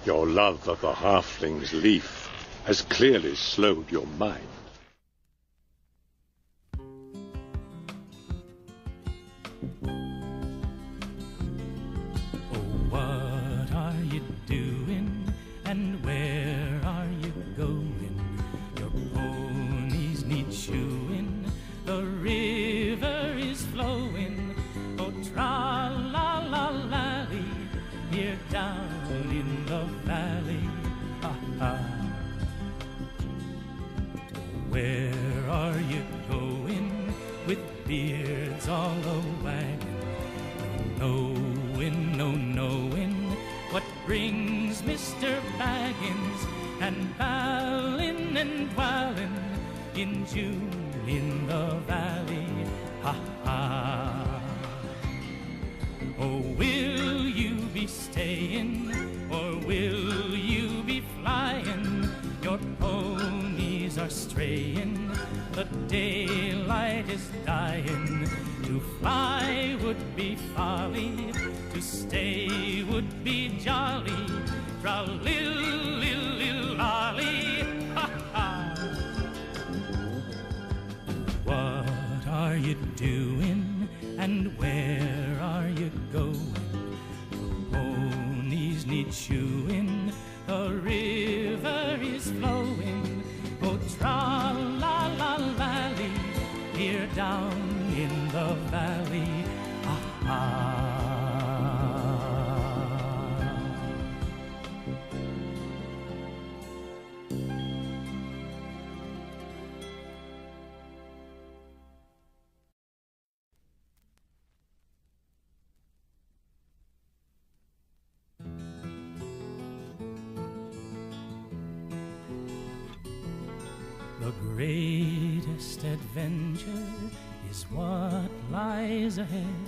Your love of the halfling's leaf has clearly slowed your mind. Oh, what are you doing, and where are you going? Your ponies need shoeing, the river is flowing. Oh, tra-la-la-lally, here down in the valley. Ha-ha. Where are you going, with beards all a-wagging? No knowing, no knowing what brings Mr. Baggins, and ballin' and dwellin' in June in the valley. Ha-ha. Oh, will you be staying, or will you be flying? Your ponies are straying, the daylight is dying. To fly would be folly, to stay would be jolly. Tra-lil-lil-lil-lolly, ha-ha. What are you doing, and where are you going? The ponies need shoeing, the river is flowing. Oh, tra-la-la-lally, here down in the valley. Ah-ah. The greatest adventure is what lies ahead.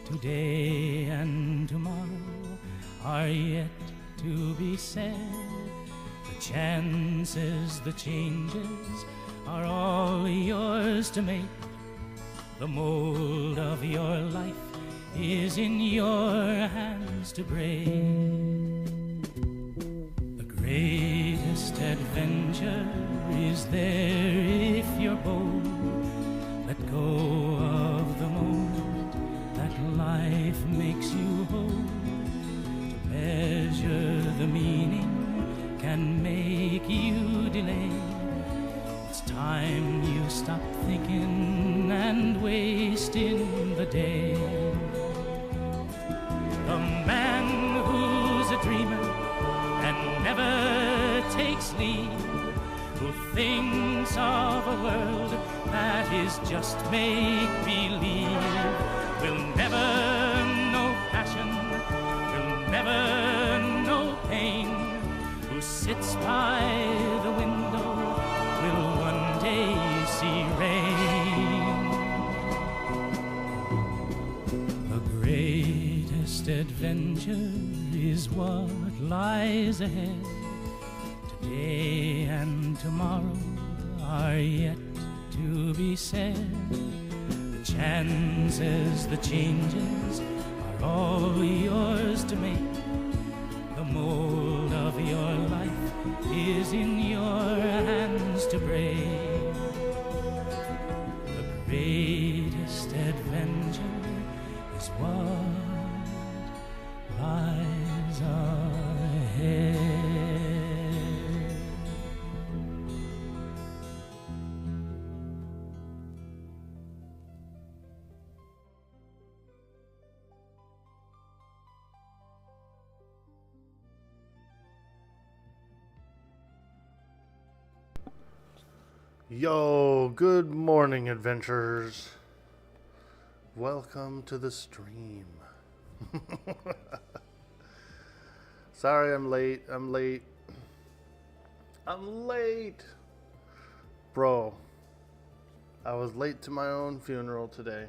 Today and tomorrow are yet to be said. The chances, the changes are all yours to make. The mold of your life is in your hands to break. The greatest adventure is there if you're bold. Let go of the moment that life makes you hold. To measure the meaning can make you delay. It's time you stop thinking and wasting the day. The man who's a dreamer and never takes leave, who thinks of a world that is just make-believe, will never know passion, will never know pain. Who sits by the window will one day see rain. The greatest adventure is what lies ahead. Today and tomorrow are yet to be said. The chances, the changes are all yours to make. The mold of your life is in your hands to break. The greatest adventure is what lies ahead. Yo, good morning, adventurers. Welcome to the stream. Sorry I'm late. I'm late. Bro, I was late to my own funeral today.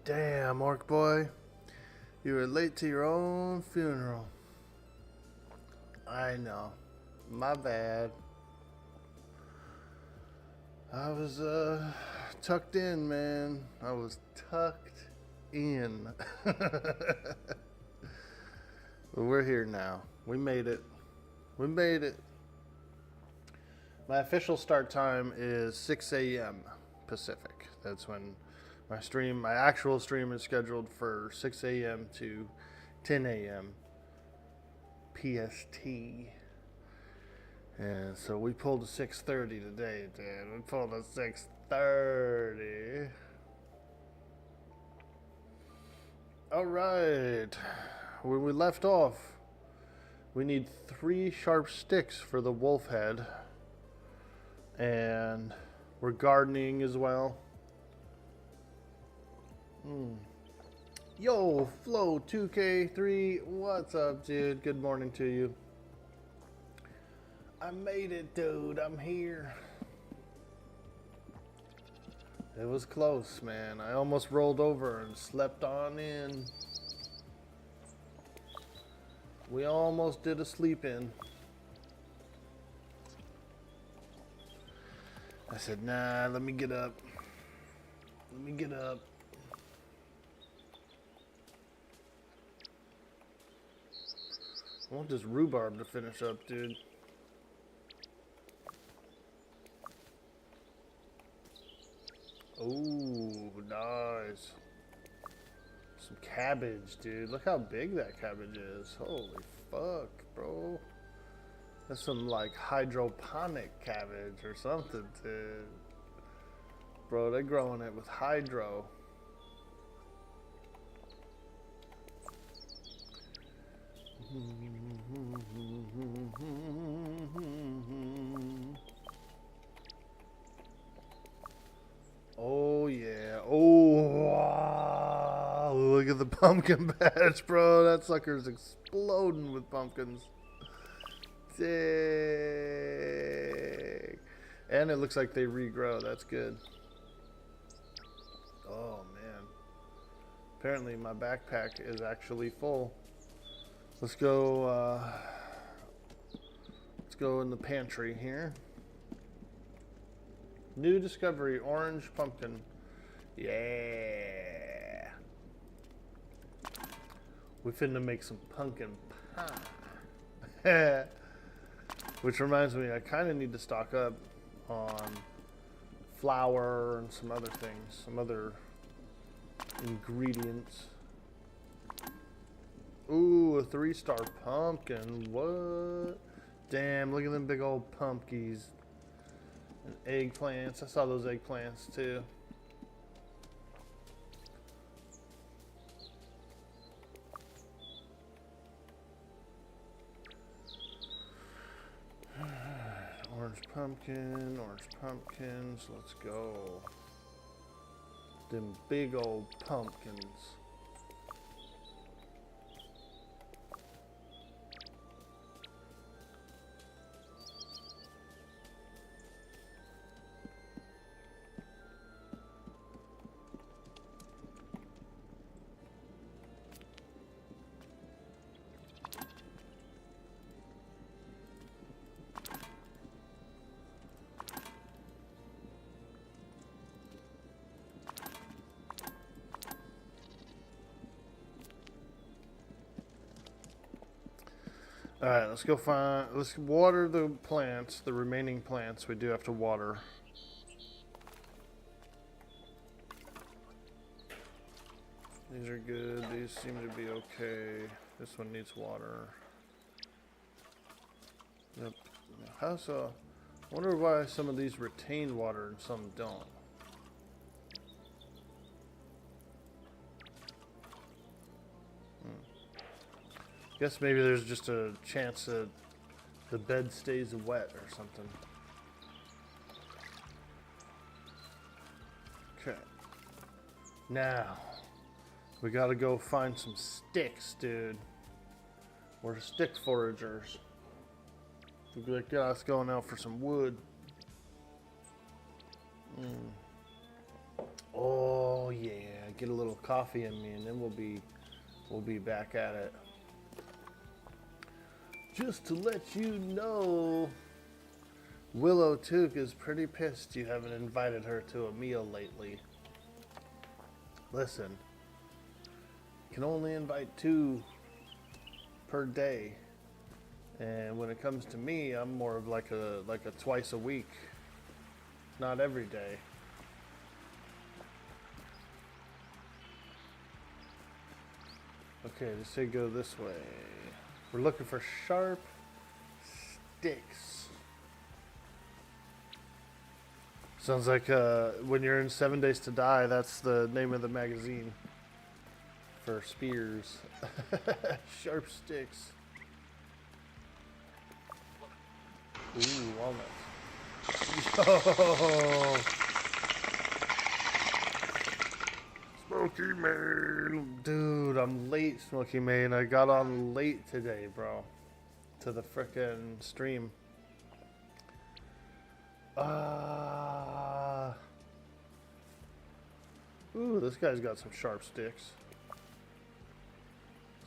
Damn, Orc Boy. You were late to your own funeral. I know. My bad. I was tucked in, man. I was tucked in. But we're here now. We made it. We made it. My official start time is 6 a.m. Pacific. That's when my actual stream is scheduled for 6 a.m. to 10 a.m. PST. And so we pulled a 6:30 today, dude. We pulled a 6:30. All right. Where we left off, we need 3 sharp sticks for the wolf head. And we're gardening as well. Yo, Flo 2K3, what's up, dude? Good morning to you. I made it, dude. I'm here. It was close, man. I almost rolled over and slept on in. We almost did a sleep in. I said, nah, let me get up. Let me get up. I want this rhubarb to finish up, dude. Oh, nice. Some cabbage, dude. Look how big that cabbage is. Holy fuck, bro. That's some like hydroponic cabbage or something, dude. Bro, they're growing it with hydro. Oh yeah. Oh, wow. Look at the pumpkin patch, bro. That sucker's exploding with pumpkins. Dang. And it looks like they regrow. That's good. Oh man. Apparently my backpack is actually full. Let's go in the pantry here. New discovery, orange pumpkin. Yeah. We finna make some pumpkin pie. Which reminds me, I kind of need to stock up on flour and some other things, some other ingredients. Ooh, a 3-star pumpkin. What? Damn, look at them big old pumpkins. And eggplants. I saw those eggplants too. Orange pumpkins. Let's go. Them big old pumpkins. Alright, let's water the plants, the remaining plants we do have to water. These are good, these seem to be okay. This one needs water. Yep. I wonder why some of these retain water and some don't. Guess maybe there's just a chance that the bed stays wet or something. Okay. Now, we gotta go find some sticks, dude. We're stick foragers. We got us going out for some wood. Oh yeah, get a little coffee in me and then we'll be back at it. Just to let you know, Willow Took is pretty pissed you haven't invited her to a meal lately. Listen, you can only invite 2 per day. And when it comes to me, I'm more of like a twice a week, not every day. Okay, let's say go this way. We're looking for sharp sticks. Sounds like when you're in 7 Days to Die, that's the name of the magazine for spears. Sharp sticks. Ooh, walnuts. Yo! Smoky Man. Dude, I'm late, Smoky Man. I got on late today, bro. To the frickin' stream. Ooh, this guy's got some sharp sticks.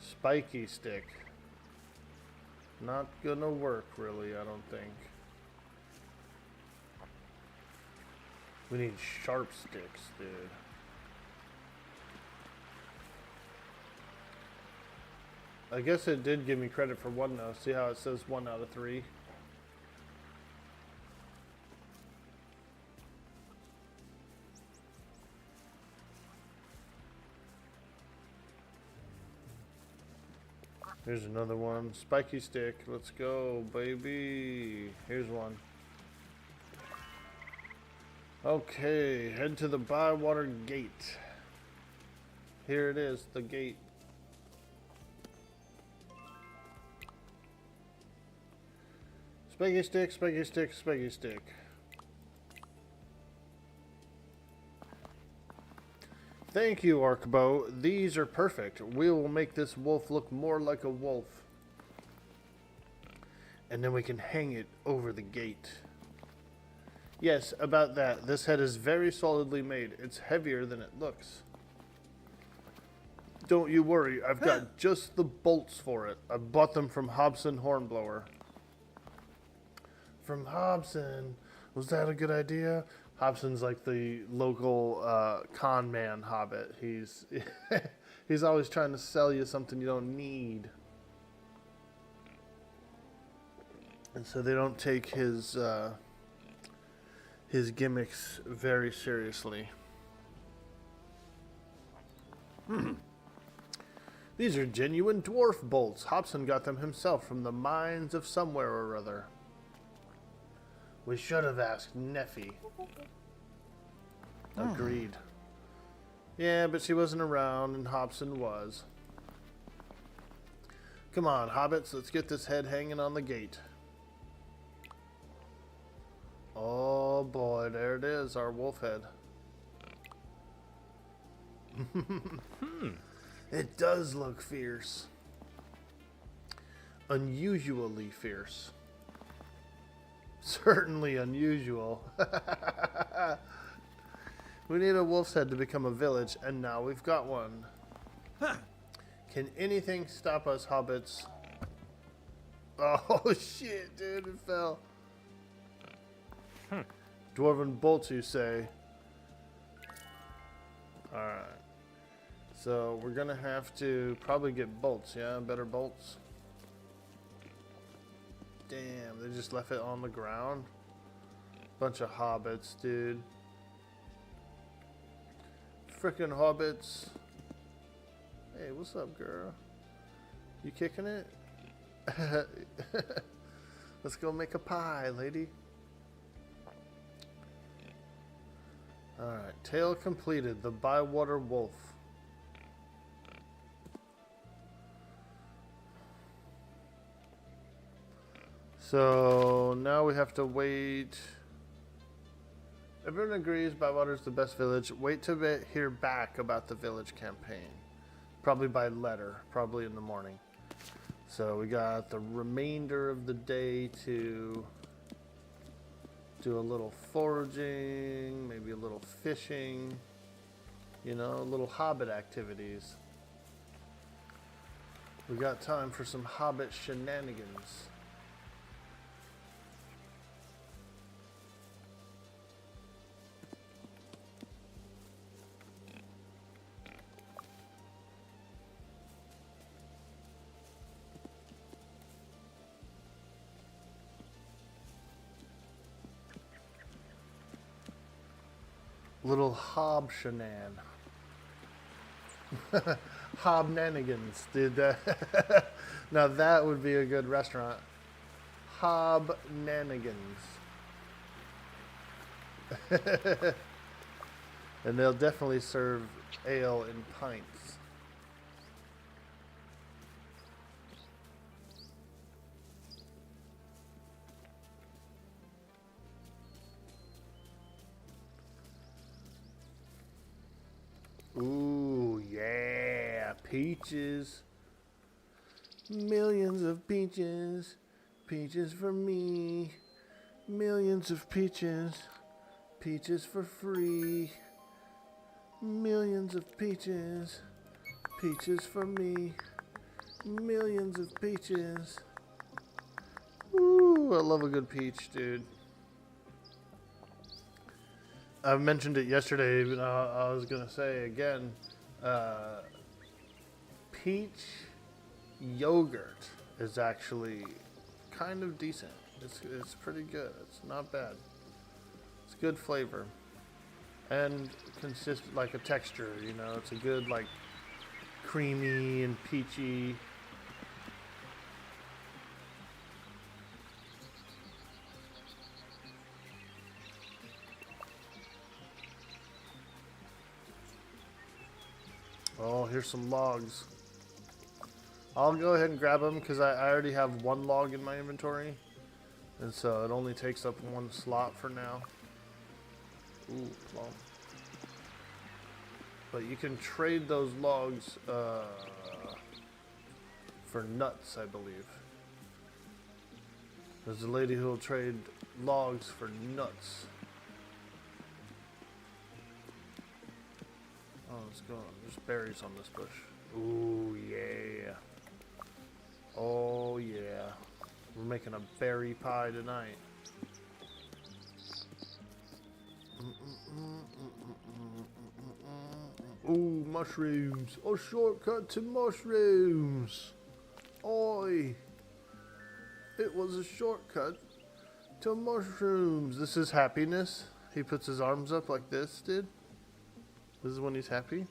Spiky stick. Not gonna work, really, I don't think. We need sharp sticks, dude. I guess it did give me credit for one though. See how it says 1 out of 3? Here's another one. Spiky stick. Let's go, baby. Here's one. Okay, head to the Bywater Gate. Here it is, the gate. Spiky stick, spiky stick, spiky stick. Thank you, Arcbo. These are perfect. We will make this wolf look more like a wolf. And then we can hang it over the gate. Yes, about that. This head is very solidly made. It's heavier than it looks. Don't you worry. I've got just the bolts for it. I bought them from Hobson Hornblower. From Hobson. Was that a good idea? Hobson's like the local con man hobbit. He's he's always trying to sell you something you don't need. And so they don't take his gimmicks very seriously. These are genuine dwarf bolts. Hobson got them himself from the mines of somewhere or other. We should have asked Neffy. Agreed. Yeah, but she wasn't around and Hobson was. Come on, hobbits, let's get this head hanging on the gate. Oh boy, there it is, our wolf head. It does look fierce. Unusually fierce. Certainly unusual. We need a wolf's head to become a village, and now we've got one. Can anything stop us, hobbits? Oh shit, dude, it fell. Dwarven bolts, you say? Alright. So we're gonna have to probably get bolts, yeah? Better bolts. Damn, they just left it on the ground. Bunch of hobbits, dude. Frickin' hobbits. Hey, what's up, girl? You kicking it? Let's go make a pie, lady. Alright, tale completed. The Bywater Wolf. So now we have to wait. Everyone agrees Bywater's the best village. Wait to hear back about the village campaign. Probably by letter, probably in the morning. So we got the remainder of the day to do a little foraging, maybe a little fishing, you know, little hobbit activities. We got time for some hobbit shenanigans. Little Hobshanan. Hobnanigans, dude. Now that would be a good restaurant. Hobnanigans. And they'll definitely serve ale in pints. Ooh, yeah, peaches. Millions of peaches, peaches for me. Millions of peaches, peaches for free. Millions of peaches, peaches for me. Millions of peaches. Ooh, I love a good peach, dude. I mentioned it yesterday, but I was gonna say again, peach yogurt is actually kind of decent. It's pretty good. It's not bad. It's good flavor and consistent, like a texture. You know, it's a good like creamy and peachy. Oh, here's some logs. I'll go ahead and grab them because I already have one log in my inventory. And so it only takes up one slot for now. Ooh, plum. But you can trade those logs for nuts, I believe. There's a lady who will trade logs for nuts. Oh, let's go. There's berries on this bush. Ooh, yeah. Oh, yeah. We're making a berry pie tonight. Ooh, mushrooms. A shortcut to mushrooms. Oi. It was a shortcut to mushrooms. This is happiness. He puts his arms up like this, dude. This is when he's happy.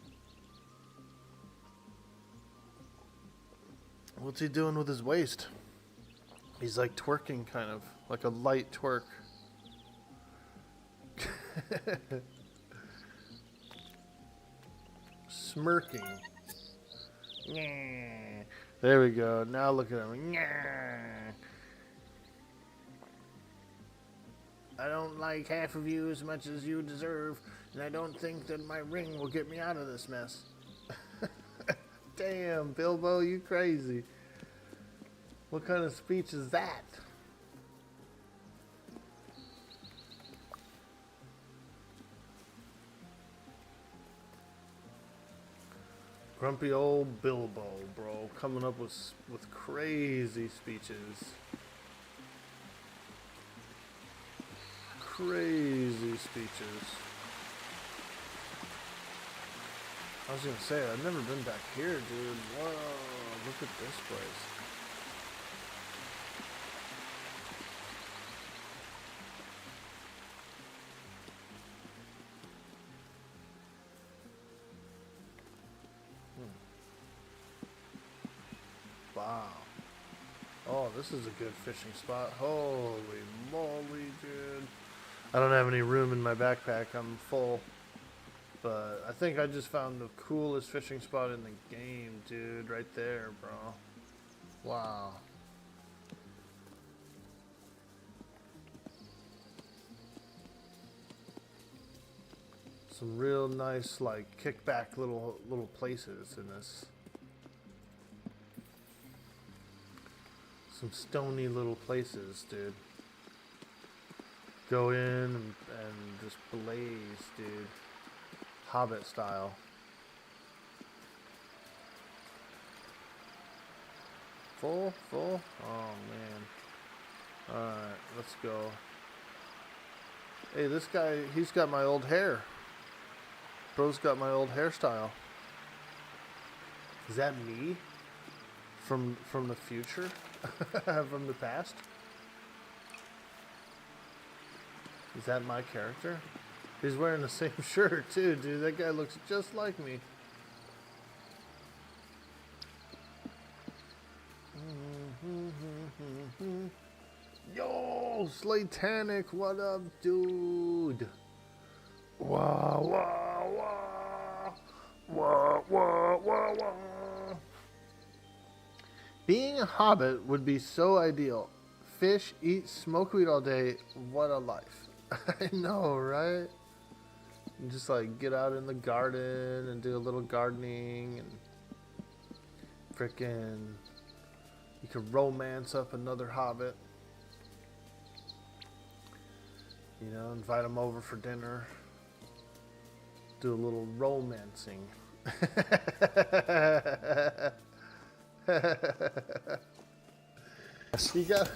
What's he doing with his waist? He's like twerking, kind of. Like a light twerk. Smirking. There we go. Now look at him. I don't like half of you as much as you deserve, and I don't think that my ring will get me out of this mess. Damn, Bilbo, you crazy. What kind of speech is that? Grumpy old Bilbo, bro, coming up with crazy speeches. Crazy speeches. I was gonna say, I've never been back here, dude. Whoa, look at this place. Wow. Oh, this is a good fishing spot. Holy moly, dude. I don't have any room in my backpack. I'm full. But I think I just found the coolest fishing spot in the game, dude. Right there, bro. Wow. Some real nice, like, kickback little places in this. Some stony little places, dude. Go in and just blaze, dude. Hobbit style. Full? Oh, man. Alright, let's go. Hey, this guy, he's got my old hair. Bro's got my old hairstyle. Is that me? From the future? From the past? Is that my character? He's wearing the same shirt too, dude. That guy looks just like me. Yo, Slatanic, what up, dude? Wah, wah, wah. Wah, wah, wah, wah. Being a hobbit would be so ideal. Fish, eat, smoke weed all day. What a life. I know, right? And just like get out in the garden and do a little gardening and frickin' you could romance up another hobbit. You know, invite them over for dinner. Do a little romancing. You got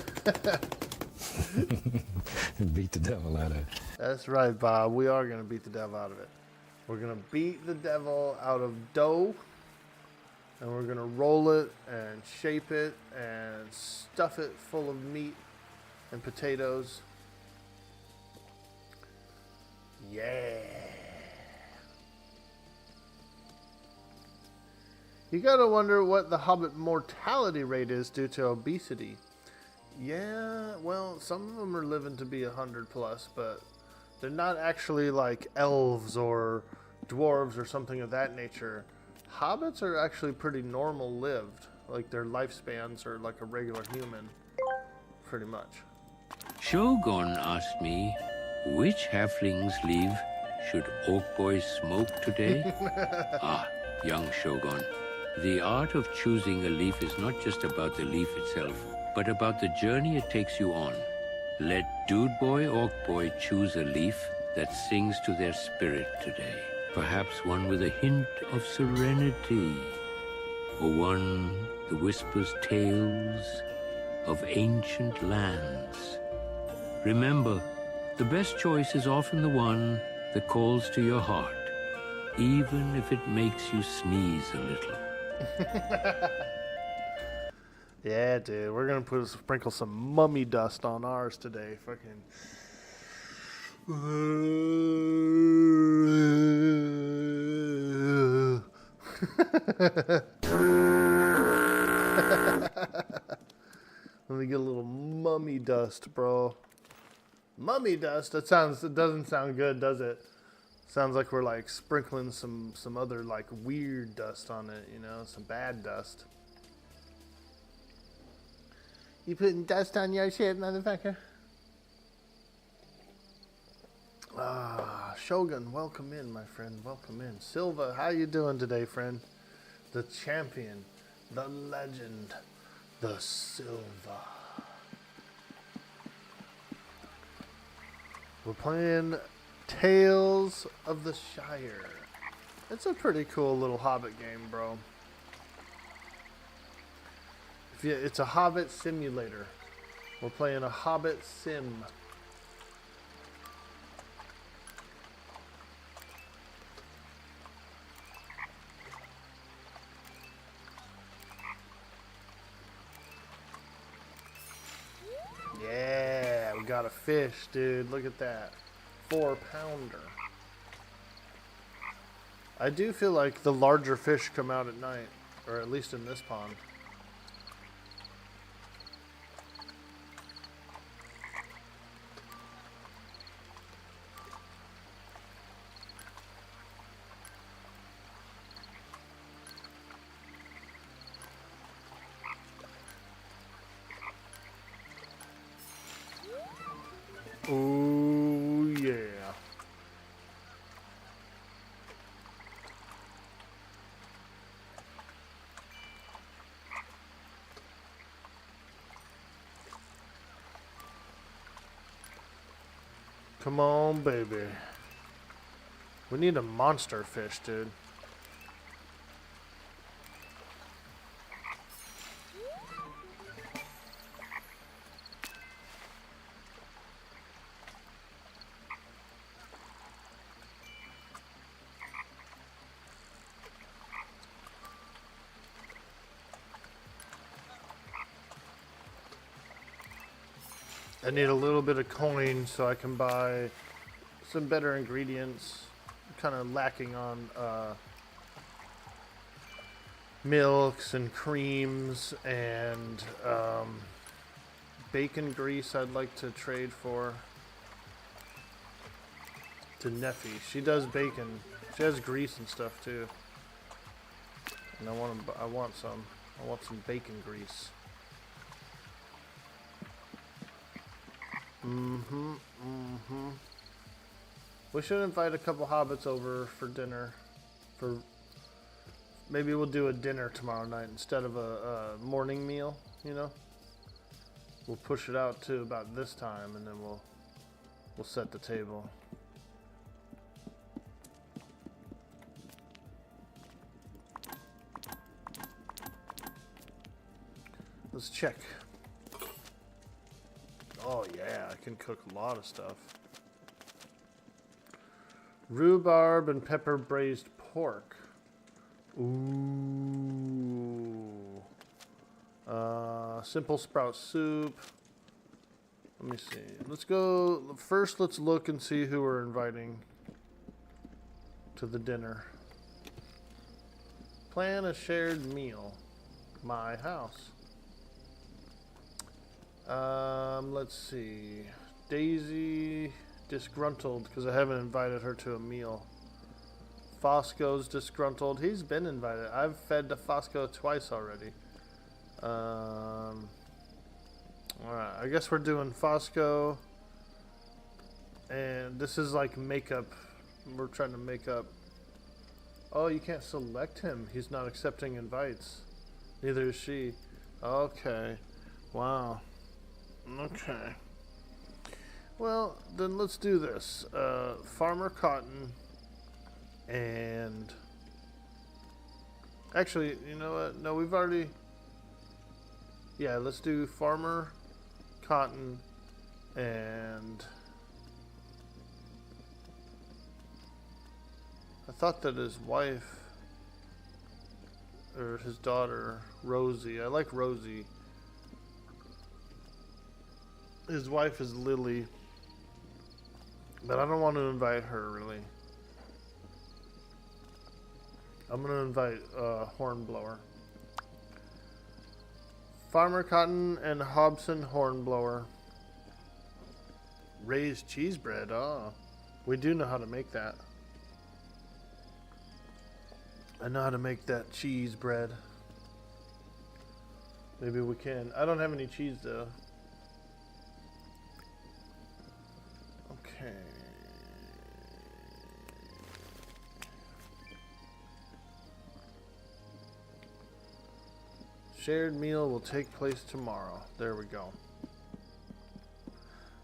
Beat the devil out of it. That's right, Bob. We are going to beat the devil out of it. We're going to beat the devil out of dough. And we're going to roll it and shape it and stuff it full of meat and potatoes. Yeah. You got to wonder what the Hobbit mortality rate is due to obesity. Yeah, well, some of them are living to be 100 plus, but they're not actually like elves or dwarves or something of that nature. Hobbits are actually pretty normal lived. Like their lifespans are like a regular human, pretty much. Shogun asked me, which halfling's leaf should Orc Boy smoke today? Ah, young Shogun. The art of choosing a leaf is not just about the leaf itself, but about the journey it takes you on. Let Dude Boy, Orc Boy choose a leaf that sings to their spirit today. Perhaps one with a hint of serenity, or one that whispers tales of ancient lands. Remember, the best choice is often the one that calls to your heart, even if it makes you sneeze a little. Yeah, dude, we're gonna sprinkle some mummy dust on ours today. Fucking. Let me get a little mummy dust, bro. Mummy dust? It doesn't sound good, does it? Sounds like we're like sprinkling some other like weird dust on it, you know, some bad dust. You putting dust on your shit, motherfucker? Ah, Shogun, welcome in, my friend. Welcome in. Silva, how you doing today, friend? The champion, the legend, the Silva. We're playing Tales of the Shire. It's a pretty cool little Hobbit game, bro. It's a Hobbit simulator. We're playing a Hobbit sim. Yeah, we got a fish, dude. Look at that. 4-pounder. I do feel like the larger fish come out at night, or at least in this pond. Ooh, yeah. Come on, baby. We need a monster fish, dude. I need a little bit of coin so I can buy some better ingredients. Kind of lacking on milks and creams and bacon grease. I'd like to trade for to Neffy. She does bacon. She has grease and stuff too. And I want some bacon grease. We should invite a couple hobbits over for dinner. Maybe we'll do a dinner tomorrow night instead of a morning meal, you know? We'll push it out to about this time and then we'll set the table. Let's check. Oh yeah, I can cook a lot of stuff. Rhubarb and pepper braised pork. Ooh. Simple sprout soup. Let me see. Let's go. First, let's look and see who we're inviting to the dinner. Plan a shared meal. My house. Let's see. Daisy, disgruntled because I haven't invited her to a meal. Fosco's disgruntled. He's been invited. I've fed to Fosco twice already. Alright, I guess we're doing Fosco. And this is like makeup. We're trying to make up. Oh, you can't select him. He's not accepting invites. Neither is she. Okay. Wow. Okay. Well, then let's do this. Farmer Cotton and... Actually, you know what? No, we've already... Yeah, let's do Farmer Cotton and... I thought that his wife... Or his daughter, Rosie. I like Rosie. His wife is Lily. But I don't want to invite her, really. I'm going to invite Hornblower. Farmer Cotton and Hobson Hornblower. Raised cheese bread. Oh, we do know how to make that. I know how to make that cheese bread. Maybe we can. I don't have any cheese, though. Okay. Shared meal will take place tomorrow. There we go.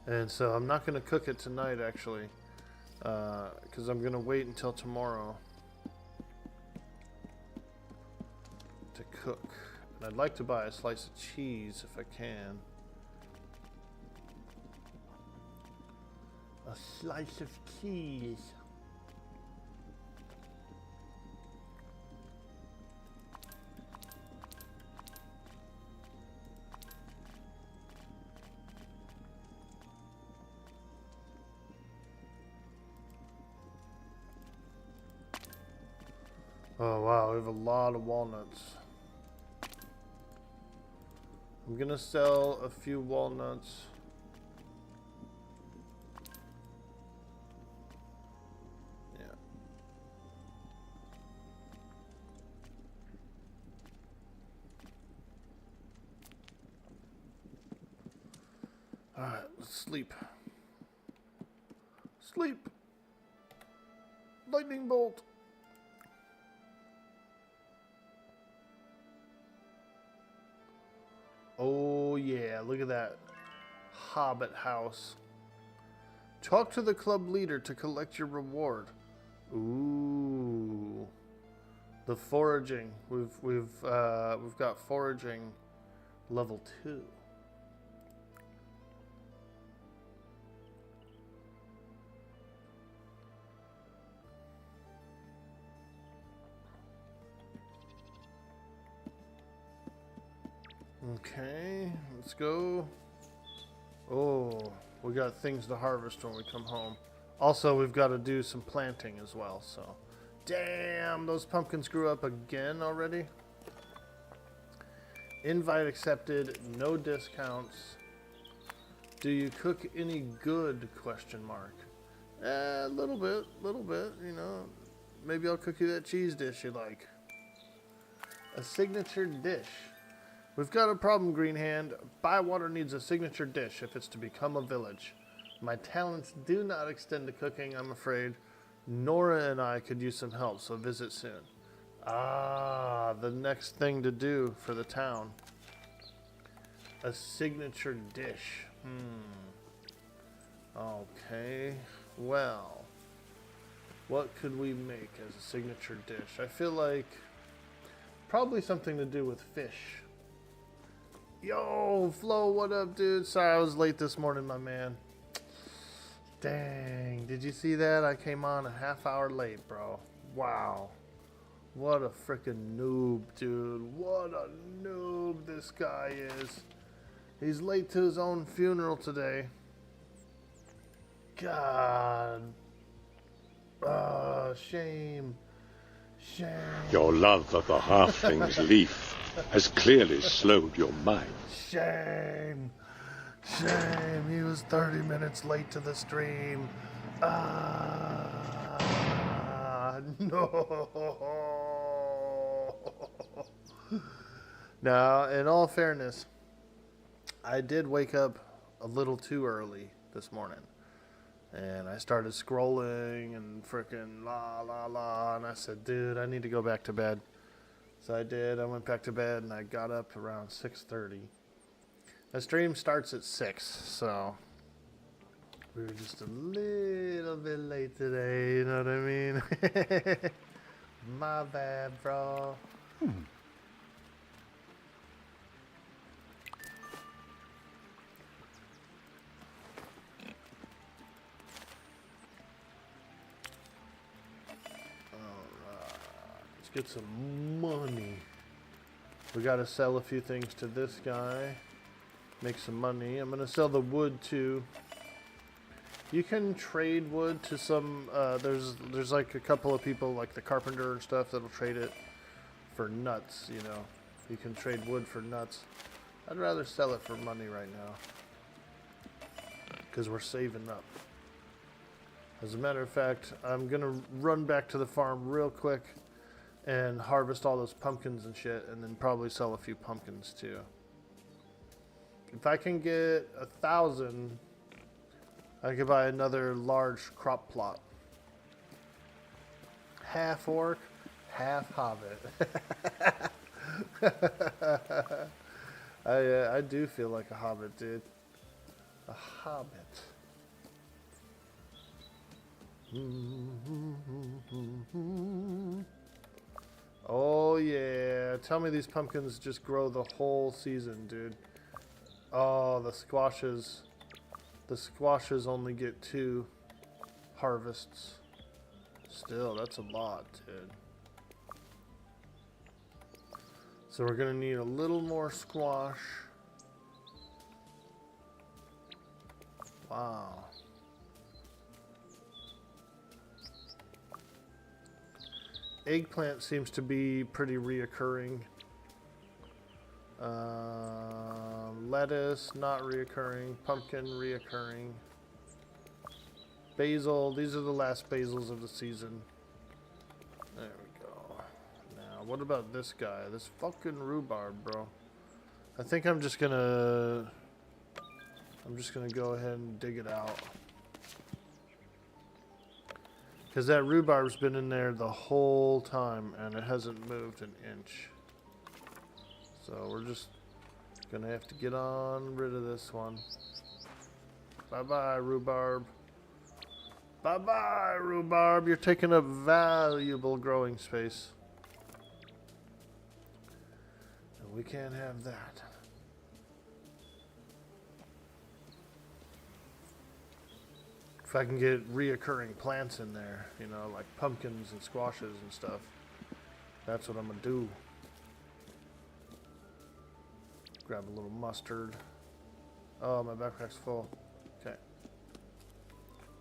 And so I'm not going to cook it tonight, actually, because I'm going to wait until tomorrow to cook. And I'd like to buy a slice of cheese if I can. A slice of cheese. Oh wow, we have a lot of walnuts. I'm gonna sell a few walnuts. Yeah. Alright, let's sleep. Sleep! Lightning bolt! Oh yeah, look at that Hobbit house. Talk to the club leader to collect your reward. Ooh, the foraging. We've got foraging level 2. Okay, let's go. Oh, we got things to harvest when we come home. Also, we've got to do some planting as well, so. Damn, those pumpkins grew up again already. Invite accepted, no discounts. Do you cook any good, question mark? A little bit, you know. Maybe I'll cook you that cheese dish you like. A signature dish. We've got a problem, Green Hand. Bywater needs a signature dish if it's to become a village. My talents do not extend to cooking, I'm afraid. Nora and I could use some help, so visit soon. Ah, the next thing to do for the town. A signature dish. Okay, well. What could we make as a signature dish? I feel like probably something to do with fish. Yo, Flo, what up, dude? Sorry I was late this morning, my man. Dang, did you see that? I came on a half hour late, bro. Wow. What a freaking noob, dude. What a noob this guy is. He's late to his own funeral today. God. Shame. Shame. Your love of the halfling's leaf has clearly slowed your mind. Shame. Shame. He was 30 minutes late to the stream. No. Now, in all fairness, I did wake up a little too early this morning. And I started scrolling and freaking la. And I said, dude, I need to go back to bed. So I did. I went back to bed and I got up around 6:30. The stream starts at 6, so we were just a little bit late today, you know what I mean? My bad, bro. Let's get some money. We gotta sell a few things to this guy. Make some money. I'm gonna sell the wood too. You can trade wood to some, there's like a couple of people like the carpenter and stuff that'll trade it for nuts, you know. You can trade wood for nuts. I'd rather sell it for money right now. Because we're saving up. As a matter of fact, I'm gonna run back to the farm real quick and harvest all those pumpkins and shit, and then probably sell a few pumpkins too. If I can get 1,000, I could buy another large crop plot. Half orc, half hobbit. I do feel like a hobbit, dude. A hobbit. Oh yeah, tell me these pumpkins just grow the whole season, dude. Oh, the squashes only get 2 harvests. Still, that's a lot, dude. So we're gonna need a little more squash. Wow. Eggplant seems to be pretty reoccurring. Lettuce, not reoccurring. Pumpkin, reoccurring. Basil, these are the last basils of the season. There we go. Now, what about this guy? This fucking rhubarb, bro. I think I'm just gonna go ahead and dig it out. Because that rhubarb's been in there the whole time and it hasn't moved an inch. So we're just gonna have to get on rid of this one. Bye-bye, rhubarb. Bye-bye, rhubarb. You're taking up valuable growing space. And we can't have that. If I can get reoccurring plants in there, you know, like pumpkins and squashes and stuff, that's what I'm gonna do. Grab a little mustard. Oh, my backpack's full. Okay.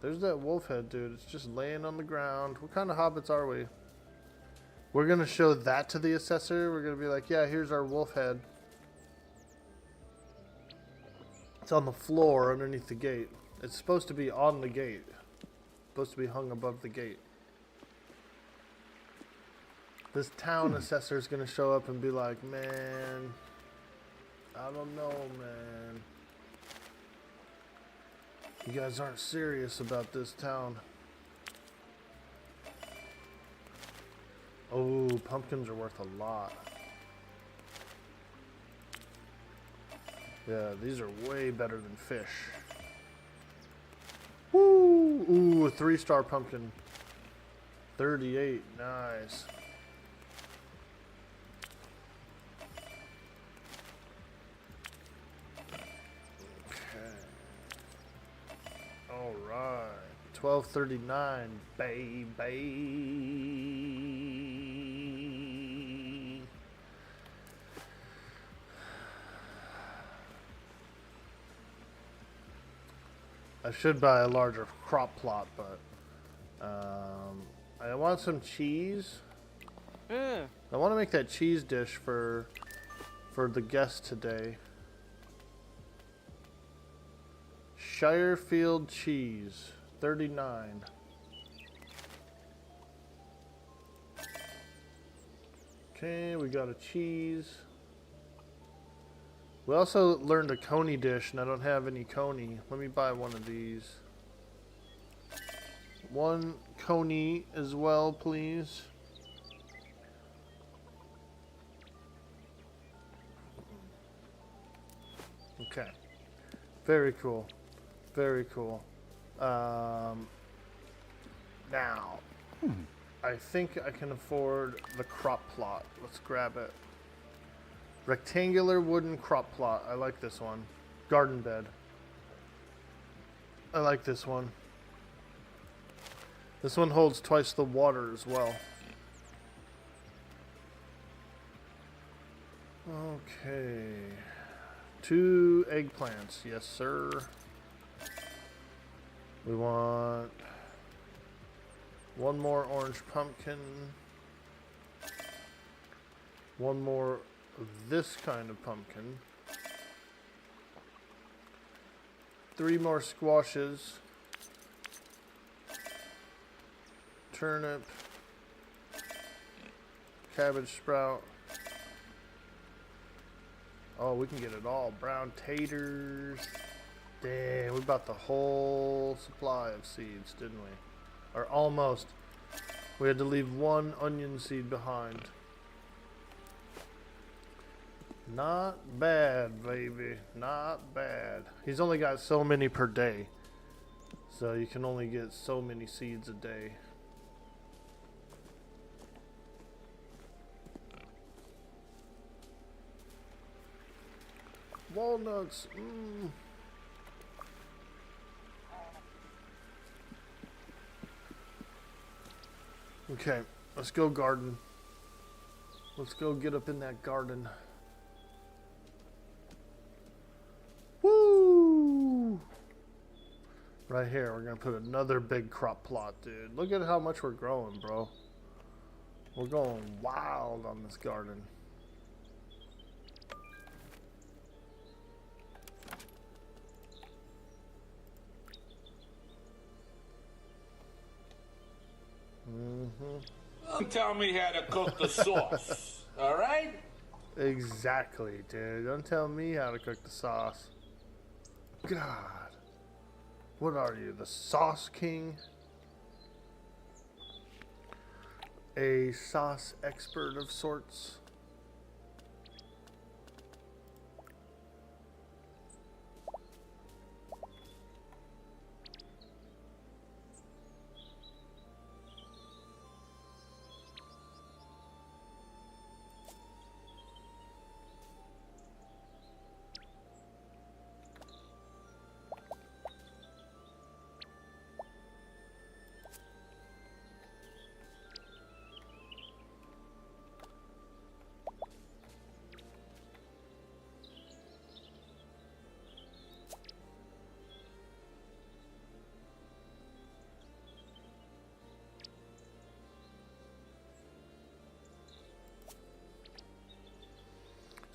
There's that wolf head, dude. It's just laying on the ground. What kind of hobbits are we? We're going to show that to the assessor. We're going to be like, yeah, here's our wolf head. It's on the floor underneath the gate. It's supposed to be on the gate. It's supposed to be hung above the gate. This town assessor is going to show up and be like, man, I don't know, man. You guys aren't serious about this town. Oh, pumpkins are worth a lot. Yeah, these are way better than fish. Woo! Ooh, a 3-star pumpkin. 38, nice. Alright. 1239, baby. I should buy a larger crop plot, but I want some cheese. Yeah. I want to make that cheese dish for the guest today. Shire field cheese, 39. Okay, we got a cheese. We also learned a coney dish, and I don't have any coney. Let me buy one of these. One coney as well, please. Okay. Very cool. Very cool. Now, I think I can afford the crop plot. Let's grab it. Rectangular wooden crop plot. I like this one. Garden bed. I like this one. This one holds twice the water as well. Okay. 2 eggplants. Yes, sir. We want 1 more orange pumpkin. 1 more of this kind of pumpkin. 3 more squashes. Turnip. Cabbage sprout. Oh, we can get it all. Brown taters. Damn, we bought the whole supply of seeds, didn't we? Or almost. We had to leave 1 onion seed behind. Not bad, baby. Not bad. He's only got so many per day. So you can only get so many seeds a day. Walnuts. Okay, let's go garden. Let's go get up in that garden. Woo! Right here, we're gonna put another big crop plot, dude. Look at how much we're growing, bro. We're going wild on this garden. Don't tell me how to cook the sauce, all right? Exactly, dude. Don't tell me how to cook the sauce. God. What are you, the sauce king? A sauce expert of sorts?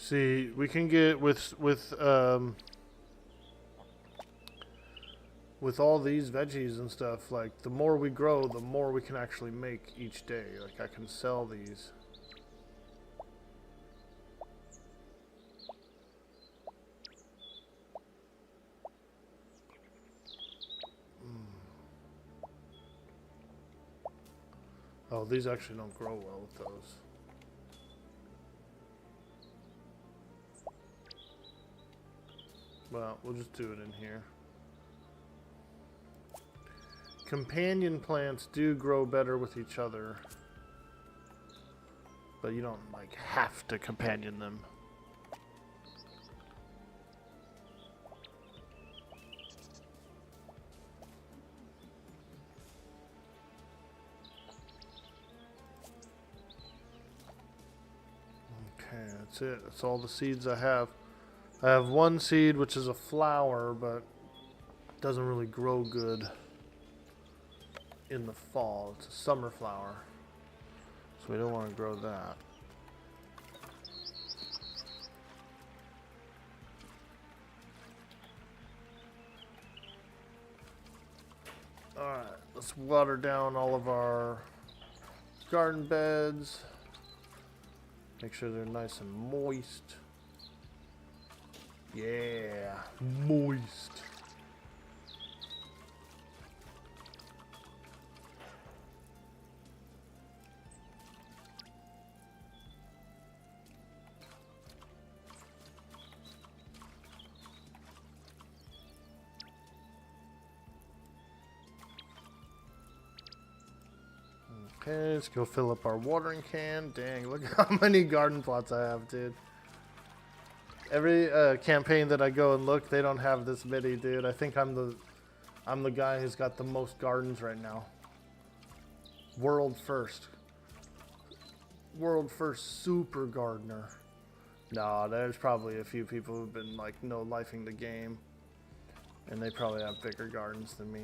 See, we can get with all these veggies and stuff, like, the more we grow, the more we can actually make each day. Like, I can sell these. Oh, these actually don't grow well with those. Well, we'll just do it in here. Companion plants do grow better with each other, but you don't, like, have to companion them. Okay, that's it. That's all the seeds I have. I have one seed, which is a flower, but it doesn't really grow good in the fall. It's a summer flower, so we don't want to grow that. Alright, let's water down all of our garden beds. Make sure they're nice and moist. Yeah, moist. Okay, let's go fill up our watering can. Dang, look how many garden plots I have, dude. Every campaign that I go and look, they don't have this many, dude. I think I'm the guy who's got the most gardens right now. World first. World first super gardener. No, there's probably a few people who've been, like, no-lifing the game, and they probably have bigger gardens than me.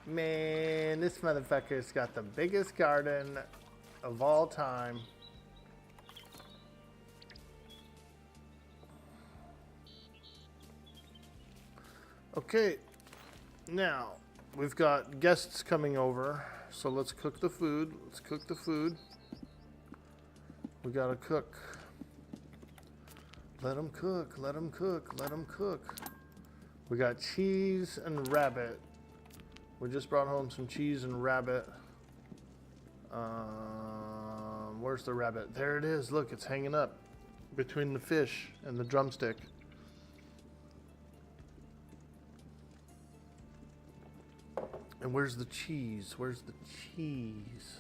Man, this motherfucker's got the biggest garden of all time. Okay, now we've got guests coming over, so let's cook the food. Let's cook the food. We gotta cook. Let them cook, let them cook, let them cook. We got cheese and rabbit. We just brought home some cheese and rabbit. Where's the rabbit? There it is. Look, it's hanging up between the fish and the drumstick. And where's the cheese? Where's the cheese?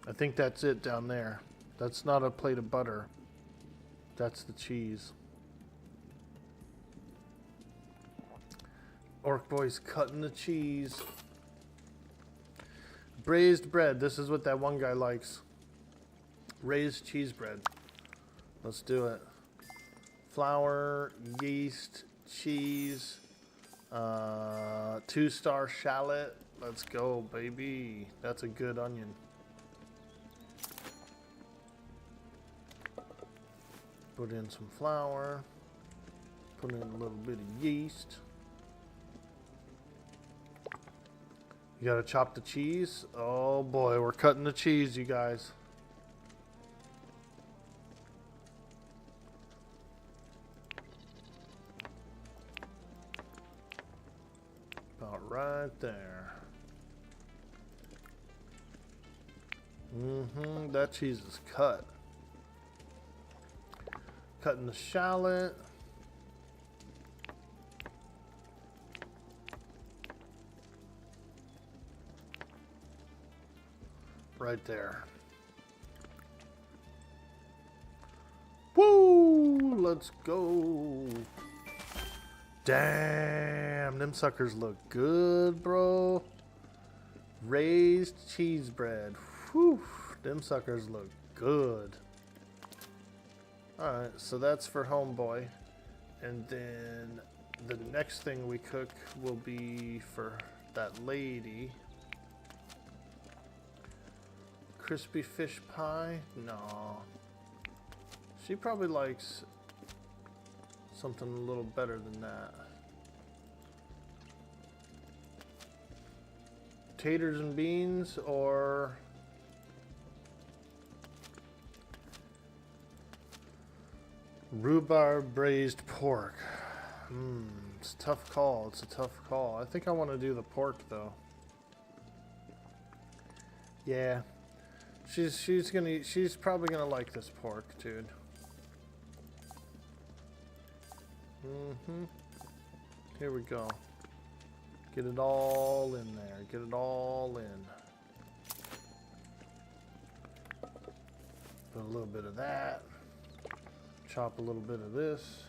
I think that's it down there. That's not a plate of butter. That's the cheese. Orc boy's cutting the cheese. Braised bread. This is what that one guy likes. Raised cheese bread. Let's do it. Flour, yeast, cheese, 2-star shallot. Let's go, baby. That's a good onion. Put in some flour. Put in a little bit of yeast. You gotta chop the cheese. Oh boy, we're cutting the cheese, you guys. About right there. That cheese is cut. Cutting the shallot. Right there. Woo! Let's go. Damn, them suckers look good, bro. Raised cheese bread. Whew, them suckers look good. Alright, so that's for homeboy. And then the next thing we cook will be for that lady. Crispy fish pie? No. She probably likes something a little better than that. Taters and beans or rhubarb braised pork. It's a tough call. It's a tough call. I think I want to do the pork though. Yeah. She's probably gonna like this pork, dude. Here we go. Get it all in there. Get it all in. Put a little bit of that. Chop a little bit of this.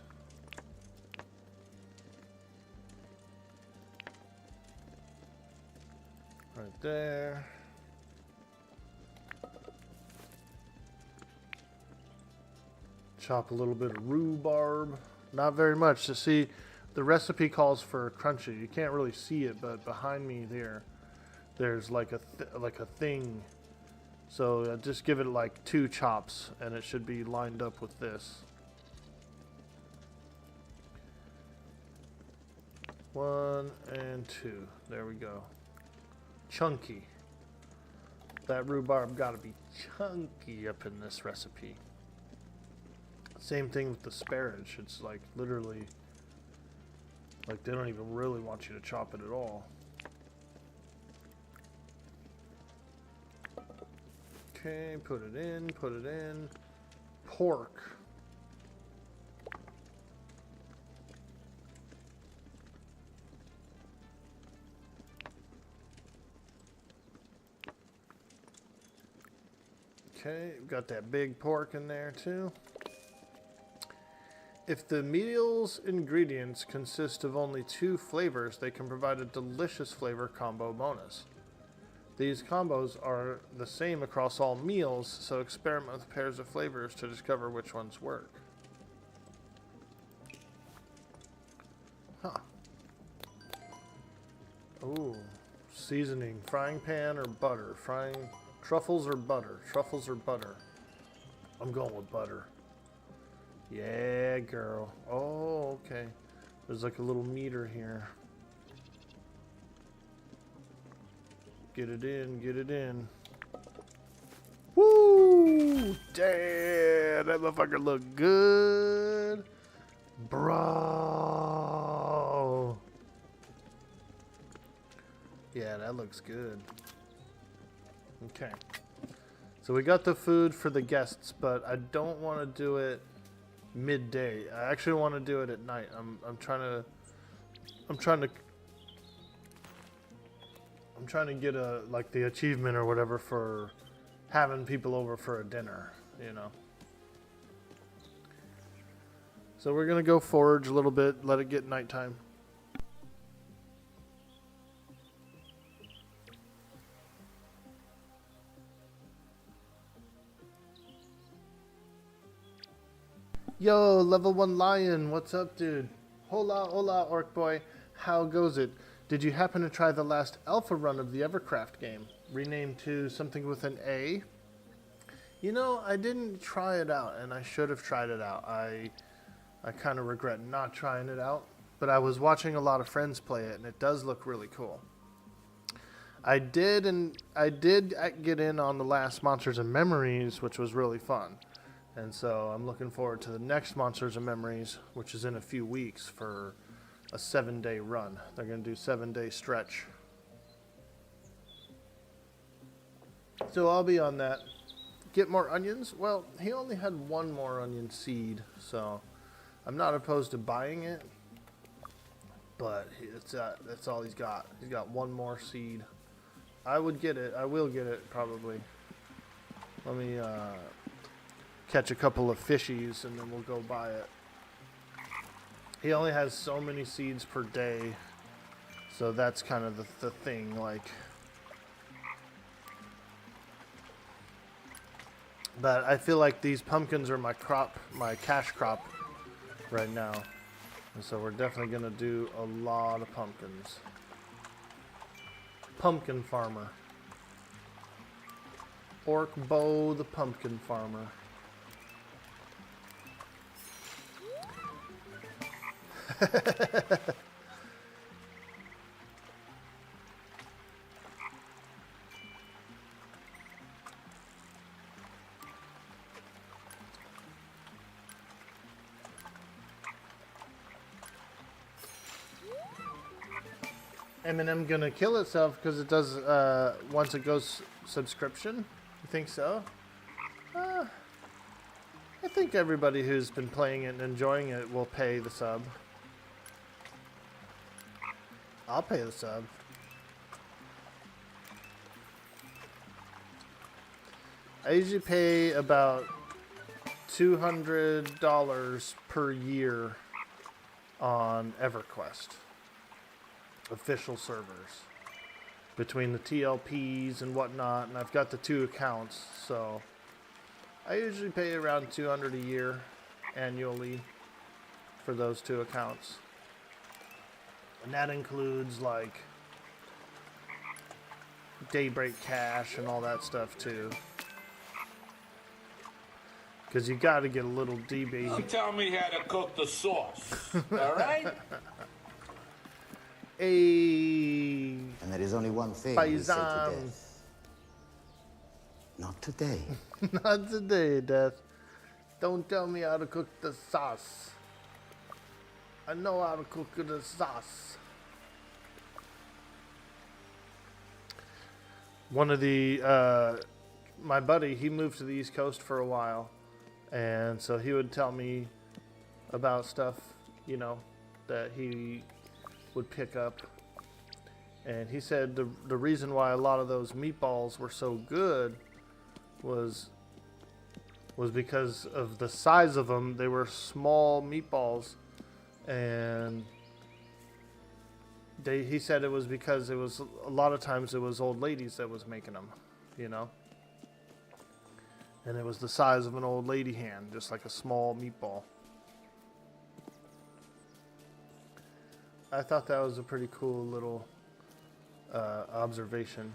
Right there. Chop a little bit of rhubarb. Not very much. To see, the recipe calls for crunchy. You can't really see it, but behind me there's like a thing. So just give it like 2 chops, and it should be lined up with this. 1 and 2. There we go. Chunky. That rhubarb got to be chunky up in this recipe. Same thing with the spinach. It's like literally, like they don't even really want you to chop it at all. Okay, put it in, put it in. Pork. Okay, we've got that big pork in there too. If the meal's ingredients consist of only 2 flavors, they can provide a delicious flavor combo bonus. These combos are the same across all meals, so experiment with pairs of flavors to discover which ones work. Huh. Ooh, seasoning, frying pan or butter? Frying truffles or butter? Truffles or butter? I'm going with butter. Yeah, girl. Oh, okay. There's like a little meter here. Get it in, get it in. Woo! Damn, that motherfucker look good. Bro. Yeah, that looks good. Okay. So we got the food for the guests, but I don't want to do it midday. I actually want to do it at night. I'm trying to get a like the achievement or whatever for having people over for a dinner, you know. So we're gonna go forage a little bit, let it get nighttime. Yo, level 1 lion, what's up, dude? Hola, hola, orc boy. How goes it? Did you happen to try the last alpha run of the Evercraft game? Renamed to something with an A? You know, I didn't try it out, and I should have tried it out. I kind of regret not trying it out, but I was watching a lot of friends play it, and it does look really cool. I did get in on the last Monsters and Memories, which was really fun. And so I'm looking forward to the next Monsters and Memories, which is in a few weeks for a 7-day run. They're going to do 7-day stretch. So I'll be on that. Get more onions? Well, he only had 1 more onion seed, so I'm not opposed to buying it. But that's all he's got. He's got 1 more seed. I would get it. I will get it, probably. Let me catch a couple of fishies, and then we'll go buy it. He only has so many seeds per day, so that's kind of the thing, like. But I feel like these pumpkins are my crop, my cash crop right now. And so we're definitely going to do a lot of pumpkins. pumpkin farmer. Orc Bo the pumpkin farmer. M&M gonna kill itself because it does once it goes subscription? You think so? I think everybody who's been playing it and enjoying it will pay the sub. I'll pay the sub. I usually pay about $200 per year on EverQuest. Official servers. Between the TLPs and whatnot, and I've got the 2 accounts, so I usually pay around $200 a year annually for those 2 accounts. And that includes like Daybreak Cash and all that stuff too. Because you got to get a little DB. Don't tell me how to cook the sauce. All right? And there is only one thing we say to Paisan. death. Not today. Not today, Death. Don't tell me how to cook the sauce. I know how to cook the sauce. One of the, my buddy, he moved to the East Coast for a while. And so he would tell me about stuff, you know, that he would pick up. And he said the reason why a lot of those meatballs were so good was because of the size of them. They were small meatballs, and he said it was because it was a lot of times it was old ladies that was making them, you know. And it was the size of an old lady hand, just like a small meatball. I thought that was a pretty cool little observation.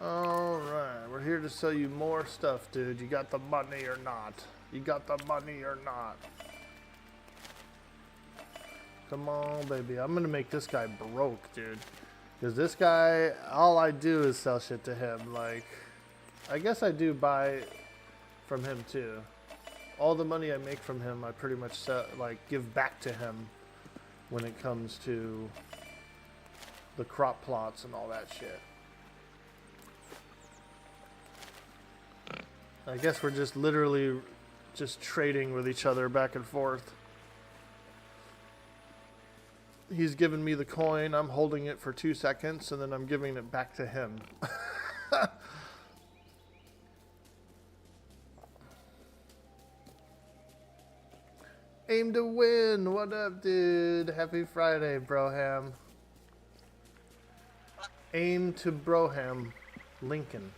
Alright, we're here to sell you more stuff, dude. You got the money or not? You got the money or not? Come on, baby. I'm gonna make this guy broke, dude. Because this guy, all I do is sell shit to him. Like, I guess I do buy from him too. All the money I make from him, I pretty much give back to him when it comes to the crop plots and all that shit. I guess we're just literally just trading with each other back and forth. He's giving me the coin, I'm holding it for 2 seconds, and then I'm giving it back to him. Aim to win. What up, dude? Happy Friday, Broham. Aim to Broham. Lincoln.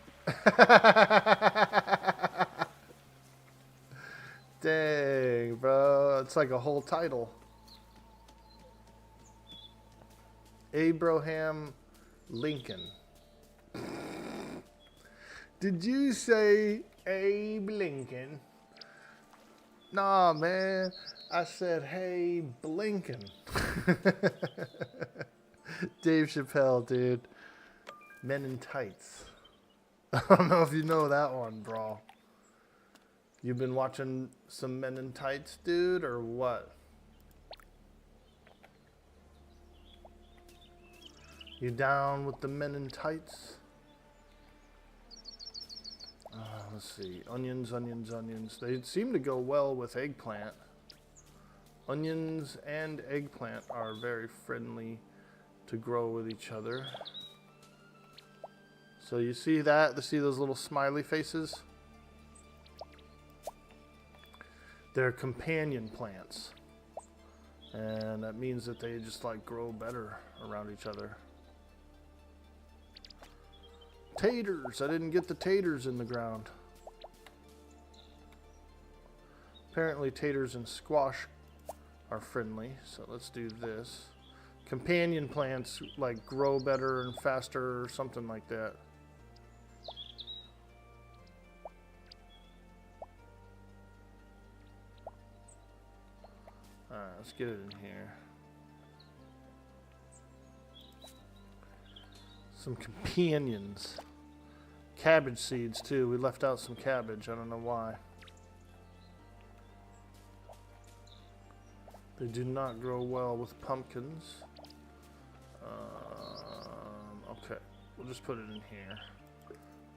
Dang, bro. It's like a whole title. Abraham Lincoln. Did you say Abe Lincoln? Nah, man. I said, hey, Blinken. Dave Chappelle, dude. Men in Tights. I don't know if you know that one, bro. You've been watching some Men in Tights, dude, or what? You down with the Men in Tights? Let's see. Onions, onions, onions. They seem to go well with eggplant. Onions and eggplant are very friendly to grow with each other. So you see that? You see those little smiley faces? They're companion plants. And that means that they just like grow better around each other. Taters! I didn't get the taters in the ground. Apparently taters and squash are friendly, so let's do this. companion plants like grow better and faster or something like that. Alright, let's get it in here. Some companions. Cabbage seeds too. We left out some cabbage. I don't know why. They do not grow well with pumpkins. Okay, we'll just put it in here.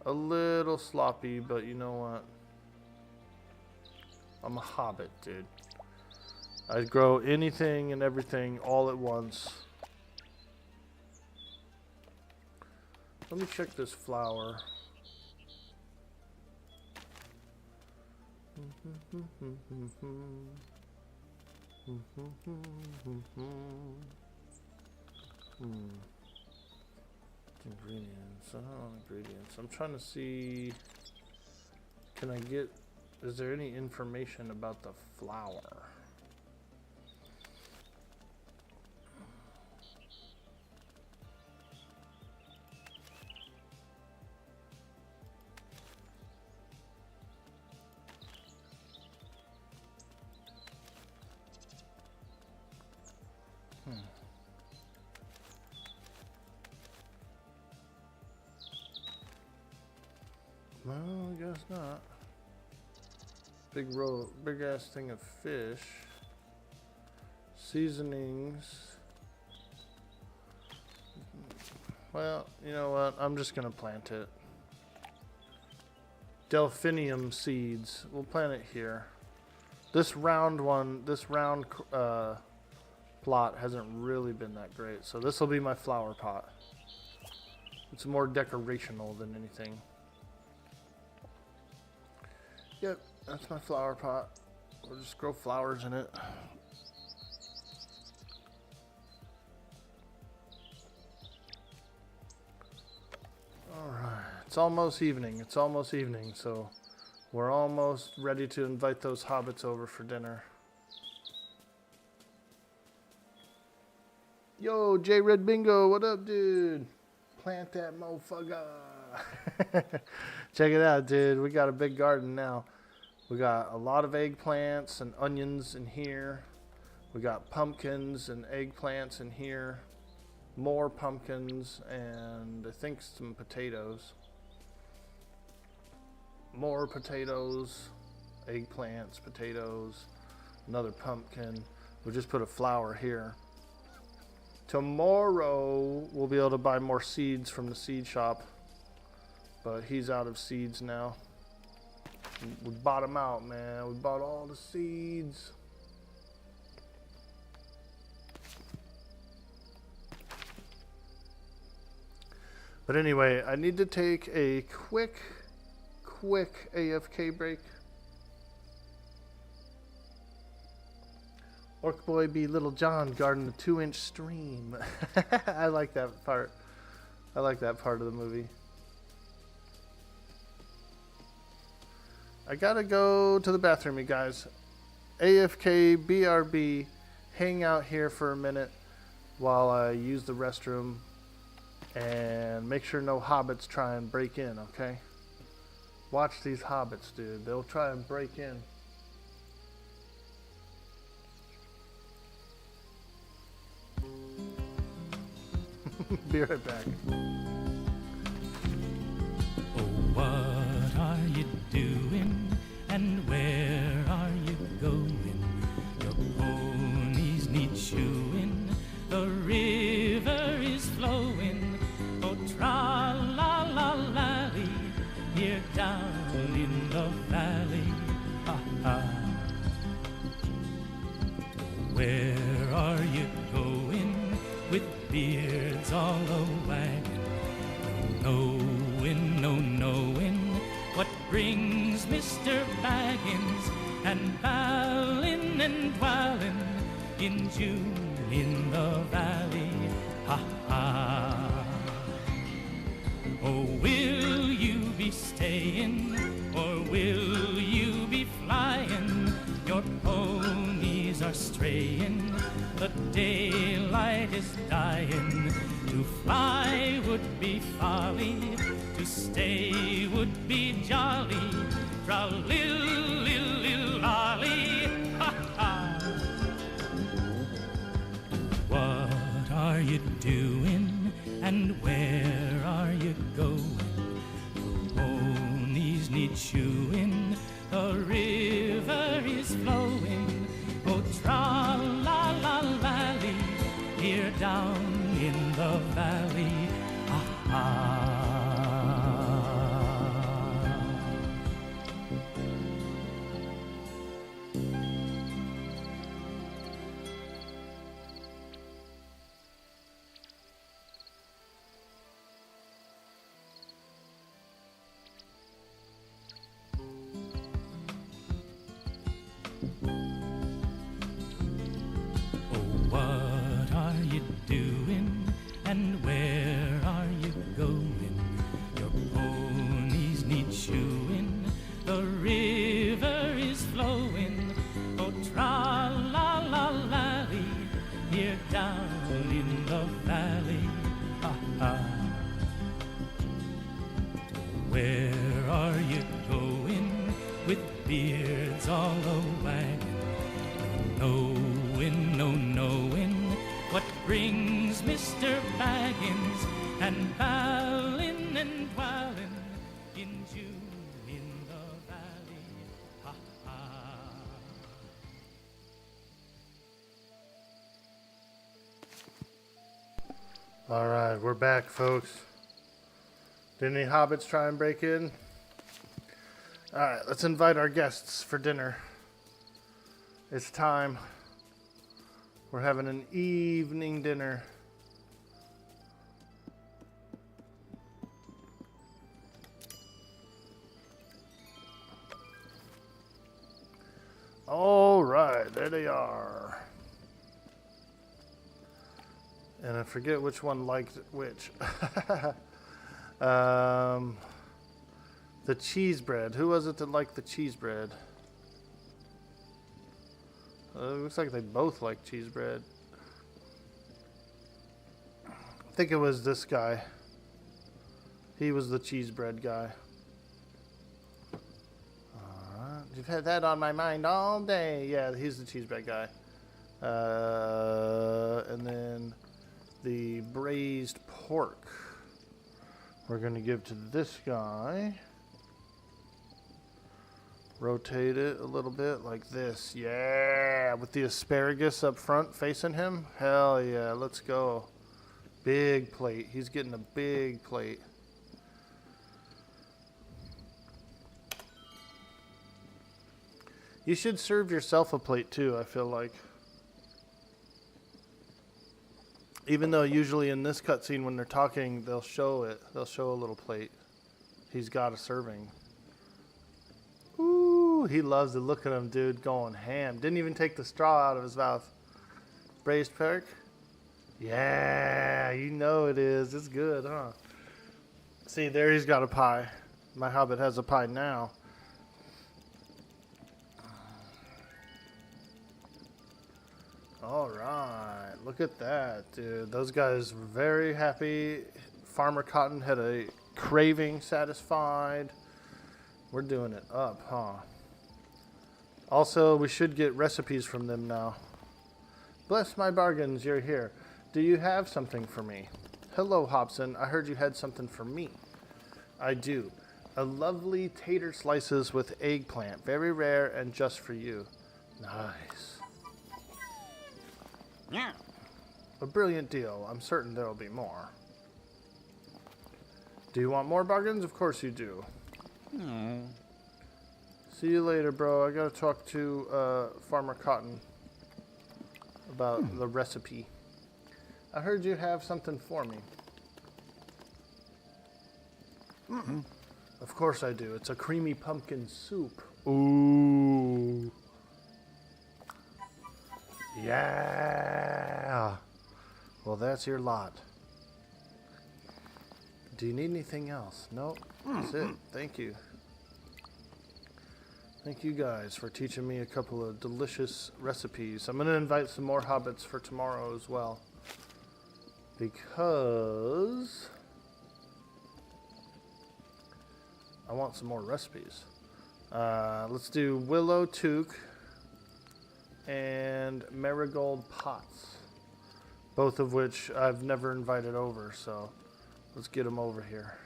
A little sloppy, but you know what? I'm a hobbit, dude. I grow anything and everything all at once. Let me check this flower. Ingredients. I don't know ingredients. I'm trying to see. Can I get? Is there any information about the flower? Well, I guess not. Big ass thing of fish. Seasonings. Well, you know what? I'm just gonna plant it. Delphinium seeds. We'll plant it here. This round one, plot hasn't really been that great, so this will be my flower pot. It's more decorational than anything. Yep, that's my flower pot. We'll just grow flowers in it. Alright, it's almost evening. It's almost evening, so we're almost ready to invite those hobbits over for dinner. Yo, J Red Bingo, what up, dude? Plant that motherfucker. Check it out, dude. We got a big garden now. We got a lot of eggplants and onions in here. We got pumpkins and eggplants in here. More pumpkins and I think some potatoes. More potatoes, eggplants, potatoes, another pumpkin. We'll just put a flower here. Tomorrow we'll be able to buy more seeds from the seed shop, but he's out of seeds now. We bought him out, man. We bought all the seeds. But anyway, I need to take a quick AFK break. Orc Boy be Little John guarding the 2-inch stream. I like that part. I like that part of the movie. I gotta go to the bathroom, you guys. AFK, BRB, hang out here for a minute while I use the restroom. And make sure no hobbits try and break in, okay? Watch these hobbits, dude. They'll try and break in. Be right back. Oh, what are you doing? And where are you going? Your ponies need shoeing. The river is flowing. Oh, tra-la-la-lally, here down in the valley. Ha-ha. Where are you going? With beards all a-wagging, no knowing what brings Mr. Baggins and ballin' and dwellin' in June in the valley. Ha ha. Oh, will you be staying or will you be flying? Your ponies are are straying, the daylight is dying. To fly would be folly, to stay would be jolly. Tra-lil-lil-lil-lolly, ha-ha. What are you doing, and where are you going? Ponies need shoeing, the river is flowing. Oh, tra-la-la-lally, here down in the valley, ah-ah. What are you doing, and where are you going? Your ponies need shoeing, the river is flowing. Oh, tra-la-la-lally, here down in the valley, ha-ha. Where are you going, with beards all a-wagging? No knowing what brings Mr. Baggins and Balin and Dwallin in June in the valley, ha-ha. All right, we're back, folks. Did any hobbits try and break in? All right, let's invite our guests for dinner. It's time. We're having an evening dinner. All right, there they are. And I forget which one liked which. The cheese bread. Who was it that liked the cheese bread? It looks like they both like cheese bread. I think it was this guy. He was the cheese bread guy. Alright. You've had that on my mind all day. Yeah, he's the cheese bread guy. And then the braised pork we're going to give to this guy. Rotate it a little bit like this. Yeah, with the asparagus up front facing him. Hell yeah, let's go. Big plate. He's getting a big plate. You should serve yourself a plate too, I feel like. Even though usually in this cutscene when they're talking, they'll show it. They'll show a little plate. He's got a serving. Ooh, he loves the look at him, dude, going ham. Didn't even take the straw out of his mouth. Braised pork? Yeah, you know it is. It's good, huh? See, there he's got a pie. My hobbit has a pie now. All right, look at that, dude. Those guys were very happy. Farmer Cotton had a craving satisfied. We're doing it up, huh? Also, we should get recipes from them now. Bless my bargains, you're here. Do you have something for me? Hello, Hobson. I heard you had something for me. I do. A lovely tater slices with eggplant. Very rare and just for you. Nice. Yeah. A brilliant deal. I'm certain there'll be more. Do you want more bargains? Of course you do. No. See you later, bro. I gotta talk to Farmer Cotton about the recipe. I heard you have something for me. Of course I do. It's a creamy pumpkin soup. Ooh. Yeah. Well, that's your lot. Do you need anything else? Nope. That's it. Thank you. Thank you guys for teaching me a couple of delicious recipes. I'm going to invite some more Hobbits for tomorrow as well. Because I want some more recipes. Let's do Willow Toque and Marigold Pots. Both of which I've never invited over, so let's get them over here.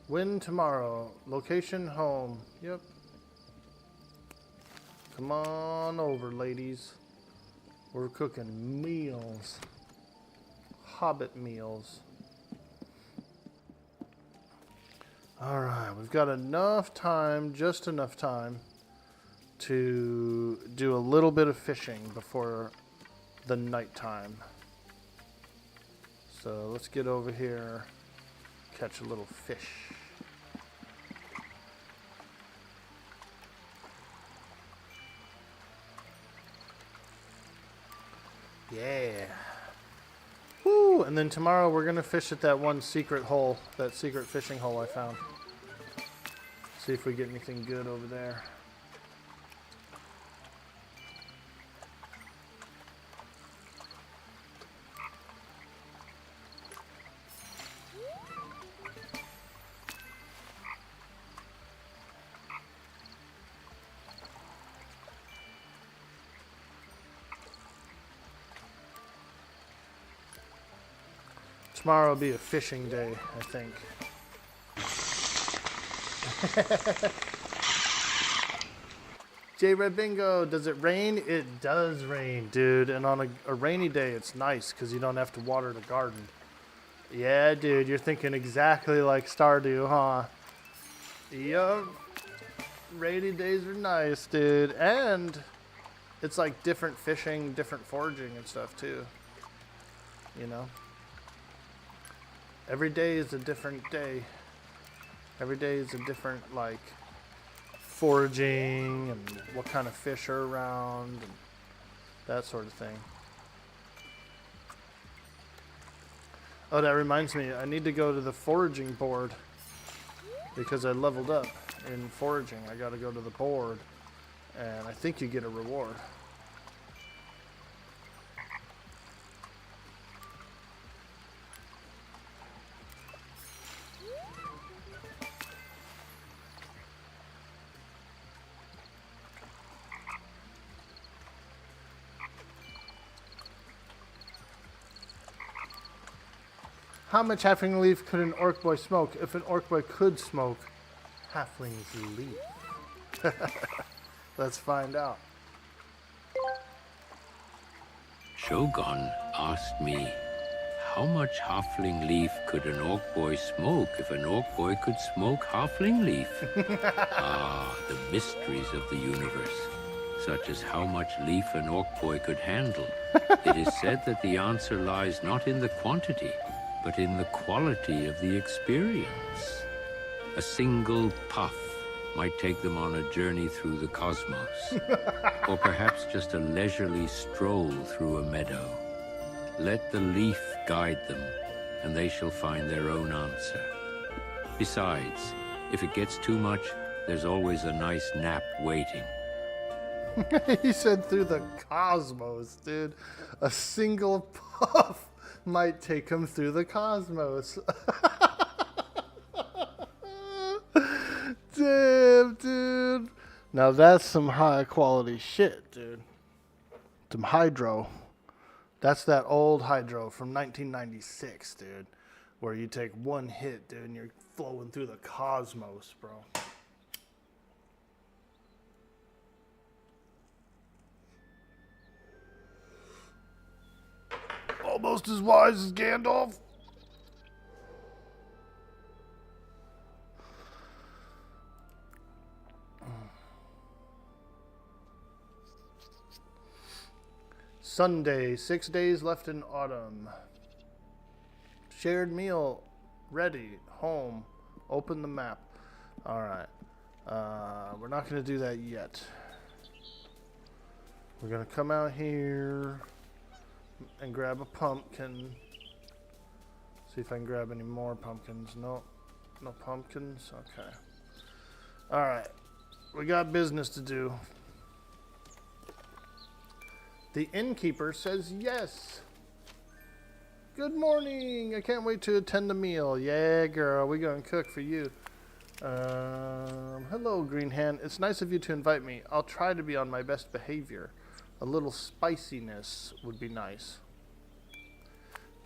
Win tomorrow. Location home. Yep. Come on over, ladies. We're cooking meals. Hobbit meals. Alright, we've got enough time, just enough time, to do a little bit of fishing before the nighttime. So let's get over here, catch a little fish. Yeah. Woo! And then tomorrow we're gonna fish at that one secret hole, that secret fishing hole I found. See if we get anything good over there. Tomorrow will be a fishing day, I think. J Red Bingo, does it rain? It does rain, dude. And on a rainy day, it's nice because you don't have to water the garden. Yeah, dude, you're thinking exactly like Stardew, huh? Yup. Rainy days are nice, dude. And it's like different fishing, different foraging and stuff, too. You know? Every day is a different day. Every day is a different, like, foraging and what kind of fish are around and that sort of thing. Oh, that reminds me, I need to go to the foraging board because I leveled up in foraging. I gotta go to the board and I think you get a reward. How much halfling leaf could an orc boy smoke? If an orc boy could smoke halfling's leaf. Let's find out. Shogun asked me, how much halfling leaf could an orc boy smoke if an orc boy could smoke halfling leaf? Ah, the mysteries of the universe, such as how much leaf an orc boy could handle. It is said that the answer lies not in the quantity, but in the quality of the experience. A single puff might take them on a journey through the cosmos, or perhaps just a leisurely stroll through a meadow. Let the leaf guide them, and they shall find their own answer. Besides, if it gets too much, there's always a nice nap waiting. He said through the cosmos, dude. A single puff might take him through the cosmos. Damn, dude. Now that's some high quality shit, dude. Some hydro. That's that old hydro from 1996, dude. Where you take one hit, dude, and you're flowing through the cosmos, bro. Almost as wise as Gandalf. Sunday, 6 days left in autumn. Shared meal ready. Home. Open the map. Alright. We're not going to do that yet. We're going to come out here and grab a pumpkin. See if I can grab any more pumpkins. Nope. No pumpkins? Okay. Alright. We got business to do. The innkeeper says yes. Good morning. I can't wait to attend the meal. Yeah, girl. We're going to cook for you. Hello, Green Hand. It's nice of you to invite me. I'll try to be on my best behavior. A little spiciness would be nice.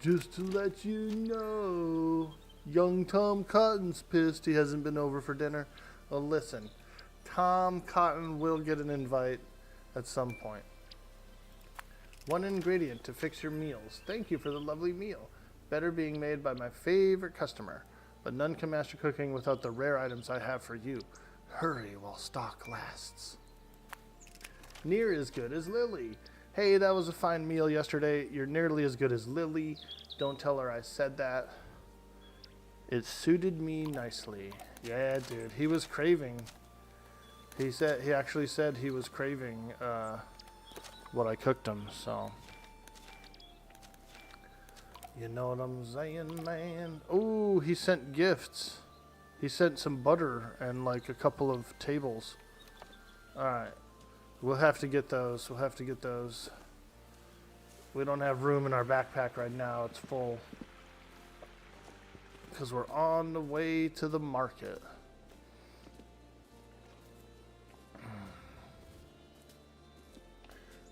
Just to let you know, young Tom Cotton's pissed he hasn't been over for dinner. Well, listen, Tom Cotton will get an invite at some point. One ingredient to fix your meals. Thank you for the lovely meal. Better being made by my favorite customer. But none can master cooking without the rare items I have for you. Hurry while stock lasts. Near as good as Lily. Hey, that was a fine meal yesterday. You're nearly as good as Lily. Don't tell her I said that. It suited me nicely. Yeah, dude. He was craving. He actually said he was craving what I cooked him, so. You know what I'm saying, man? Oh, he sent gifts. He sent some butter and like a couple of tables. Alright. We'll have to get those. We'll have to get those. We don't have room in our backpack right now. It's full. Because we're on the way to the market.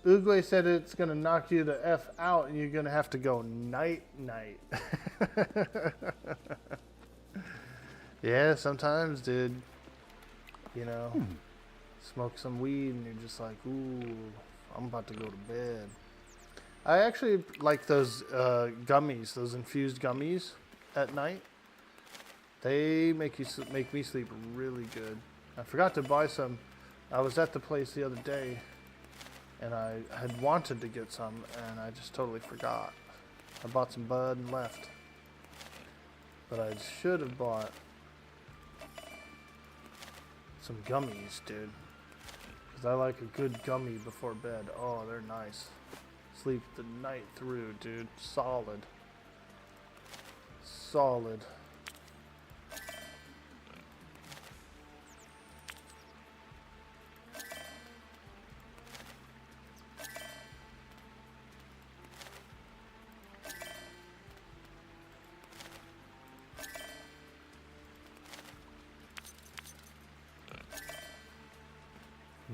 Oogway said it's going to knock you the F out and you're going to have to go night-night. Yeah, sometimes, dude. You know, smoke some weed and you're just like, ooh, I'm about to go to bed. I actually like those gummies, those infused gummies at night. They make me sleep really good. I forgot to buy some. I was at the place the other day. And I had wanted to get some, and I just totally forgot. I bought some bud and left. But I should have bought some gummies, dude. Because I like a good gummy before bed. Oh, they're nice. Sleep the night through, dude. Solid. Solid.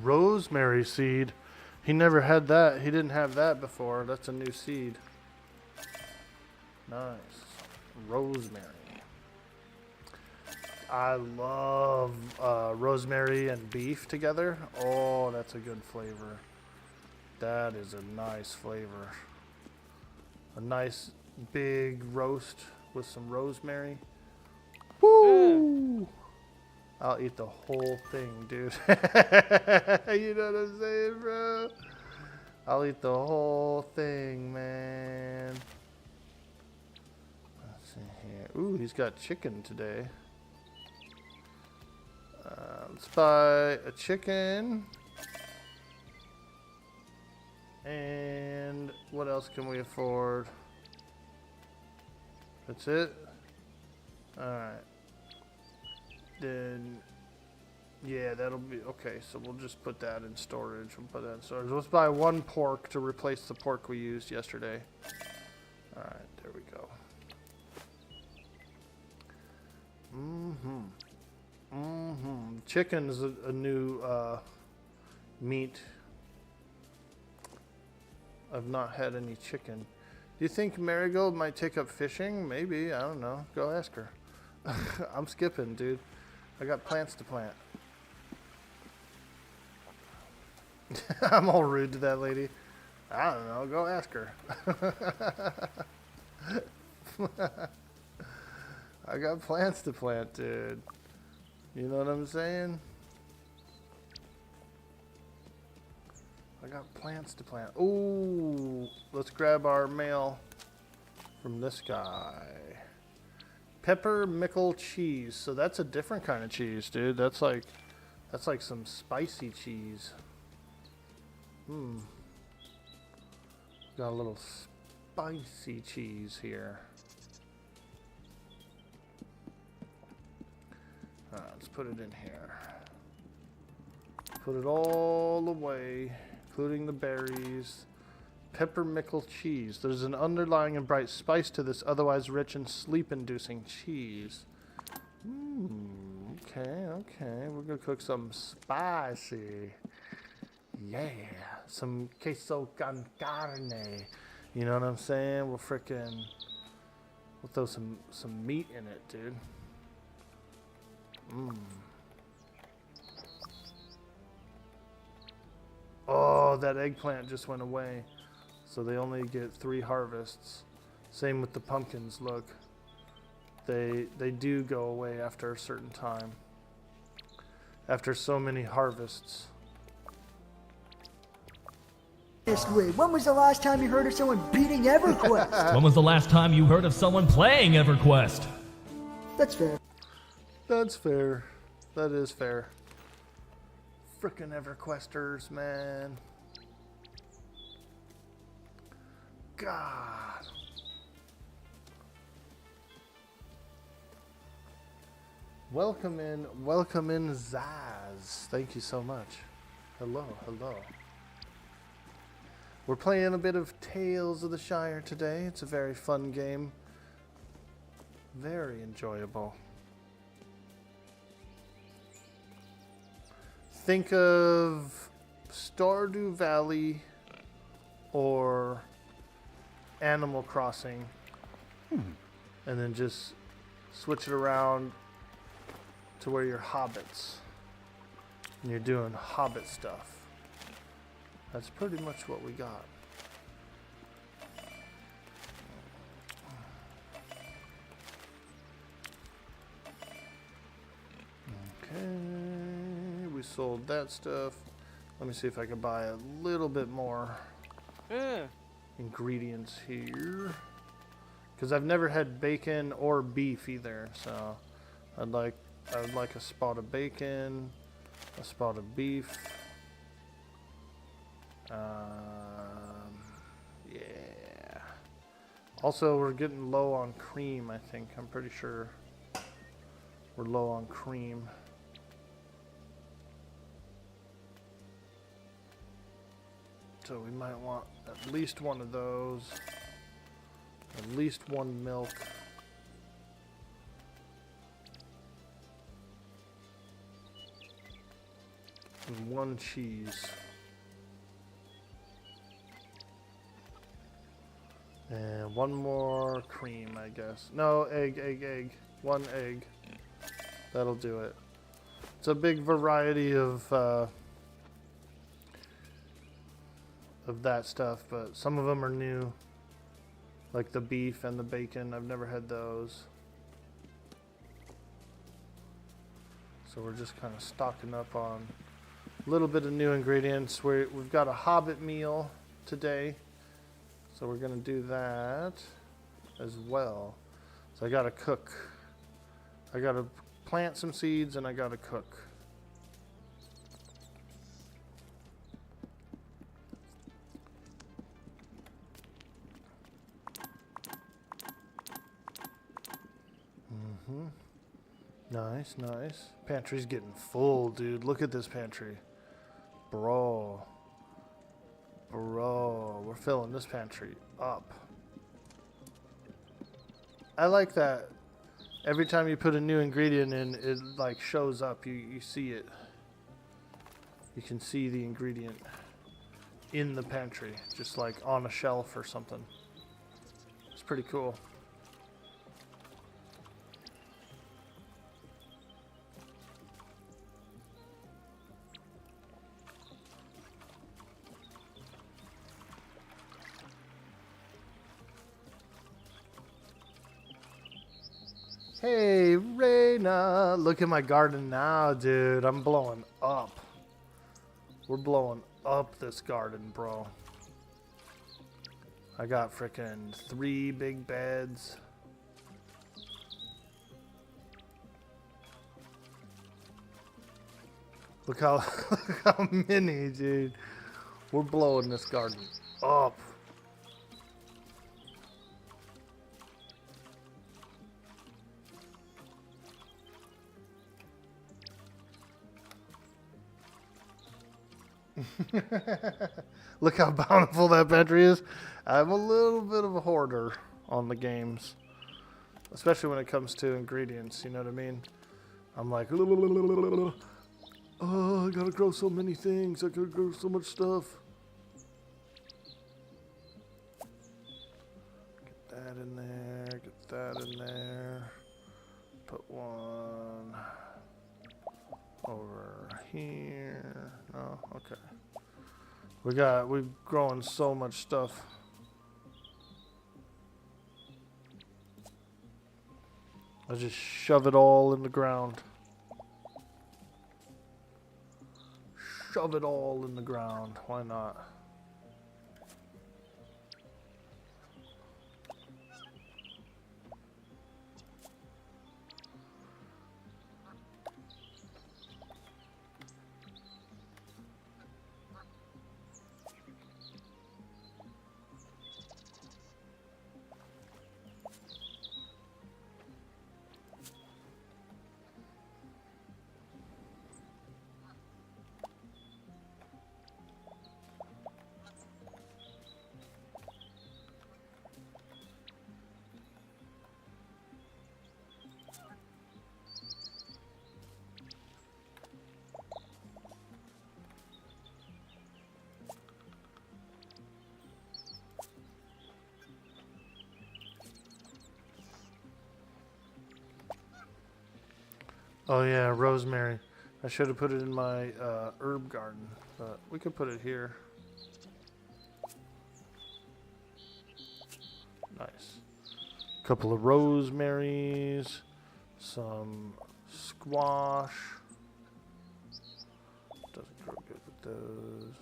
Rosemary seed. He never had that. He didn't have that before. That's a new seed. Nice. Rosemary. I love rosemary and beef together. Oh, that's a good flavor. That is a nice flavor. A nice big roast with some rosemary. Woo! I'll eat the whole thing, dude. You know what I'm saying, bro? I'll eat the whole thing, man. Let's see here. Ooh, he's got chicken today. Let's buy a chicken. And what else can we afford? That's it? Alright. Then, yeah, that'll be okay. So we'll just put that in storage. We'll put that in storage. Let's buy one pork to replace the pork we used yesterday. All right, there we go. Chicken is a new meat. I've not had any chicken. Do you think Marigold might take up fishing? Maybe. I don't know. Go ask her. I'm skipping, dude. I got plants to plant. I'm all rude to that lady. I don't know. Go ask her. I got plants to plant, dude. You know what I'm saying? I got plants to plant. Ooh, let's grab our mail from this guy. Peppermickle cheese. So that's a different kind of cheese, dude. That's like some spicy cheese. Got a little spicy cheese here. Alright, let's put it in here. Put it all away, including the berries. Peppermickle cheese. There's an underlying and bright spice to this otherwise rich and sleep-inducing cheese. Okay, okay. We're gonna cook some spicy. Yeah. Some queso con carne. You know what I'm saying? We'll throw some meat in it, dude. Oh, that eggplant just went away. So they only get 3 harvests. Same with the pumpkins, look. They do go away after a certain time. After so many harvests. When was the last time you heard of someone beating EverQuest? When was the last time you heard of someone playing EverQuest? That's fair. That's fair. That is fair. Frickin' EverQuesters, man. God. Welcome in, Zaz. Thank you so much. Hello, hello. We're playing a bit of Tales of the Shire today. It's a very fun game. Very enjoyable. Think of Stardew Valley or Animal Crossing, and then just switch it around to where you're hobbits and you're doing hobbit stuff. That's pretty much what we got. Okay, we sold that stuff. Let me see if I can buy a little bit more ingredients here, because I've never had bacon or beef either. So I'd like a spot of bacon, a spot of beef. Yeah. Also, we're getting low on cream, I think. I'm pretty sure we're low on cream. So we might want at least one of those. At least one milk. And one cheese. And one more cream, I guess. No, egg. One egg. That'll do it. It's a big variety of that stuff, but some of them are new. Like the beef and the bacon. I've never had those. So we're just kind of stocking up on a little bit of new ingredients. We've got a Hobbit meal today. So we're going to do that as well. So I got to cook. I got to plant some seeds and I got to cook. Nice, nice. Pantry's getting full, dude. Look at this pantry. Bro, we're filling this pantry up. I like that. Every time you put a new ingredient in, it like shows up. You see it. You can see the ingredient in the pantry, just like on a shelf or something. It's pretty cool. Hey, Raina, look at my garden now, dude. I'm blowing up. We're blowing up this garden, bro. I got frickin' 3 big beds. Look how many, dude. We're blowing this garden up. Look how bountiful that pantry is. I'm a little bit of a hoarder on the games. Especially when it comes to ingredients, you know what I mean? I'm like, oh, I gotta grow so many things. I gotta grow so much stuff. Get that in there, get that in there. Put one over here. No, okay. We're growing so much stuff. I just shove it all in the ground. Shove it all in the ground. Why not? Oh yeah, rosemary. I should have put it in my herb garden, but we could put it here. Nice. Couple of rosemaries, some squash. Doesn't grow good with those.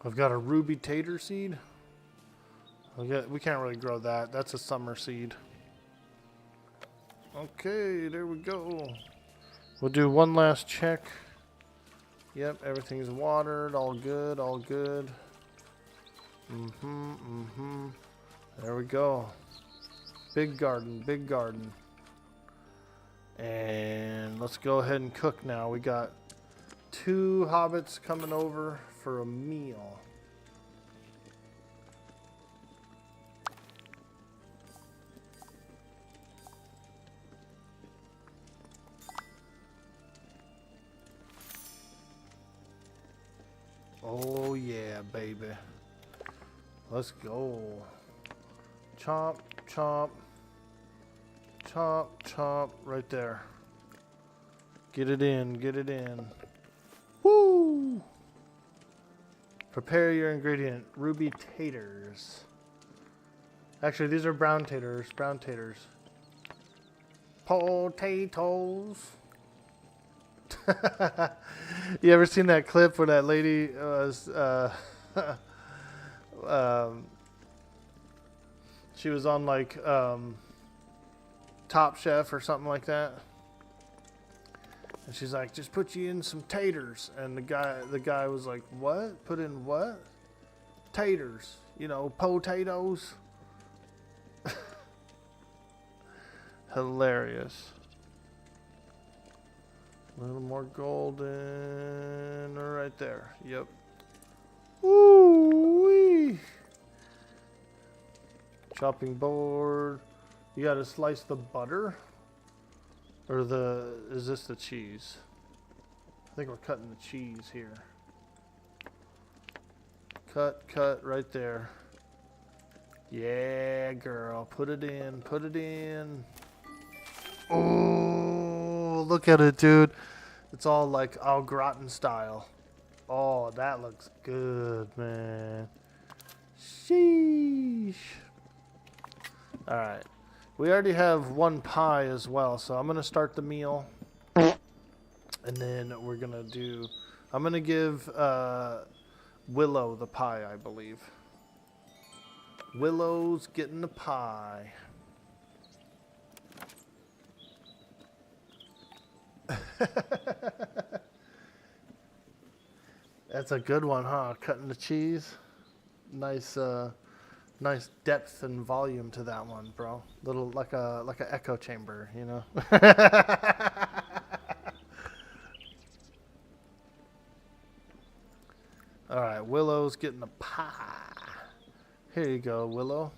I've got a ruby tater seed. We can't really grow that. That's a summer seed. Okay, there we go. We'll do one last check. Yep, everything's watered. All good, all good. There we go. Big garden, big garden. And let's go ahead and cook now. We got 2 hobbits coming over for a meal. Oh yeah, baby. Let's go. Chomp, chomp. Chomp, chomp, right there. Get it in, get it in. Woo! Prepare your ingredient, ruby taters. Actually, these are brown taters, brown taters. Potatoes. You ever seen that clip where that lady was, she was on like, Top Chef or something like that? And she's like, just put you in some taters. And the guy was like, what? Put in what? Taters. You know, potatoes. Hilarious. A little more golden right there. Yep. Ooh-wee. Chopping board. You gotta slice the butter. Or is this the cheese? I think we're cutting the cheese here. Cut right there. Yeah, girl. Put it in. Put it in. Oh, look at it, dude. It's all like au gratin style. Oh, that looks good, man. Sheesh. Alright. We already have one pie as well, so I'm going to start the meal. And then we're going to do... I'm going to give Willow the pie, I believe. Willow's getting the pie. That's a good one, huh? Cutting the cheese. Nice, nice depth and volume to that one, bro. Little like a echo chamber, you know. All right, Willow's getting a pie. Here you go, Willow.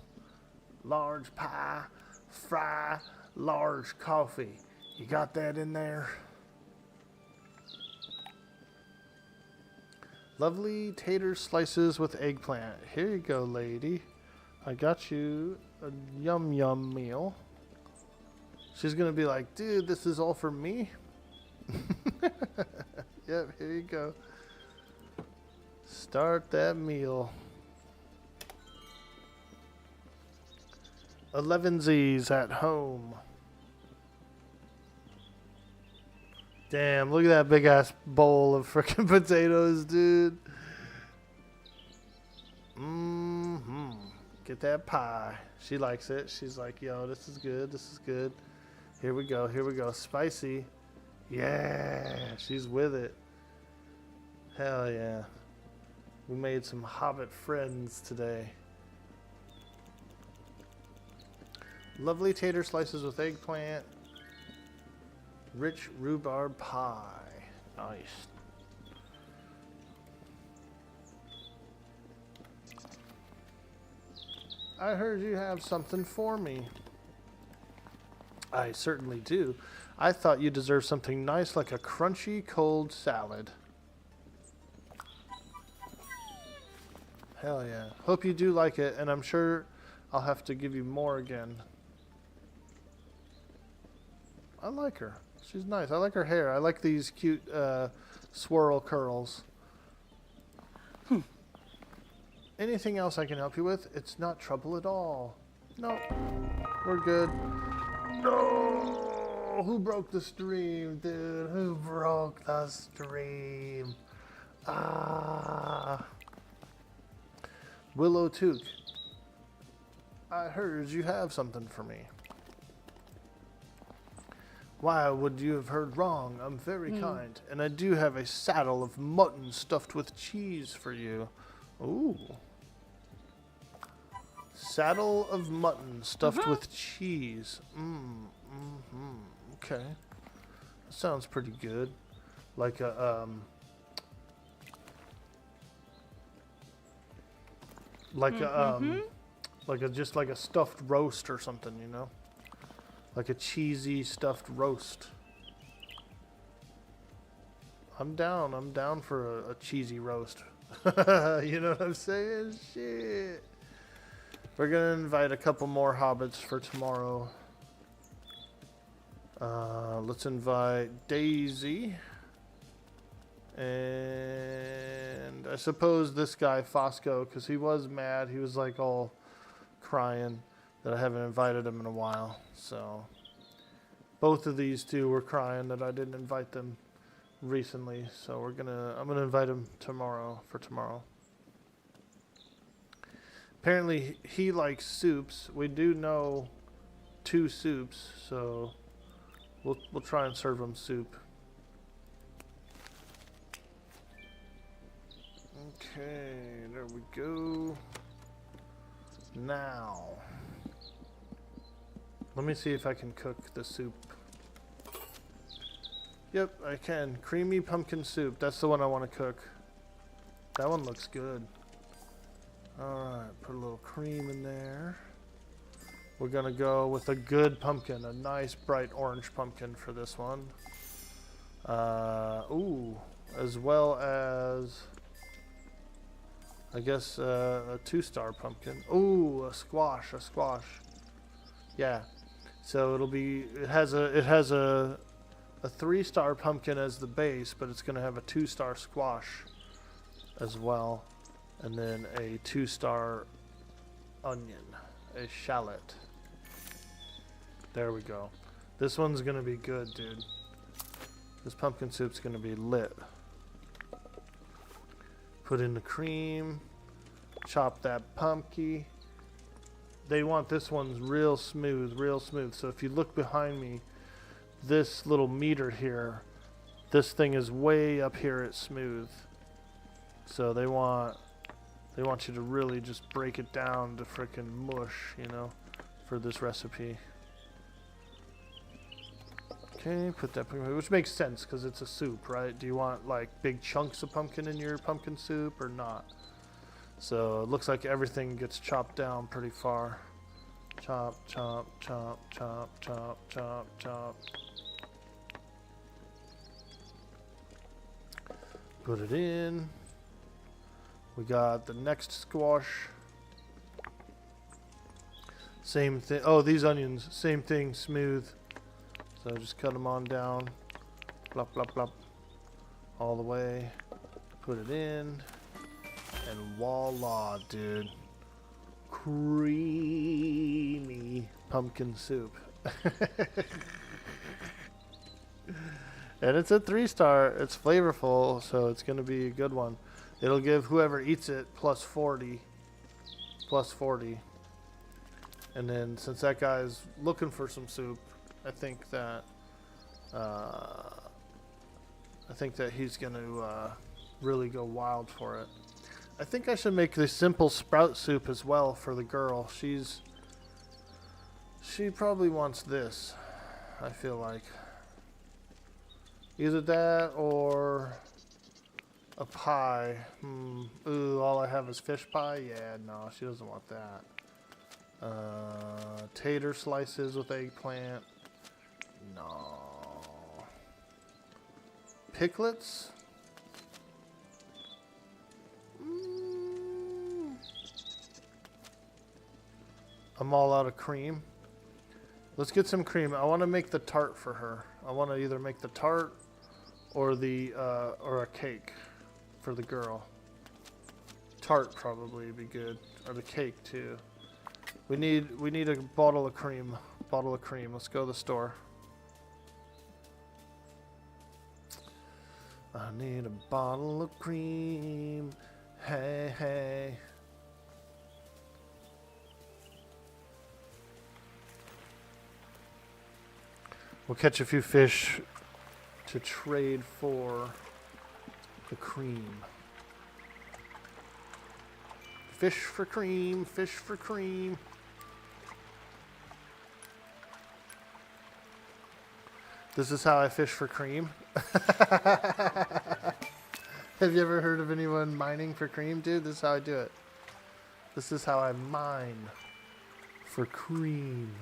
Large pie, fry, large coffee. You got that in there? Lovely tater slices with eggplant. Here you go, lady. I got you a yum yum meal. She's gonna be like, dude, this is all for me? Yep, here you go. Start that meal. 11sies at home. Damn, look at that big ass bowl of frickin' potatoes, dude. Get that pie. She likes it. She's like, yo, this is good. This is good. Here we go. Here we go. Spicy. Yeah, she's with it. Hell yeah. We made some Hobbit friends today. Lovely tater slices with eggplant. Rich rhubarb pie. Nice. I heard you have something for me. I certainly do. I thought you deserved something nice like a crunchy cold salad. Hell yeah. Hope you do like it, and I'm sure I'll have to give you more again. I like her. She's nice. I like her hair. I like these cute swirl curls. Anything else I can help you with? It's not trouble at all. No, we're good. No! Who broke the stream, dude? Who broke the stream? Ah. Willow Took. I heard you have something for me. Why would you have heard wrong? I'm very kind. And I do have a saddle of mutton stuffed with cheese for you. Ooh. Saddle of mutton stuffed with cheese. Okay. That sounds pretty good. Like a, just like a stuffed roast or something, you know? Like a cheesy stuffed roast. I'm down for a cheesy roast. You know what I'm saying? Shit. We're gonna invite a couple more hobbits for tomorrow. Let's invite Daisy. And I suppose this guy, Fosco, because he was mad. He was like all crying that I haven't invited him in a while. So both of these two were crying that I didn't invite them recently. So I'm gonna invite him tomorrow for tomorrow. Apparently he likes soups. We do know 2 soups, so we'll try and serve him soup. Okay, there we go. Now, let me see if I can cook the soup. Yep, I can. Creamy pumpkin soup. That's the one I want to cook. That one looks good. Alright, put a little cream in there. We're going to go with a good pumpkin. A nice bright orange pumpkin for this one. Ooh, as well as I guess a 2-star pumpkin. Ooh, a squash. Yeah. So it'll be. It has a 3-star pumpkin as the base, but it's gonna have a 2-star squash as well, and then a 2-star onion, a shallot. There we go. This one's gonna be good, dude. This pumpkin soup's gonna be lit. Put in the cream. Chop that pumpkin. They want this one's real smooth, real smooth. So if you look behind me, this little meter here, this thing is way up here at smooth. So they want you to really just break it down to frickin' mush, you know, for this recipe. Okay, put that pumpkin, which makes sense because it's a soup, right? Do you want like big chunks of pumpkin in your pumpkin soup or not? So it looks like everything gets chopped down pretty far. Chop, chop, chop, chop, chop, chop, chop. Put it in. We got the next squash. Same thing. Oh, these onions, same thing, smooth. So just cut them on down. Plop, plop, plop. All the way. Put it in. And voila, dude. Creamy pumpkin soup. And it's a 3-star. It's flavorful, so it's going to be a good one. It'll give whoever eats it plus 40. Plus 40. And then since that guy's looking for some soup, I think that he's going to really go wild for it. I think I should make the simple sprout soup as well for the girl. She probably wants this, I feel like. Either that or a pie. Ooh, all I have is fish pie? Yeah, no, she doesn't want that. Tater slices with eggplant. No. Piglets? I'm all out of cream. Let's get some cream. I want to make the tart for her. I want to either make the tart or or a cake for the girl. Tart probably would be good, or the cake too. We need a bottle of cream. Let's go to the store. I need a bottle of cream. Hey, hey. We'll catch a few fish to trade for the cream. Fish for cream, fish for cream. This is how I fish for cream. Have you ever heard of anyone mining for cream, dude? This is how I do it. This is how I mine for cream.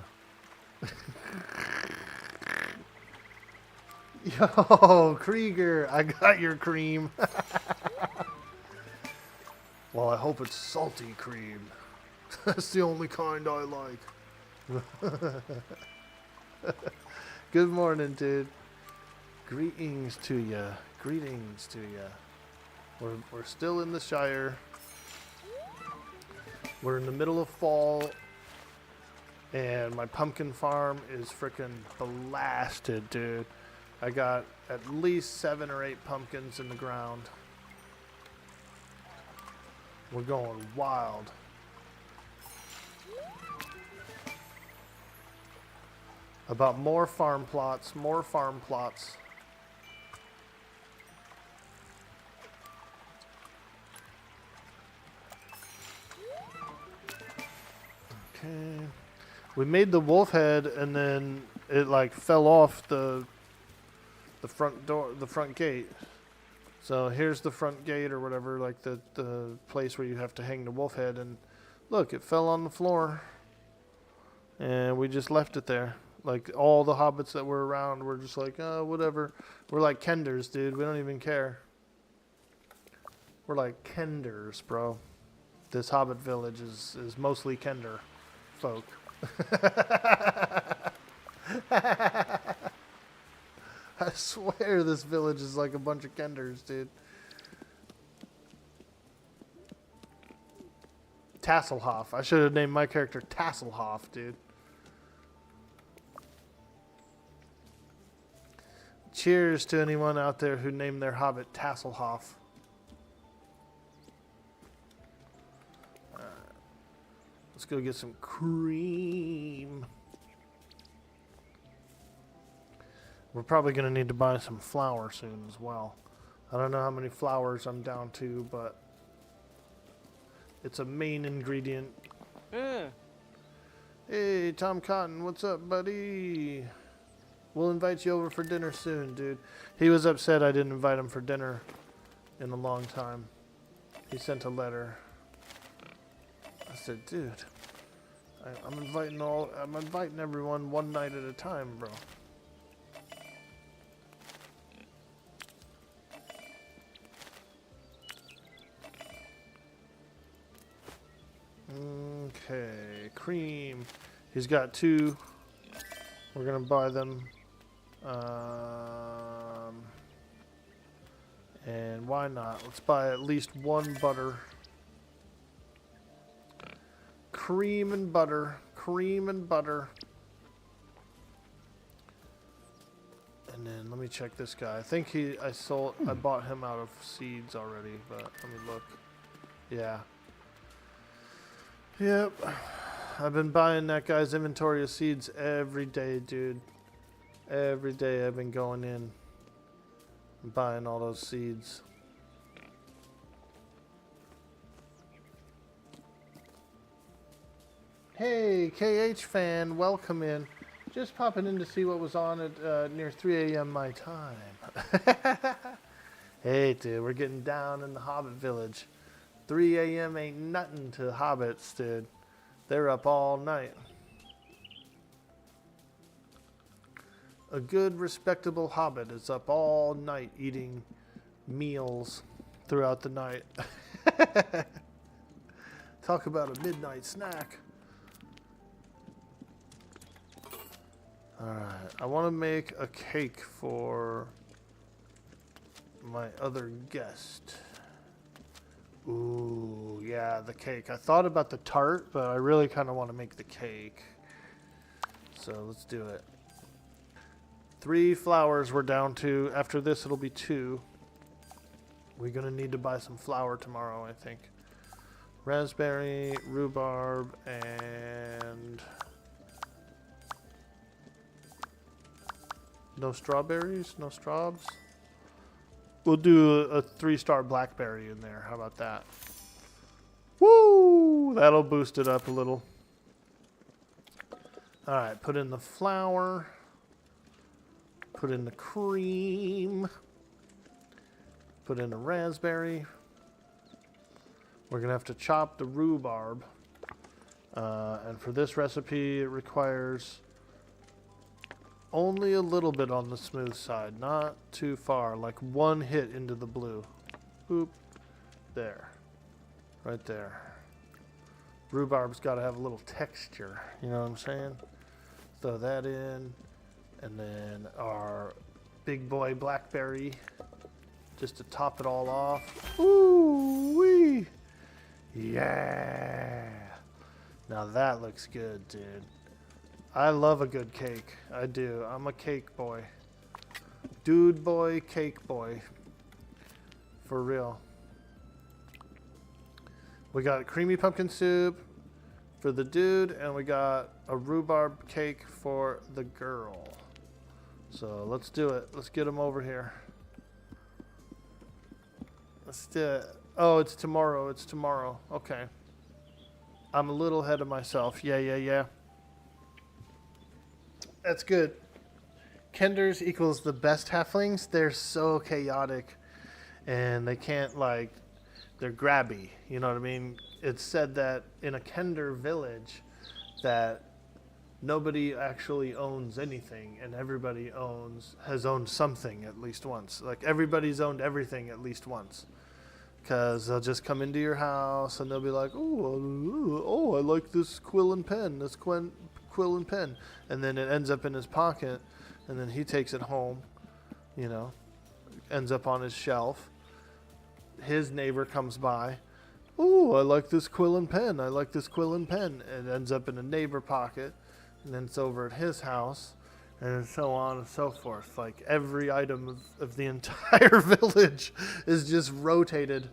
Yo, Krieger, I got your cream. Well, I hope it's salty cream. That's the only kind I like. Good morning, dude. Greetings to ya. Greetings to ya. We're still in the Shire. We're in the middle of fall. And my pumpkin farm is freaking blasted, dude. I got at least 7 or 8 pumpkins in the ground. We're going wild. About more farm plots, more farm plots. Okay. We made the wolf head and then it like fell off the front door, the front gate. So here's the front gate or whatever, like the place where you have to hang the wolf head, and look, it fell on the floor. And we just left it there. Like all the hobbits that were around were just like, oh, whatever. We're like Kenders, dude. We don't even care. We're like Kenders, bro. This Hobbit village is mostly Kender folk. I swear this village is like a bunch of Kenders, dude. Tasselhoff. I should have named my character Tasselhoff, dude. Cheers to anyone out there who named their Hobbit Tasselhoff. Let's go get some cream. We're probably going to need to buy some flour soon as well. I don't know how many flours I'm down to, but it's a main ingredient. Yeah. Hey, Tom Cotton, what's up, buddy? We'll invite you over for dinner soon, dude. He was upset I didn't invite him for dinner in a long time. He sent a letter. I said, dude, I'm inviting everyone one night at a time, bro. Okay, cream. He's got 2. We're gonna buy them. And why not? Let's buy at least 1 butter. Cream and butter. Cream and butter. And then let me check this guy. I think I bought him out of seeds already, but let me look. Yeah. Yep. I've been buying that guy's inventory of seeds every day, dude. Every day I've been going in and buying all those seeds. Hey, KH fan, welcome in. Just popping in to see what was on at near 3 a.m. my time. Hey, dude, we're getting down in the Hobbit village. 3 a.m. ain't nothing to Hobbits, dude. They're up all night. A good, respectable Hobbit is up all night eating meals throughout the night. Talk about a midnight snack. Alright, I want to make a cake for my other guest. Ooh, yeah, the cake. I thought about the tart, but I really kind of want to make the cake. So let's do it. 3 flours we're down to. After this, it'll be 2. We're going to need to buy some flour tomorrow, I think. Raspberry, rhubarb, and... no strawberries? No straws? We'll do a 3-star blackberry in there. How about that? Woo! That'll boost it up a little. Alright, put in the flour. Put in the cream. Put in the raspberry. We're going to have to chop the rhubarb. And for this recipe, it requires only a little bit on the smooth side. Not too far. Like 1 hit into the blue. Boop. There. Right there. Rhubarb's got to have a little texture. You know what I'm saying? Throw that in. And then our big boy blackberry. Just to top it all off. Ooh wee! Yeah! Now that looks good, dude. I love a good cake. I do. I'm a cake boy. Dude boy, cake boy. For real. We got creamy pumpkin soup for the dude, and we got a rhubarb cake for the girl. So let's do it. Let's get them over here. Let's do it. Oh, it's tomorrow. It's tomorrow. Okay. I'm a little ahead of myself. Yeah. That's good. Kenders equals the best halflings. They're so chaotic. And they can't, like, they're grabby. You know what I mean? It's said that in a Kender village that nobody actually owns anything, and everybody has owned something at least once. Like, everybody's owned everything at least once. Because they'll just come into your house and they'll be like, oh, I like this quill and pen, quill and pen. And then it ends up in his pocket, and then he takes it home, you know, ends up on his shelf. His neighbor comes by, oh, I like this quill and pen, I like this quill and pen. It ends up in a neighbor pocket, and then it's over at his house, and so on and so forth. Like every item of the entire village is just rotated.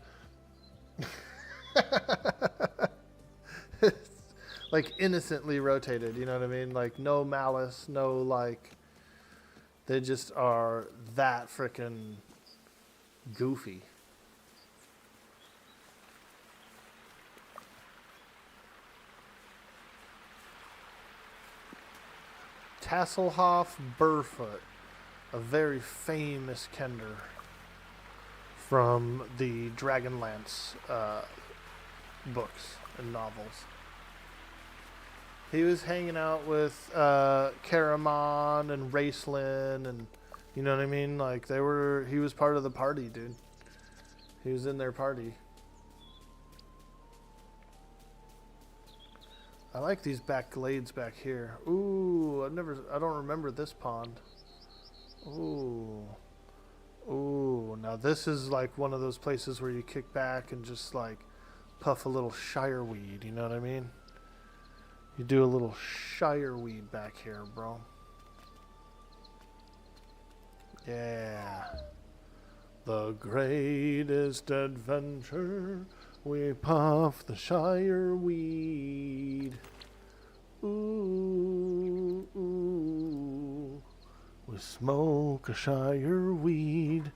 It's like innocently rotated, you know what I mean? Like no malice, no like, they just are that frickin' goofy. Tasselhoff Burfoot, a very famous kender from the Dragonlance books and novels. He was hanging out with Caramon and Raceland, and you know what I mean? Like he was part of the party, dude. He was in their party. I like these back glades back here. Ooh, I don't remember this pond. Ooh. Ooh, now this is like one of those places where you kick back and just like puff a little shire weed, you know what I mean? You do a little shire weed back here, bro. Yeah. The greatest adventure, we puff the shire weed. Ooh, ooh. We smoke a shire weed.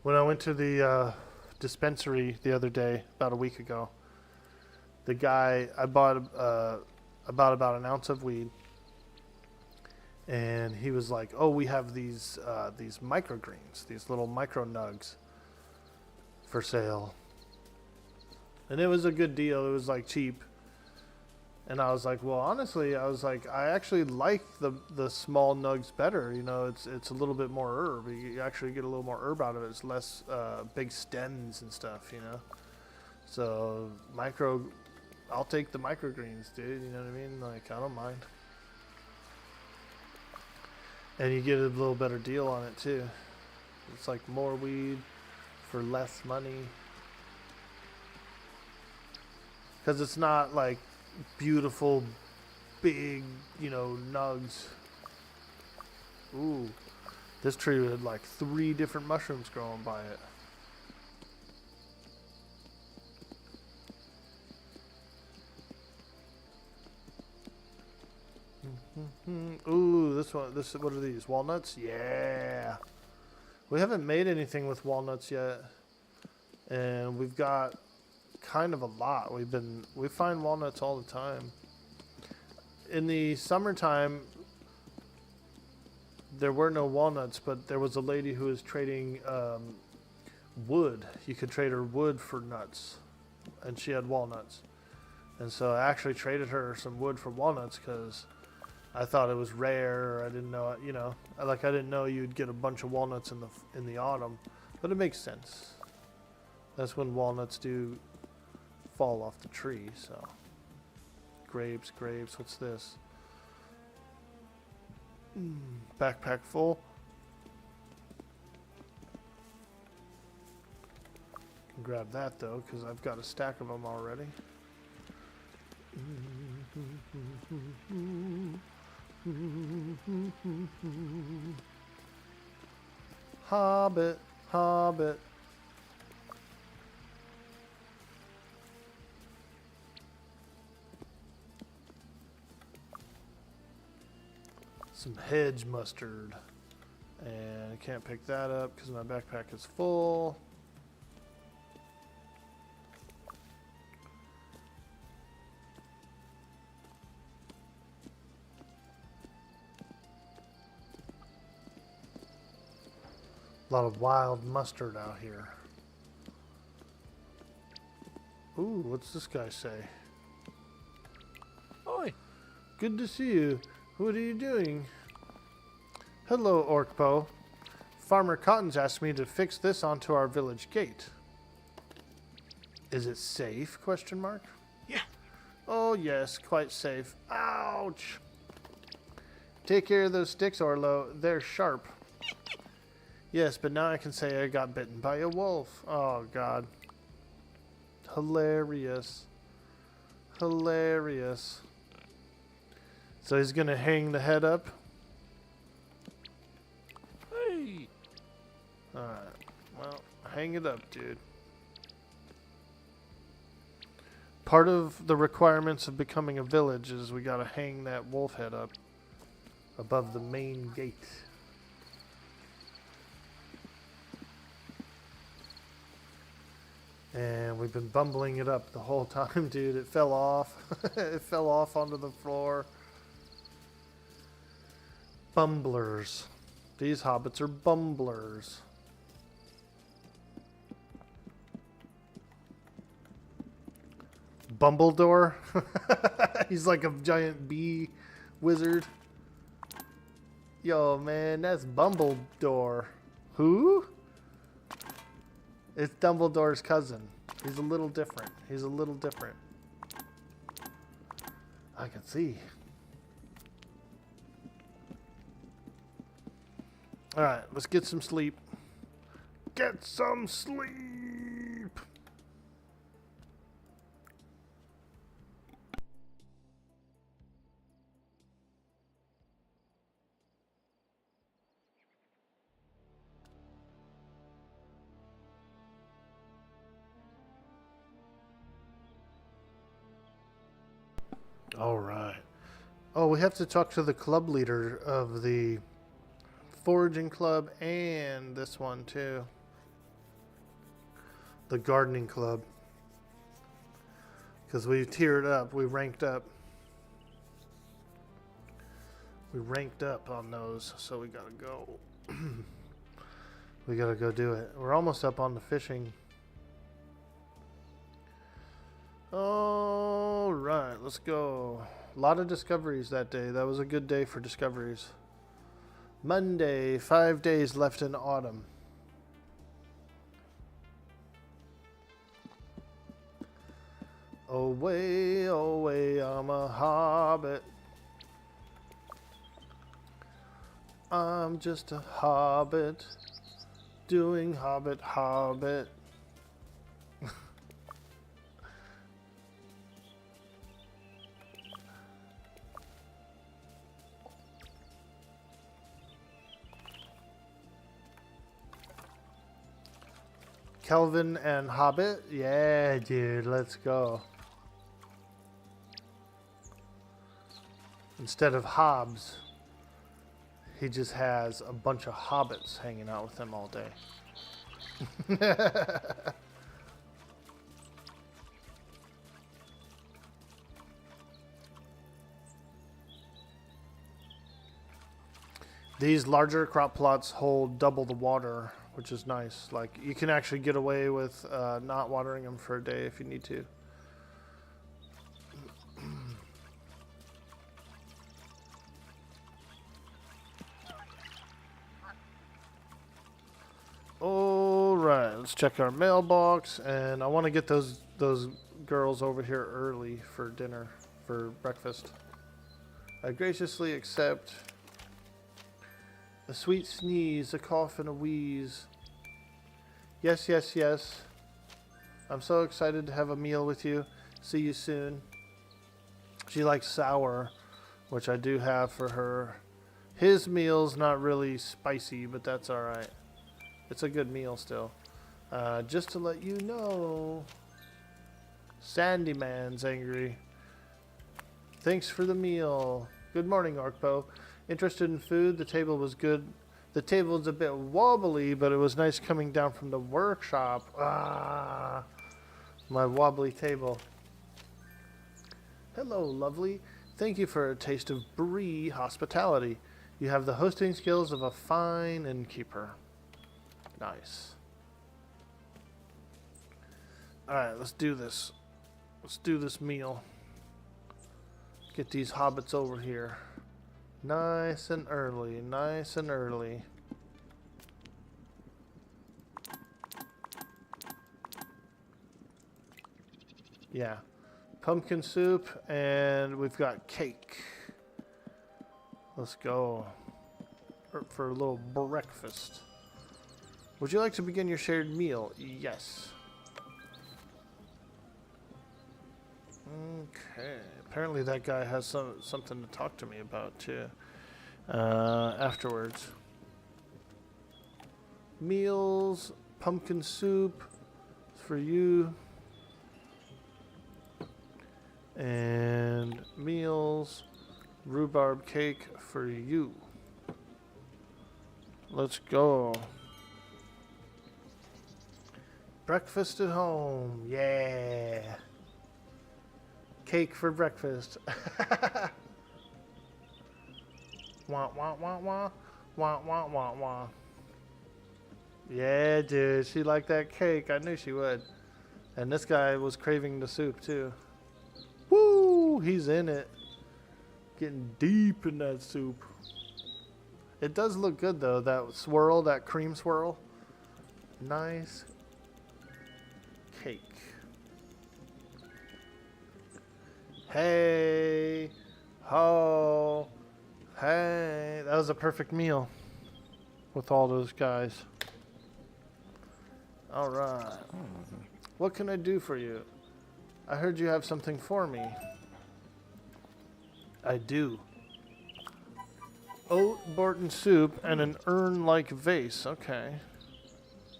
When I went to the dispensary the other day, about a week ago, the guy, I bought about an ounce of weed, and he was like, "Oh, we have these microgreens, these little micro nugs for sale," and it was a good deal. It was like cheap, and I was like, "Well, honestly, I actually like the small nugs better. You know, it's a little bit more herb. You actually get a little more herb out of it. It's less big stems and stuff. You know, so I'll take the microgreens, dude. You know what I mean? Like, I don't mind." And you get a little better deal on it too. It's like more weed for less money. Because it's not like beautiful, big, you know, nugs. Ooh. This tree had like 3 different mushrooms growing by it. Ooh, what are these? Walnuts? Yeah. We haven't made anything with walnuts yet. And we've got kind of a lot. We find walnuts all the time. In the summertime, there were no walnuts, but there was a lady who was trading wood. You could trade her wood for nuts. And she had walnuts. And so I actually traded her some wood for walnuts because I thought it was rare. I didn't know, you know, I didn't know you'd get a bunch of walnuts in the autumn, but it makes sense. That's when walnuts do fall off the tree. So grapes. What's this? Backpack full. Can grab that though, because I've got a stack of them already. Hobbit. Some hedge mustard. And I can't pick that up because my backpack is full. A lot of wild mustard out here. Ooh, what's this guy say? Oi. Good to see you. What are you doing? Hello, Orkpo. Farmer Cotton's asked me to fix this onto our village gate. Is it safe? Question mark. Yeah. Oh yes, quite safe. Ouch. Take care of those sticks, Orlo. They're sharp. Yes, but now I can say I got bitten by a wolf. Oh god. Hilarious. Hilarious. So he's gonna hang the head up. Hey. Alright. Well, hang it up, dude. Part of the requirements of becoming a village is we gotta hang that wolf head up above the main gate. And we've been bumbling it up the whole time, dude. It fell off. It fell off onto the floor. Bumblers. These hobbits are bumblers. Bumbledore? He's like a giant bee wizard. Yo, man, that's Bumbledore. Who? It's Dumbledore's cousin. He's a little different. He's a little different. I can see. Alright, let's get some sleep. Get some sleep! Alright. Oh, we have to talk to the club leader of the foraging club and this one too. The gardening club. Because we've tiered up. We ranked up. We ranked up on those. So we gotta go. We gotta go do it. We're almost up on the fishing. Alright, let's go. A lot of discoveries that day. That was a good day for discoveries. Monday, 5 days left in autumn. Away, away, I'm a hobbit. I'm just a hobbit, doing hobbit. Kelvin and Hobbit? Yeah, dude, let's go. Instead of Hobbs, he just has a bunch of hobbits hanging out with him all day. These larger crop plots hold double the water, which is nice. Like, you can actually get away with not watering them for a day if you need to. Alright, let's check our mailbox. And I want to get those girls over here early for dinner, for breakfast. I graciously accept a sweet sneeze, a cough, and a wheeze. Yes, yes, yes. I'm so excited to have a meal with you. See you soon. She likes sour, which I do have for her. His meal's not really spicy, but that's alright. It's a good meal still. Just to let you know, Sandy Man's angry. Thanks for the meal. Good morning, Orkpo. Interested in food? The table was good. The table was a bit wobbly, but it was nice coming down from the workshop. Ah, my wobbly table. Hello, lovely. Thank you for a taste of Brie hospitality. You have the hosting skills of a fine innkeeper. Nice. Alright, let's do this. Let's do this meal. Get these hobbits over here. Nice and early, nice and early. Yeah. Pumpkin soup, and we've got cake. Let's go for a little breakfast. Would you like to begin your shared meal? Yes. Okay. Apparently that guy has something to talk to me about too. Afterwards. Meals, pumpkin soup for you. And meals, rhubarb cake for you. Let's go. Breakfast at home. Yeah. Cake for breakfast. Wah, wah, wah, wah. Wah, wah, wah, wah. Yeah, dude. She liked that cake. I knew she would. And this guy was craving the soup, too. Woo! He's in it. Getting deep in that soup. It does look good, though. That swirl, that cream swirl. Nice. Cake. Hey. Ho. Hey. That was a perfect meal. With all those guys. Alright. What can I do for you? I heard you have something for me. I do. Oat Borton soup and an urn-like vase. Okay.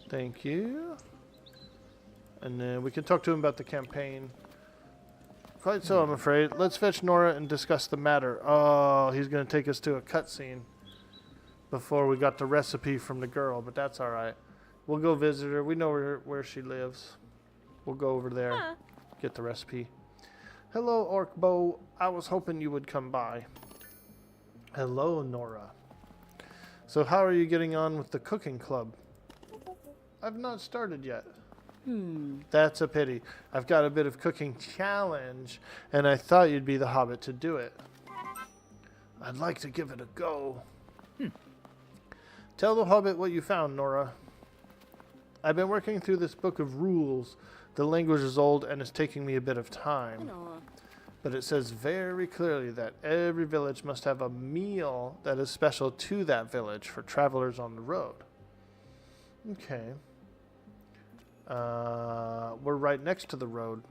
Thank you. And then we can talk to him about the campaign. Quite so, I'm afraid. Let's fetch Nora and discuss the matter. Oh, he's going to take us to a cutscene before we got the recipe from the girl, but that's all right. We'll go visit her. We know where she lives. We'll go over there, get the recipe. Hello, Orkbo. I was hoping you would come by. Hello, Nora. So how are you getting on with the cooking club? I've not started yet. That's a pity. I've got a bit of cooking challenge, and I thought you'd be the hobbit to do it. I'd like to give it a go. Tell the hobbit what you found, Nora. I've been working through this book of rules. The language is old, and it's taking me a bit of time. But it says very clearly that every village must have a meal that is special to that village for travelers on the road. Okay. We're right next to the road.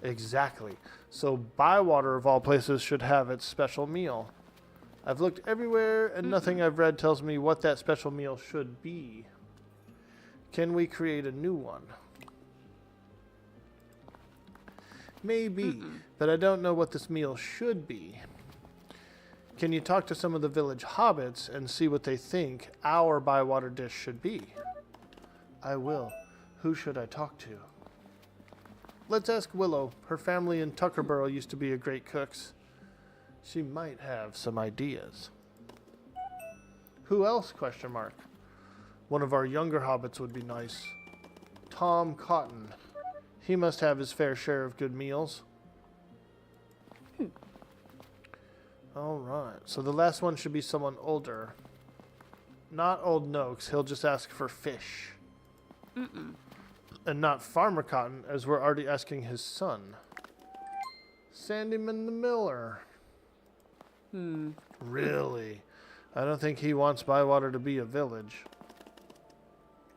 Exactly. So Bywater, of all places, should have its special meal. I've looked everywhere, and nothing I've read tells me what that special meal should be. Can we create a new one? Maybe, but I don't know what this meal should be. Can you talk to some of the village hobbits and see what they think our Bywater dish should be? I will. Who should I talk to? Let's ask Willow. Her family in Tuckerborough used to be a great cooks. She might have some ideas. Who else? Question mark. One of our younger hobbits would be nice. Tom Cotton. He must have his fair share of good meals. All right. So the last one should be someone older. Not Old Noakes. He'll just ask for fish. And not Farmer Cotton, as we're already asking his son. Sandyman the Miller. Really? I don't think he wants Bywater to be a village.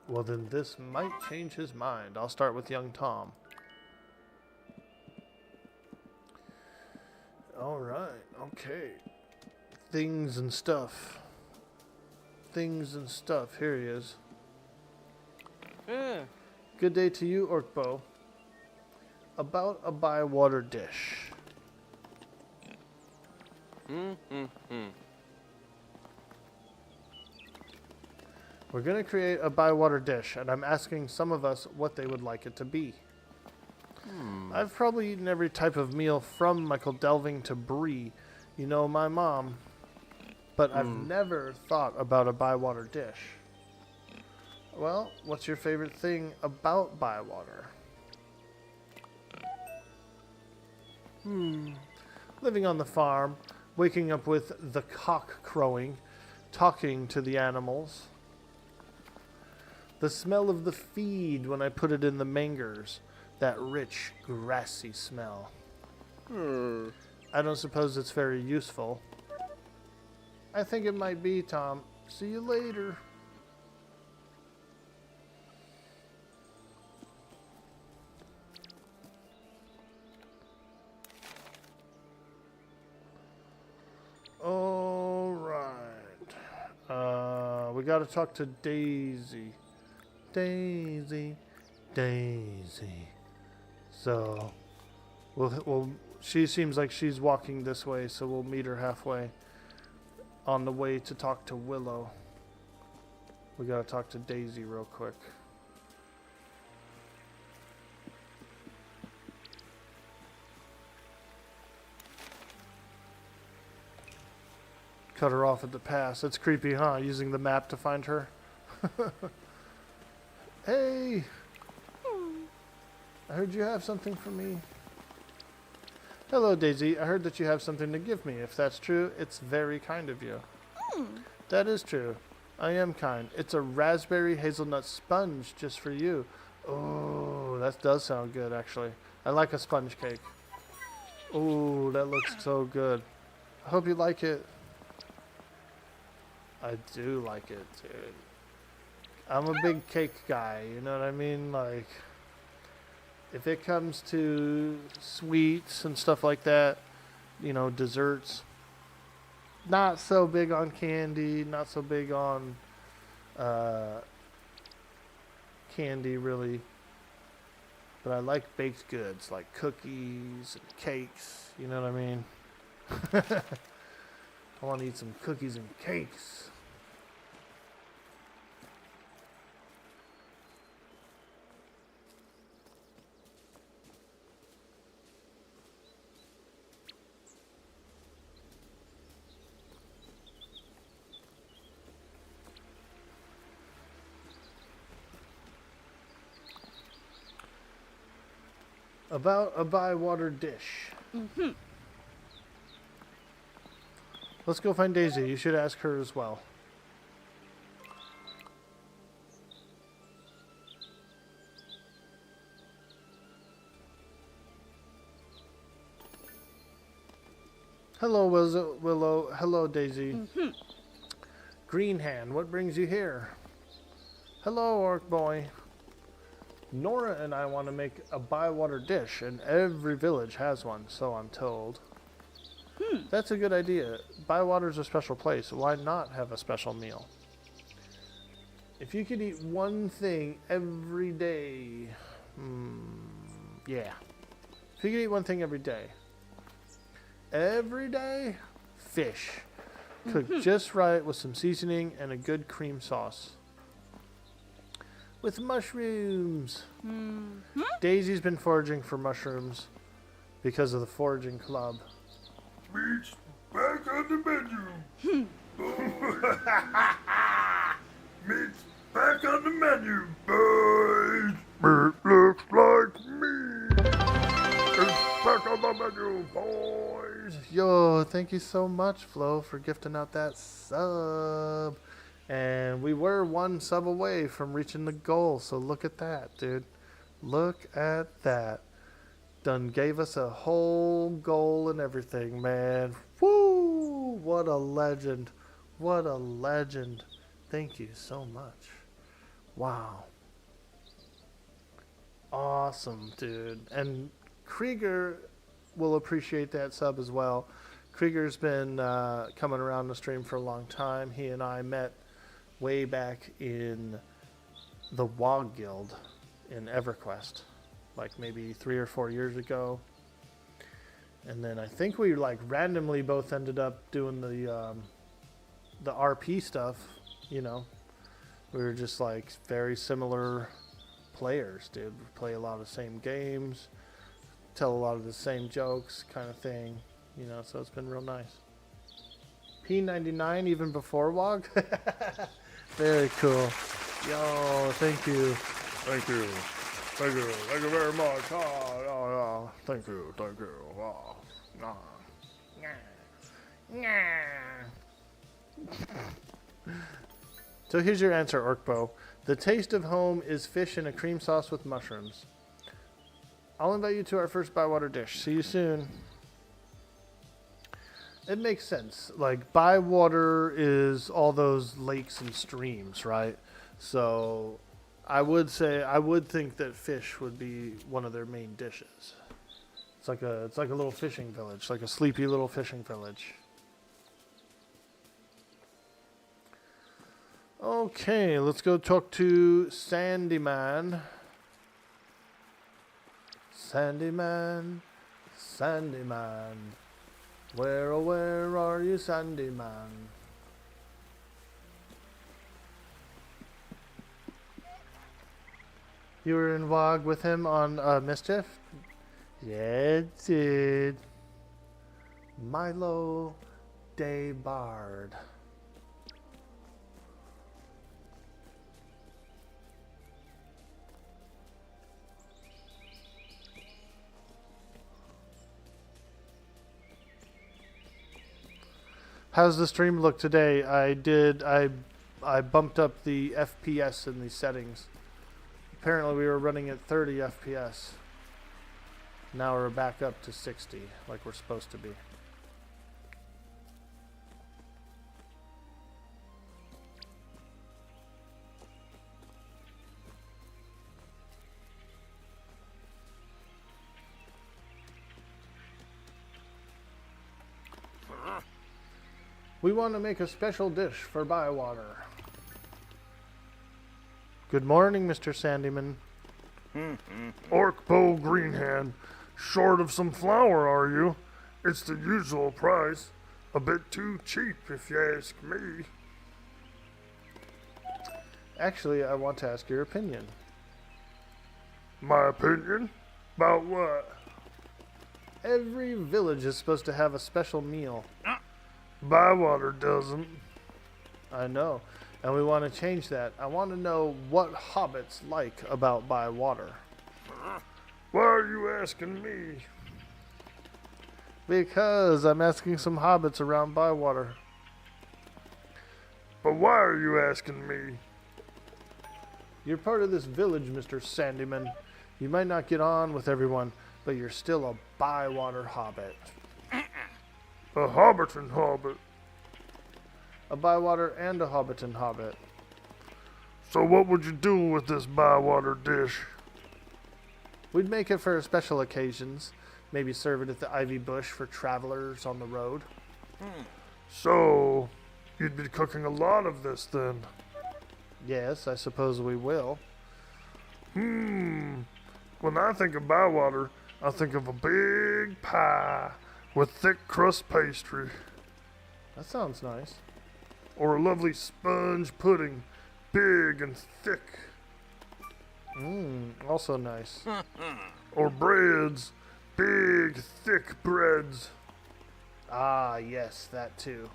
Well, then this might change his mind. I'll start with young Tom. All right. Okay. Things and stuff. Things and stuff. Here he is. Good day to you, Orkbo. About a Bywater dish. We're going to create a Bywater dish, and I'm asking some of us what they would like it to be. I've probably eaten every type of meal from Michael Delving to Brie. You know, my mom. But I've never thought about a Bywater dish. Well, what's your favorite thing about Bywater? Living on the farm, waking up with the cock crowing, talking to the animals. The smell of the feed when I put it in the mangers. That rich, grassy smell. I don't suppose it's very useful. I think it might be, Tom. See you later. All right. We got to talk to Daisy. Daisy. So, she seems like she's walking this way, so we'll meet her halfway on the way to talk to Willow. We gotta talk to Daisy real quick. Cut her off at the pass. It's creepy, huh? Using the map to find her. Hey! I heard you have something for me. Hello, Daisy. I heard that you have something to give me. If that's true, it's very kind of you. That is true. I am kind. It's a raspberry hazelnut sponge just for you. Oh, that does sound good, actually. I like a sponge cake. Oh, that looks so good. I hope you like it. I do like it, dude. I'm a big cake guy, you know what I mean? Like, if it comes to sweets and stuff like that, you know, desserts, not so big on candy, not so big on candy really, but I like baked goods like cookies and cakes, you know what I mean? I want to eat some cookies and cakes. About a bywater dish. Let's go find Daisy. You should ask her as well. Hello, Willow. Hello, Daisy. Green Hand, what brings you here? Hello, Orc Boy. Nora and I want to make a bywater dish, and every village has one, so I'm told. That's a good idea. Bywater's a special place. Why not have a special meal? If you could eat one thing every day... yeah. If you could eat one thing every day. Every day? Fish. Cooked just right with some seasoning and a good cream sauce. With mushrooms. Daisy's been foraging for mushrooms because of the foraging club. Meat's back on the menu. Meat's back on the menu, boys. It looks like meat. It's back on the menu, boys. Yo, thank you so much, Flo, for gifting out that sub. And we were one sub away from reaching the goal, so look at that, dude. Look at that. Done gave us a whole goal and everything, man. Woo! What a legend. What a legend. Thank you so much. Wow. Awesome, dude. And Krieger will appreciate that sub as well. Krieger's been coming around the stream for a long time. He and I met way back in the WoG Guild in EverQuest, like maybe 3 or 4 years ago. And then I think we like randomly both ended up doing the RP stuff, you know. We were just like very similar players, dude. We play a lot of the same games, tell a lot of the same jokes kind of thing, you know, so it's been real nice. P99 even before WoG? Very cool. Yo, thank you. Thank you. Thank you. Thank you very much. Oh, Oh, thank you. Oh, So here's your answer, Orkbo. The taste of home is fish in a cream sauce with mushrooms. I'll invite you to our first Bywater dish. See you soon. It makes sense. Like, Bywater is all those lakes and streams, right? So I would think that fish would be one of their main dishes. It's like a little fishing village, like a sleepy little fishing village. Okay, let's go talk to Sandyman. Sandyman, Sandyman, where oh where are you, Sandyman? You were in WoG with him on Mischief? Yeah, it did. Milo Day Bard. How's the stream look today? I bumped up the FPS in the settings. Apparently we were running at 30 FPS. Now we're back up to 60, like we're supposed to be. We want to make a special dish for Bywater. Good morning, Mr. Sandyman. Orkbo Greenhand, short of some flour, are you? It's the usual price. A bit too cheap, if you ask me. Actually, I want to ask your opinion. My opinion? About what? Every village is supposed to have a special meal. Bywater doesn't. I know, and we want to change that. I want to know what hobbits like about Bywater. Why are you asking me? Because I'm asking some hobbits around Bywater. But why are you asking me? You're part of this village, Mr. Sandyman. You might not get on with everyone, but you're still a Bywater hobbit. A Hobbiton hobbit. A Bywater and a Hobbiton hobbit. So what would you do with this Bywater dish? We'd make it for special occasions. Maybe serve it at the Ivy Bush for travelers on the road. So, you'd be cooking a lot of this then? Yes, I suppose we will. When I think of Bywater, I think of a big pie with thick crust pastry. That sounds nice. Or a lovely sponge pudding, big and thick. Also nice. Or breads, big, thick breads. Ah, yes, that too.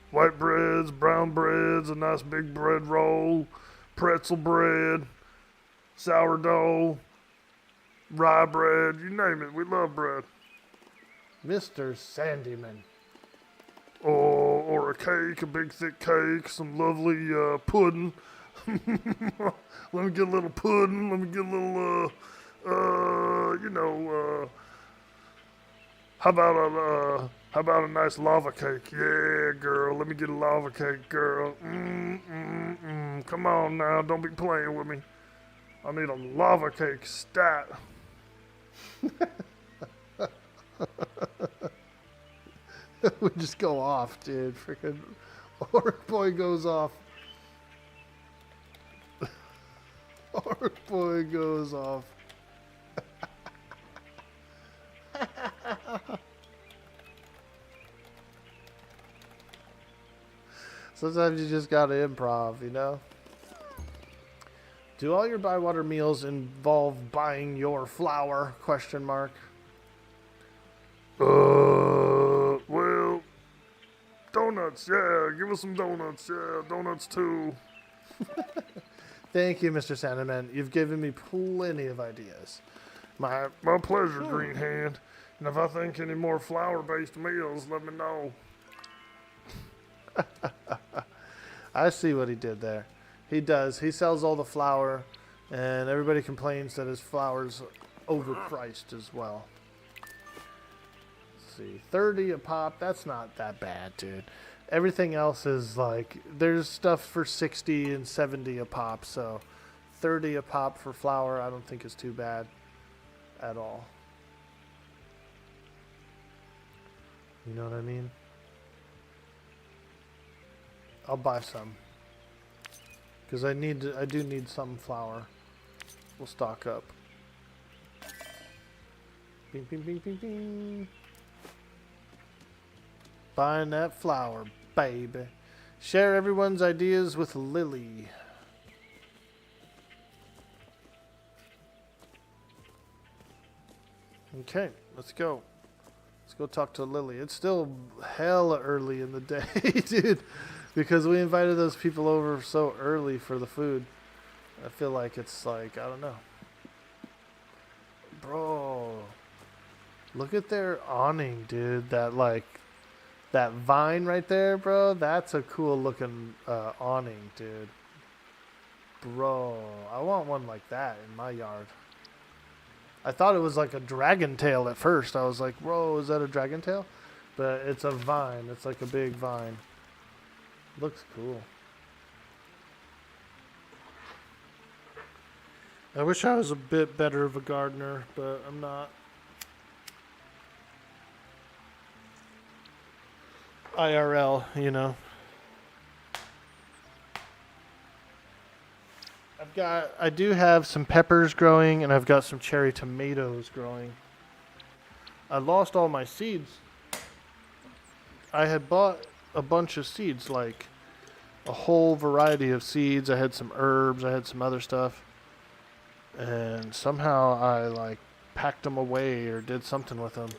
White breads, brown breads, a nice big bread roll, pretzel bread, sourdough, rye bread, you name it, we love bread. Mr. Sandyman. Or a cake, a big thick cake, some lovely pudding. Let me get a little pudding, let me get a little, how about a nice lava cake? Yeah, girl, let me get a lava cake, girl. Come on now, don't be playing with me. I need a lava cake stat. We just go off, dude. Freaking Orc Boy goes off. Orc Boy goes off. Sometimes you just gotta improv, you know? Do all your Bywater meals involve buying your flour? Question mark. Well, donuts, yeah, give us some donuts, yeah, donuts too. Thank you, Mr. Sanderman. You've given me plenty of ideas. My pleasure, Green Hand. And if I think any more flour-based meals, let me know. I see what he did there. He does. He sells all the flour, and everybody complains that his flour's overpriced as well. Let's see, 30 a pop. That's not that bad, dude. Everything else is like, there's stuff for 60 and 70 a pop, so 30 a pop for flour I don't think is too bad at all. You know what I mean? I'll buy some. Because I do need some flour. We'll stock up. Bing, bing, bing, bing, bing. Buying that flour, baby. Share everyone's ideas with Lily. Okay, let's go. Let's go talk to Lily. It's still hella early in the day, dude. Because we invited those people over so early for the food. I feel like it's like, I don't know. Bro. Look at their awning, dude. That vine right there, bro. That's a cool looking awning, dude. Bro, I want one like that in my yard. I thought it was like a dragon tail at first. I was like, bro, is that a dragon tail? But it's a vine. It's like a big vine. Looks cool. I wish I was a bit better of a gardener, but I'm not. IRL, you know. I do have some peppers growing, and I've got some cherry tomatoes growing. I lost all my seeds. I had bought a bunch of seeds, like a whole variety of seeds. I had some herbs, I had some other stuff. And somehow I like packed them away or did something with them,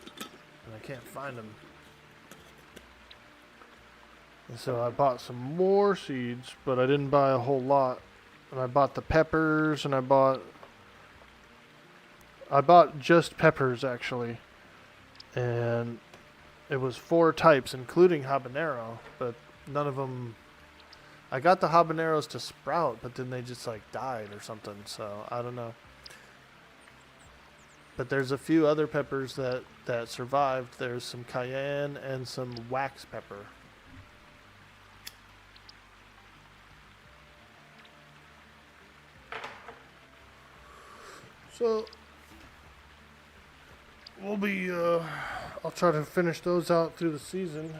and I can't find them. And so I bought some more seeds, but I didn't buy a whole lot. And I bought the peppers, and I bought just peppers actually. And it was 4 types, including habanero, but none of them. I got the habaneros to sprout, but then they just like died or something. So I don't know. But there's a few other peppers that survived. There's some cayenne and some wax pepper. So we'll be, I'll try to finish those out through the season.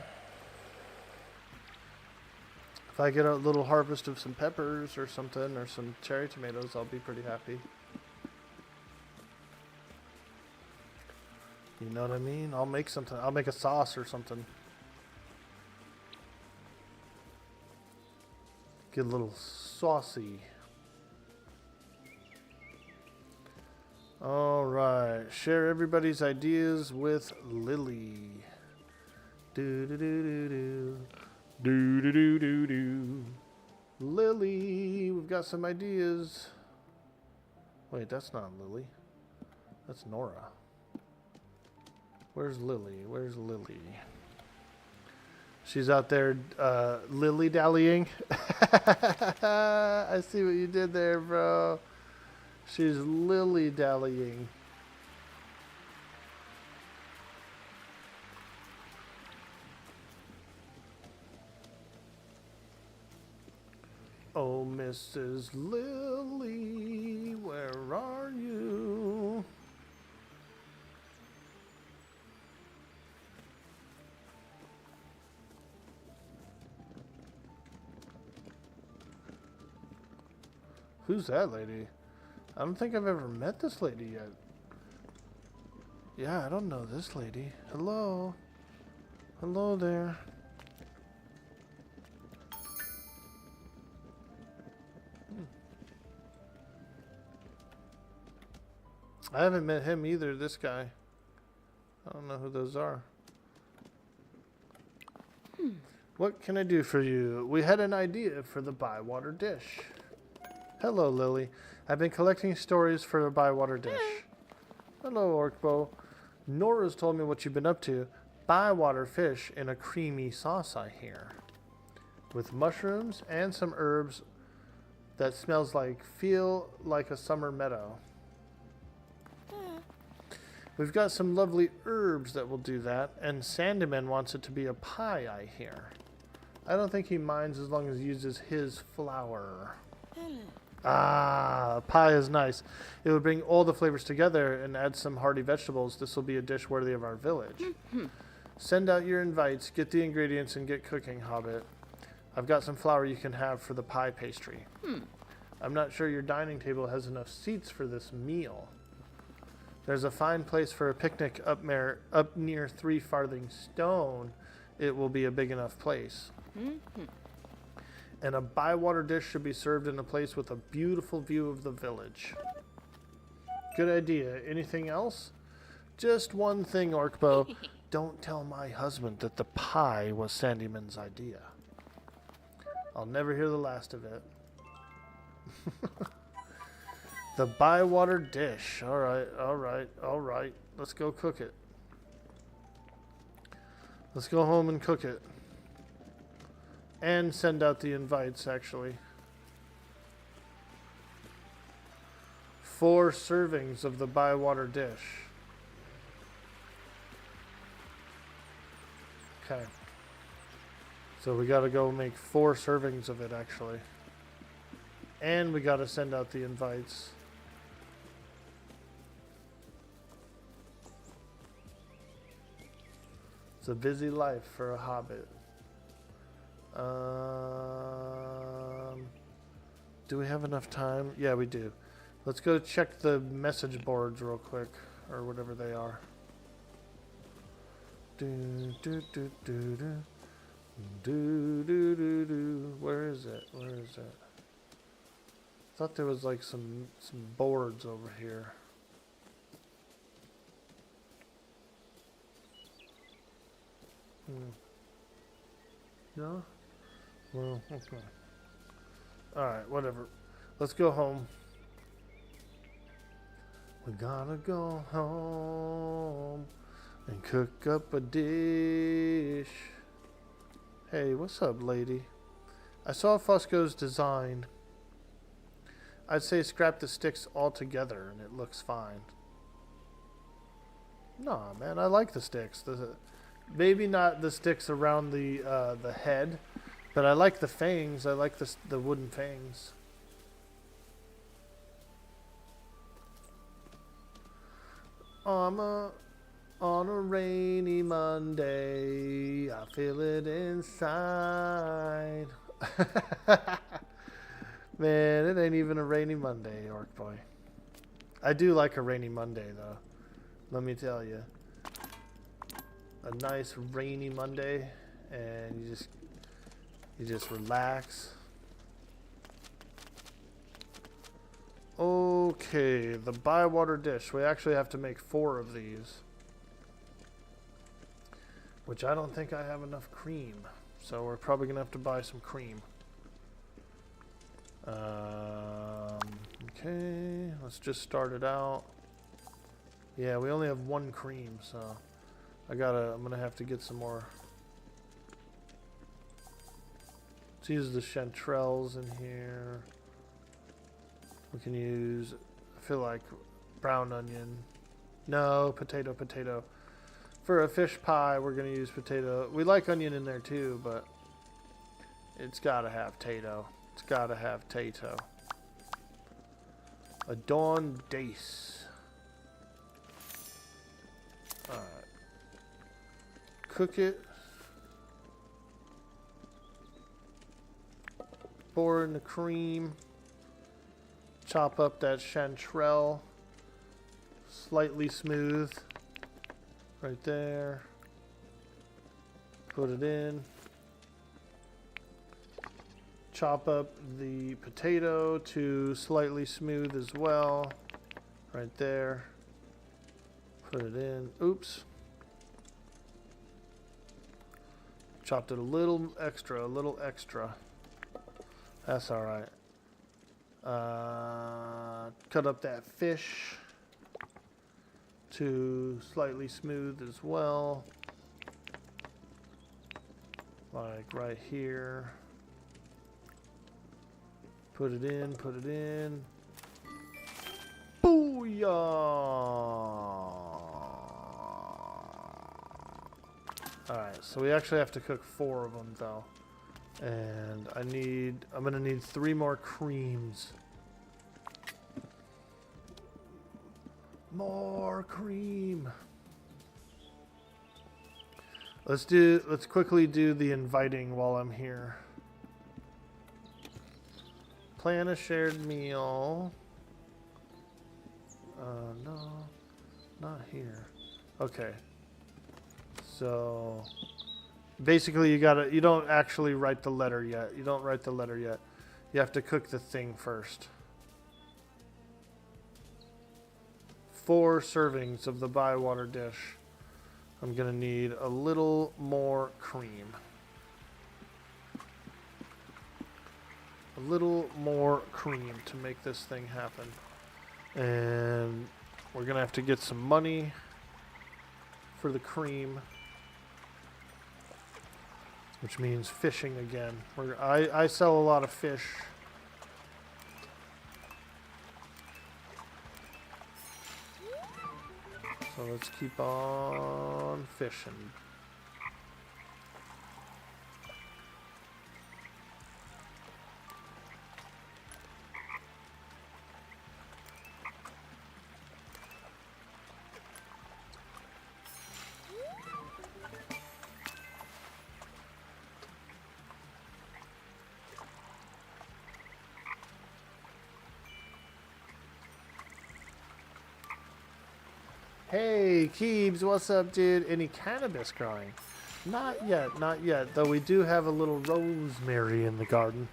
If I get a little harvest of some peppers or something, or some cherry tomatoes, I'll be pretty happy. You know what I mean? I'll make something. I'll make a sauce or something. Get a little saucy. Alright, share everybody's ideas with Lily. Do-do-do-do-do. Do-do-do-do-do. Lily, we've got some ideas. Wait, that's not Lily. That's Nora. Where's Lily? Where's Lily? She's out there lily-dallying. I see what you did there, bro. She's lily-dallying. Oh, Mrs. Lily, where are you? Who's that lady? I don't think I've ever met this lady yet. Yeah, I don't know this lady. Hello? Hello there. I haven't met him either, this guy. I don't know who those are. What can I do for you? We had an idea for the Bywater dish. Hello, Lily. I've been collecting stories for the Bywater dish. Hello, Orkbo. Nora's told me what you've been up to. Bywater fish in a creamy sauce, I hear. With mushrooms and some herbs that feel like a summer meadow. We've got some lovely herbs that will do that, and Sandyman wants it to be a pie, I hear. I don't think he minds as long as he uses his flour. Ah, pie is nice. It would bring all the flavors together and add some hearty vegetables. This will be a dish worthy of our village. Send out your invites, get the ingredients, and get cooking, Hobbit. I've got some flour you can have for the pie pastry. I'm not sure your dining table has enough seats for this meal. There's a fine place for a picnic up near 3 Farthing Stone. It will be a big enough place. And a bywater dish should be served in a place with a beautiful view of the village. Good idea. Anything else? Just one thing, Orkbo. Don't tell my husband that the pie was Sandyman's idea. I'll never hear the last of it. The bywater dish. All right. Let's go cook it. Let's go home and cook it. And send out the invites, actually. 4 servings of the bywater dish. Okay. So we gotta go make 4 servings of it, actually. And we gotta send out the invites. It's a busy life for a hobbit. Do we have enough time? Yeah, we do. Let's go check the message boards real quick, or whatever they are. Where is it? I thought there was like some boards over here. No? Well, okay. Alright, whatever. Let's go home. We gotta go home and cook up a dish. Hey, what's up, lady? I saw Fusco's design. I'd say scrap the sticks altogether and it looks fine. Nah, man, I like the sticks. Maybe not the sticks around the head, but I like the fangs. I like the wooden fangs. On a rainy Monday, I feel it inside. Man, it ain't even a rainy Monday, Orc Boy. I do like a rainy Monday, though. Let me tell you. A nice rainy Monday, and you just relax. Okay, the bywater dish. We actually have to make 4 of these, which I don't think I have enough cream, so we're probably gonna have to buy some cream. Okay, let's just start it out. Yeah, we only have 1 cream, so I'm gonna have to get some more. Let's use the chanterelles in here. We can use, I feel like, brown onion. No, potato. For a fish pie, we're gonna use potato. We like onion in there too, but it's gotta have tato. It's gotta have tato. A dawn dace. Alright. Cook it. Pour in the cream. Chop up that chanterelle. Slightly smooth. Right there. Put it in. Chop up the potato to slightly smooth as well. Right there. Put it in. Oops. Chopped it a little extra. That's alright. Cut up that fish. to slightly smooth as well. Like right here. Put it in, put it in. Booyah! Alright, so we actually have to cook 4 of them though. And I'm gonna need 3 more creams. More cream. Let's quickly do the inviting while I'm here. Plan a shared meal. No, not here. Okay. So basically you don't actually write the letter yet. You don't write the letter yet. You have to cook the thing first. 4 servings of the bywater dish. I'm gonna need a little more cream. A little more cream to make this thing happen. And we're gonna have to get some money for the cream, which means fishing again. I sell a lot of fish. So let's keep on fishing. Hey, Keebs, what's up, dude? Any cannabis growing? Not yet, not yet. Though we do have a little rosemary in the garden.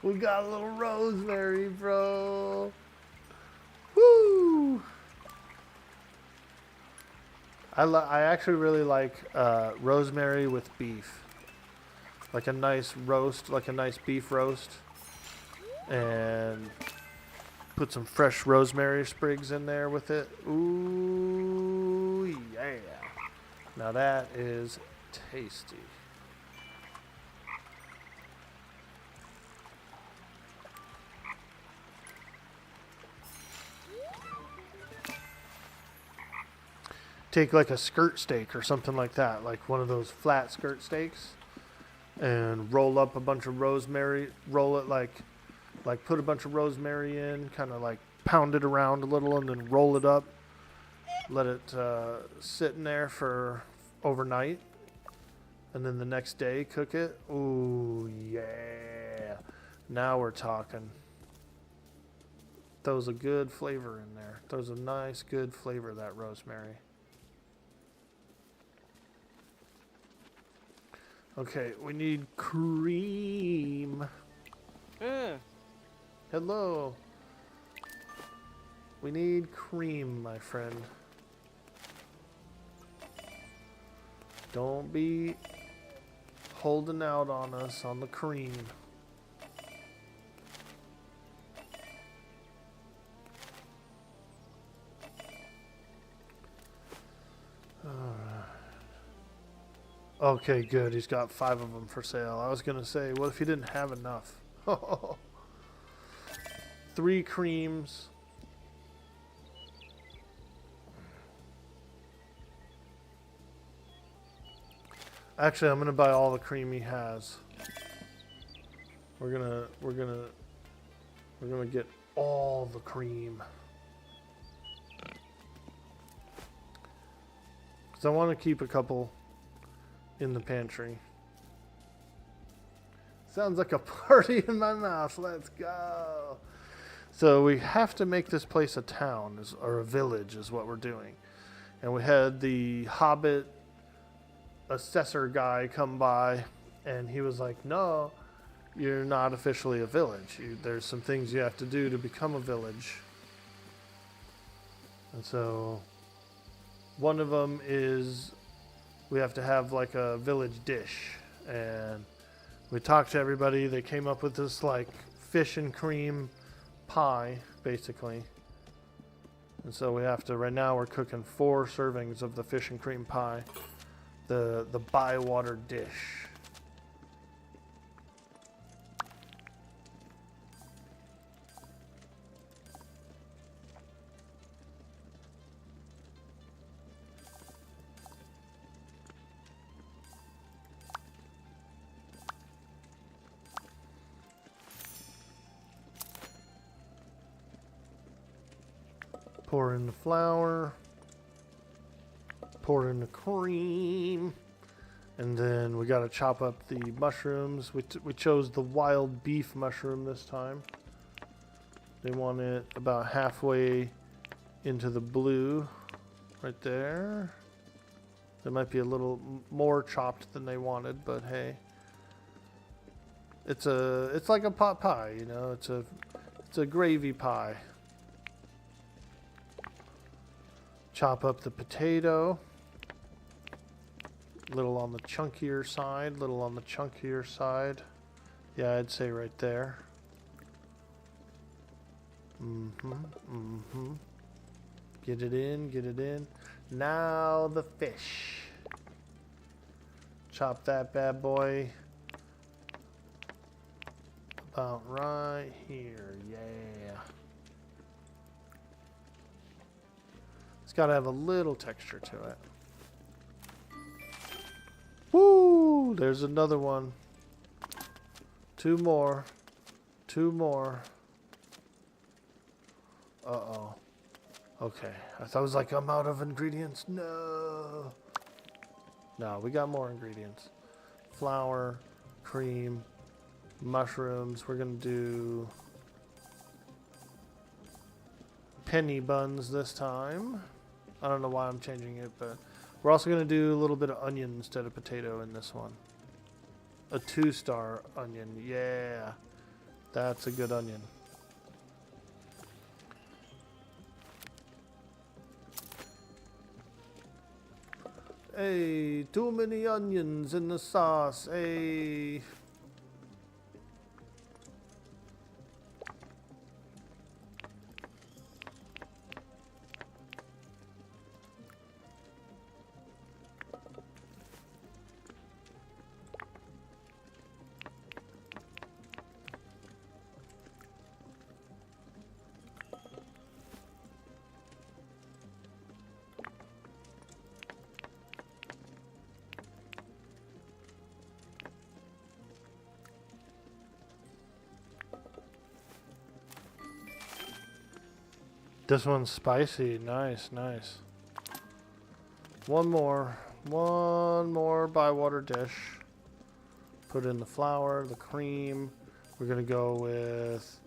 We got a little rosemary, bro. Woo! I actually really like rosemary with beef. Like a nice roast, like a nice beef roast. And put some fresh rosemary sprigs in there with it. Ooh, yeah. Now that is tasty. Take like a skirt steak or something like that, like one of those flat skirt steaks, and roll up a bunch of rosemary, roll it like put a bunch of rosemary in, kind of like pound it around a little and then roll it up. Let it sit in there for overnight. And then the next day cook it. Ooh, yeah. Now we're talking. Throws a good flavor in there. Throws a nice, good flavor, that rosemary. Okay, we need cream. Hello. We need cream, my friend. Don't be holding out on us on the cream. Okay, good. He's got 5 of them for sale. I was going to say, what if he didn't have enough? 3 creams. Actually, I'm going to buy all the cream he has. We're going to get all the cream. Cuz I want to keep a couple in the pantry. Sounds like a party in my mouth. Let's go. So we have to make this place a town, or a village is what we're doing. And we had the Hobbit assessor guy come by, and he was like, no, you're not officially a village. There's some things you have to do to become a village. And so one of them is we have to have like a village dish. And we talked to everybody. They came up with this like fish and cream pie, basically. And so we have to, right now we're cooking 4 servings of the fish and cream pie. The bywater dish. Pour in the flour, pour in the cream, and then we got to chop up the mushrooms. We chose the wild beef mushroom this time. They want it about halfway into the blue, right there. They might be a little more chopped than they wanted, but hey, it's like a pot pie, you know. It's a gravy pie. Chop up the potato. Little on the chunkier side, little on the chunkier side. Yeah, I'd say right there. Get it in, get it in. Now the fish. Chop that bad boy about right here. Yeah. It's got to have a little texture to it. Woo! There's another one. 2 more. 2 more. Uh-oh. Okay. I thought it was like, I'm out of ingredients. No. No, we got more ingredients. Flour, cream, mushrooms. We're going to do penny buns this time. I don't know why I'm changing it, but we're also going to do a little bit of onion instead of potato in this one. A 2-star onion. Yeah. That's a good onion. Hey, too many onions in the sauce. Hey. This one's spicy. Nice, nice. One more bywater dish. Put in the flour, the cream. We're gonna go with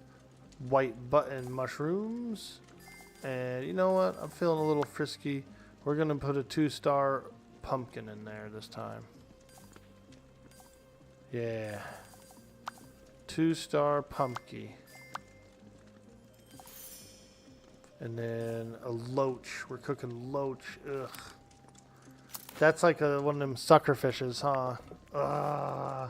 white button mushrooms. And you know what? I'm feeling a little frisky. We're gonna put a 2-star pumpkin in there this time. Yeah. 2-star pumpkin. And then a loach. We're cooking loach. Ugh. That's like one of them sucker fishes, huh? Ugh.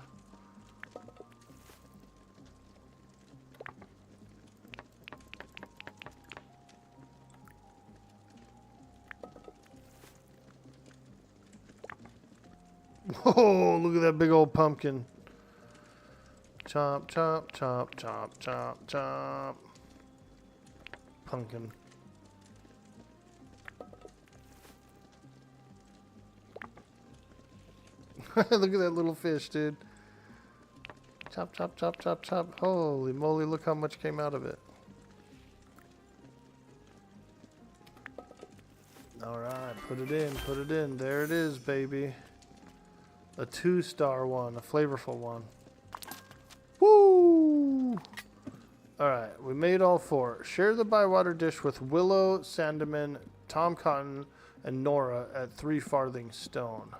Whoa, look at that big old pumpkin. Chop, chop, chop, chop, chop, chop. Pumpkin. Look at that little fish, dude. Chop, chop, chop, chop, chop. Holy moly, look how much came out of it. Alright, put it in, put it in. There it is, baby. A 2-star one, a flavorful one. Woo! Alright, we made all 4. Share the bywater dish with Willow, Sandeman, Tom Cotton, and Nora at 3 farthing stone.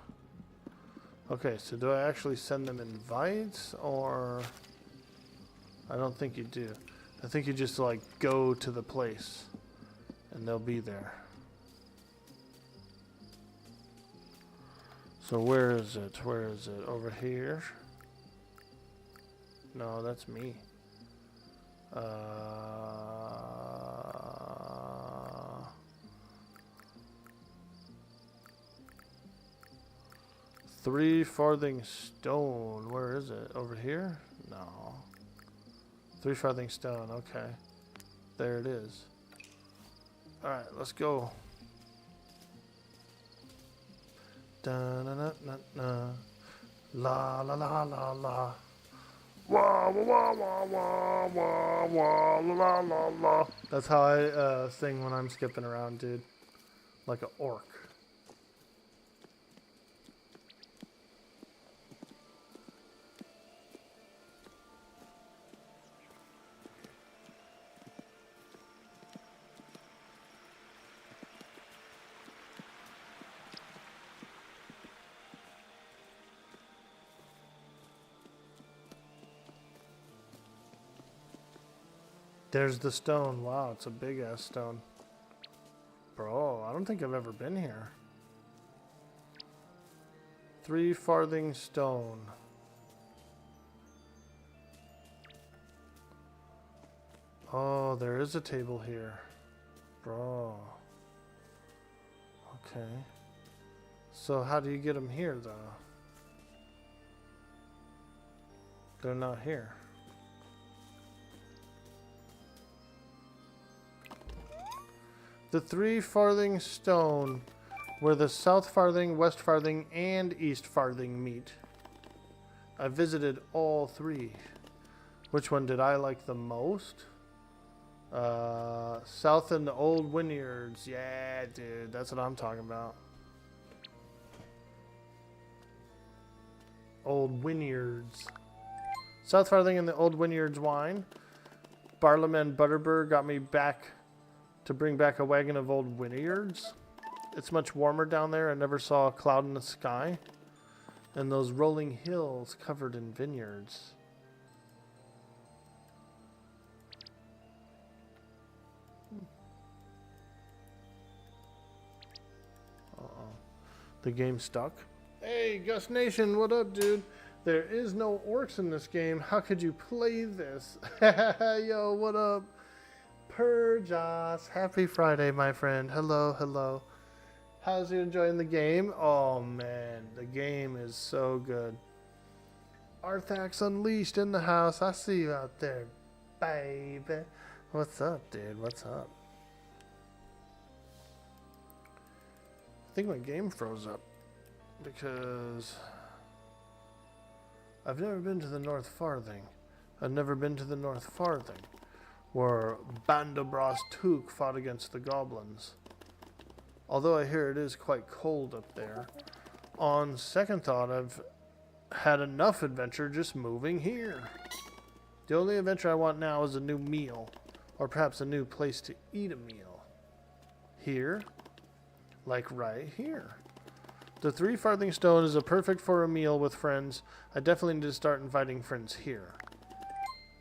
Okay, so do I actually send them invites, or... I don't think you do. I think you just, like, go to the place, and they'll be there. So where is it? Where is it? Over here? No, that's me. 3 farthing stone. Where is it? Over here? No. 3 farthing stone. Okay. There it is. Alright, let's go. Da na na na na. La la la la la. Wah wah wah wah wah wah la la la. That's how I sing when I'm skipping around, dude. Like an orc. There's the stone. Wow, it's a big ass stone. Bro, I don't think I've ever been here. 3 farthing stone. Oh, there is a table here. Bro. Okay. So how do you get them here, though? They're not here. The 3 farthing stone where the south farthing, west farthing, and east farthing meet. I visited all 3. Which one did I like the most? South and the old vineyards. Yeah, dude, that's what I'm talking about. Old vineyards. South farthing and the old vineyards wine. Barlaman Butterbur got me back to bring back a wagon of old vineyards. It's much warmer down there. I never saw a cloud in the sky. And those rolling hills covered in vineyards. Uh-oh. The game stuck. Hey, Gus Nation, what up, dude? There is no orcs in this game. How could you play this? Yo, what up? Purjas, happy Friday, my friend. Hello, hello. How's you enjoying the game? Oh man, the game is so good. Arthax Unleashed in the house. I see you out there, baby. What's up, dude? What's up? I think my game froze up because I've never been to the North Farthing. I've never been to the North Farthing, where Bandobras Took fought against the goblins. Although I hear it is quite cold up there. On second thought, I've had enough adventure just moving here. The only adventure I want now is a new meal, or perhaps a new place to eat a meal. Here, like right here. The 3 farthing stone is a perfect for a meal with friends. I definitely need to start inviting friends here.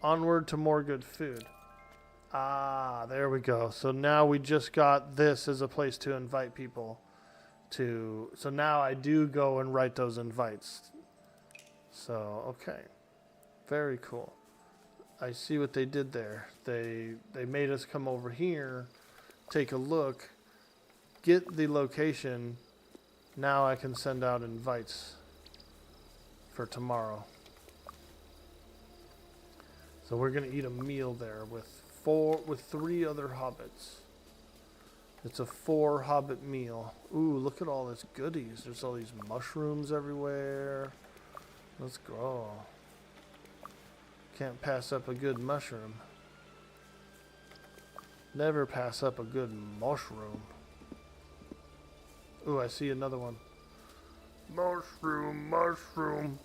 Onward to more good food. Ah, there we go. So now we just got this as a place to invite people to. So now I do go and write those invites. So, okay. Very cool. I see what they did there. They made us come over here, take a look, get the location. Now I can send out invites for tomorrow. So we're going to eat a meal there with 3 other hobbits. It's a 4 hobbit meal. Ooh, look at all this goodies. There's all these mushrooms everywhere. Let's go. Can't pass up a good mushroom. Never pass up a good mushroom. Ooh, I see another one. Mushroom, mushroom.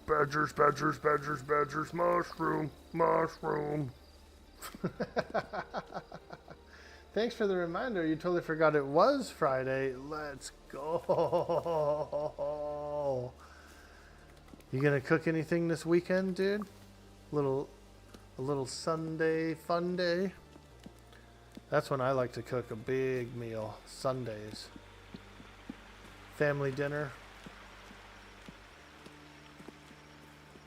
Badgers, badgers, badgers, badgers. Mushroom, mushroom. Thanks for the reminder. You totally forgot it was Friday. Let's go. You gonna cook anything this weekend, dude? A little Sunday fun day. That's when I like to cook a big meal. Sundays. Family dinner.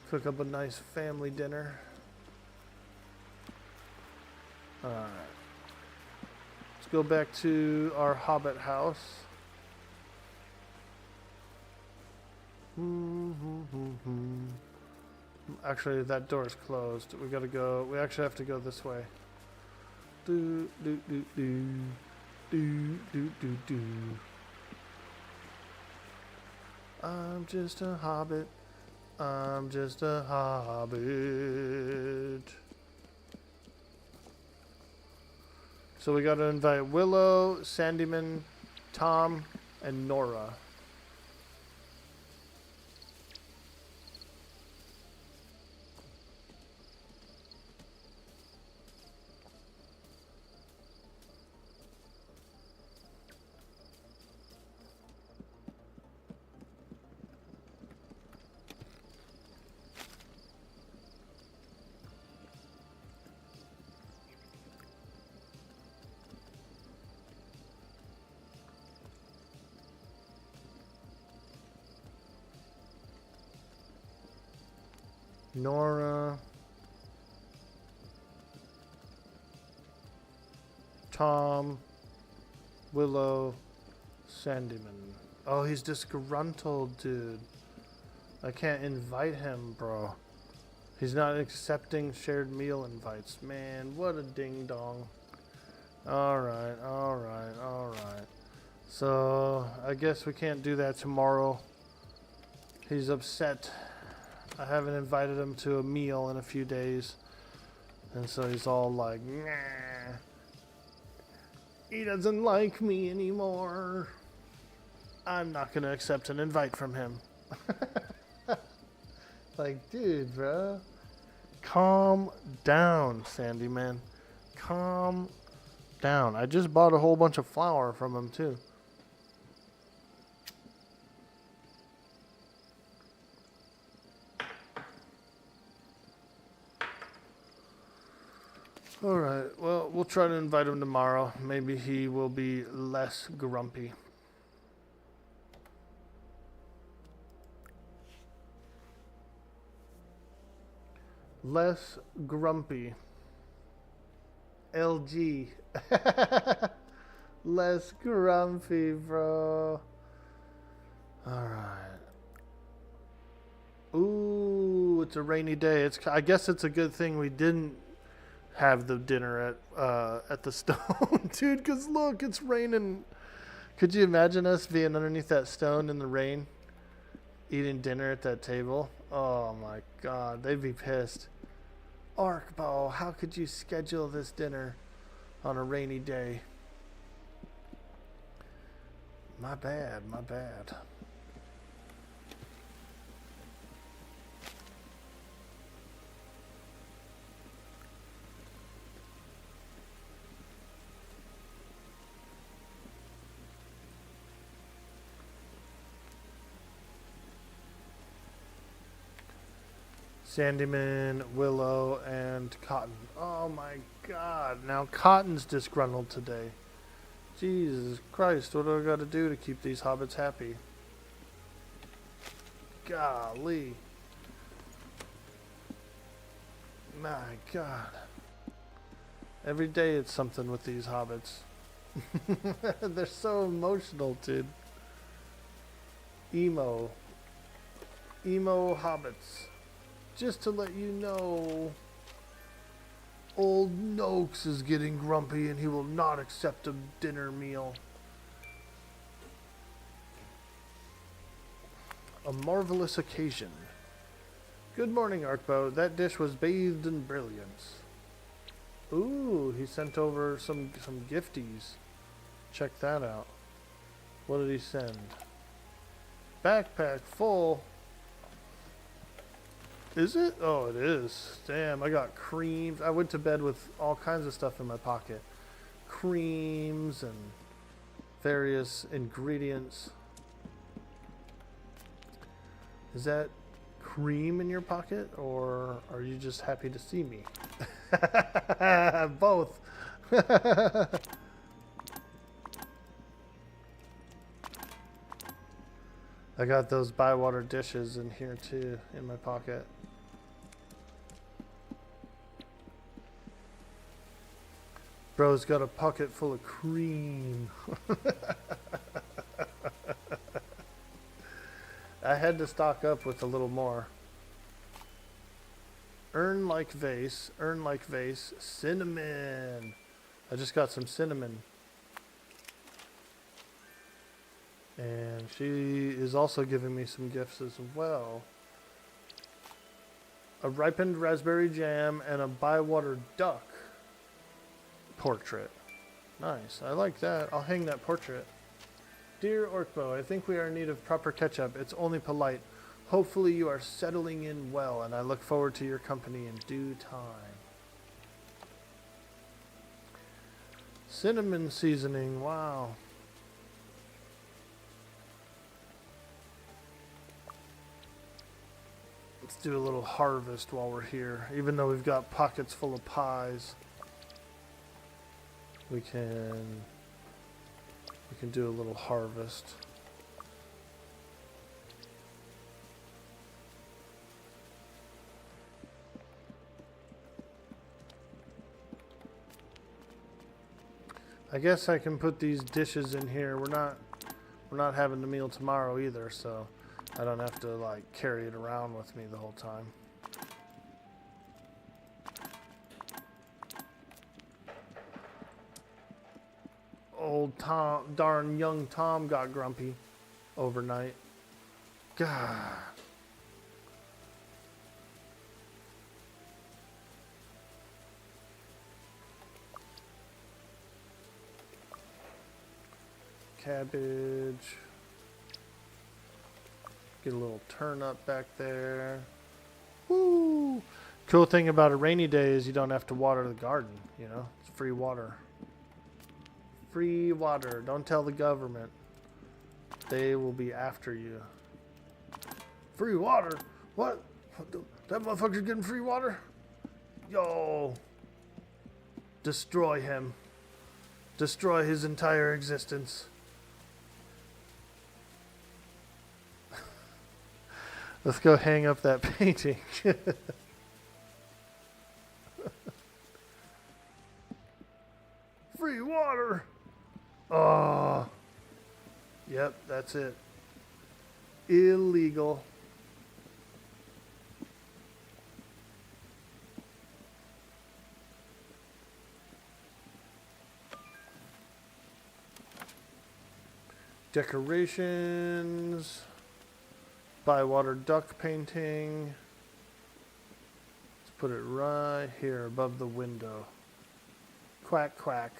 Cook up a nice family dinner. Alright. Let's go back to our Hobbit house. Actually, that door's closed. We gotta go. We actually have to go this way. Do do do do do do do do. I'm just a hobbit. I'm just a hobbit. So we gotta invite Willow, Sandyman, Tom, and Nora. Nora, Tom, Willow, Sandyman. Oh, he's disgruntled, dude. I can't invite him, bro. He's not accepting shared meal invites. Man, what a ding-dong. Alright, alright, alright. So, I guess we can't do that tomorrow. He's upset. I haven't invited him to a meal in a few days. And so he's all like, nah. He doesn't like me anymore. I'm not gonna accept an invite from him. Like, dude, bro. Calm down, Sandyman. Calm down. I just bought a whole bunch of flour from him, too. Alright, well, we'll try to invite him tomorrow. Maybe he will be less grumpy. Less grumpy. LG. Less grumpy, bro. Alright. Ooh, it's a rainy day. I guess it's a good thing we didn't have the dinner at the stone, dude, because look, it's raining. Could you imagine us being underneath that stone in the rain eating dinner at that table? Oh my god, they'd be pissed. Arkbow, how could you schedule this dinner on a rainy day? My bad, my bad. Sandyman, Willow, and Cotton. Oh my god. Now Cotton's disgruntled today. Jesus Christ, what do I gotta do to keep these hobbits happy? Golly. My god. Every day it's something with these hobbits. They're so emotional, dude. Emo hobbits. Just to let you know, old Noakes is getting grumpy and he will not accept a dinner meal. A marvelous occasion. Good morning, Arkbow. That dish was bathed in brilliance. Ooh, he sent over some gifties. Check that out. What did he send? Backpack full. Is it? Oh, it is. Damn, I got creams. I went to bed with all kinds of stuff in my pocket. Creams and various ingredients. Is that cream in your pocket, or are you just happy to see me? Both. I got those Bywater dishes in here too, in my pocket. Bro's got a pocket full of cream. I had to stock up with a little more. Urn like vase, cinnamon. I just got some cinnamon. And she is also giving me some gifts as well. A ripened raspberry jam and a bywater duck portrait. Nice, I like that. I'll hang that portrait. Dear Orkbo, I think we are in need of proper catch-up. It's only polite. Hopefully you are settling in well, and I look forward to your company in due time. Cinnamon seasoning, wow. Let's do a little harvest while we're here. Even though we've got pockets full of pies, we can do a little harvest. I guess I can put these dishes in here. We're not having the meal tomorrow either, so I don't have to like carry it around with me the whole time. Old Tom, darn young Tom got grumpy overnight. God. Cabbage. Get a little turnip back there. Woo! Cool thing about a rainy day is you don't have to water the garden, you know? It's free water. Free water. Don't tell the government. They will be after you. Free water? What? That motherfucker's getting free water? Yo. Destroy him. Destroy his entire existence. Let's go hang up that painting. Free water. Oh. Yep, that's it. Illegal. Decorations. Bywater duck painting. Let's put it right here above the window. Quack, quack.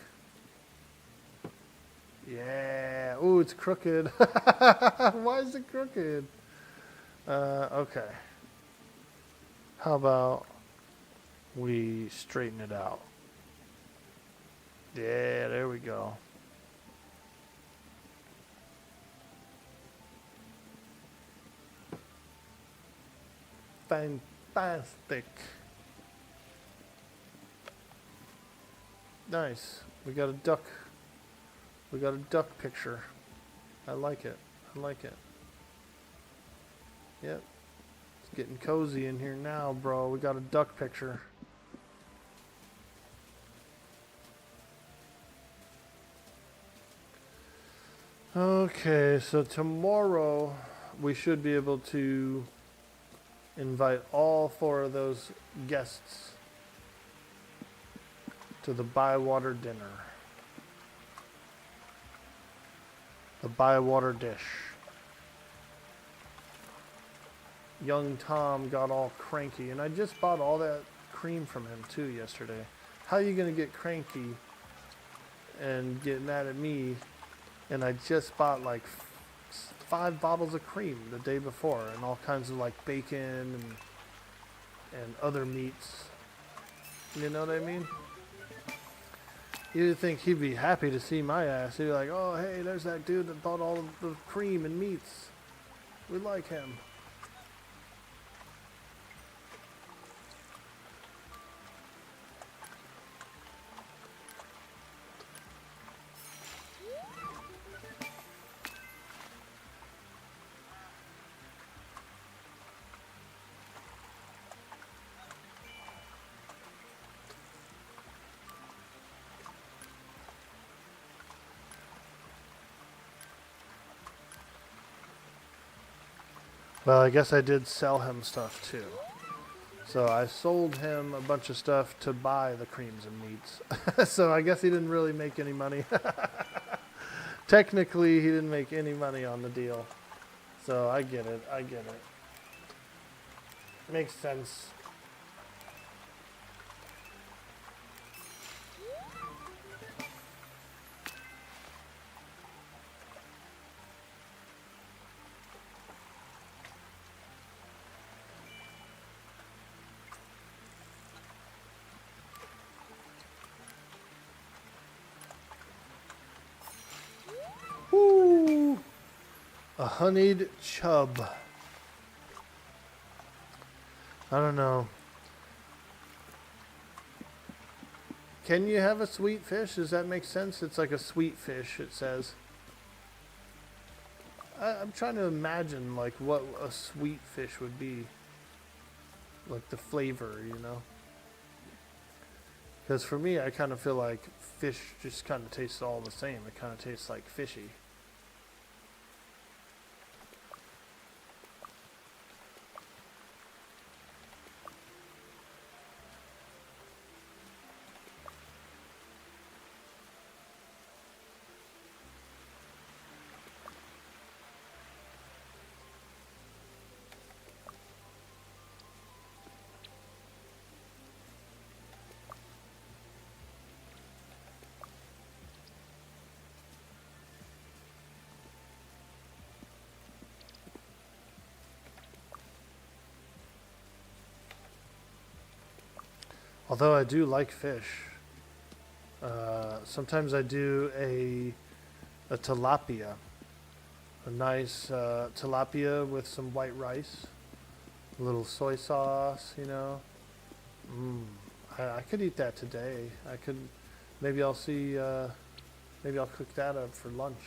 Yeah. Ooh, it's crooked. Why is it crooked? Okay. How about we straighten it out? Yeah, there we go. Fantastic. Nice. We got a duck. We got a duck picture. I like it. I like it. Yep. It's getting cozy in here now, bro. We got a duck picture. Okay, so tomorrow we should be able to invite all 4 of those guests to the Bywater dinner. The Bywater dish. Young Tom got all cranky, and I just bought all that cream from him too yesterday. How are you gonna get cranky and get mad at me? And I just bought like 5 bottles of cream the day before, and all kinds of like bacon and other meats. You know what I mean? You'd think he'd be happy to see my ass. He'd be like, oh, hey, there's that dude that bought all of the cream and meats. We like him. Well, I guess I did sell him stuff too. So I sold him a bunch of stuff to buy the creams and meats. So I guess he didn't really make any money. Technically, he didn't make any money on the deal. So I get it. I get it. Makes sense. Woo! A honeyed chub. I don't know. Can you have a sweet fish? Does that make sense? It's like a sweet fish, it says. I'm trying to imagine like what a sweet fish would be. Like the flavor, you know? Because for me, I kind of feel like fish just kind of tastes all the same. It kind of tastes like fishy. Although I do like fish. Sometimes I do a tilapia. A nice tilapia with some white rice. A little soy sauce, you know. I could eat that today. I could, maybe I'll see, maybe I'll cook that up for lunch.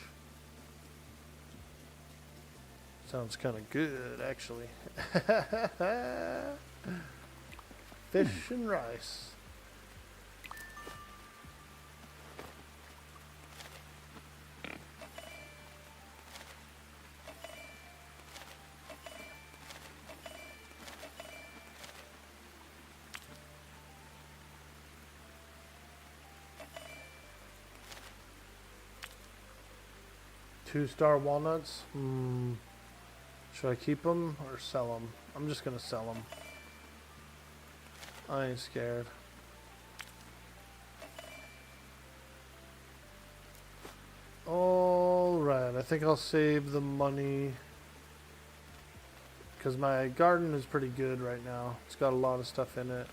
Sounds kind of good, actually. Fish and rice. Two-star walnuts. Should I keep them or sell them? I'm just gonna sell them. I ain't scared. Alright, I think I'll save the money because my garden is pretty good right now. It's got a lot of stuff in it.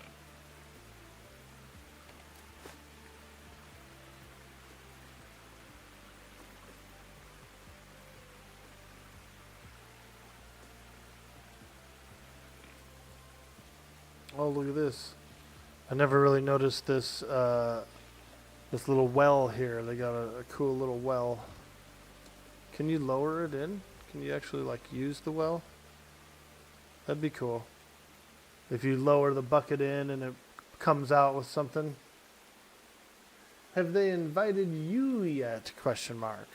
Oh, look at this. I never really noticed this this little well here. They got a cool little well. Can you lower it in? Can you actually like use the well? That'd be cool. If you lower the bucket in and it comes out with something. Have they invited you yet? Question mark.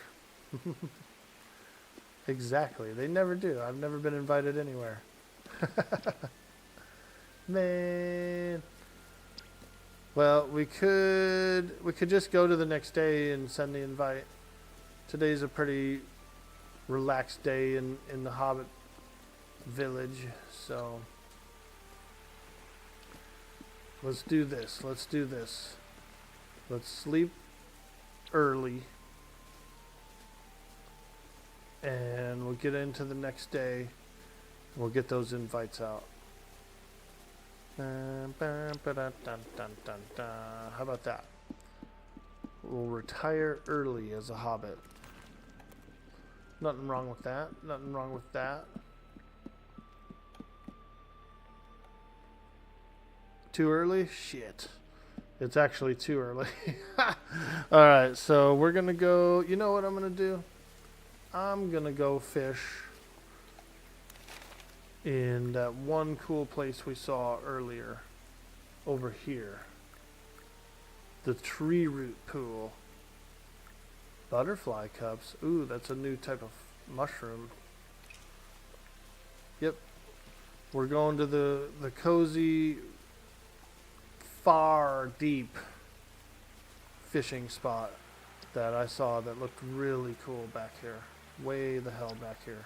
Exactly. They never do. I've never been invited anywhere. Man. Well, we could just go to the next day and send the invite. Today's a pretty relaxed day in the Hobbit village, so let's do this. Let's do this. Let's sleep early and we'll get into the next day. We'll get those invites out. How about that? We'll retire early as a hobbit. Nothing wrong with that. Nothing wrong with that. Too early? Shit. It's actually too early. Alright, so we're gonna go. You know what I'm gonna do? I'm gonna go fish in that one cool place we saw earlier over here. The tree root pool. Butterfly cups. Ooh, that's a new type of mushroom. Yep. We're going to the cozy, far, deep fishing spot that I saw that looked really cool back here. Way the hell back here.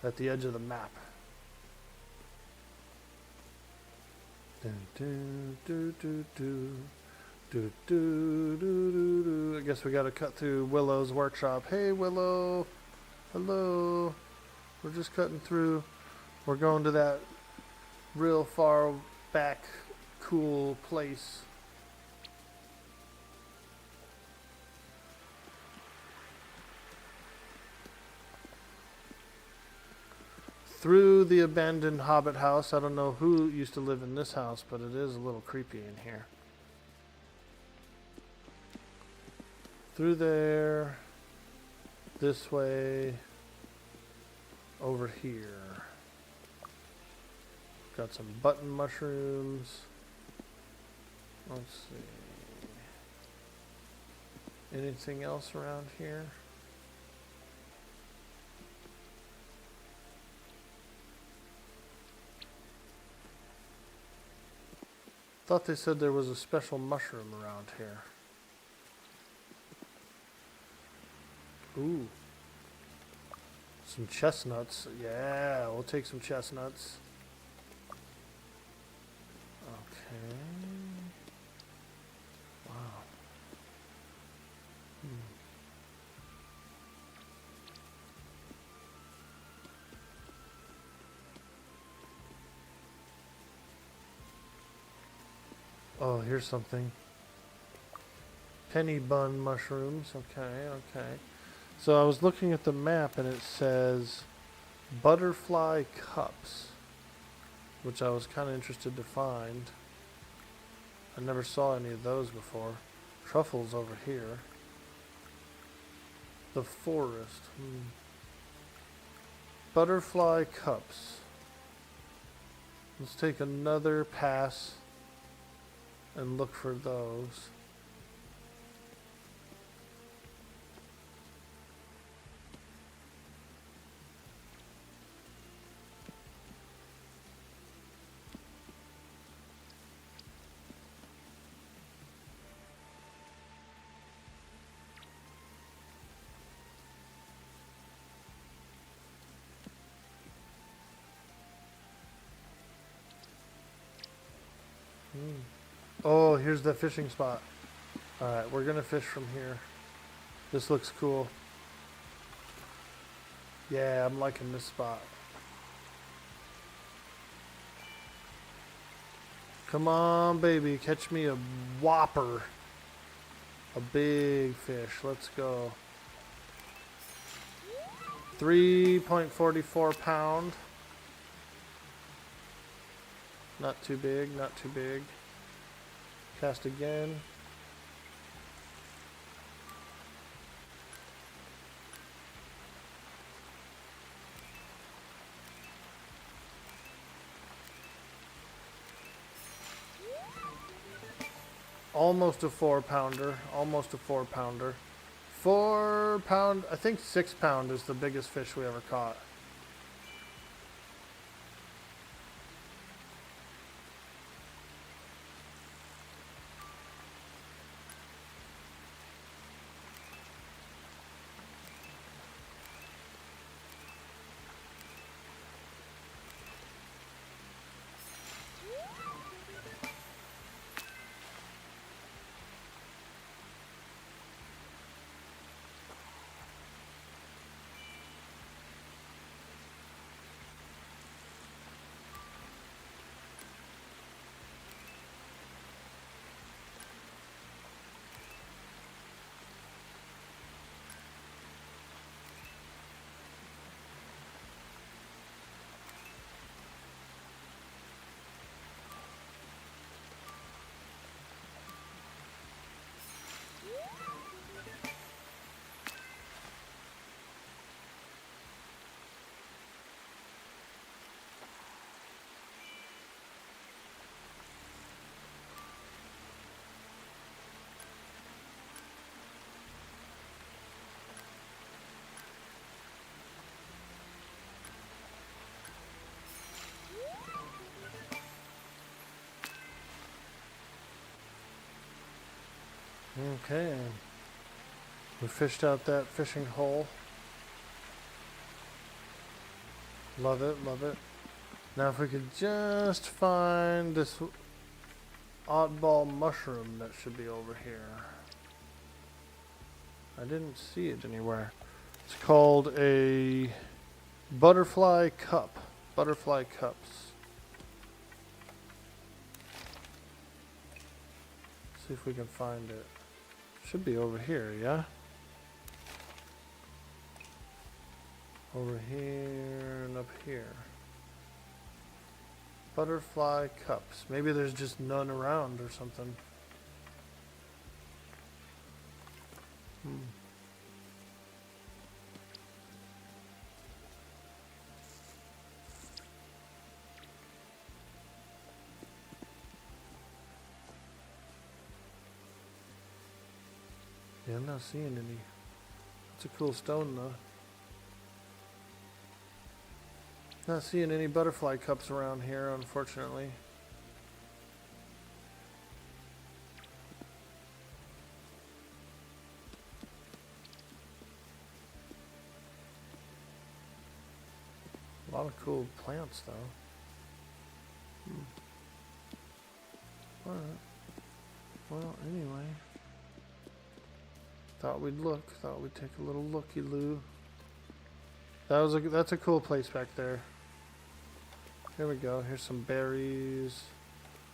At the edge of the map. I guess we gotta cut through Willow's workshop. Hey Willow! Hello! We're just cutting through. We're going to that real far back cool place. Through the abandoned Hobbit house. I don't know who used to live in this house, but it is a little creepy in here. Through there, this way, over here. Got some button mushrooms. Let's see. Anything else around here? Thought they said there was a special mushroom around here. Ooh. Some chestnuts. Yeah, we'll take some chestnuts. Okay. Wow. Oh, here's something. Penny bun mushrooms. Okay, okay. So I was looking at the map and it says butterfly cups, which I was kind of interested to find. I never saw any of those before. Truffles over here. The forest. Butterfly cups. Let's take another pass and look for those. Oh, here's the fishing spot. Alright, we're gonna fish from here. This looks cool. Yeah, I'm liking this spot. Come on, baby. Catch me a whopper. A big fish. Let's go. 3.44 pound. Not too big, not too big. Cast again. Almost a 4-pounder. Almost a 4-pounder. 4 pound, I think 6 pound is the biggest fish we ever caught. Okay. We fished out that fishing hole. Love it, love it. Now if we could just find this oddball mushroom that should be over here. I didn't see it anywhere. It's called a butterfly cup. Butterfly cups. See if we can find it. Should be over here, yeah? Over here and up here. Butterfly cups. Maybe there's just none around or something. Yeah, I'm not seeing any. It's a cool stone though. Not seeing any butterfly cups around here, unfortunately. A lot of cool plants though. Alright. Well, anyway. Thought we'd take a little looky-loo. That's a cool place back there. Here we go. Here's some berries.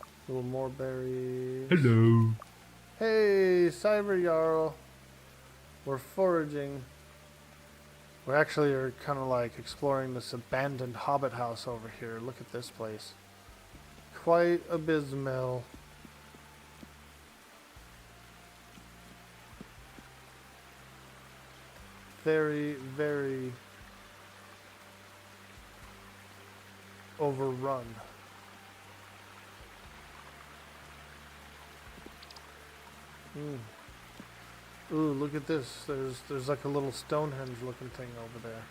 A little more berries. Hello. Hey, Cyber Jarl. We're foraging. We actually are kind of like exploring this abandoned Hobbit house over here. Look at this place. Quite abysmal. Very, very overrun. Ooh, look at this. There's like a little Stonehenge looking thing over there.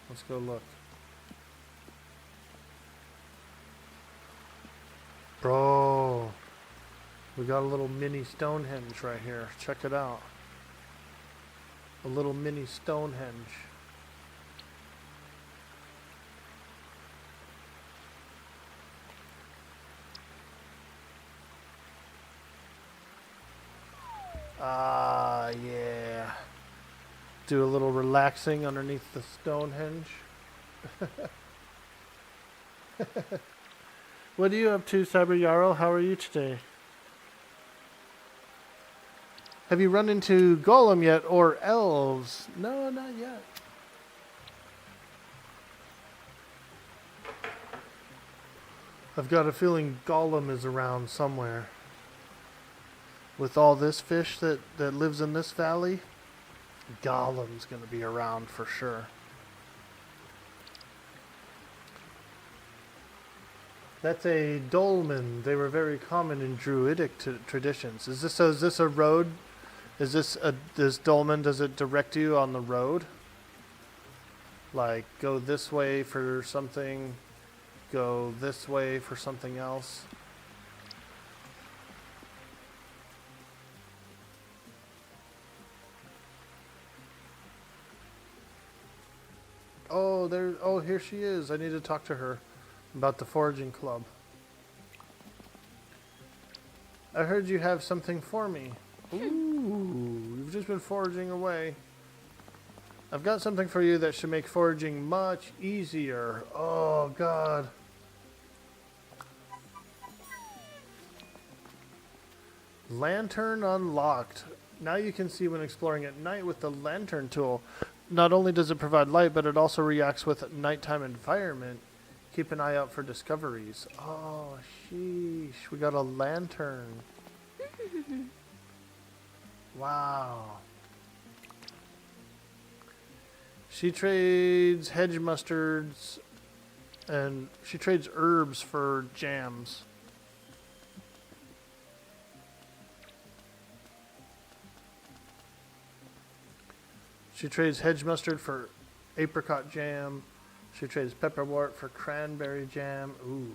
Let's go look. Bro. We got a little mini Stonehenge right here. Check it out. A little mini Stonehenge. Ah, yeah. Do a little relaxing underneath the Stonehenge. What are you up to, Cyber Jarl? How are you today? Have you run into Golem yet, or elves? No, not yet. I've got a feeling Golem is around somewhere. With all this fish that lives in this valley, Golem's going to be around for sure. That's a dolmen. They were very common in druidic traditions. Is this a road? This dolmen, does it direct you on the road? Like, go this way for something, go this way for something else? Oh, here she is. I need to talk to her about the foraging club. I heard you have something for me. Ooh, you've just been foraging away. I've got something for you that should make foraging much easier. Oh, God. Lantern unlocked. Now you can see when exploring at night with the lantern tool. Not only does it provide light, but it also reacts with nighttime environment. Keep an eye out for discoveries. Oh, sheesh. We got a lantern. Wow. She trades hedge mustards and she trades herbs for jams. She trades hedge mustard for apricot jam. She trades pepperwort for cranberry jam. Ooh.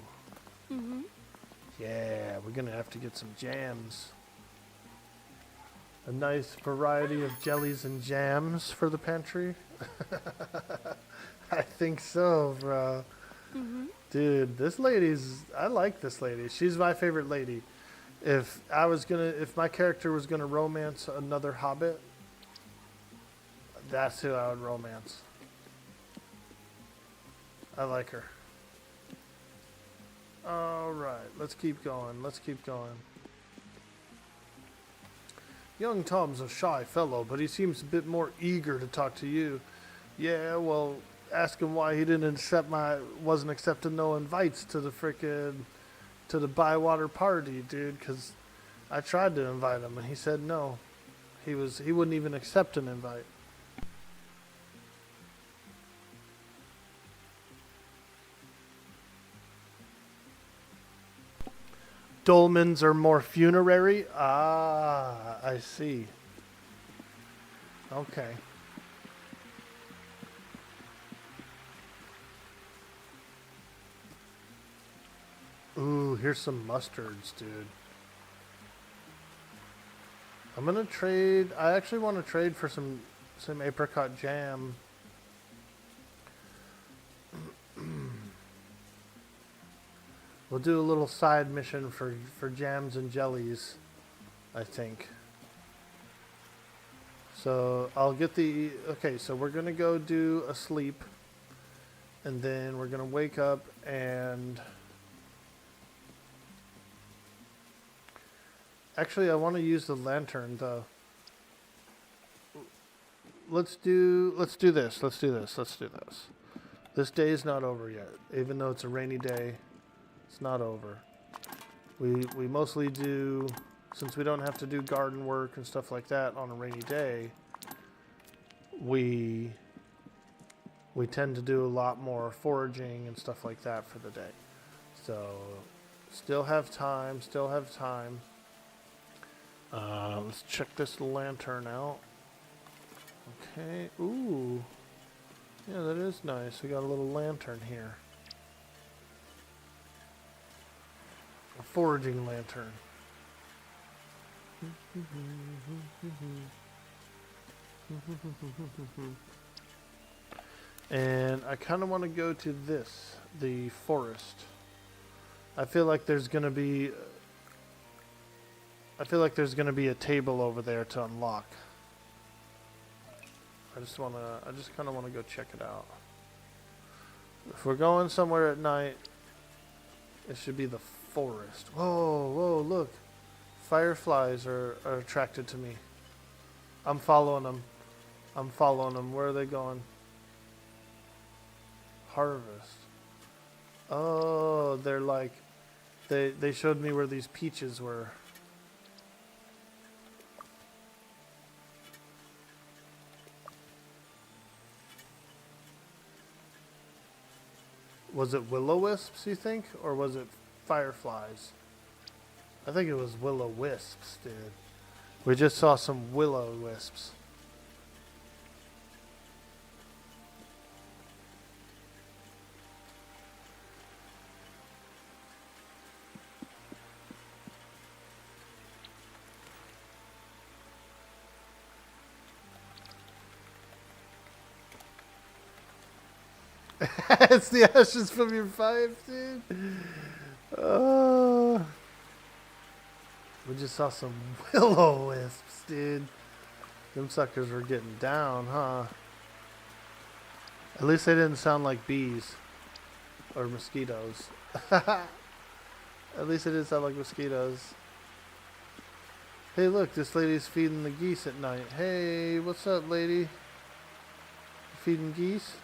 Yeah, we're gonna have to get some jams. A nice variety of jellies and jams for the pantry. I think so, bro. Dude, this lady's... I like this lady. She's my favorite lady. If my character was gonna romance another Hobbit, that's who I would romance. I like her. Alright, let's keep going. Let's keep going. Young Tom's a shy fellow, but he seems a bit more eager to talk to you. Yeah, well, ask him why he wasn't accepting no invites to the Bywater party, dude, because I tried to invite him and he said no. He wouldn't even accept an invite. Dolmens are more funerary? Ah, I see. Okay. Ooh, here's some mustards, dude. I'm gonna trade. I actually want to trade for some apricot jam. We'll do a little side mission for jams and jellies, I think. So I'll get the... Okay, so we're going to go do a sleep. And then we're going to wake up and... Actually, I want to use the lantern, though. Let's do this. Let's do this. This day is not over yet. Even though it's a rainy day, it's not over. We mostly do, since we don't have to do garden work and stuff like that on a rainy day, we tend to do a lot more foraging and stuff like that for the day. So, still have time. Let's check this lantern out. Okay, ooh. Yeah, that is nice. We got a little lantern here. A foraging lantern. And I kind of want to go to this, the forest. I feel like there's going to be a table over there to unlock. I just kind of want to go check it out. If we're going somewhere at night, it should be the forest. Whoa, look. Fireflies are attracted to me. I'm following them. Where are they going? Harvest. Oh, they're like... They showed me where these peaches were. Was it will-o-wisps, you think? Or was it fireflies? I think it was will-o-wisps, dude. We just saw some will-o-wisps. It's the ashes from your pipe, dude. We just saw some will-o-wisps, dude. Them suckers were getting down, huh? At least they didn't sound like bees. Or mosquitoes. At least it didn't sound like mosquitoes. Hey, look, this lady's feeding the geese at night. Hey, what's up, lady? Feeding geese?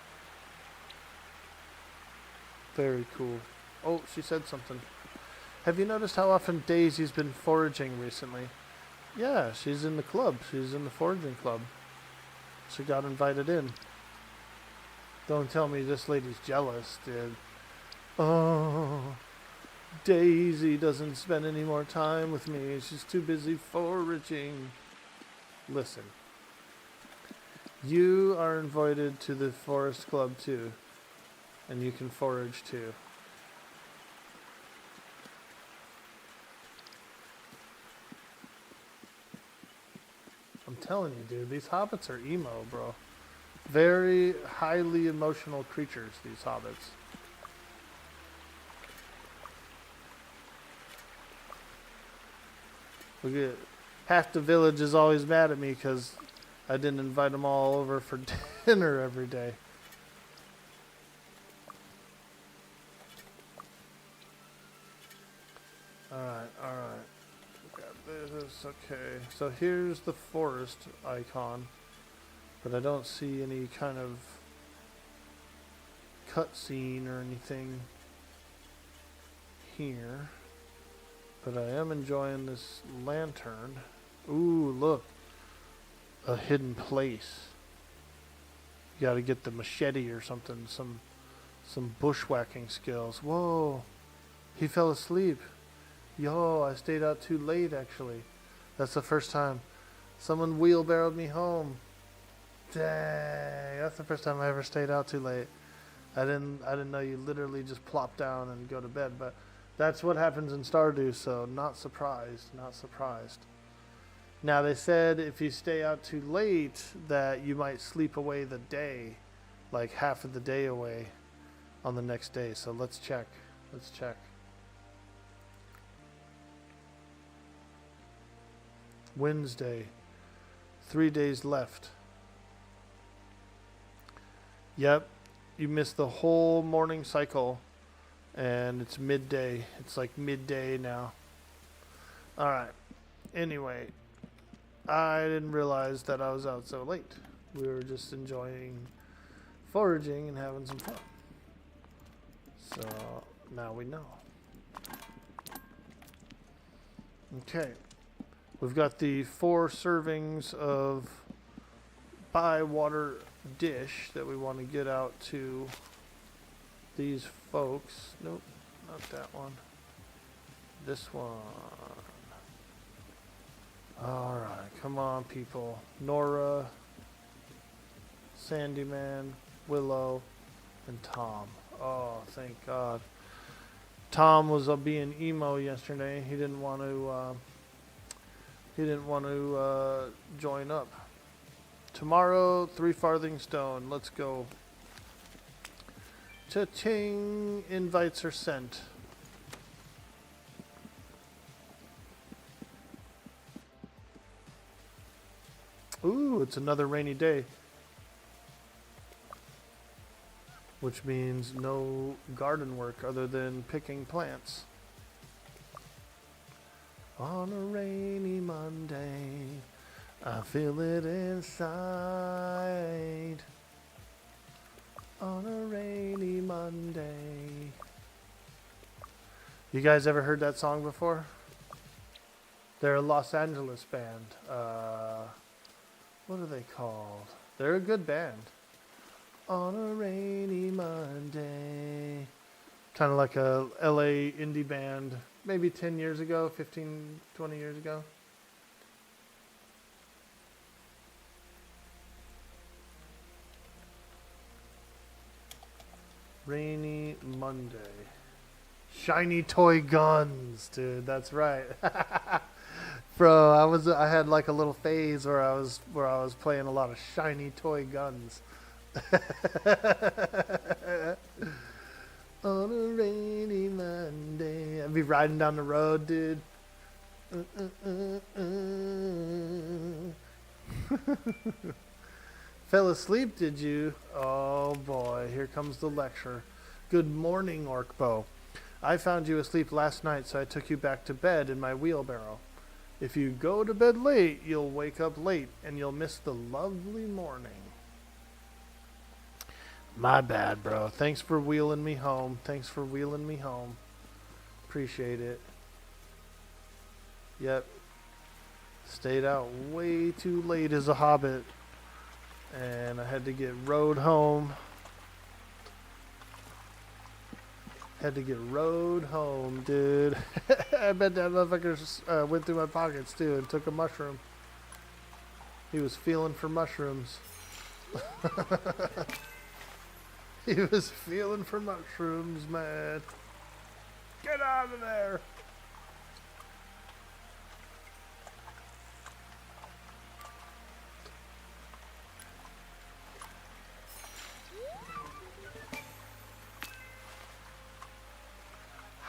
Very cool. Oh, she said something. Have you noticed how often Daisy's been foraging recently? Yeah, she's in the club. She's in the foraging club. She got invited in. Don't tell me this lady's jealous, dude. Oh, Daisy doesn't spend any more time with me. She's too busy foraging. Listen. You are invited to the forest club too. And you can forage too. telling you, dude, these hobbits are emo, bro. Very highly emotional creatures, these hobbits. Look at half the village is always mad at me because I didn't invite them all over for dinner every day. Alright. Got this, okay. So here's the forest icon, but I don't see any kind of cutscene or anything here. But I am enjoying this lantern. Ooh, look. A hidden place. You gotta get the machete or something. Some bushwhacking skills. Whoa. He fell asleep. Yo, I stayed out too late, actually. That's the first time. Someone wheelbarrowed me home. Dang. That's the first time I ever stayed out too late. I didn't know you literally just plop down and go to bed, but that's what happens in Stardew, so not surprised. Now, they said if you stay out too late that you might sleep away the day, like half of the day away on the next day. So let's check. Wednesday. 3 days left. Yep, you missed the whole morning cycle. And it's midday. It's like midday now. Alright. Anyway, I didn't realize that I was out so late. We were just enjoying foraging and having some fun. So, now we know. Okay. We've got the 4 servings of by-water dish that we want to get out to these folks. Nope, not that one. This one. Alright, come on, people. Nora, Sandyman, Willow, and Tom. Oh, thank God. Tom was being emo yesterday. He didn't want to join up. Tomorrow, 3 farthing stone. Let's go. Cha-ching! Invites are sent. Ooh, it's another rainy day. Which means no garden work other than picking plants. On a rainy Monday, I feel it inside. On a rainy Monday. You guys ever heard that song before? They're a Los Angeles band. What are they called? They're a good band. On a rainy Monday. Kind of like a LA indie band. Maybe 10 years ago, 15, 20 years ago. Rainy Monday. Shiny toy guns, dude. That's right. Bro, I had like a little phase where I was playing a lot of shiny toy guns. On a rainy Monday. I'd be riding down the road, dude. Fell asleep, did you? Oh boy, here comes the lecture. Good morning, Orcbo. I found you asleep last night, so I took you back to bed in my wheelbarrow. If you go to bed late, you'll wake up late, and you'll miss the lovely morning. My bad, bro. Thanks for wheeling me home. Appreciate it. Yep. Stayed out way too late as a hobbit. And I had to get rode home. Dude. I bet that motherfucker went through my pockets, too, and took a mushroom. He was feeling for mushrooms. He was feeling for mushrooms, man. Get out of there.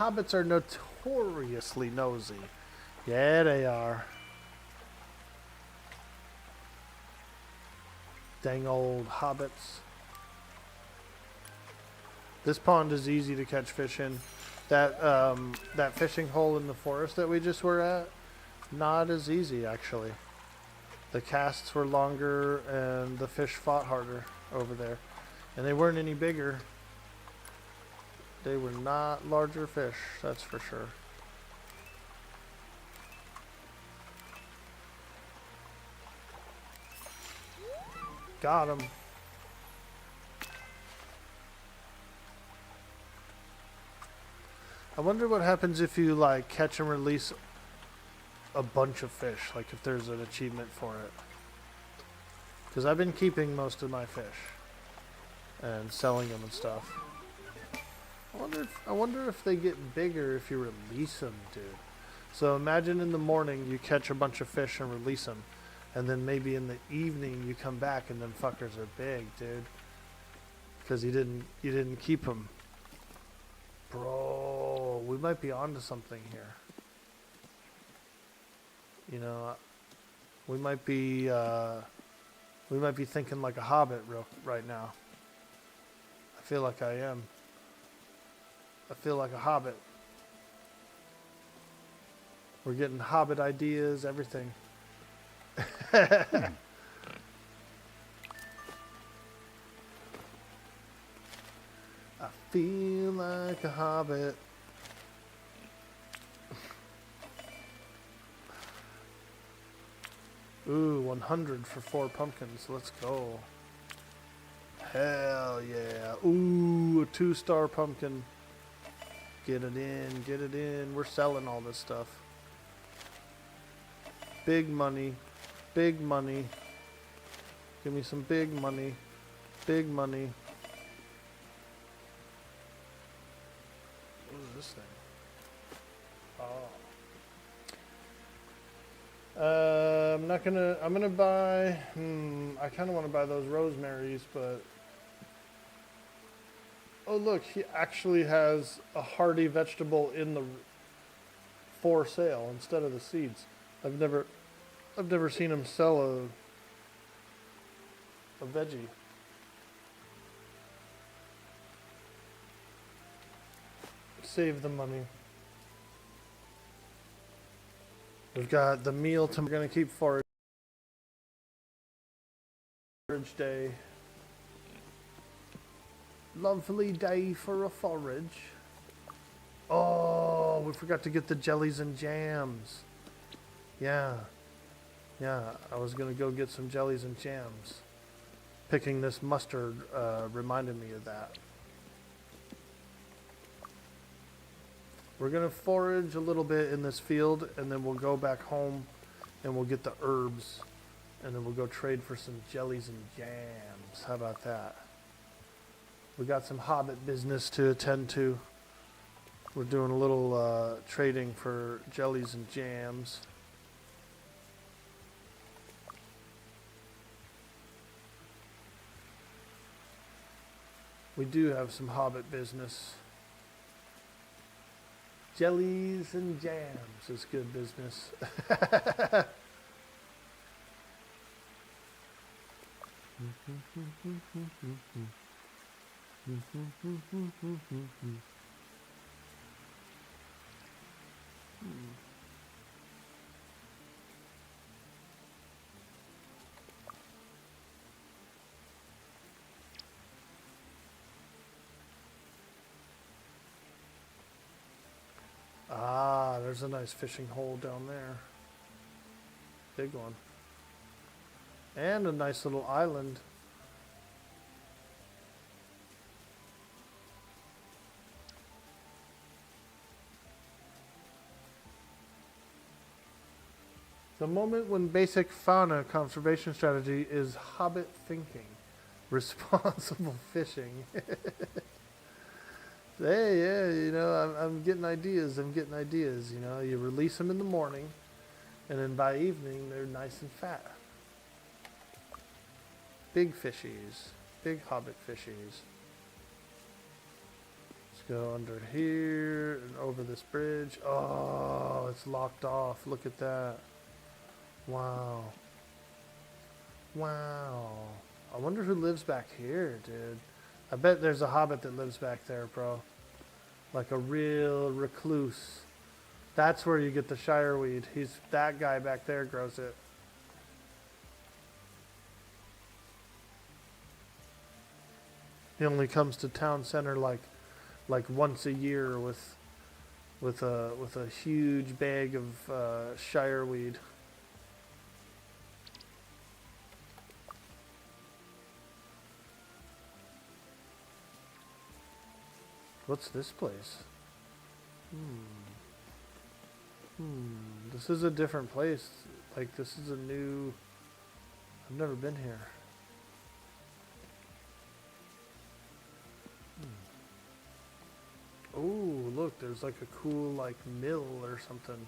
Hobbits are notoriously nosy. Yeah, they are. Dang old hobbits. This pond is easy to catch fish in. That fishing hole in the forest that we just were at, not as easy actually. The casts were longer and the fish fought harder over there. And they weren't any bigger. They were not larger fish, that's for sure. Got him. I wonder what happens if you like catch and release a bunch of fish, like if there's an achievement for it. Because I've been keeping most of my fish and selling them and stuff. I wonder if they get bigger if you release them, dude. So imagine in the morning you catch a bunch of fish and release them. And then maybe in the evening you come back and them fuckers are big, dude. Because you didn't keep them. Bro, we might be onto something here. You know, we might be thinking like a hobbit right now. I feel like I am. I feel like a hobbit. We're getting hobbit ideas, everything. I feel like a hobbit. Ooh, 100 for 4 pumpkins. Let's go. Hell yeah. Ooh, a 2-star pumpkin. Get it in, get it in. We're selling all this stuff. Big money. Big money. Give me some big money. Big money. What is this thing? Oh. I'm gonna buy, I kind of want to buy those rosemaries, but, oh look, he actually has a hardy vegetable for sale instead of the seeds. I've never seen him sell a veggie. Save the money. We've got the meal we're gonna keep forage day. Lovely day for a forage. Oh, we forgot to get the jellies and jams. Yeah, I was gonna go get some jellies and jams. Picking this mustard reminded me of that. We're gonna forage a little bit in this field and then we'll go back home and we'll get the herbs and then we'll go trade for some jellies and jams. How about that? We got some hobbit business to attend to. We're doing a little trading for jellies and jams. We do have some hobbit business. Jellies and jams is good business. Ah, there's a nice fishing hole down there. Big one. And a nice little island. The moment when basic fauna conservation strategy is hobbit thinking. Responsible fishing. Hey, yeah, you know, I'm getting ideas. You know, you release them in the morning, and then by evening, they're nice and fat. Big fishies. Big hobbit fishies. Let's go under here and over this bridge. Oh, it's locked off. Look at that. Wow. Wow. I wonder who lives back here, dude. I bet there's a hobbit that lives back there, bro. Like a real recluse. That's where you get the shire weed. That guy back there grows it. He only comes to town center like once a year with a huge bag of shire weed. What's this place? This is a different place. Like, this is a new... I've never been here. Oh, look, there's like a cool, like, mill or something.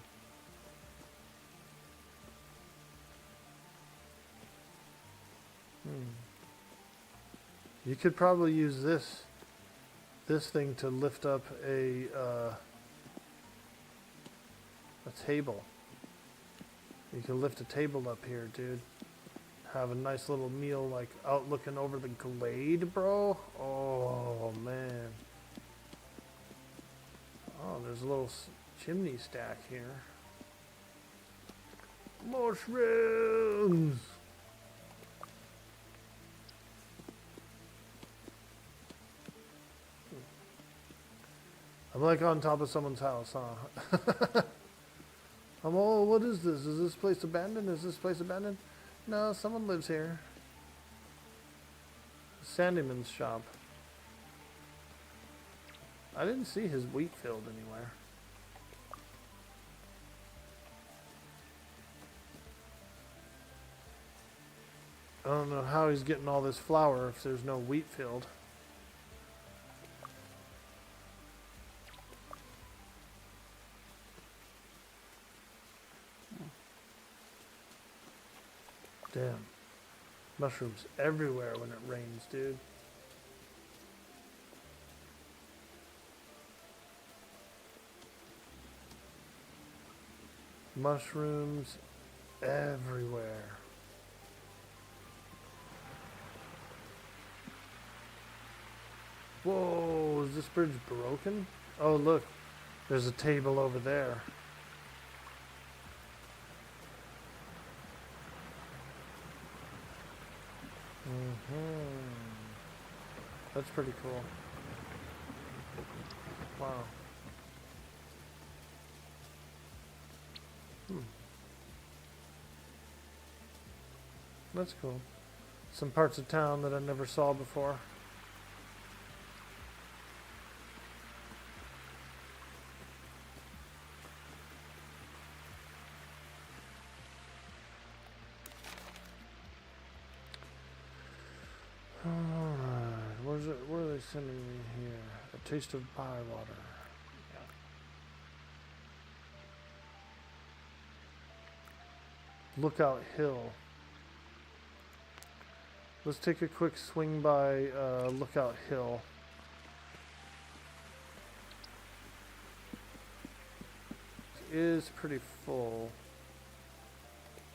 You could probably use this thing to lift up a table. You can lift a table up here, dude. Have a nice little meal, like, out looking over the glade, bro. Oh, man. Oh, there's a little chimney stack here. Mushrooms! I'm like on top of someone's house, huh? Oh, what is this? Is this place abandoned? Is this place abandoned? No, someone lives here. Sandyman's shop. I didn't see his wheat field anywhere. I don't know how he's getting all this flour if there's no wheat field. Damn. Mushrooms everywhere when it rains, dude. Mushrooms everywhere. Whoa, is this bridge broken? Oh, look. There's a table over there. That's pretty cool. Wow. That's cool. Some parts of town that I never saw before. Where are they sending me here? A taste of Bywater. Lookout Hill. Let's take a quick swing by Lookout Hill. It is pretty full.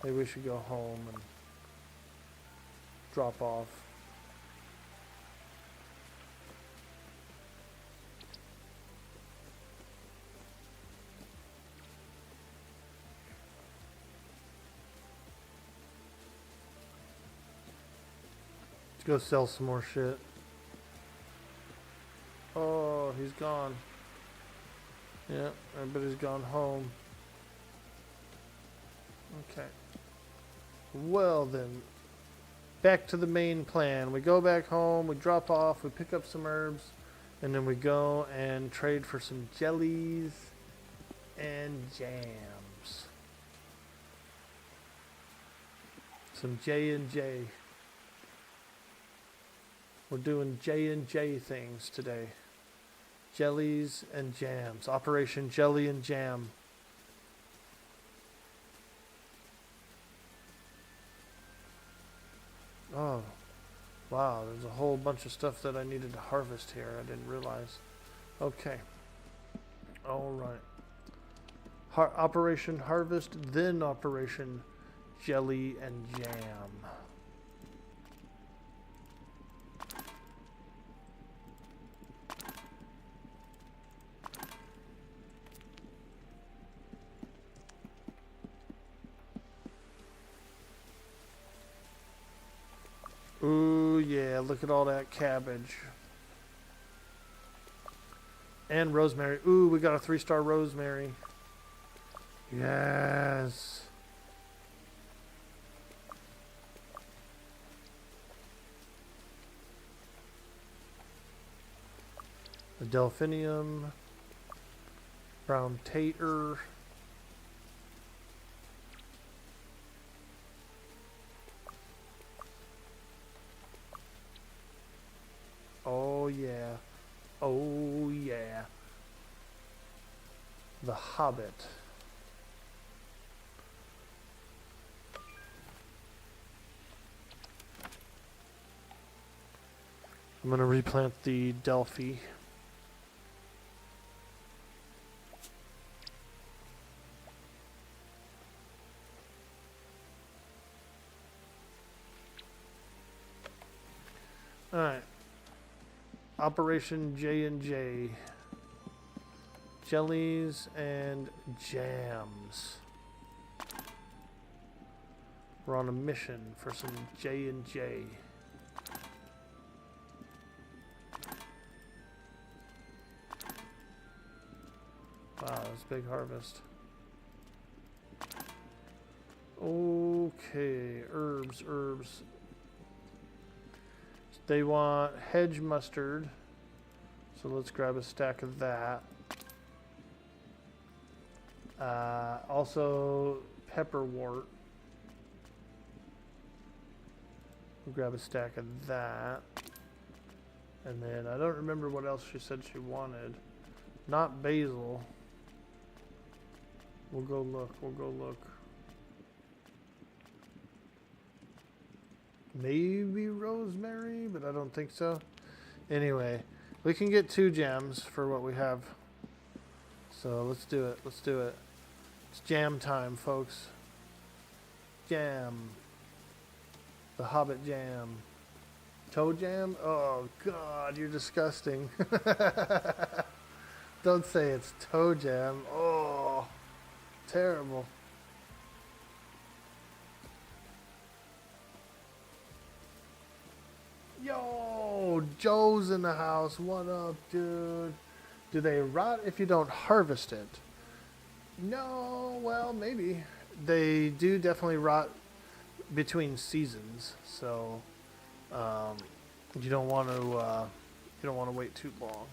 Maybe we should go home and drop off. Go sell some more shit. Oh, he's gone. Yeah, everybody's gone home. Okay. Well then, back to the main plan. We go back home, we drop off, we pick up some herbs, and then we go and trade for some jellies and jams. Some J&J. We're doing J&J things today. Jellies and jams. Operation Jelly and Jam. Oh, wow. There's a whole bunch of stuff that I needed to harvest here. I didn't realize. Okay. All right. Operation Harvest, then Operation Jelly and Jam. Ooh, yeah, look at all that cabbage. And rosemary. Ooh, we got a 3-star rosemary. Yes. The delphinium. Brown tater. Oh yeah. Oh yeah. The Hobbit. I'm going to replant the Delphi. All right. Operation J&J. Jellies and jams. We're on a mission for some J&J. Wow, that's a big harvest. Okay, herbs. They want hedge mustard, so let's grab a stack of that. Also, pepperwort. We'll grab a stack of that. And then, I don't remember what else she said she wanted. Not basil. We'll go look. Maybe rosemary, but I don't think so. Anyway, we can get 2 jams for what we have. So let's do it. It's jam time, folks. Jam. The Hobbit jam. Toe jam? Oh, God, you're disgusting. Don't say it's toe jam. Oh, terrible. Yo, Joe's in the house. What up, dude? Do they rot if you don't harvest it? No, well, maybe. They do definitely rot between seasons, so you don't want to wait too long.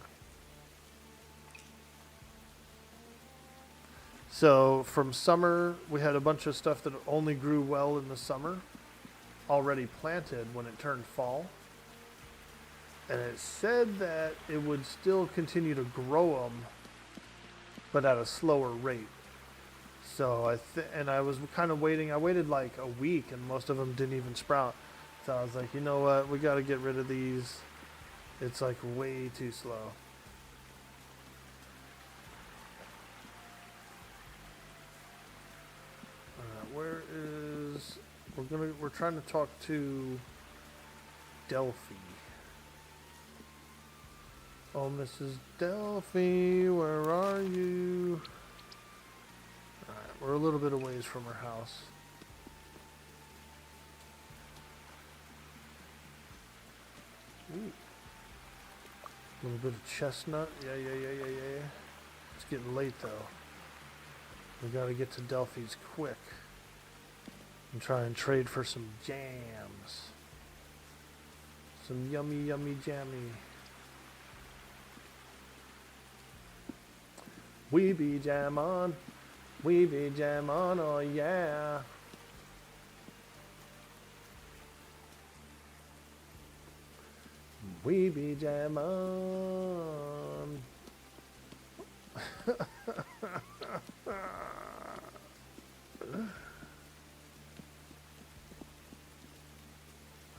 So from summer, we had a bunch of stuff that only grew well in the summer, already planted when it turned fall. And it said that it would still continue to grow them, but at a slower rate. So I was kind of waiting. I waited like a week, and most of them didn't even sprout. So I was like, you know what? We got to get rid of these. It's like way too slow. Where is? We're trying to talk to Delphi. Oh, Mrs. Delphi, where are you? Alright, we're a little bit a ways from her house. Ooh. A little bit of chestnut. Yeah. It's getting late, though. We gotta get to Delphi's quick. And try and trade for some jams. Some yummy jammy. We be jam on, oh yeah. We be jam on.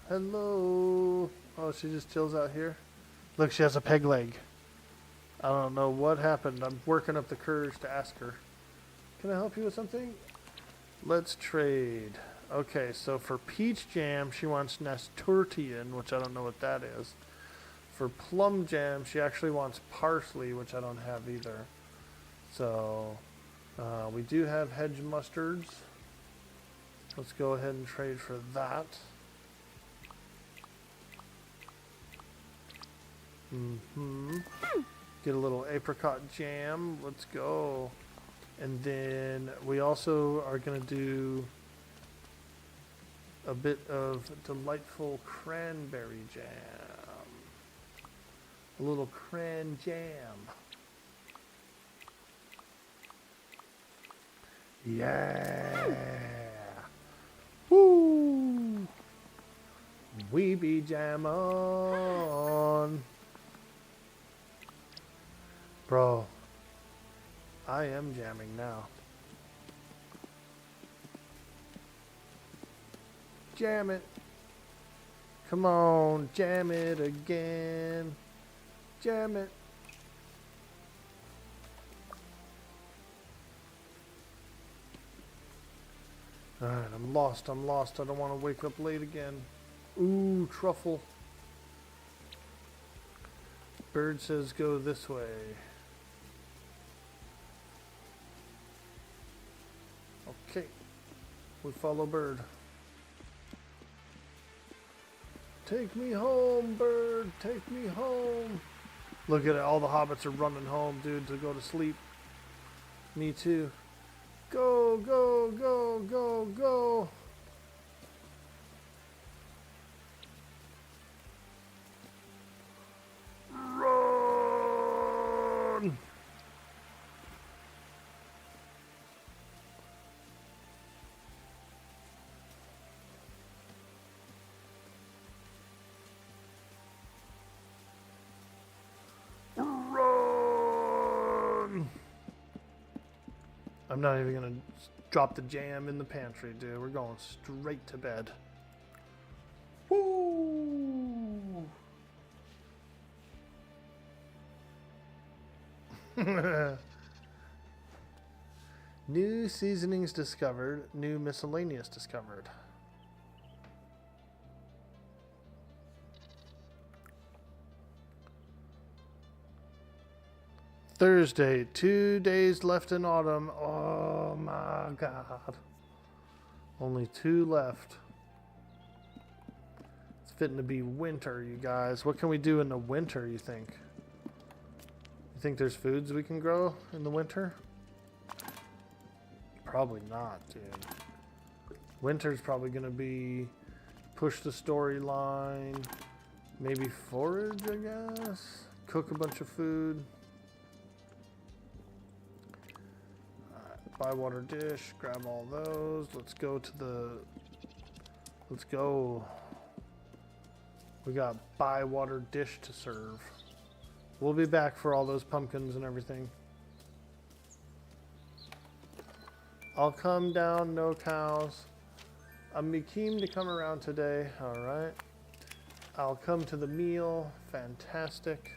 Hello. Oh, she just chills out here. Look, she has a peg leg. I don't know what happened. I'm working up the courage to ask her. Can I help you with something? Let's trade. Okay, so for peach jam, she wants nasturtium, which I don't know what that is. For plum jam, she actually wants parsley, which I don't have either. So, we do have hedge mustards. Let's go ahead and trade for that. Get a little apricot jam. Let's go. And then we also are going to do a bit of delightful cranberry jam. A little cran jam. Yeah. Woo. We be jam on. Bro, I am jamming now. Jam it. Come on, jam it again. Jam it. Alright, I'm lost. I don't want to wake up late again. Ooh, truffle. Bird says go this way. Okay. We follow Bird. Take me home, Bird. Take me home. Look at it. All the hobbits are running home, dude, to go to sleep. Me too. Go, go, go, go, go. Run. Run. I'm not even gonna drop the jam in the pantry, dude. We're going straight to bed. Woo! New seasonings discovered. New miscellaneous discovered. Thursday, 2 days left in autumn. Oh my God. Only 2 left. It's fitting to be winter, you guys. What can we do in the winter, you think? You think there's foods we can grow in the winter? Probably not, dude. Winter's probably going to be push the storyline, maybe forage, I guess. Cook a bunch of food. Buy water dish, grab all those. Let's go to the... Let's go. We got buy water dish to serve. We'll be back for all those pumpkins and everything. I'll come down, no cows. I'm keen to come around today. Alright. I'll come to the meal. Fantastic.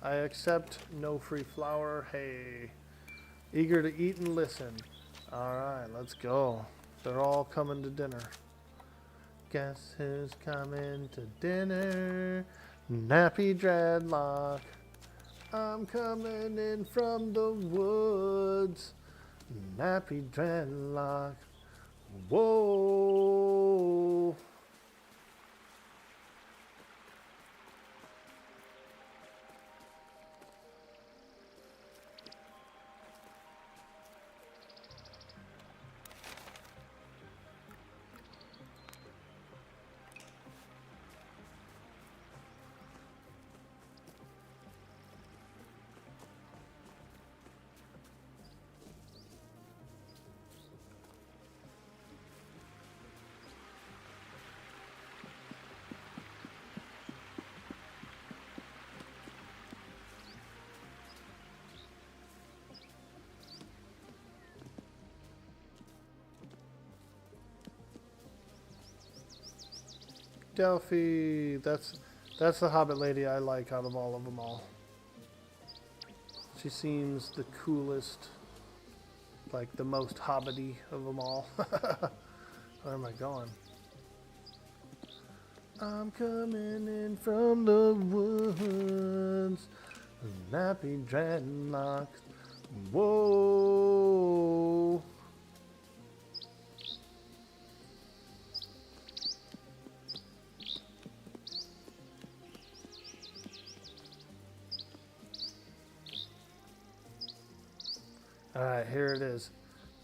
I accept no free flour. Hey. Eager to eat and listen. Alright, let's go. They're all coming to dinner. Guess who's coming to dinner? Nappy Dreadlock. I'm coming in from the woods. Nappy Dreadlock. Whoa. Delphi, that's the Hobbit lady I like out of all of them all. She seems the coolest, like the most hobbity of them all. Where am I going? I'm coming in from the woods, nappy dreadlocks. Whoa. Alright, here it is.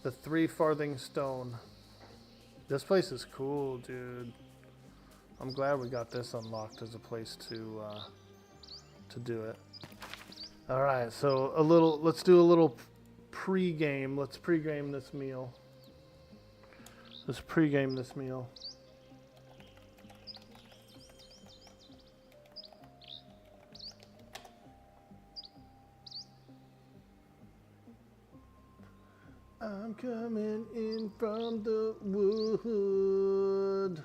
The 3 farthing stone. This place is cool, dude. I'm glad we got this unlocked as a place to do it. Alright, so let's do a little pre-game. Let's pre-game this meal. Let's pre-game this meal. I'm coming in from the wood.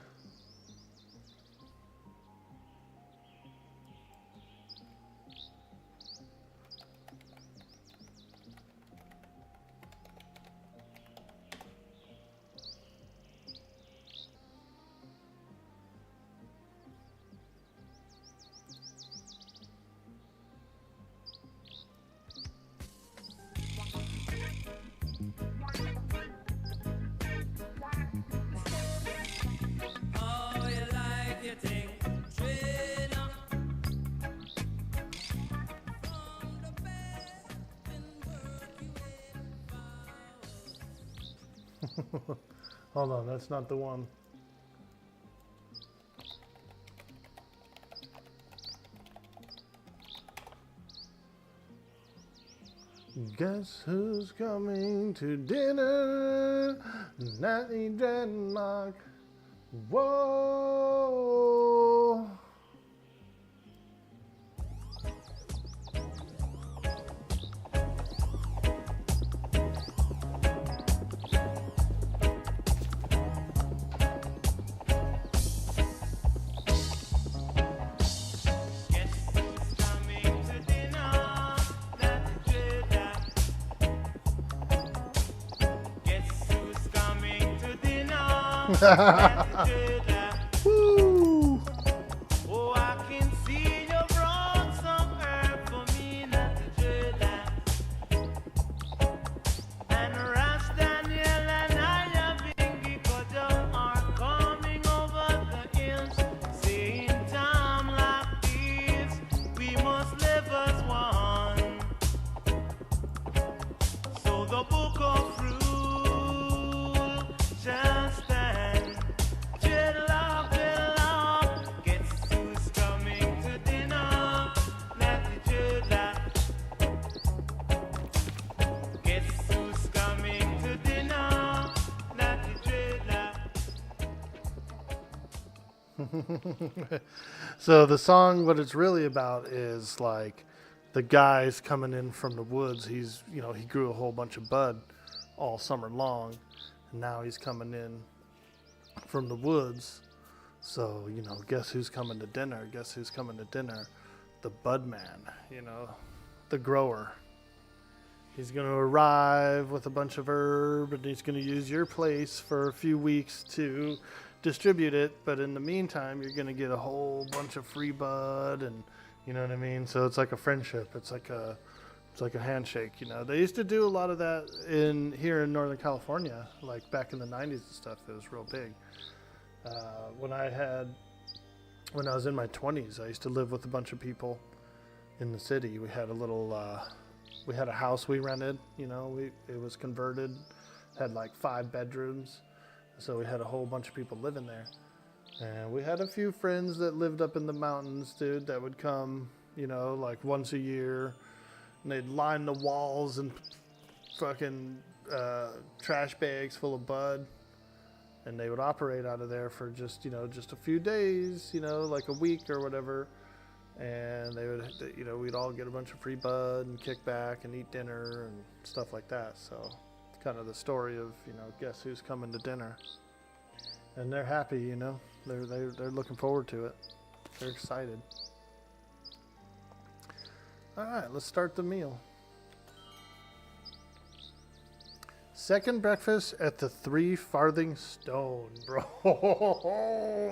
Hold on, that's not the one. Guess who's coming to dinner? Natty Dreadlock. Whoa. Woo. Oh, I can see you brought some herb for me, not to dread. And Ras Daniel and I have been because you are coming over the hills. Saying time like this, we must live as one. So the book of rule shall stand. So the song, what it's really about is like the guy's coming in from the woods. He's, you know, he grew a whole bunch of bud all summer long, and now he's coming in from the woods. So, you know, guess who's coming to dinner? Guess who's coming to dinner? The bud man, you know, the grower. He's going to arrive with a bunch of herb, and he's going to use your place for a few weeks to distribute it, but in the meantime you're going to get a whole bunch of free bud, and you know what I mean. So it's like a friendship, it's like a handshake, you know. They used to do a lot of that here in Northern California, like back in the 90s and stuff. It was real big. When I was in my 20s, I used to live with a bunch of people in the city. We had a house we rented, you know. It was converted, had like 5 bedrooms. So we had a whole bunch of people living there. And we had a few friends that lived up in the mountains, dude, that would come, you know, like once a year. And they'd line the walls and fucking trash bags full of bud. And they would operate out of there for just a few days, you know, like a week or whatever. And we'd all get a bunch of free bud and kick back and eat dinner and stuff like that. So kind of the story of, you know, guess who's coming to dinner. And they're happy, you know. They're looking forward to it. They're excited. All right, let's start the meal. Second breakfast at the 3 Farthing Stone, bro.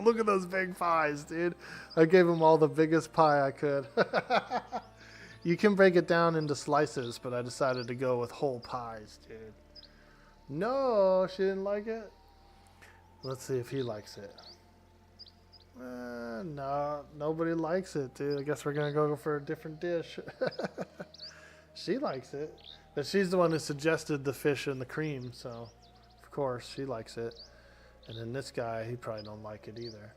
Look at those big pies, dude. I gave them all the biggest pie I could. You can break it down into slices, but I decided to go with whole pies, dude. No, she didn't like it. Let's see if he likes it. No, nobody likes it, dude. I guess we're going to go for a different dish. She likes it. But she's the one who suggested the fish and the cream, so of course she likes it. And then this guy, he probably don't like it either.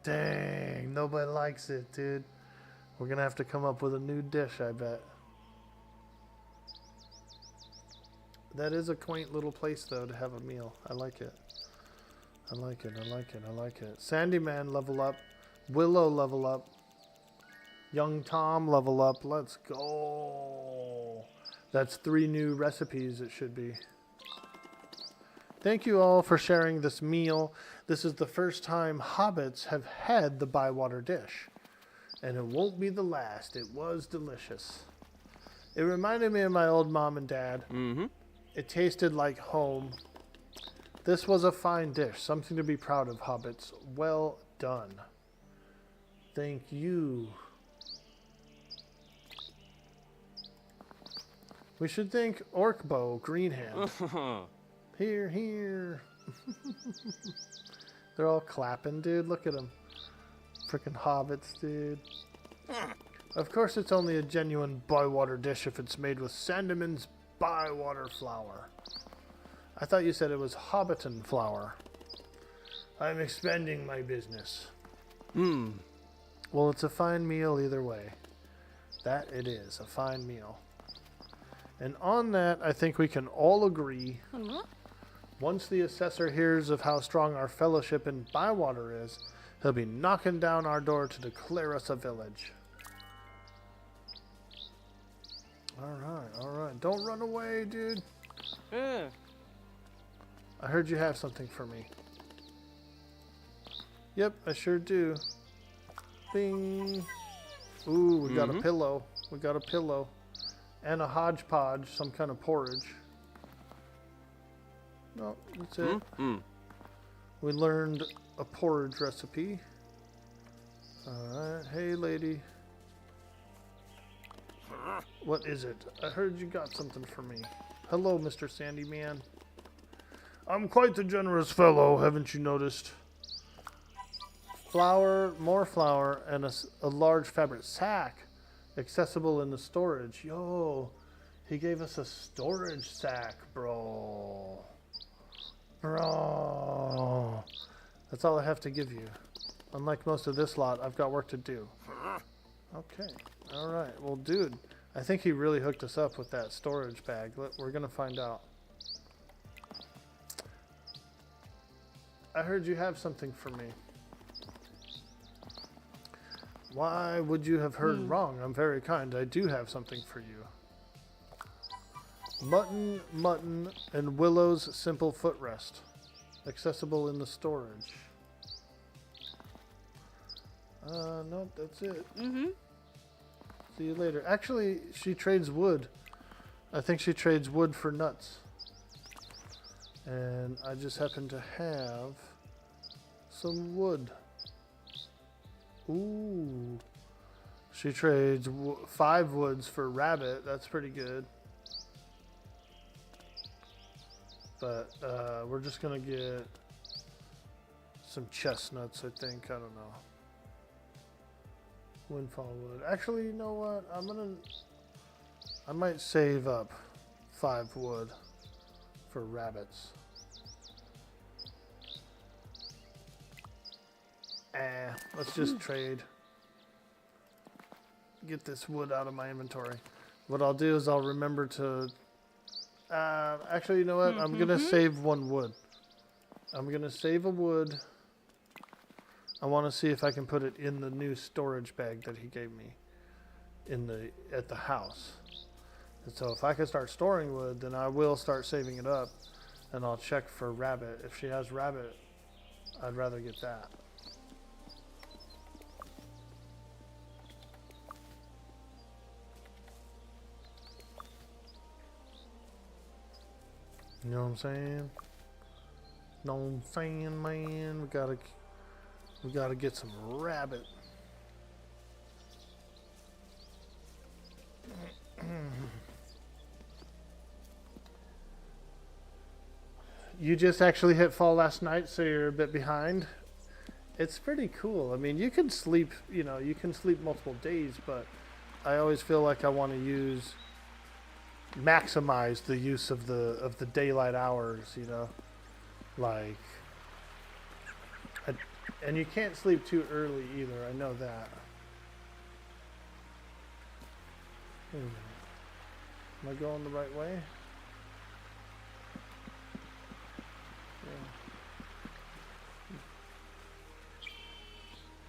Dang, nobody likes it, dude. We're going to have to come up with a new dish, I bet. That is a quaint little place, though, to have a meal. I like it. I like it, I like it, I like it. Sandyman level up. Willow level up. Young Tom level up. Let's go. That's 3 new recipes it should be. Thank you all for sharing this meal. This is the first time Hobbits have had the Bywater dish. And it won't be the last. It was delicious. It reminded me of my old mom and dad. Mm-hmm. It tasted like home. This was a fine dish. Something to be proud of, Hobbits. Well done. Thank you. We should thank Orkbow Greenhand. Here, here. They're all clapping, dude. Look at them. Freaking hobbits, dude. Of course, it's only a genuine Bywater dish if it's made with Sandeman's Bywater flour. I thought you said it was Hobbiton flour. I'm expanding my business. Well, it's a fine meal either way. That it is, a fine meal. And on that, I think we can all agree, once the assessor hears of how strong our fellowship in Bywater is, he'll be knocking down our door to declare us a village. All right. Don't run away, dude. Yeah. I heard you have something for me. Yep, I sure do. Bing. Ooh, we got a pillow. We got a pillow. And a hodgepodge, some kind of porridge. No, that's it. We learned a porridge recipe. Alright, hey lady. What is it? I heard you got something for me. Hello, Mr. Sandyman. I'm quite the generous fellow, haven't you noticed? Flour, more flour, and a large fabric sack. Accessible in the storage. Yo, he gave us a storage sack, bro. Bro. That's all I have to give you. Unlike most of this lot, I've got work to do. Okay. All right. Well, dude, I think he really hooked us up with that storage bag. We're going to find out. I heard you have something for me. Why would you have heard wrong? I'm very kind. I do have something for you. Mutton, and Willow's simple footrest. Accessible in the storage. Nope, that's it. See you later. Actually, she trades wood. I think she trades wood for nuts. And I just happen to have some wood. Ooh. She trades 5 woods for rabbit. That's pretty good. But we're just going to get some chestnuts, I think. I don't know. Windfall wood. Actually, you know what? I might save up 5 wood for rabbits. Let's just trade. Get this wood out of my inventory. What I'll do is I'll remember to... actually, you know what? I'm going to save 1 wood. I'm going to save a wood. I want to see if I can put it in the new storage bag that he gave me at the house. And so if I can start storing wood, then I will start saving it up. And I'll check for rabbit. If she has rabbit, I'd rather get that. You know what I'm saying? Know what I'm saying, man? We gotta get some rabbit. You just actually hit fall last night, so you're a bit behind. It's pretty cool. I mean, you can sleep, you know, you can sleep multiple days, but I always feel like I want to maximize the use of the daylight hours, you know, like, and you can't sleep too early either. I know that. Wait a minute. Am I going the right way?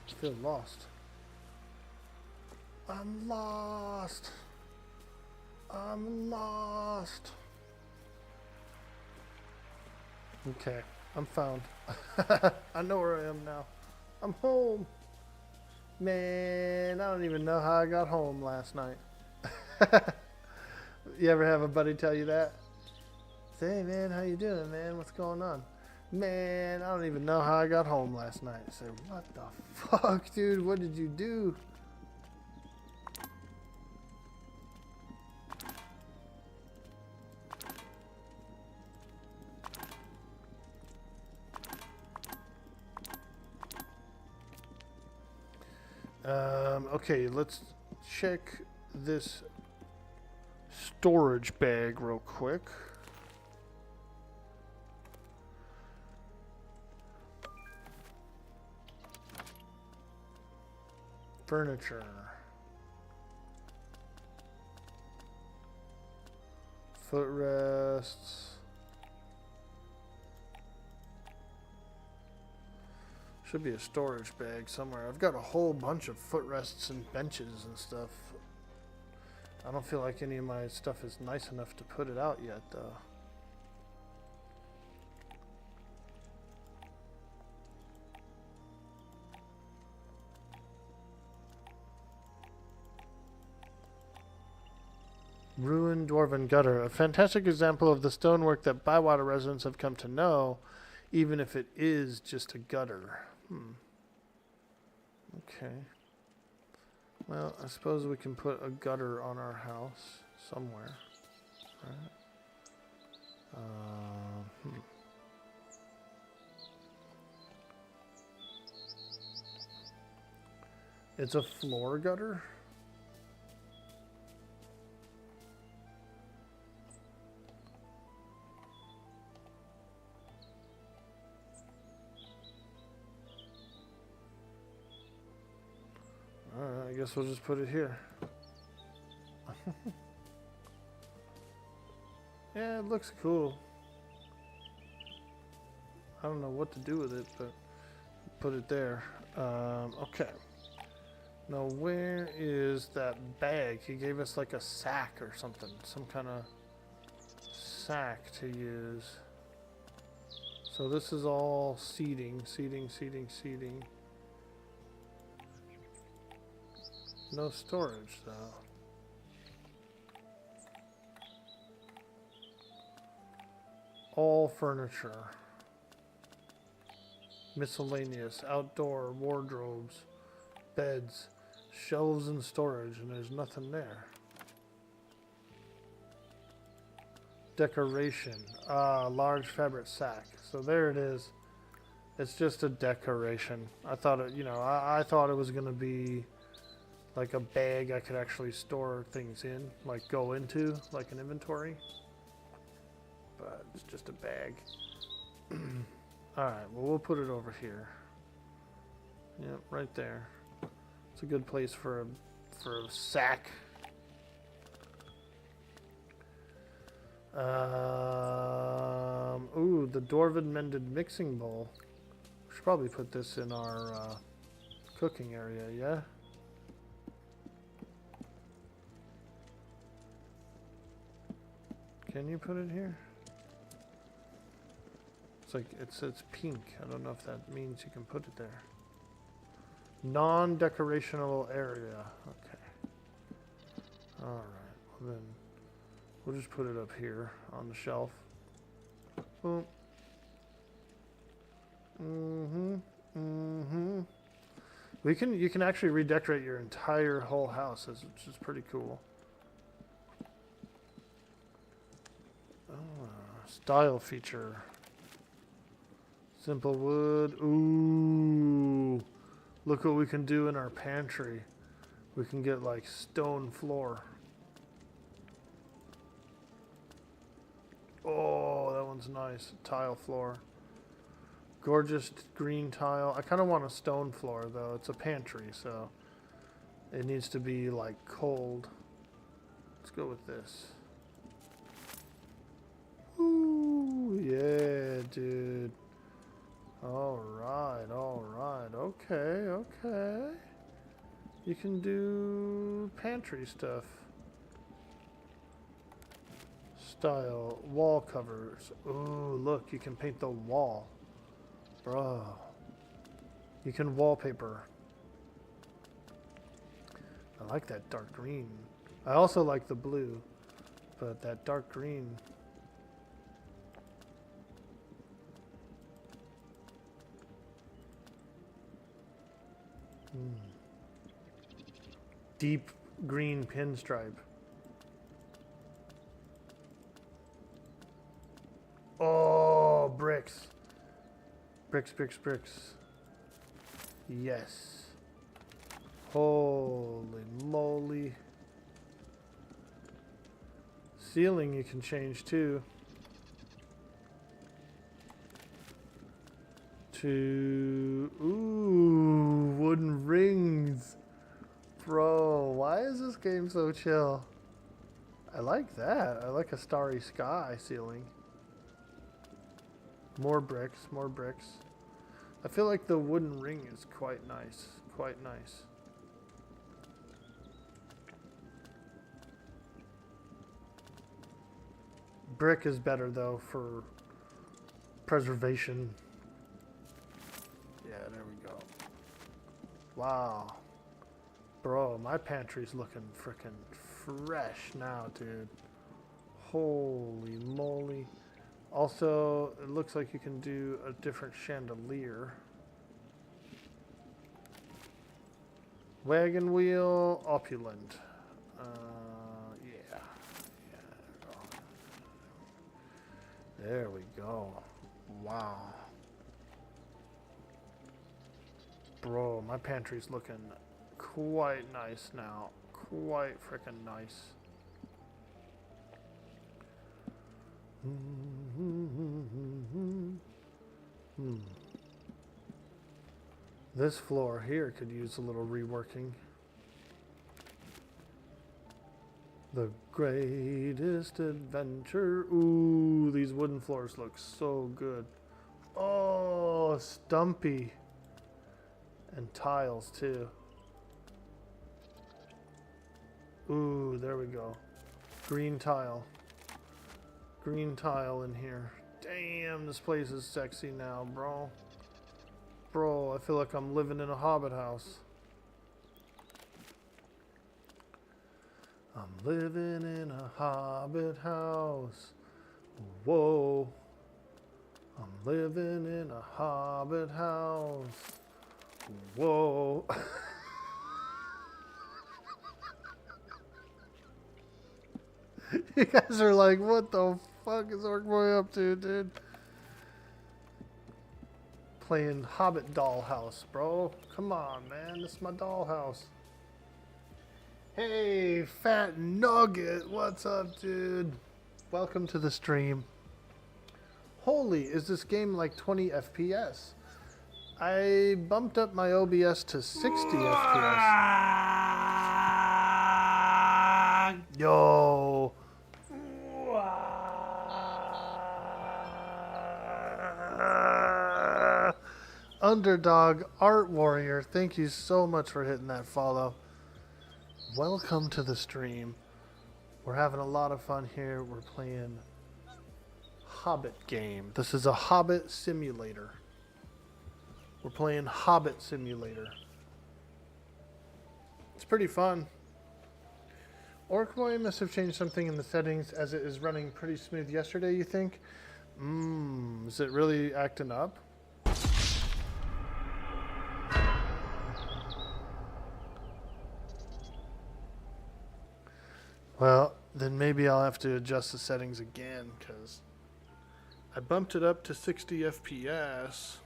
I feel lost. I'm lost. I'm lost. Okay, I'm found. I know where I am now. I'm home. Man, I don't even know how I got home last night. You ever have a buddy tell you that? Say, hey man, how you doing, man? What's going on? Man, I don't even know how I got home last night. I say, what the fuck, dude? What did you do? Okay, let's check this storage bag real quick. Furniture. Footrests. Should be a storage bag somewhere. I've got a whole bunch of footrests and benches and stuff. I don't feel like any of my stuff is nice enough to put it out yet, though. Ruined Dwarven Gutter. A fantastic example of the stonework that Bywater residents have come to know, even if it is just a gutter. Okay. Well, I suppose we can put a gutter on our house somewhere. Right? It's a floor gutter? Alright, I guess we'll just put it here. Yeah, it looks cool. I don't know what to do with it, but put it there. Okay. Now, where is that bag? He gave us like a sack or something. Some kind of sack to use. So this is all seating. No storage, though. All furniture. Miscellaneous, outdoor, wardrobes, beds, shelves and storage, and there's nothing there. Decoration. Large fabric sack. So there it is. It's just a decoration. I thought it, you know, I thought it was going to be like a bag I could actually store things in, like go into, like an inventory. But it's just a bag. Alright, well we'll put it over here. Yep, right there. It's a good place for a sack. Ooh, the Dwarven Mended Mixing Bowl. We should probably put this in our cooking area, yeah? Can you put it here? It's like, it's pink. I don't know if that means you can put it there. Non-decorational area. Okay. Alright. Well then, we'll just put it up here on the shelf. boom. You can actually redecorate your entire whole house, which is pretty cool. Style feature. Simple wood. Ooh. Look what we can do in our pantry. We can get like stone floor. Oh, that one's nice. Tile floor. Gorgeous green tile. I kind of want a stone floor though. It's a pantry, so it needs to be like cold. Let's go with this. Ooh, yeah, dude. Alright, alright. Okay, okay. You can do pantry stuff. Style, wall covers. Ooh, look, you can paint the wall. Bro. You can wallpaper. I like that dark green. I also like the blue, but that dark green. Deep green pinstripe. Oh, bricks. Bricks, bricks, bricks. Yes. Holy moly. Ceiling you can change too. To, ooh, wooden rings. Bro, why is this game so chill? I like that. I like a starry sky ceiling. More bricks, more bricks. I feel like the wooden ring is quite nice. Quite nice. Brick is better though for preservation. Yeah, there we go. Wow. Bro, my pantry's looking frickin' fresh now, dude. Holy moly. Also, it looks like you can do a different chandelier. Wagon wheel, opulent. Yeah. There we go. Wow. Bro, my pantry's looking quite nice now. Quite frickin' nice. This floor here could use a little reworking. The greatest adventure. Ooh, these wooden floors look so good. Oh, stumpy. And tiles too. Ooh, there we go. Green tile. Green tile in here. Damn, this place is sexy now, bro. Bro, I feel like I'm living in a Hobbit house. I'm living in a Hobbit house. Whoa. I'm living in a Hobbit house. Whoa. You guys are like, what the fuck is Orc Boy up to, dude? Playing Hobbit dollhouse, bro. Come on, man. This is my dollhouse. Hey, Fat Nugget. What's up, dude? Welcome to the stream. Holy, is this game like 20 FPS? I bumped up my OBS to 60 FPS. Yo. Underdog Art Warrior, thank you so much for hitting that follow. Welcome to the stream. We're having a lot of fun here. We're playing Hobbit game. This is a Hobbit simulator. We're playing Hobbit Simulator. It's pretty fun. Orc Boy must have changed something in the settings as it is running pretty smooth yesterday, you think? Is it really acting up? Well, then maybe I'll have to adjust the settings again, because I bumped it up to 60 FPS.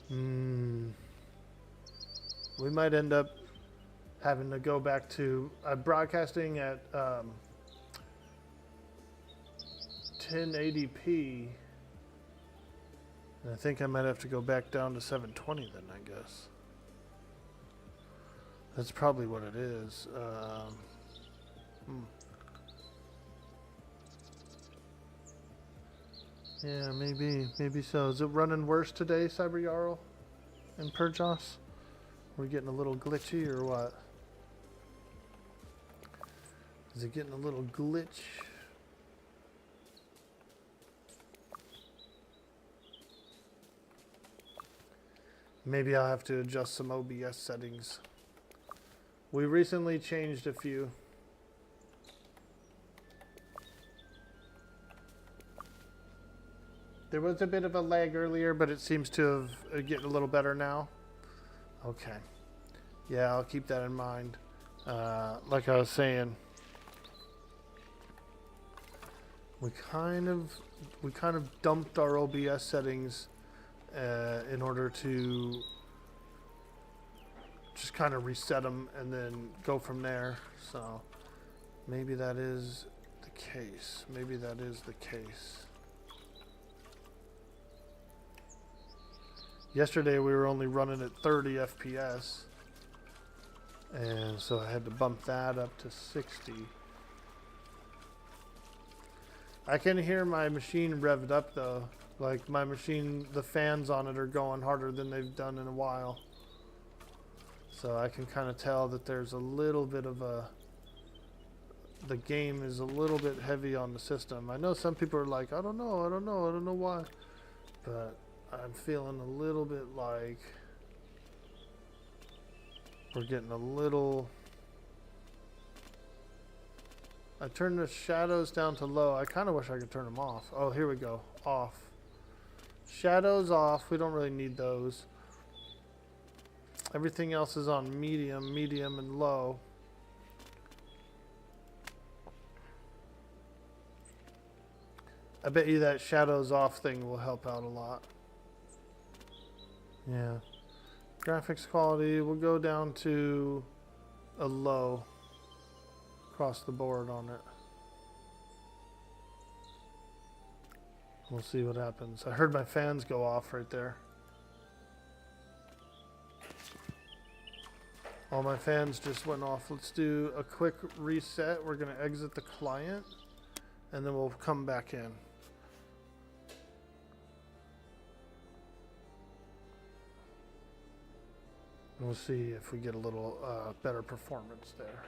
We might end up having to go back to broadcasting at 1080p. And I think I might have to go back down to 720 then, I guess. That's probably what it is. Yeah, maybe so. Is it running worse today, Cyber Jarl and Purjos? We're getting a little glitchy or what? Is it getting a little glitch? Maybe I'll have to adjust some OBS settings. We recently changed a few. There was a bit of a lag earlier, but it seems to have getting a little better now. Okay. Yeah, I'll keep that in mind. Like I was saying, we kind of dumped our OBS settings in order to just kind of reset them and then go from there. So maybe that is the case. Maybe that is the case. Yesterday we were only running at 30 FPS, and so I had to bump that up to 60. I can hear my machine revved up though. Like my machine, the fans on it are going harder than they've done in a while. So I can kind of tell that there's a little bit of the game is a little bit heavy on the system. I know some people are like, I don't know why. But I'm feeling a little bit like we're getting a little... I turned the shadows down to low. I kind of wish I could turn them off. Oh, here we go. Off. Shadows off. We don't really need those. Everything else is on medium, medium, and low. I bet you that shadows off thing will help out a lot. Yeah. Graphics quality, we'll go down to a low across the board on it. We'll see what happens. I heard my fans go off right there. All my fans just went off. Let's do a quick reset. We're going to exit the client and then we'll come back in. We'll see if we get a little better performance there.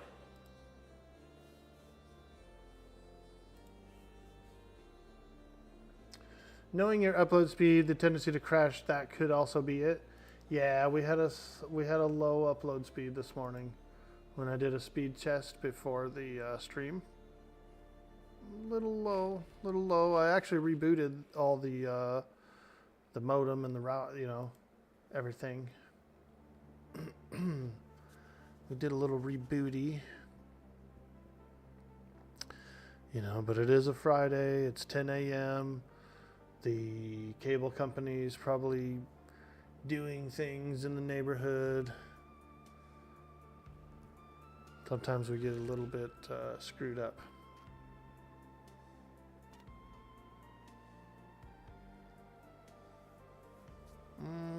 Knowing your upload speed, the tendency to crash, that could also be it. Yeah, we had a low upload speed this morning when I did a speed test before the stream. Little low. I actually rebooted all the modem and the route, you know, everything. We did a little rebooty, you know, but it is a Friday. It's 10 a.m. The cable company's probably doing things in the neighborhood. Sometimes we get a little bit screwed up.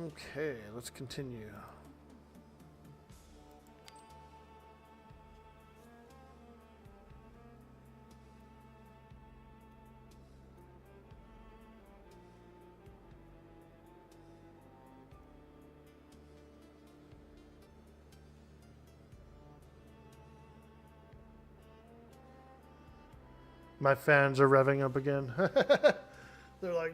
Okay, let's continue. My fans are revving up again. They're like...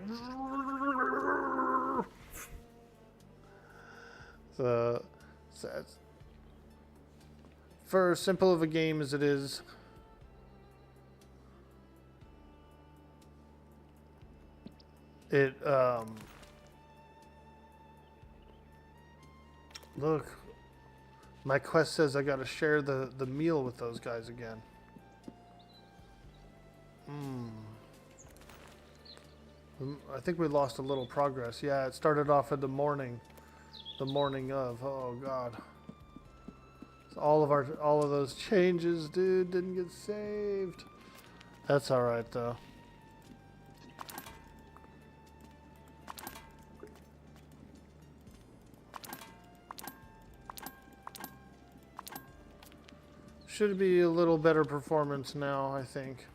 So for as simple of a game as it is, It, look, my quest says I gotta share the meal with those guys again. I think we lost a little progress. Yeah, it started off in the morning of. Oh God. So all of those changes, dude, didn't get saved. That's all right though. Should be a little better performance now, I think.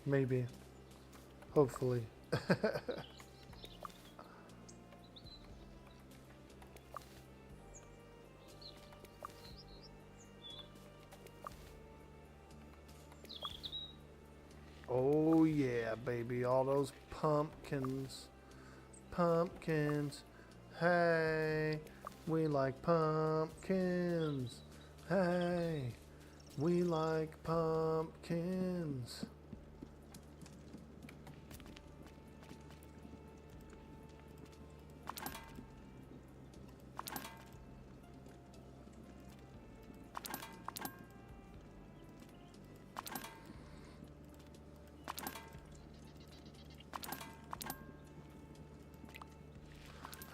Maybe. Hopefully. Oh yeah, baby. All those pumpkins. Pumpkins. Hey, we like pumpkins. Hey, we like pumpkins.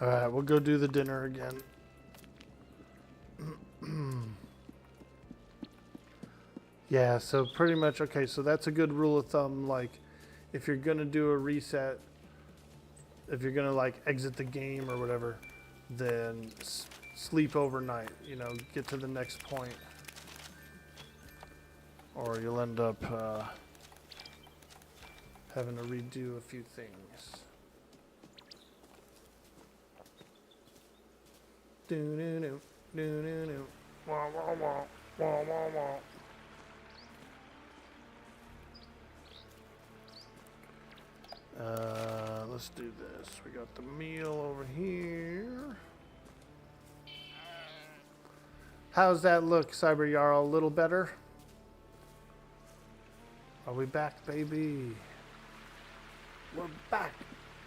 All right, we'll go do the dinner again. Yeah, so pretty much, okay, so that's a good rule of thumb. Like, if you're going to do a reset, if you're going to, like, exit the game or whatever, then sleep overnight, you know, get to the next point. Or you'll end up having to redo a few things. Do-do-do, do-do-do. Wah, wah, wah, wah, wah, wah. Let's do this. We got the meal over here. How's that look, Cyber Jarl? A little better? Are we back, baby? We're back,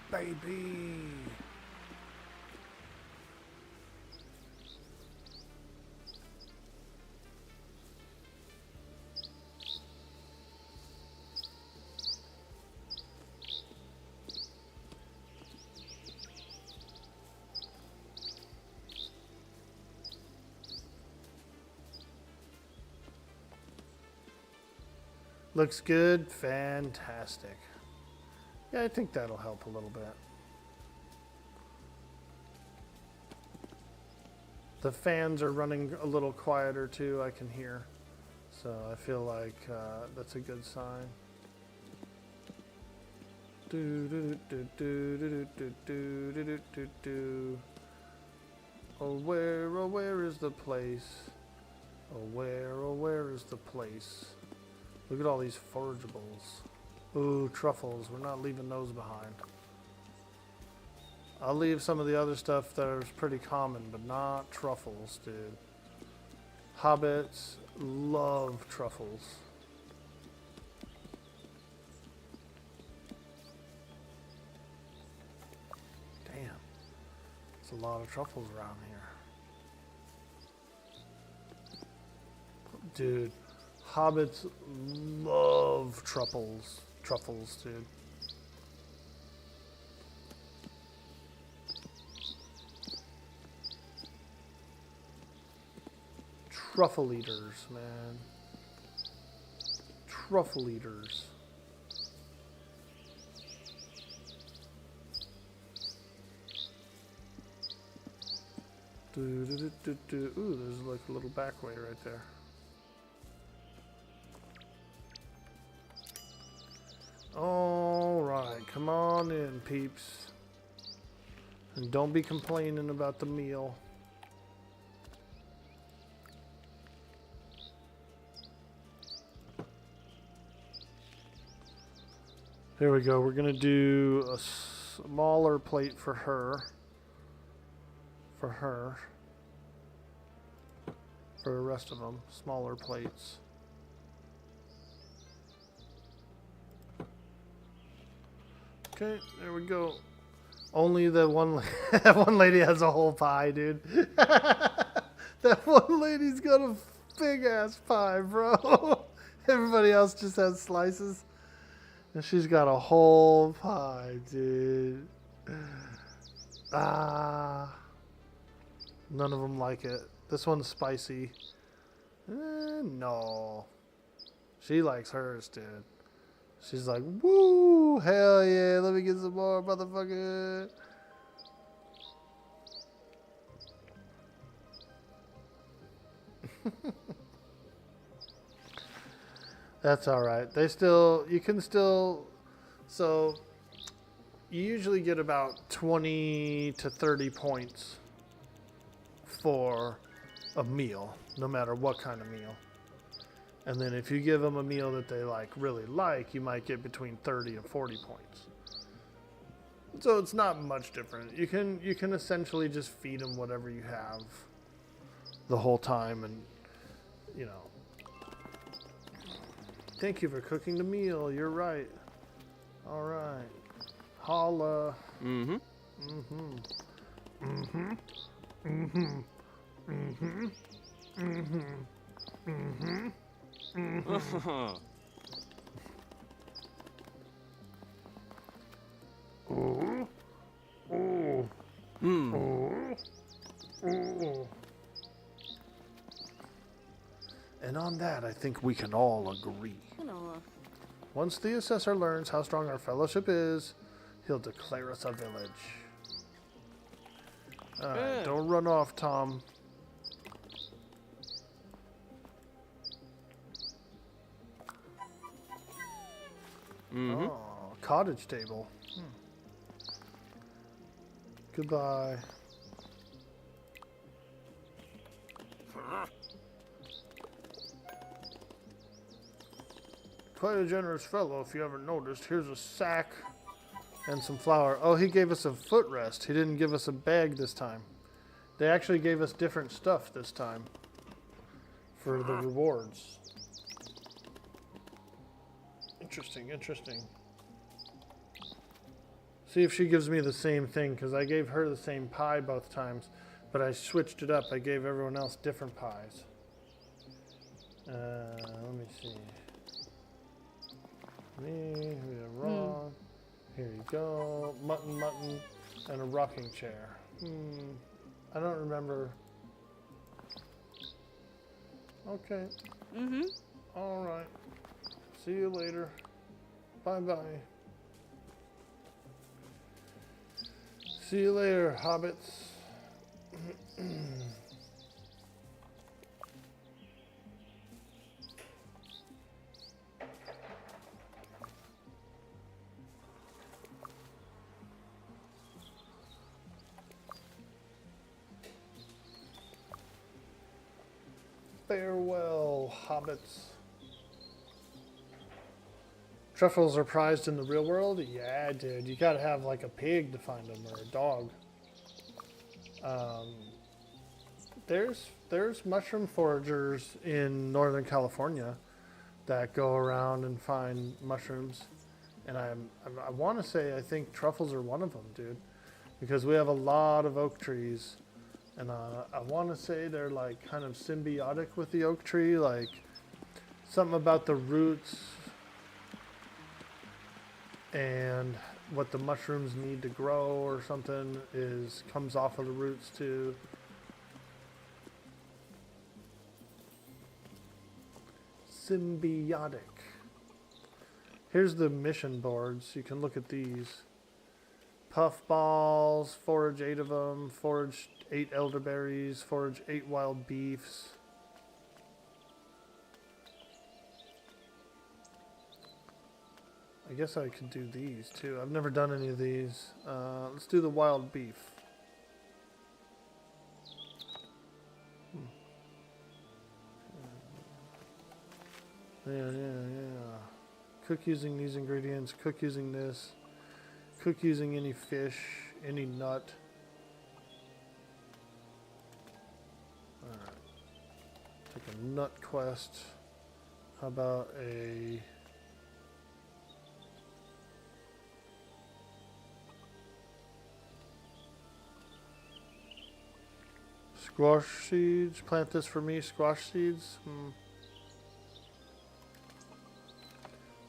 baby. Looks good. Fantastic. Yeah, I think that'll help a little bit. The fans are running a little quieter too, I can hear. So I feel like that's a good sign. Oh where is the place? Oh where is the place? Look at all these forageables. Ooh, truffles. We're not leaving those behind. I'll leave some of the other stuff that is pretty common, but not truffles, dude. Hobbits love truffles. Damn. There's a lot of truffles around here. Dude. Hobbits love truffles, dude. Truffle eaters, man. Truffle eaters. Ooh, there's like a little back way right there. All right, come on in, peeps. And don't be complaining about the meal. There we go. We're going to do a smaller plate for her. for the rest of them. Smaller plates. Okay, there we go. Only the one, that one lady has a whole pie, dude. That one lady's got a big ass pie, bro. Everybody else just has slices. And she's got a whole pie, dude. Ah. None of them like it. This one's spicy. No. She likes hers, dude. She's like, woo, hell yeah, let me get some more, motherfucker. That's all right. You can still, so you usually get about 20 to 30 points for a meal, no matter what kind of meal. And then if you give them a meal that they really like, you might get between 30 and 40 points. So it's not much different. You can essentially just feed them whatever you have the whole time, and you know. Thank you for cooking the meal. You're right. All right. Holla. Mm-hmm. Mm-hmm. Mm-hmm. Mm-hmm. Mm-hmm. Mm-hmm. Mm-hmm. Mm-hmm. Oh. Oh. Mm. Oh. Oh. And on that, I think we can all agree. Once the assessor learns how strong our fellowship is, he'll declare us a village. Alright, don't run off, Tom. Mm-hmm. Oh, cottage table. Goodbye. Quite a generous fellow, if you haven't noticed. Here's a sack and some flour. Oh, he gave us a footrest. He didn't give us a bag this time. They actually gave us different stuff this time for the rewards. Interesting, interesting. See if she gives me the same thing, because I gave her the same pie both times, but I switched it up. I gave everyone else different pies. Let me see. We are wrong. Here you go. Mutton, and a rocking chair. I don't remember. Okay. Mm-hmm. All right. See you later. Bye-bye. See you later, Hobbits. Farewell, Hobbits. Truffles are prized in the real world? Yeah, dude. You gotta have like a pig to find them, or a dog. There's mushroom foragers in Northern California that go around and find mushrooms, and I want to say I think truffles are one of them, dude, because we have a lot of oak trees, and I want to say they're like kind of symbiotic with the oak tree, like something about the roots and what the mushrooms need to grow or something comes off of the roots too. Symbiotic. Here's the mission boards. You can look at these. Puff balls, forage 8 of them, forage 8 elderberries, forage 8 wild beefs. I guess I could do these too. I've never done any of these. Let's do the wild beef. Yeah. Cook using these ingredients, cook using this, cook using any fish, any nut. Alright. Take a nut quest. How about a squash seeds? Plant this for me, squash seeds.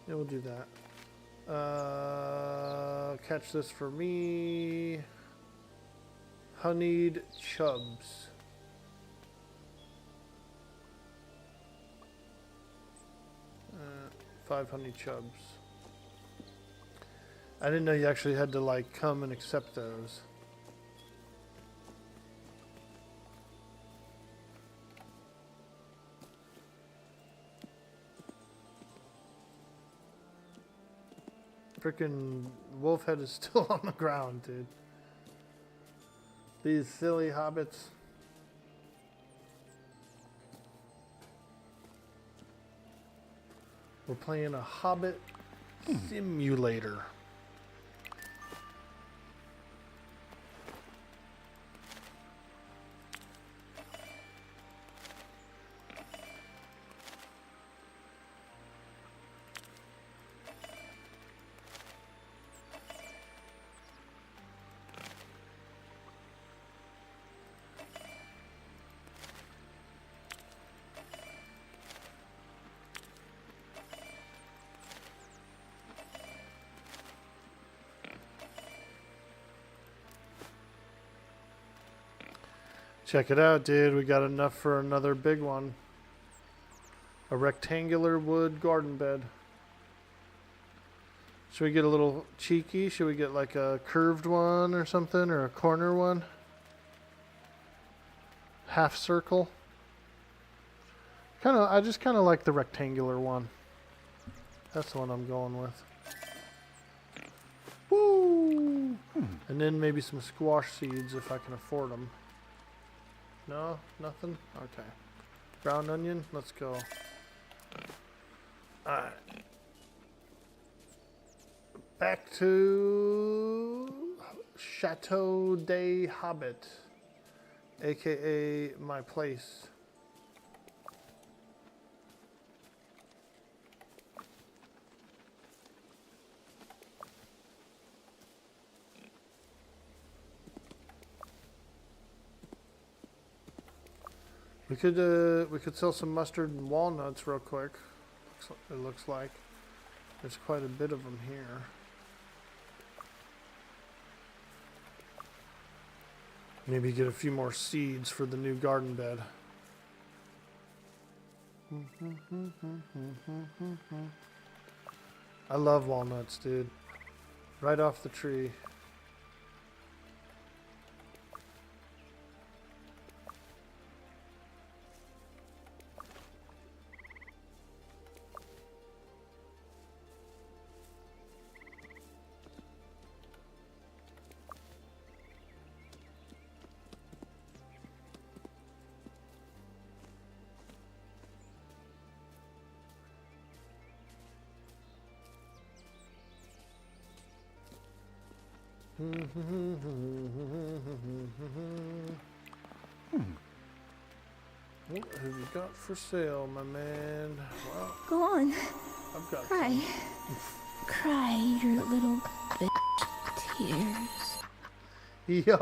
Yeah, we'll do that. Catch this for me. Honeyed chubs. 5 honey chubs. I didn't know you actually had to like come and accept those. Frickin' wolf head is still on the ground, dude. These silly hobbits. We're playing a Hobbit simulator. Check it out, dude. We got enough for another big one. A rectangular wood garden bed. Should we get a little cheeky? Should we get like a curved one or something, or a corner one? Half circle. I just kind of like the rectangular one. That's the one I'm going with. Woo! And then maybe some squash seeds if I can afford them. No? Nothing? Okay. Brown onion? Let's go. Alright. Back to Chateau des Hobbits, aka my place. We could sell some mustard and walnuts real quick. It looks like there's quite a bit of them here. Maybe get a few more seeds for the new garden bed. I love walnuts, dude. Right off the tree. What have you got for sale, my man? Well, go on. I've got Cry. Cry your little bitch tears. Yo!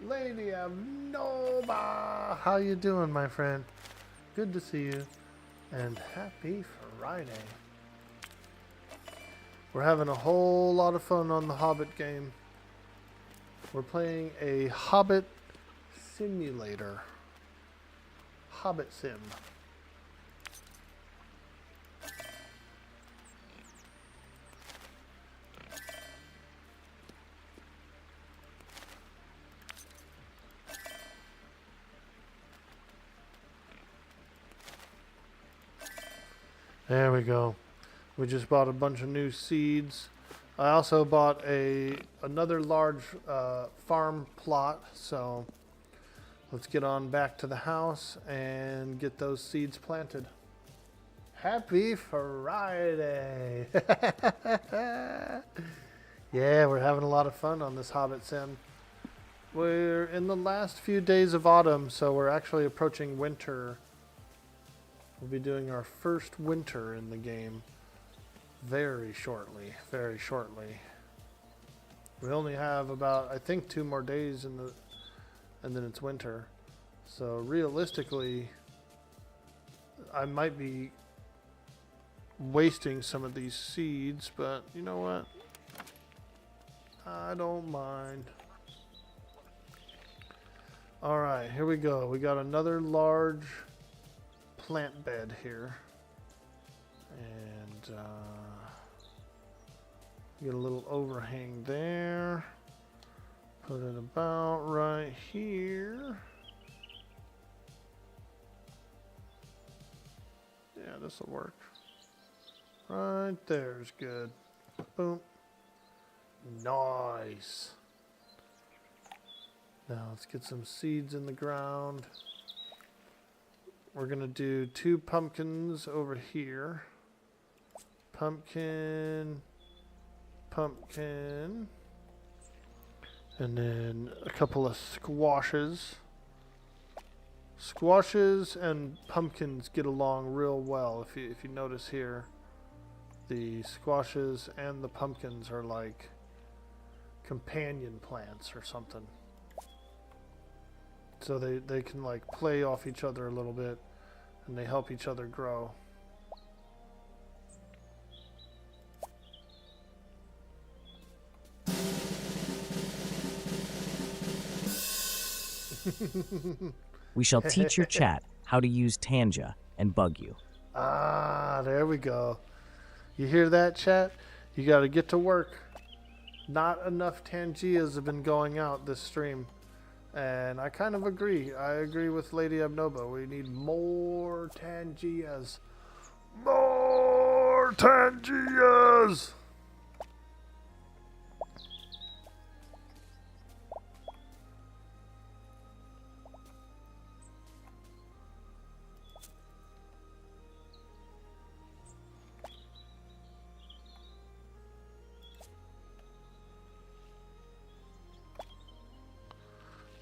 Lady of Nova! How you doing, my friend? Good to see you. And happy Friday. We're having a whole lot of fun on the Hobbit game. We're playing a Hobbit simulator. Hobbit sim. There we go. We just bought a bunch of new seeds. I also bought another large farm plot, so let's get on back to the house and get those seeds planted. Happy Friday! Yeah, we're having a lot of fun on this Hobbit sim. We're in the last few days of autumn, so we're actually approaching winter. We'll be doing our first winter in the game very shortly, very shortly. We only have about, I think, 2 more days and then it's winter. So realistically, I might be wasting some of these seeds, but you know what? I don't mind. Alright, here we go. We got another large plant bed here. And get a little overhang there. Put it about right here. Yeah, this will work. Right there's good. Boom. Nice. Now let's get some seeds in the ground. We're gonna do 2 pumpkins over here. Pumpkin, pumpkin, and then a couple of squashes. Squashes and pumpkins get along real well. If you notice here, the squashes and the pumpkins are like companion plants or something. So they can like play off each other a little bit, and they help each other grow. We shall teach your chat how to use Tanja and bug you. Ah, there we go. You hear that, chat? You got to get to work. Not enough Tangias have been going out this stream. And I kind of agree. I agree with Lady Abnoba. We need more Tangias. More Tangias!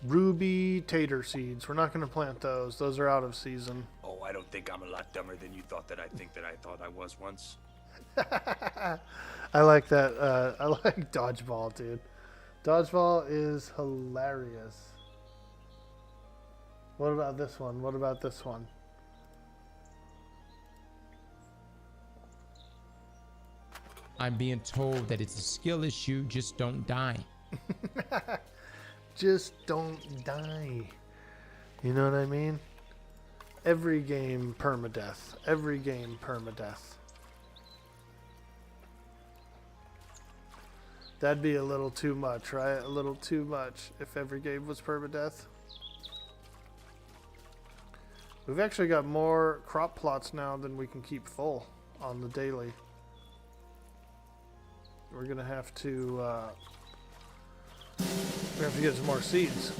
Ruby tater seeds. We're not going to plant those. Those are out of season. Oh, I don't think I'm a lot dumber than you thought that I think that I thought I was once. I like that. I like Dodgeball, dude. Dodgeball is hilarious. What about this one? What about this one? I'm being told that it's a skill issue, just don't die. Just don't die. You know what I mean? Every game permadeath. Every game permadeath. That'd be a little too much, right? A little too much if every game was permadeath. We've actually got more crop plots now than we can keep full on the daily. We're gonna have to we have to get some more seeds.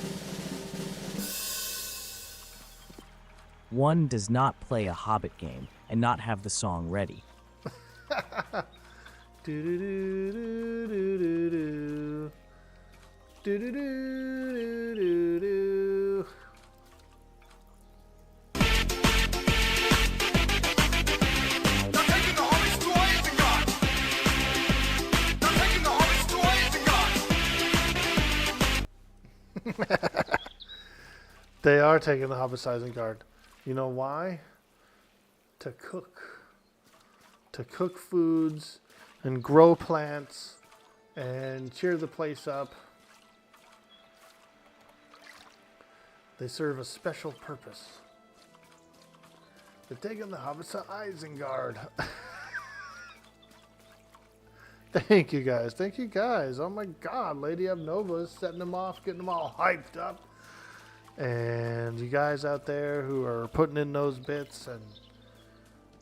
One does not play a Hobbit game and not have the song ready. Do do do do do do do do do do do do. They are taking the Hobbits to Isengard. You know why? To cook. To cook foods and grow plants and cheer the place up. They serve a special purpose. They're taking the Hobbits to Isengard. Thank you guys. Thank you guys. Oh my god. Lady Abnova is setting them off, getting them all hyped up. And you guys out there who are putting in those bits, and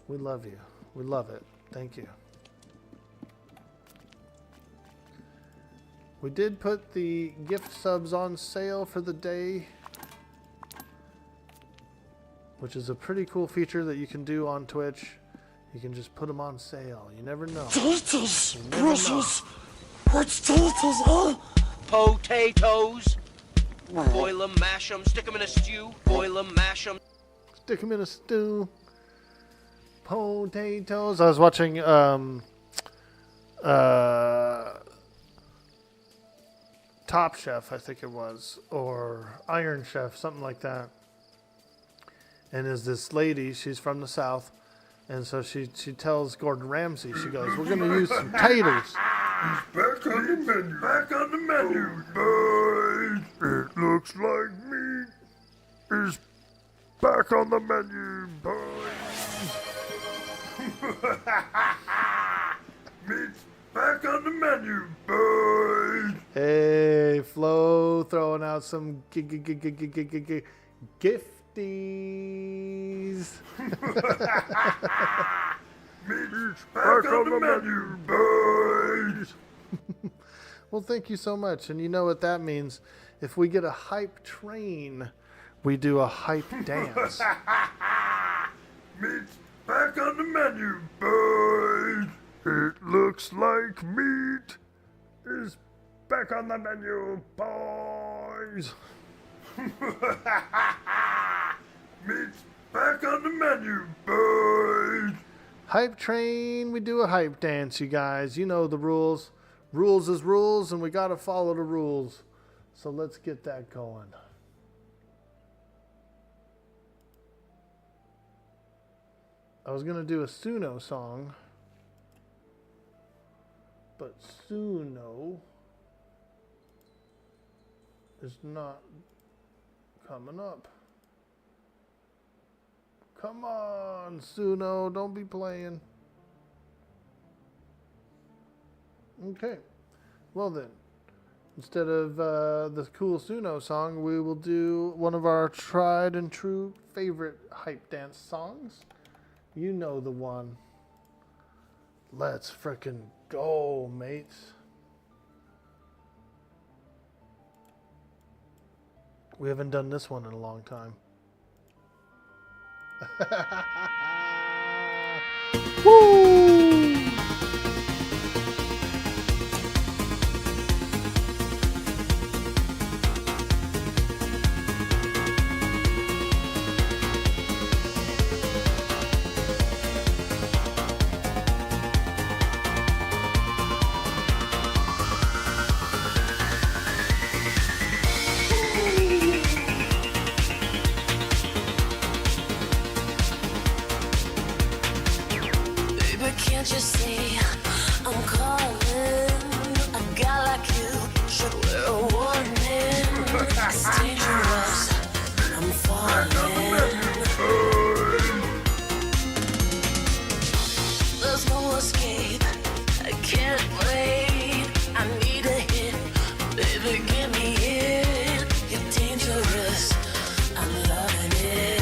we love you. We love it. Thank you. We did put the gift subs on sale for the day, which is a pretty cool feature that you can do on Twitch. You can just put them on sale. You never know. Potatoes, you never Brussels, potatoes, huh? Potatoes. Boil 'em, mash 'em, stick 'em in a stew. Boil 'em, mash 'em. Stick them in a stew. Potatoes. I was watching Top Chef, I think it was, or Iron Chef, something like that. And there's this lady, she's from the South, and so she tells Gordon Ramsay, she goes, we're going to use some taters. Back on the menu. Back on the menu, boys. It looks like meat is back on the menu, boys. Meat's back on the menu, boys. Hey, Flo, throwing out some gifties. Meat's back on the menu, boys. Well, thank you so much. And you know what that means. If we get a hype train, we do a hype dance. Meat's back on the menu, boys. It looks like meat is back on the menu, boys. Meat's back on the menu, boys. Hype train, we do a hype dance, you guys. You know the rules. Rules is rules, and we got to follow the rules. So let's get that going. I was going to do a Suno song, but Suno is not coming up. Come on, Suno, don't be playing. Okay, well then, instead of the cool Suno song, we will do one of our tried and true favorite hype dance songs. You know the one. Let's frickin' go, mates. We haven't done this one in a long time. Woo! Can't you see I'm calling? A guy like you should wear a warning. It's dangerous. I'm falling. There's no escape. I can't wait. I need a hit. Baby, give me it. You're dangerous. I'm loving it.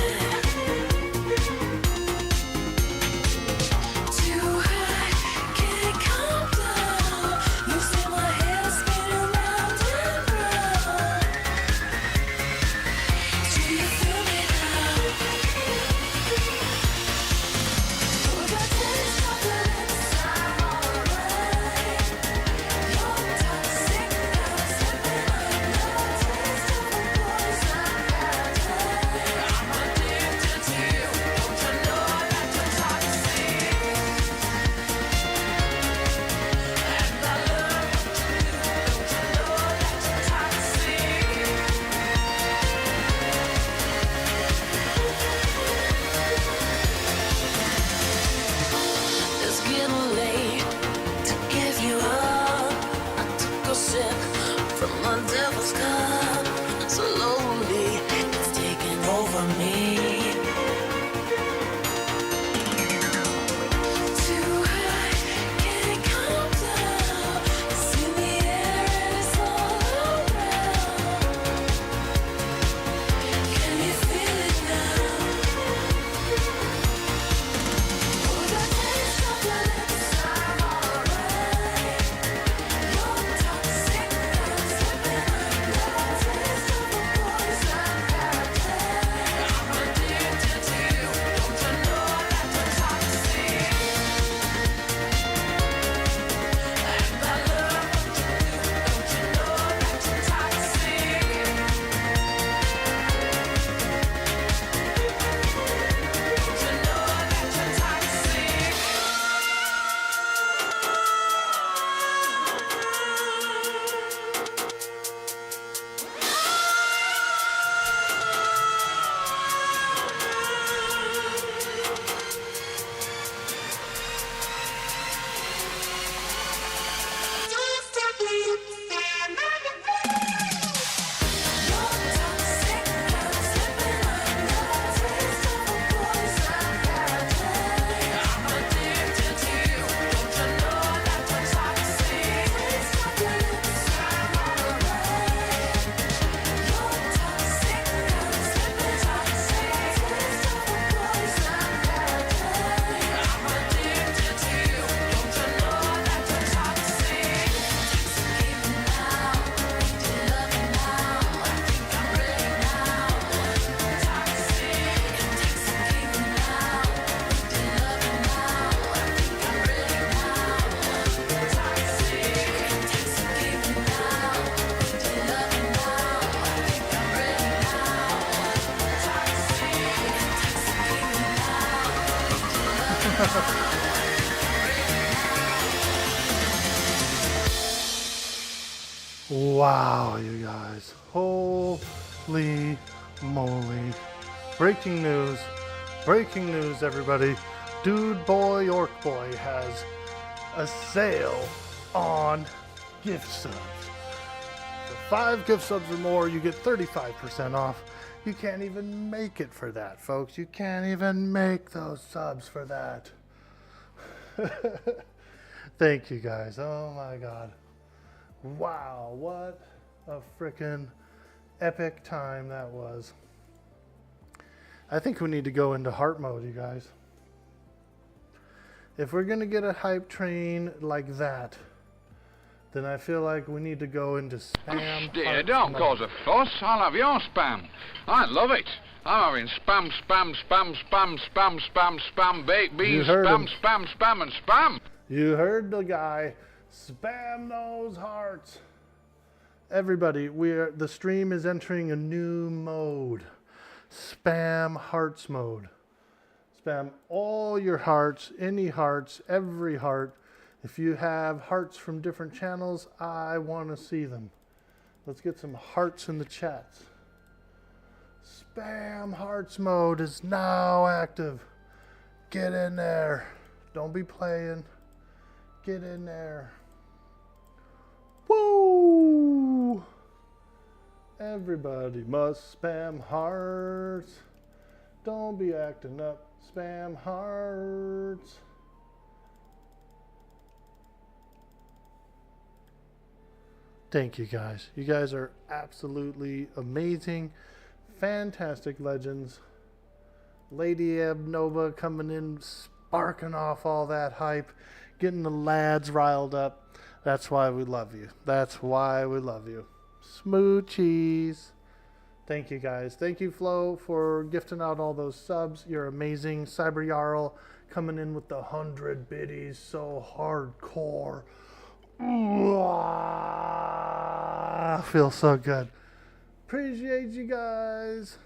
Wow, you guys. Holy moly. Breaking news. Breaking news, everybody. Dude Boy Orc Boy has a sale on gift subs. For 5 gift subs or more, you get 35% off. You can't even make it for that, folks. You can't even make those subs for that. Thank you, guys. Oh, my God. Wow, what a frickin' epic time that was. I think we need to go into heart mode, you guys. If we're gonna get a hype train like that, then I feel like we need to go into spam. Dear, don't cause a fuss. I'll have your spam. I love it. I'm having spam, spam, spam, spam, spam, spam, spam, baked beans, spam, spam, spam, and spam. You heard the guy. Spam those hearts. Everybody, the stream is entering a new mode. Spam hearts mode. Spam all your hearts, any hearts, every heart. If you have hearts from different channels, I want to see them. Let's get some hearts in the chats. Spam hearts mode is now active. Get in there. Don't be playing. Get in there. Woo! Everybody must spam hearts. Don't be acting up. Spam hearts. Thank you, guys. You guys are absolutely amazing. Fantastic legends. Lady Abnova coming in, sparking off all that hype, getting the lads riled up. That's why we love you. That's why we love you. Smoochies. Thank you, guys. Thank you, Flo, for gifting out all those subs. You're amazing. Cyber Jarl coming in with the 100 biddies. So hardcore. Feels so good. Appreciate you guys.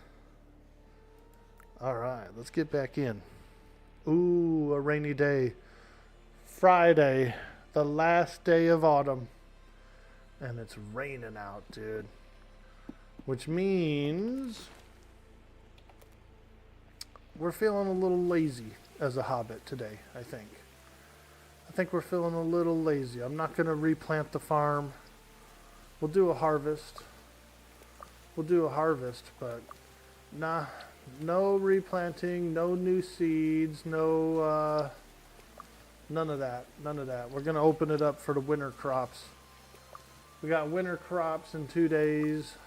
All right, let's get back in. Ooh, a rainy day. Friday, the last day of autumn. And it's raining out, dude. Which means we're feeling a little lazy as a Hobbit today, I think. I think we're feeling a little lazy. I'm not going to replant the farm. We'll do a harvest. But nah, no replanting, no new seeds, no, none of that. We're going to open it up for the winter crops. We got winter crops in 2 days.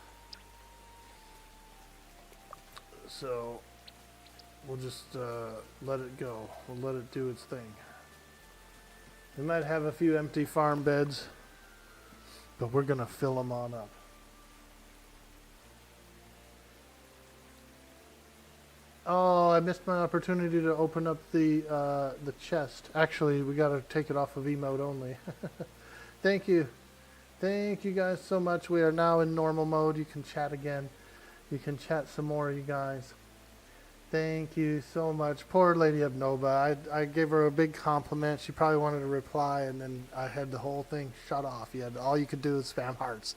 So we'll just let it go. We'll let it do its thing. We might have a few empty farm beds, but we're going to fill them on up. Oh, I missed my opportunity to open up the chest. Actually, we got to take it off of emote only. Thank you. Thank you guys so much. We are now in normal mode. You can chat again. You can chat some more, you guys. Thank you so much. Poor Lady Abnova. I gave her a big compliment. She probably wanted to reply, and then I had the whole thing shut off. All you could do is spam hearts.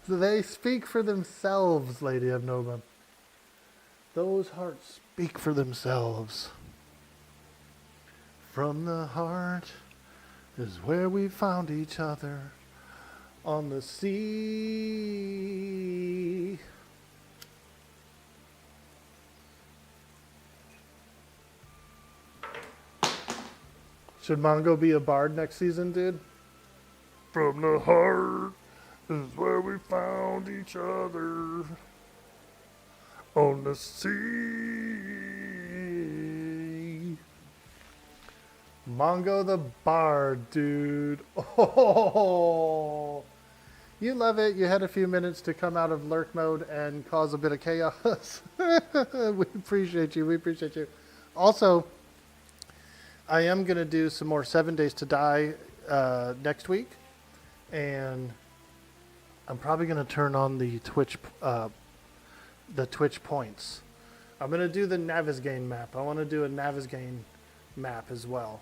So they speak for themselves, Lady Abnova. Those hearts speak for themselves. From the heart is where we found each other. On the sea. Should Mongo be a bard next season, dude? From the heart is where we found each other. On the sea. Mongo the bard, dude. Oh, you love it. You had a few minutes to come out of lurk mode and cause a bit of chaos. We appreciate you. Also, I am going to do some more 7 Days to Die next week. And I'm probably going to turn on the Twitch points. I'm going to do the Navezgane map. I want to do a Navezgane map as well.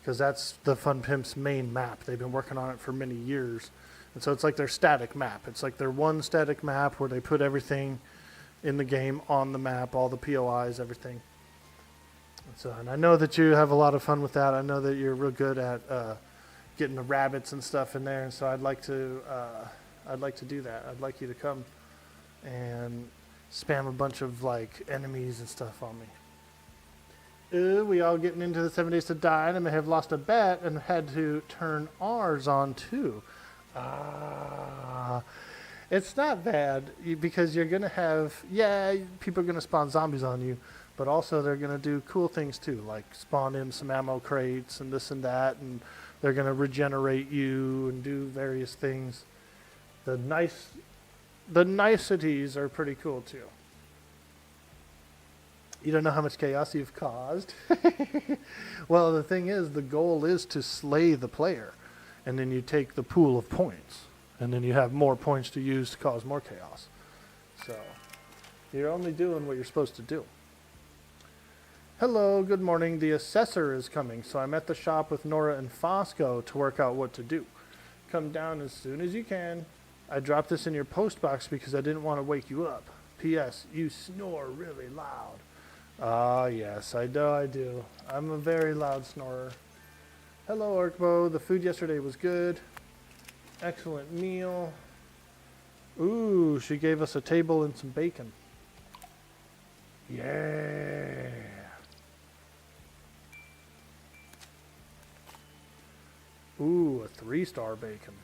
because that's the Fun Pimp's main map. They've been working on it for many years. And so it's like their static map. It's like their one static map where they put everything in the game on the map, all the POIs, everything. And I know that you have a lot of fun with that. I know that you're real good at getting the rabbits and stuff in there, and so I'd like to do that. I'd like you to come and spam a bunch of like enemies and stuff on me. We all getting into the 7 days to die, and I may have lost a bet and had to turn ours on too. It's not bad because you're gonna have people are gonna spawn zombies on you. But also they're going to do cool things too, like spawn in some ammo crates and this and that, and they're going to regenerate you and do various things. The niceties are pretty cool too. You don't know how much chaos you've caused? Well, the thing is, the goal is to slay the player, and then you take the pool of points, and then you have more points to use to cause more chaos. So you're only doing what you're supposed to do. Hello, good morning. The assessor is coming, so I'm at the shop with Nora and Fosco to work out what to do. Come down as soon as you can. I dropped this in your post box because I didn't want to wake you up. P.S. You snore really loud. Ah, yes, I know I do. I'm a very loud snorer. Hello, Orkbo. The food yesterday was good. Excellent meal. Ooh, she gave us a table and some bacon. Yeah. Ooh, a 3-star bacon.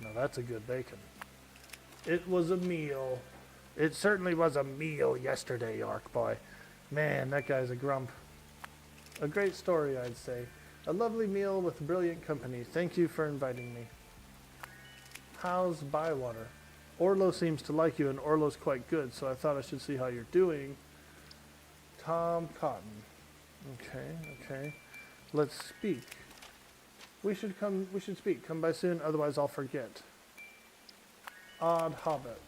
Now that's a good bacon. It was a meal. It certainly was a meal yesterday, Ark Boy. Man, that guy's a grump. A great story, I'd say. A lovely meal with brilliant company. Thank you for inviting me. How's Bywater? Orlo seems to like you, and Orlo's quite good, so I thought I should see how you're doing. Tom Cotton. Okay. Let's speak. We should speak. Come by soon, otherwise I'll forget. Odd Hobbit.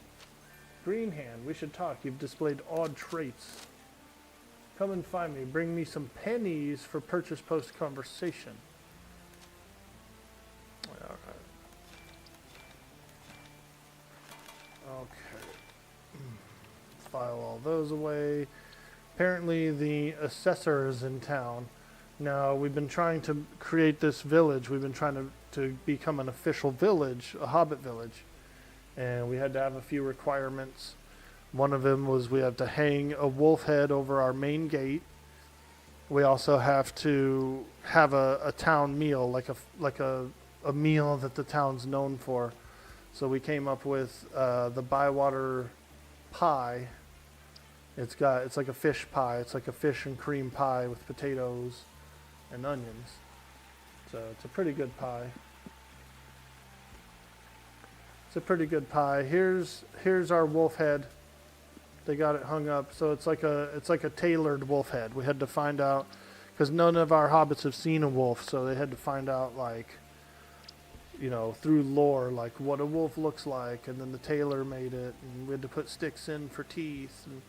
Greenhand, we should talk. You've displayed odd traits. Come and find me. Bring me some pennies for purchase post conversation. Alright. Okay. Let's file all those away. Apparently the assessor is in town. Now, we've been trying to create this village. We've been trying to become an official village, a Hobbit village. And we had to have a few requirements. One of them was we have to hang a wolf head over our main gate. We also have to have a town meal, like a meal that the town's known for. So we came up with the Bywater pie. It's like a fish pie. It's like a fish and cream pie with potatoes and onions. So it's a pretty good pie. It's a pretty good pie. Here's our wolf head. They got it hung up. So it's like a tailored wolf head. We had to find out, because none of our hobbits have seen a wolf, so they had to find out, like, you know, through lore, like what a wolf looks like, and then the tailor made it, and we had to put sticks in for teeth, and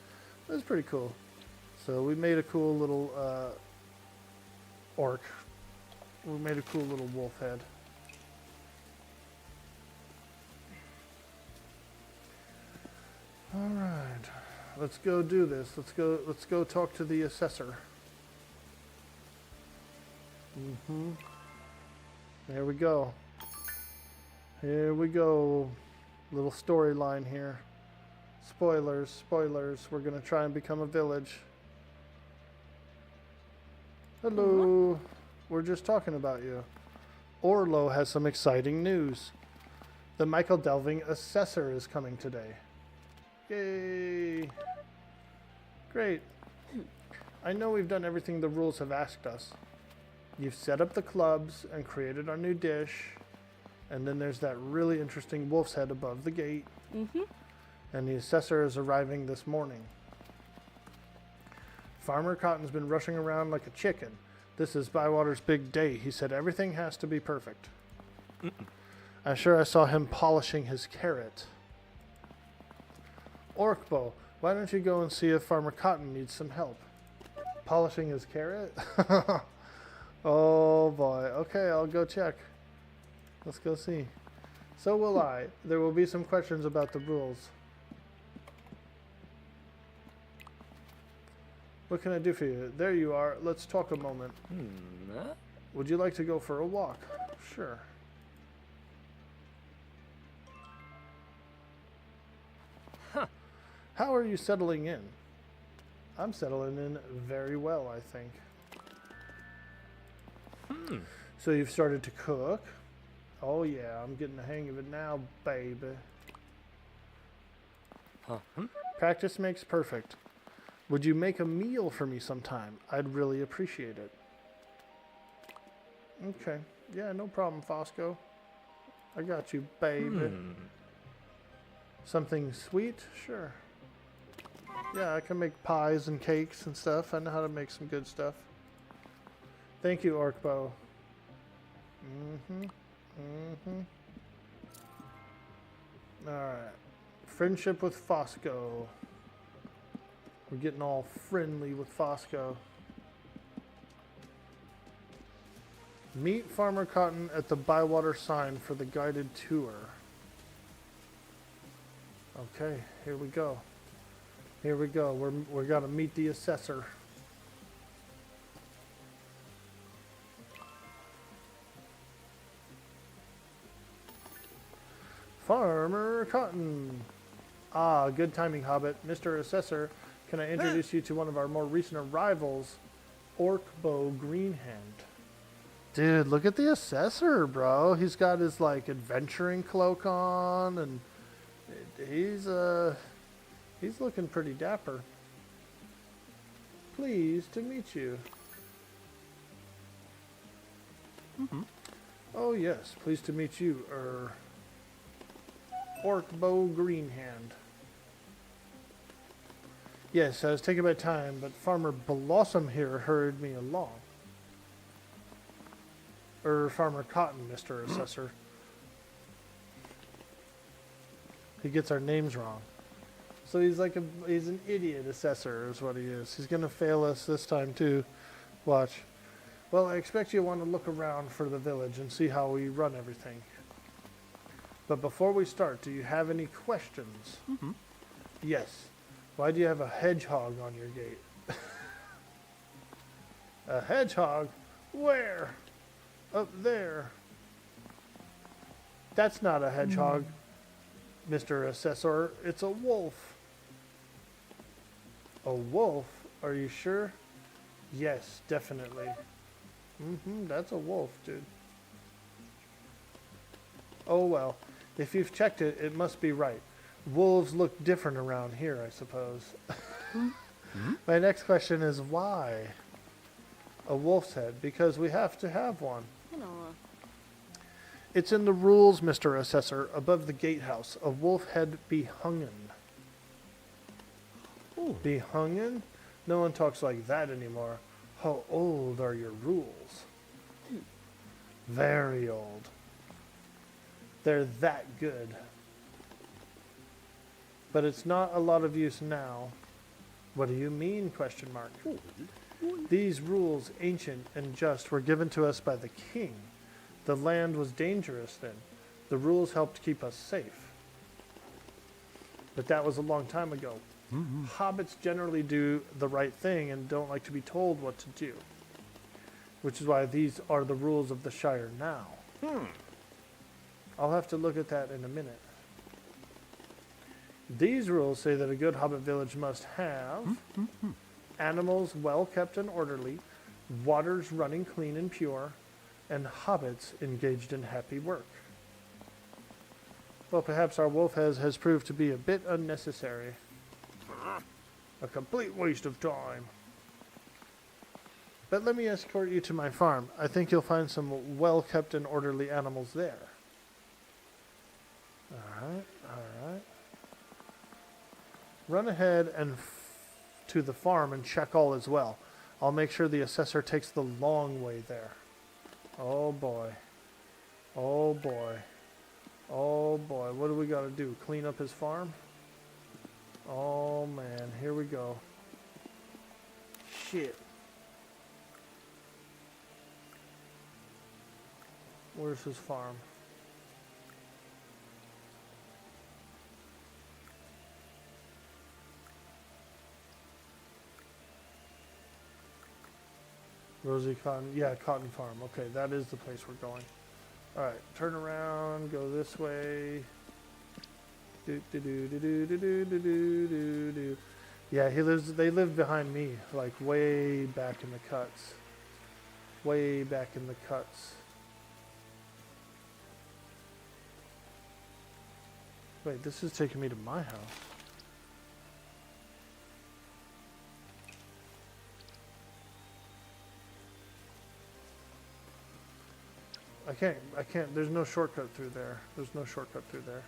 it was pretty cool. So we made a cool little orc. We made a cool little wolf head. All right, let's go do this. Let's go talk to the assessor. There we go. Here we go. Little storyline here. Spoilers. We're gonna try and become a village. Hello. We're just talking about you. Orlo has some exciting news. The Michael Delving assessor is coming today. Yay. Great. I know we've done everything the rules have asked us. You've set up the clubs and created our new dish. And then there's that really interesting wolf's head above the gate. And the assessor is arriving this morning. Farmer Cotton's been rushing around like a chicken. This is Bywater's big day. He said everything has to be perfect. I'm sure I saw him polishing his carrot. Orkbo, why don't you go and see if Farmer Cotton needs some help? Polishing his carrot? Oh boy. Okay, I'll go check. Let's go see. So will I. There will be some questions about the rules. What can I do for you? There you are. Let's talk a moment. Would you like to go for a walk? Sure. Huh. How are you settling in? I'm settling in very well, I think. So you've started to cook? Oh yeah, I'm getting the hang of it now, baby. Practice makes perfect. Would you make a meal for me sometime? I'd really appreciate it. Okay. Yeah, no problem, Fosco. I got you, baby. Something sweet? Sure. Yeah, I can make pies and cakes and stuff. I know how to make some good stuff. Thank you, Orkbo. Alright. Friendship with Fosco. We're getting all friendly with Fosco. Meet Farmer Cotton at the Bywater sign for the guided tour. Okay, here we go. Here we go. We're gonna meet the assessor. Farmer Cotton. Ah, good timing, Hobbit. Mr. Assessor, can I introduce you to one of our more recent arrivals, Orkbo Greenhand? Dude, look at the Assessor, bro. He's got his, like, adventuring cloak on, and he's looking pretty dapper. Pleased to meet you. Oh, yes, pleased to meet you, Orkbo Greenhand. Yes, I was taking my time, but Farmer Blossom here hurried me along. Farmer Cotton, Mr. Assessor. He gets our names wrong. So he's like he's an idiot assessor is what he is. He's gonna fail us this time too. Watch. Well, I expect you want to look around for the village and see how we run everything. But before we start, do you have any questions? Yes. Why do you have a hedgehog on your gate? A hedgehog? Where? Up there. That's not a hedgehog, Mr. Assessor. It's a wolf. A wolf? Are you sure? Yes, definitely. That's a wolf, dude. Oh well. If you've checked it, it must be right. Wolves look different around here, I suppose. My next question is why? A wolf's head? Because we have to have one. It's in the rules, Mr. Assessor. Above the gatehouse, a wolf head be hungen. Be hungen? No one talks like that anymore. How old are your rules? Very old. They're that good. But it's not a lot of use now. What do you mean, question mark? These rules, ancient and just, were given to us by the king. The land was dangerous then. The rules helped keep us safe. But that was a long time ago. Hobbits generally do the right thing and don't like to be told what to do. Which is why these are the rules of the Shire now. I'll have to look at that in a minute. These rules say that a good Hobbit village must have animals well kept and orderly, waters running clean and pure, and hobbits engaged in happy work. Well, perhaps our wolf has proved to be a bit unnecessary. A complete waste of time. But let me escort you to my farm. I think you'll find some well kept and orderly animals there. Alright, alright. Run ahead and to the farm and check all is well. I'll make sure the assessor takes the long way there. Oh boy. Oh boy. Oh boy. What do we got to do? Clean up his farm? Oh man. Here we go. Shit. Where's his farm? Rosie Cotton, yeah, Cotton Farm. Okay, that is the place we're going. All right, turn around, go this way. Do do do do do do do do do do. Yeah, they live behind me, like way back in the cuts. Way back in the cuts. Wait, this is taking me to my house. I can't, there's no shortcut through there. There's no shortcut through there.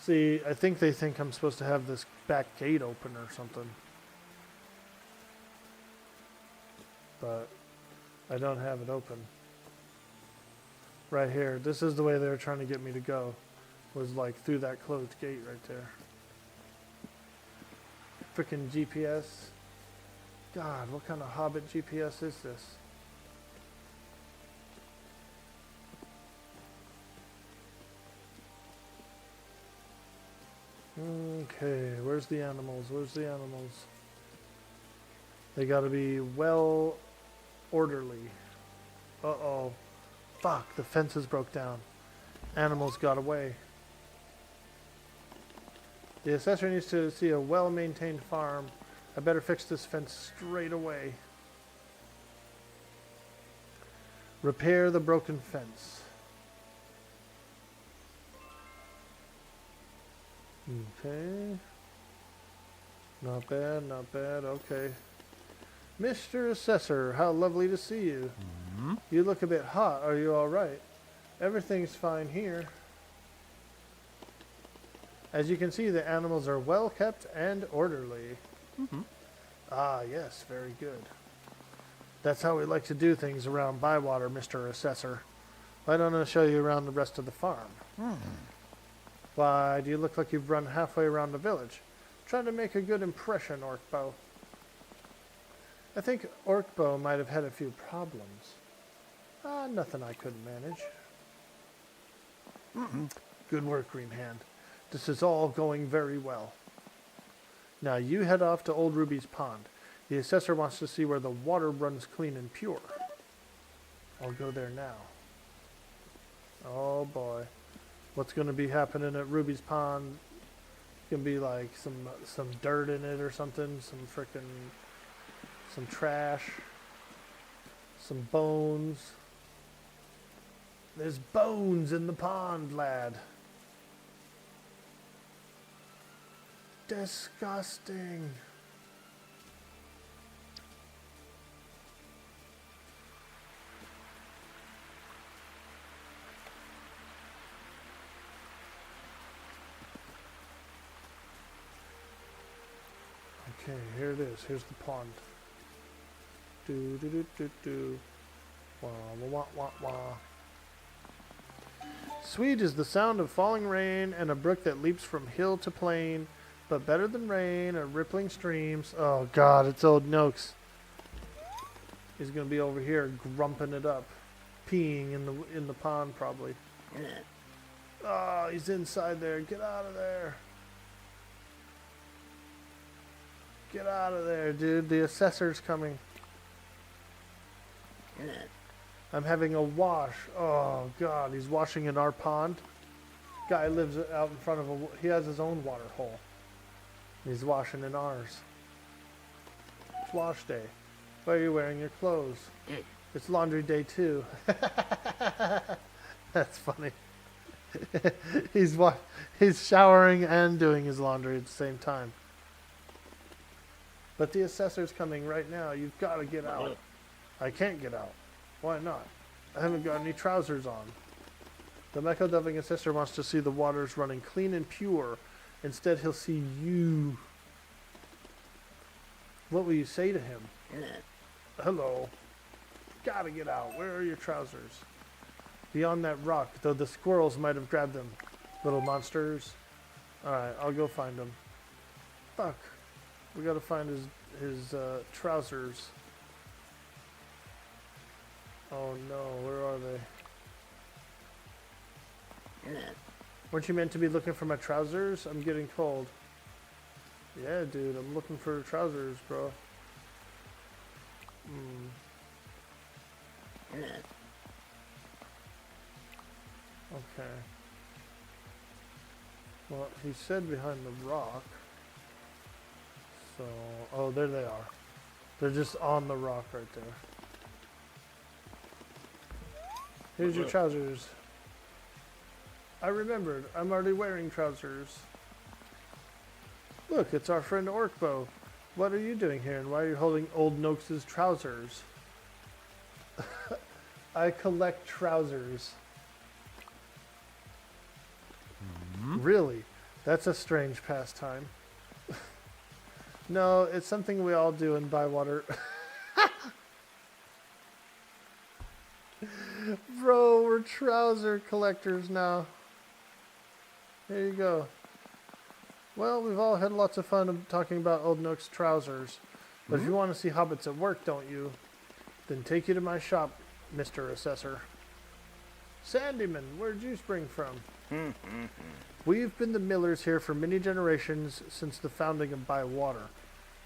See, I think they think I'm supposed to have this back gate open or something. But I don't have it open. Right here, this is the way they were trying to get me to go. Was like through that closed gate right there. Frickin' GPS. God, what kind of Hobbit GPS is this? Okay, where's the animals? Where's the animals? They gotta be well orderly. Uh-oh. Fuck, the fences broke down. Animals got away. The assessor needs to see a well-maintained farm. I better fix this fence straight away. Repair the broken fence. Okay. Not bad, not bad. Okay. Mr. Assessor, how lovely to see you. Mm-hmm. You look a bit hot. Are you all right? Everything's fine here. As you can see, the animals are well kept and orderly. Mm-hmm. Ah, yes, very good. That's how we like to do things around Bywater, Mr. Assessor. Why don't I show you around the rest of the farm? Why, do you look like you've run halfway around the village? Trying to make a good impression, Orkbo. I think Orkbo might have had a few problems. Nothing I couldn't manage. Good work, Green Hand. This is all going very well. Now you head off to Old Ruby's Pond. The assessor wants to see where the water runs clean and pure. I'll go there now. Oh boy. What's going to be happening at Ruby's Pond? Gonna be like some dirt in it or something, some trash, some bones. There's bones in the pond, lad. Disgusting. Okay, here it is. Here's the pond. Do do do do do. Wah wah wah wah wah. Sweet is the sound of falling rain and a brook that leaps from hill to plain, but better than rain are rippling streams. Oh God, it's old Noakes. He's gonna be over here grumping it up, peeing in the pond probably. Oh, he's inside there. Get out of there. Get out of there, dude. The assessor's coming. I'm having a wash. Oh, God. He's washing in our pond. Guy lives out in front of he has his own water hole. He's washing in ours. It's wash day. Why are you wearing your clothes? It's laundry day, too. That's funny. He's showering and doing his laundry at the same time. But the assessor's coming right now. You've got to get out. I can't get out. Why not? I haven't got any trousers on. The Mecho-Delving assessor wants to see the waters running clean and pure. Instead, he'll see you. What will you say to him? Hello. Gotta get out. Where are your trousers? Beyond that rock, though the squirrels might have grabbed them. Little monsters. Alright, I'll go find them. Fuck. We gotta find his trousers. Oh no, where are they? Weren't you meant to be looking for my trousers? I'm getting cold. Yeah, dude, I'm looking for trousers, bro. Okay. Well, he said behind the rock. So, oh, there they are. They're just on the rock right there. Here's your trousers. I remembered. I'm already wearing trousers. Look, it's our friend Orkbo. What are you doing here, and why are you holding Old Noakes' trousers? I collect trousers. Really? That's a strange pastime. No, it's something we all do in Bywater. Bro, we're trouser collectors now. Here you go. Well, we've all had lots of fun talking about Old Nook's trousers. But if you want to see hobbits at work, don't you? Then take you to my shop, Mr. Assessor. Sandyman, where'd you spring from? We've been the millers here for many generations since the founding of Bywater.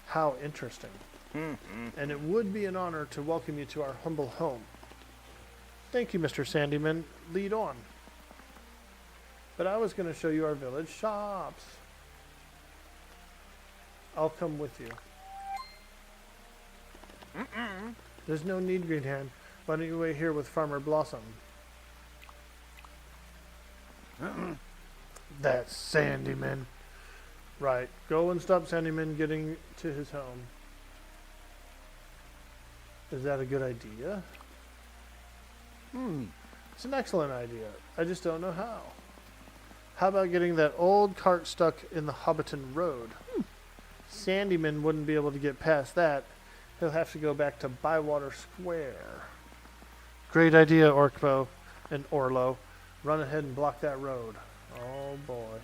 How interesting. And it would be an honor to welcome you to our humble home. Thank you, Mr. Sandyman. Lead on. But I was going to show you our village shops. I'll come with you. There's no need, Green Hand. Why don't you wait here with Farmer Blossom? That's Sandyman. Right. Go and stop Sandyman getting to his home. Is that a good idea? It's an excellent idea. I just don't know how. How about getting that old cart stuck in the Hobbiton Road? Sandyman wouldn't be able to get past that. He'll have to go back to Bywater Square. Great idea, Orkbo and Orlo. Run ahead and block that road. Oh boy.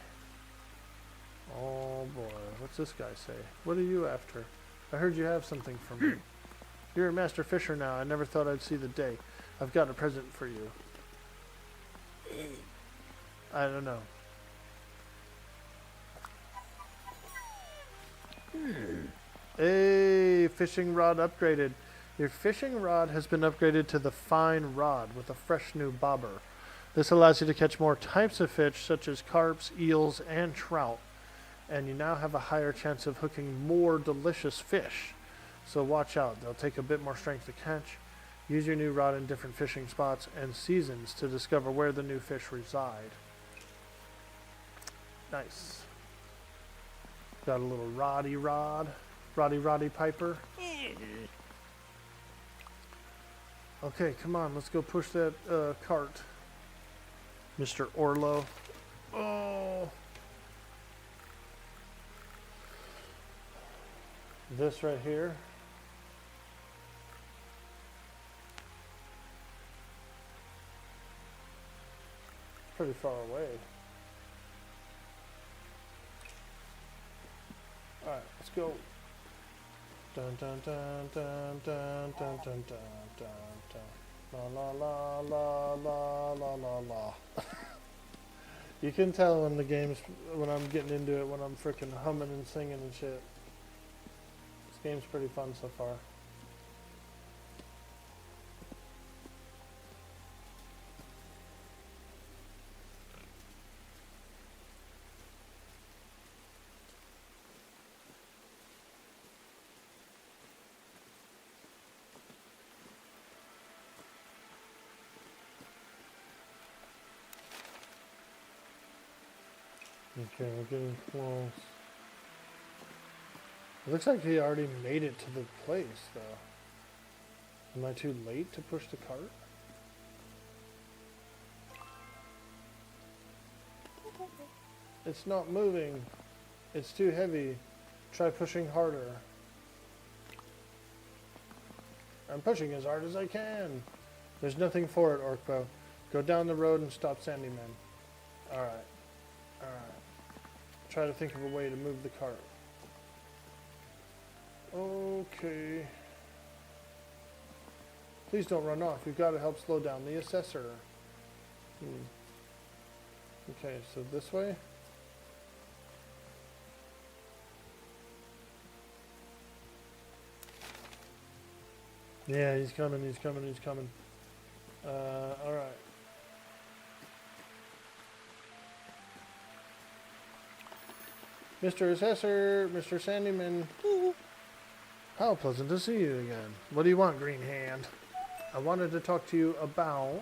Oh boy. What's this guy say? What are you after? I heard you have something for me. You're a master fisher now. I never thought I'd see the day. I've got a present for you. I don't know. Hey, fishing rod upgraded. Your fishing rod has been upgraded to the fine rod with a fresh new bobber. This allows you to catch more types of fish such as carps, eels, and trout. And you now have a higher chance of hooking more delicious fish. So watch out, they'll take a bit more strength to catch. Use your new rod in different fishing spots and seasons to discover where the new fish reside. Nice. Got a little Roddy Piper. Okay, come on, let's go push that cart, Mr. Orlo. Oh. This right here. Pretty far away. Alright, let's go. Dun dun dun dun dun dun dun dun dun dun. La la la la la la la. You can tell when the game's when I'm getting into it when I'm freaking humming and singing and shit. This game's pretty fun so far. Okay, we're getting close. It looks like he already made it to the place, though. Am I too late to push the cart? It's not moving. It's too heavy. Try pushing harder. I'm pushing as hard as I can. There's nothing for it, Orkbo. Go down the road and stop Sandyman. Alright. Alright. Try to think of a way to move the cart. Okay. Please don't run off. You've got to help slow down the assessor. Okay, so this way. Yeah, he's coming, he's coming, he's coming. Alright. Mr. Assessor, Mr. Sandyman. How pleasant to see you again. What do you want, Green Hand? I wanted to talk to you about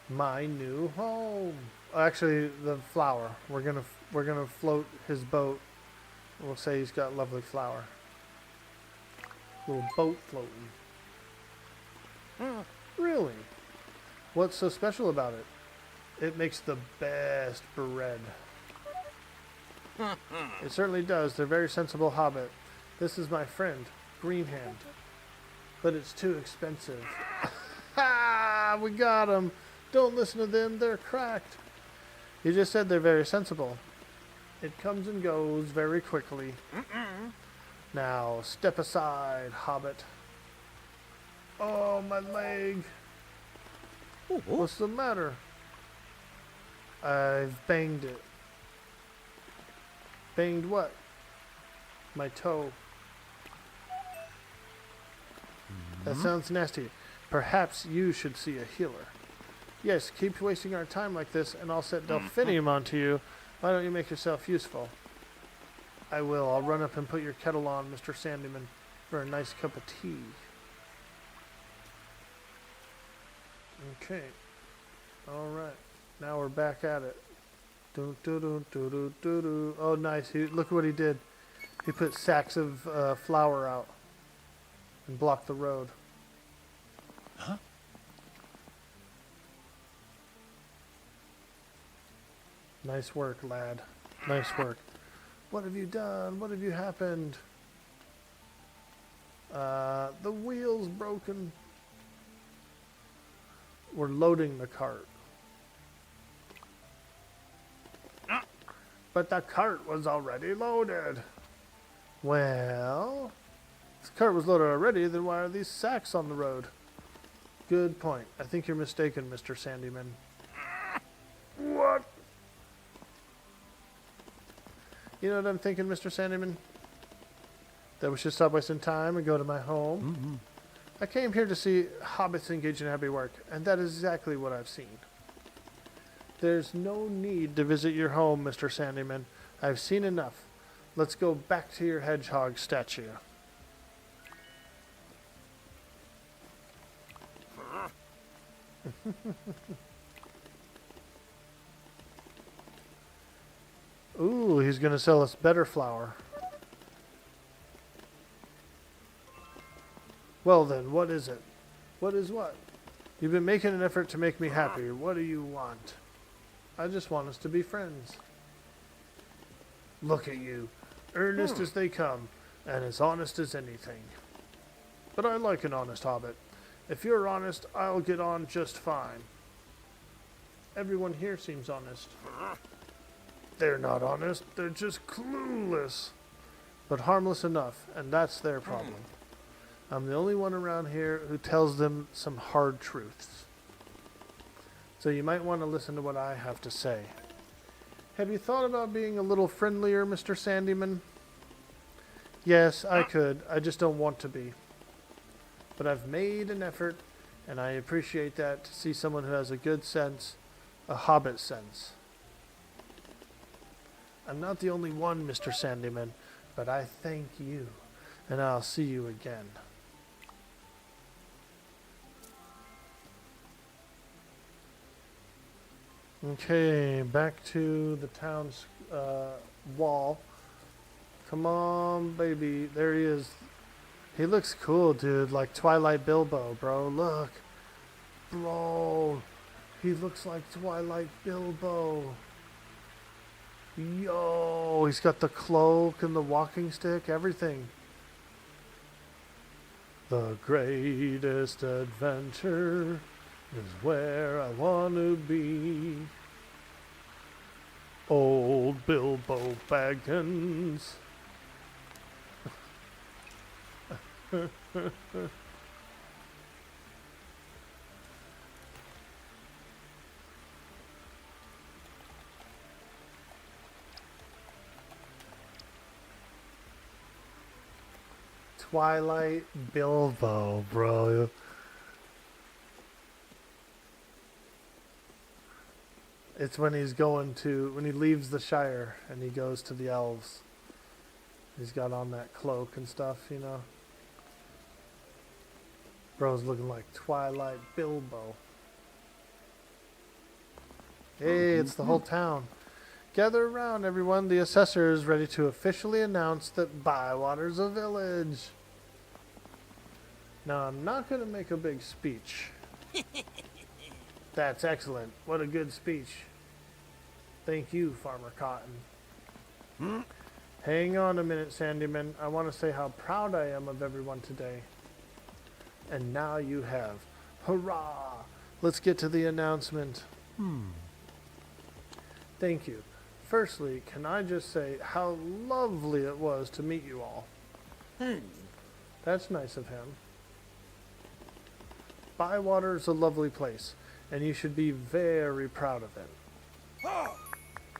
my new home. Actually, the flower. We're gonna float his boat. We'll say he's got lovely flower. Little boat floating. Really? What's so special about it? It makes the best bread. It certainly does. They're very sensible hobbit. This is my friend, Greenhand. But it's too expensive. Ha! We got them. Don't listen to them. They're cracked. You just said they're very sensible. It comes and goes very quickly. Now, step aside, hobbit. Oh, my leg. What's the matter? I've banged it. Banged what? My toe. That sounds nasty. Perhaps you should see a healer. Yes, keep wasting our time like this, and I'll set delphinium onto you. Why don't you make yourself useful? I will. I'll run up and put your kettle on, Mr. Sandyman, for a nice cup of tea. Okay. All right. Now we're back at it. Oh, nice. Look at what he did. He put sacks of flour out and blocked the road. Huh? Nice work, lad. Nice work. What have you done? What have you happened? The wheel's broken. We're loading the cart. But the cart was already loaded. Well, if the cart was loaded already, then why are these sacks on the road? Good point. I think you're mistaken, Mr. Sandyman. What? You know what I'm thinking, Mr. Sandyman? That we should stop wasting time and go to my home. I came here to see hobbits engaged in happy work, and that is exactly what I've seen. There's no need to visit your home, Mr. Sandyman. I've seen enough. Let's go back to your hedgehog statue. Ooh, he's going to sell us better flour. Well then, what is it? What is what? You've been making an effort to make me happy. What do you want? I just want us to be friends. Look at you. Earnest as they come, and as honest as anything. But I like an honest hobbit. If you're honest, I'll get on just fine. Everyone here seems honest. They're not honest, they're just clueless. But harmless enough, and that's their problem. I'm the only one around here who tells them some hard truths. So you might want to listen to what I have to say. Have you thought about being a little friendlier, Mr. Sandyman? Yes, I could. I just don't want to be. But I've made an effort, and I appreciate that, to see someone who has a good sense, a hobbit sense. I'm not the only one, Mr. Sandyman, but I thank you, and I'll see you again. Okay, back to the town's wall. Come on, baby. There he is. He looks cool, dude. Like Twilight Bilbo, bro. Look. Bro. He looks like Twilight Bilbo. Yo. He's got the cloak and the walking stick. Everything. The greatest adventure is where I want to be. Old Bilbo Baggins. Twilight Bilbo, bro. It's when he's when he leaves the Shire and he goes to the elves. He's got on that cloak and stuff, you know. Bro's looking like Twilight Bilbo. Hey, it's the whole town. Gather around, everyone. The assessor is ready to officially announce that Bywater's a village. Now, I'm not going to make a big speech. That's excellent. What a good speech. Thank you, Farmer Cotton. Hang on a minute, Sandyman. I want to say how proud I am of everyone today. And now you have. Hurrah! Let's get to the announcement. Thank you. Firstly, can I just say how lovely it was to meet you all? That's nice of him. Bywater is a lovely place, and you should be very proud of it.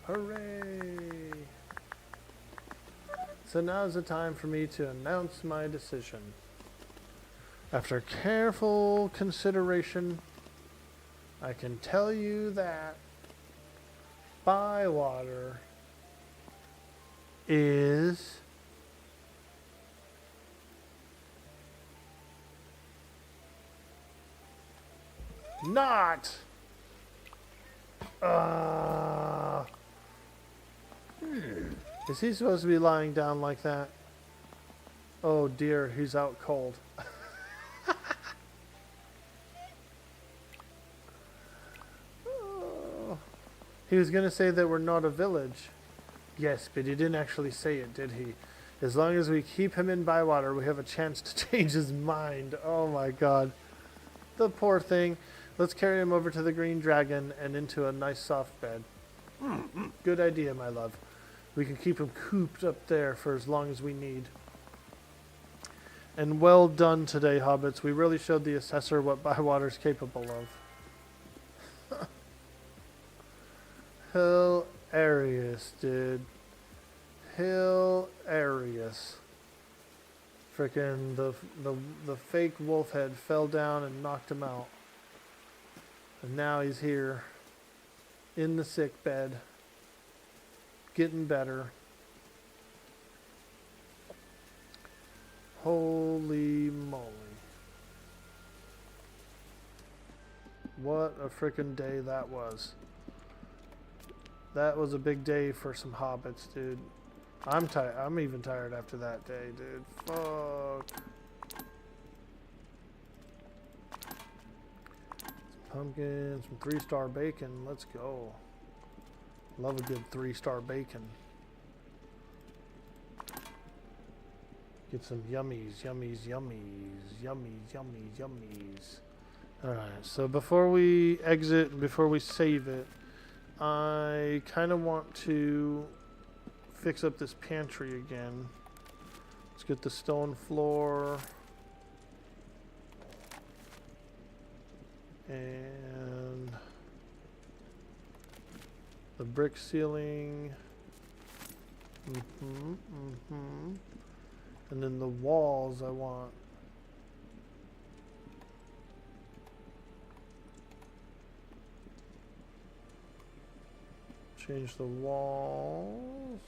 Hooray! So now's the time for me to announce my decision. After careful consideration, I can tell you that Bywater is not is he supposed to be lying down like that? Oh dear, he's out cold. He was going to say that we're not a village. Yes, but he didn't actually say it, did he? As long as we keep him in Bywater, we have a chance to change his mind. Oh my god. The poor thing. Let's carry him over to the Green Dragon and into a nice soft bed. Good idea, my love. We can keep him cooped up there for as long as we need. And well done today, Hobbits. We really showed the assessor what Bywater's capable of. Hilarious, dude. Hilarious. Frickin' the fake wolf head fell down and knocked him out. And now he's here in the sick bed, getting better. Holy moly. What a frickin' day that was. That was a big day for some hobbits, dude. I'm tired. I'm even tired after that day, dude. Fuck. Some pumpkin, some 3-star bacon. Let's go. Love a good 3-star bacon. Get some yummies, yummies, yummies, yummies, yummies, yummies. Alright, so before we exit and before we save it, I kind of want to fix up this pantry again. Let's get the stone floor. And the brick ceiling. And then the walls I want. Change the walls.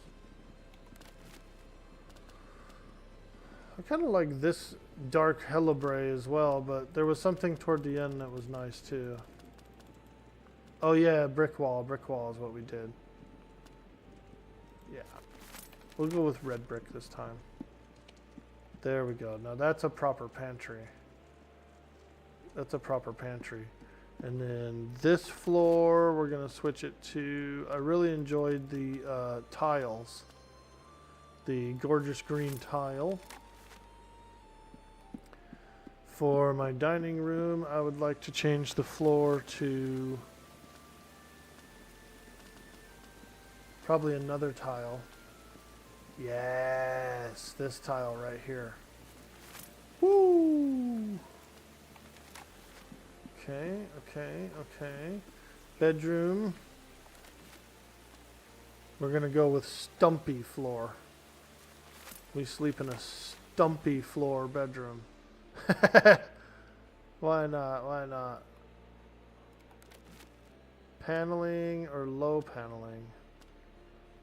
I kind of like this dark hellebre as well, but there was something toward the end that was nice too. Oh yeah, brick wall. Brick wall is what we did. Yeah. We'll go with red brick this time. There we go. Now that's a proper pantry. That's a proper pantry. And then this floor, we're going to switch it to... I really enjoyed the tiles. The gorgeous green tile. For my dining room, I would like to change the floor to... probably another tile. Yes, this tile right here. Woo! Okay, okay, okay. Bedroom. We're gonna go with stumpy floor. We sleep in a stumpy floor bedroom. Why not? Why not? Paneling or low paneling?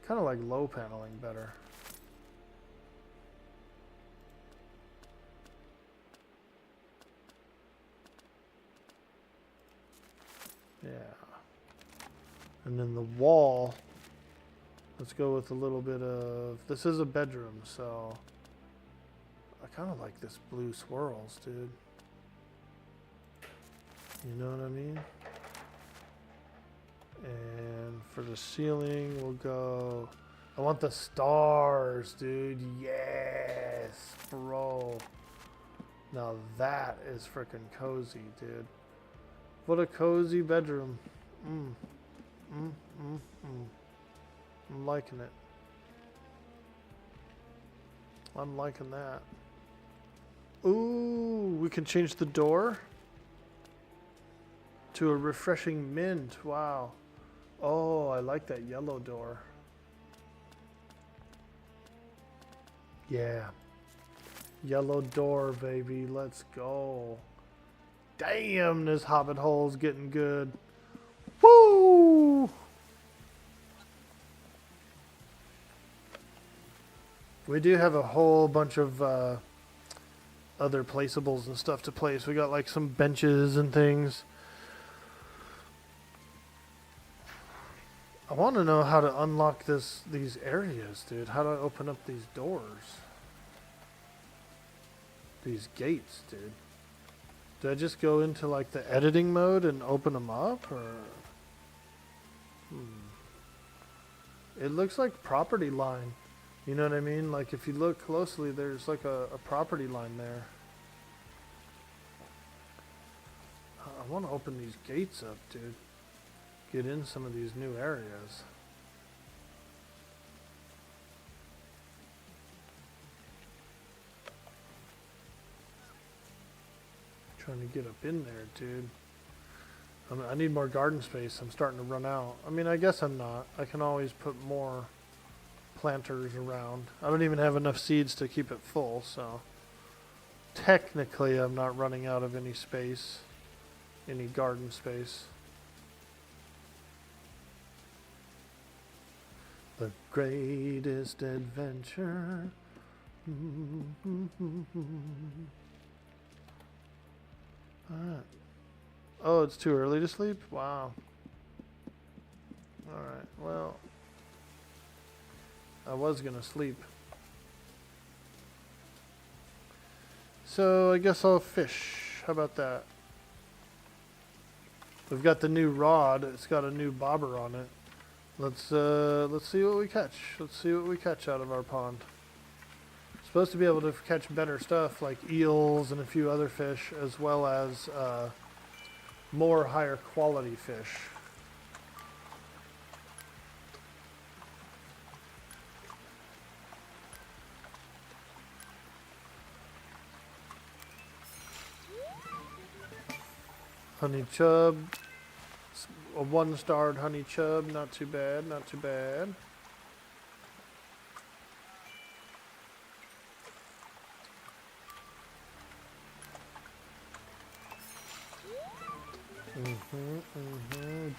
Kind of like low paneling better. Yeah. And then the wall, let's go with a little bit of, this is a bedroom, so I kind of like this blue swirls, dude. You know what I mean? And for the ceiling, we'll go, I want the stars, dude. Yes, bro. Now that is freaking cozy, dude. What a cozy bedroom. I'm liking it. I'm liking that. Ooh, we can change the door to a refreshing mint. Wow. Oh, I like that yellow door. Yeah. Yellow door, baby. Let's go. Damn, this hobbit hole's getting good. Woo! We do have a whole bunch of other placeables and stuff to place. We got like some benches and things. I want to know how to unlock these areas, dude. How do I open up these doors? These gates, dude. Do I just go into like the editing mode and open them up, or? It looks like property line. You know what I mean? Like if you look closely, there's like a property line there. I want to open these gates up, dude. Get in some of these new areas. Trying to get up in there, dude. I need more garden space. I'm starting to run out. I mean, I guess I'm not. I can always put more planters around. I don't even have enough seeds to keep it full, so technically I'm not running out of any space, any garden space. The greatest adventure. Alright. Oh, it's too early to sleep? Wow. Alright, well, I was gonna sleep. So I guess I'll fish. How about that? We've got the new rod. It's got a new bobber on it. Let's see what we catch. Let's see what we catch out of our pond. Supposed to be able to catch better stuff like eels and a few other fish, as well as more higher quality fish. Honey chub, a one-starred honey chub, not too bad, not too bad.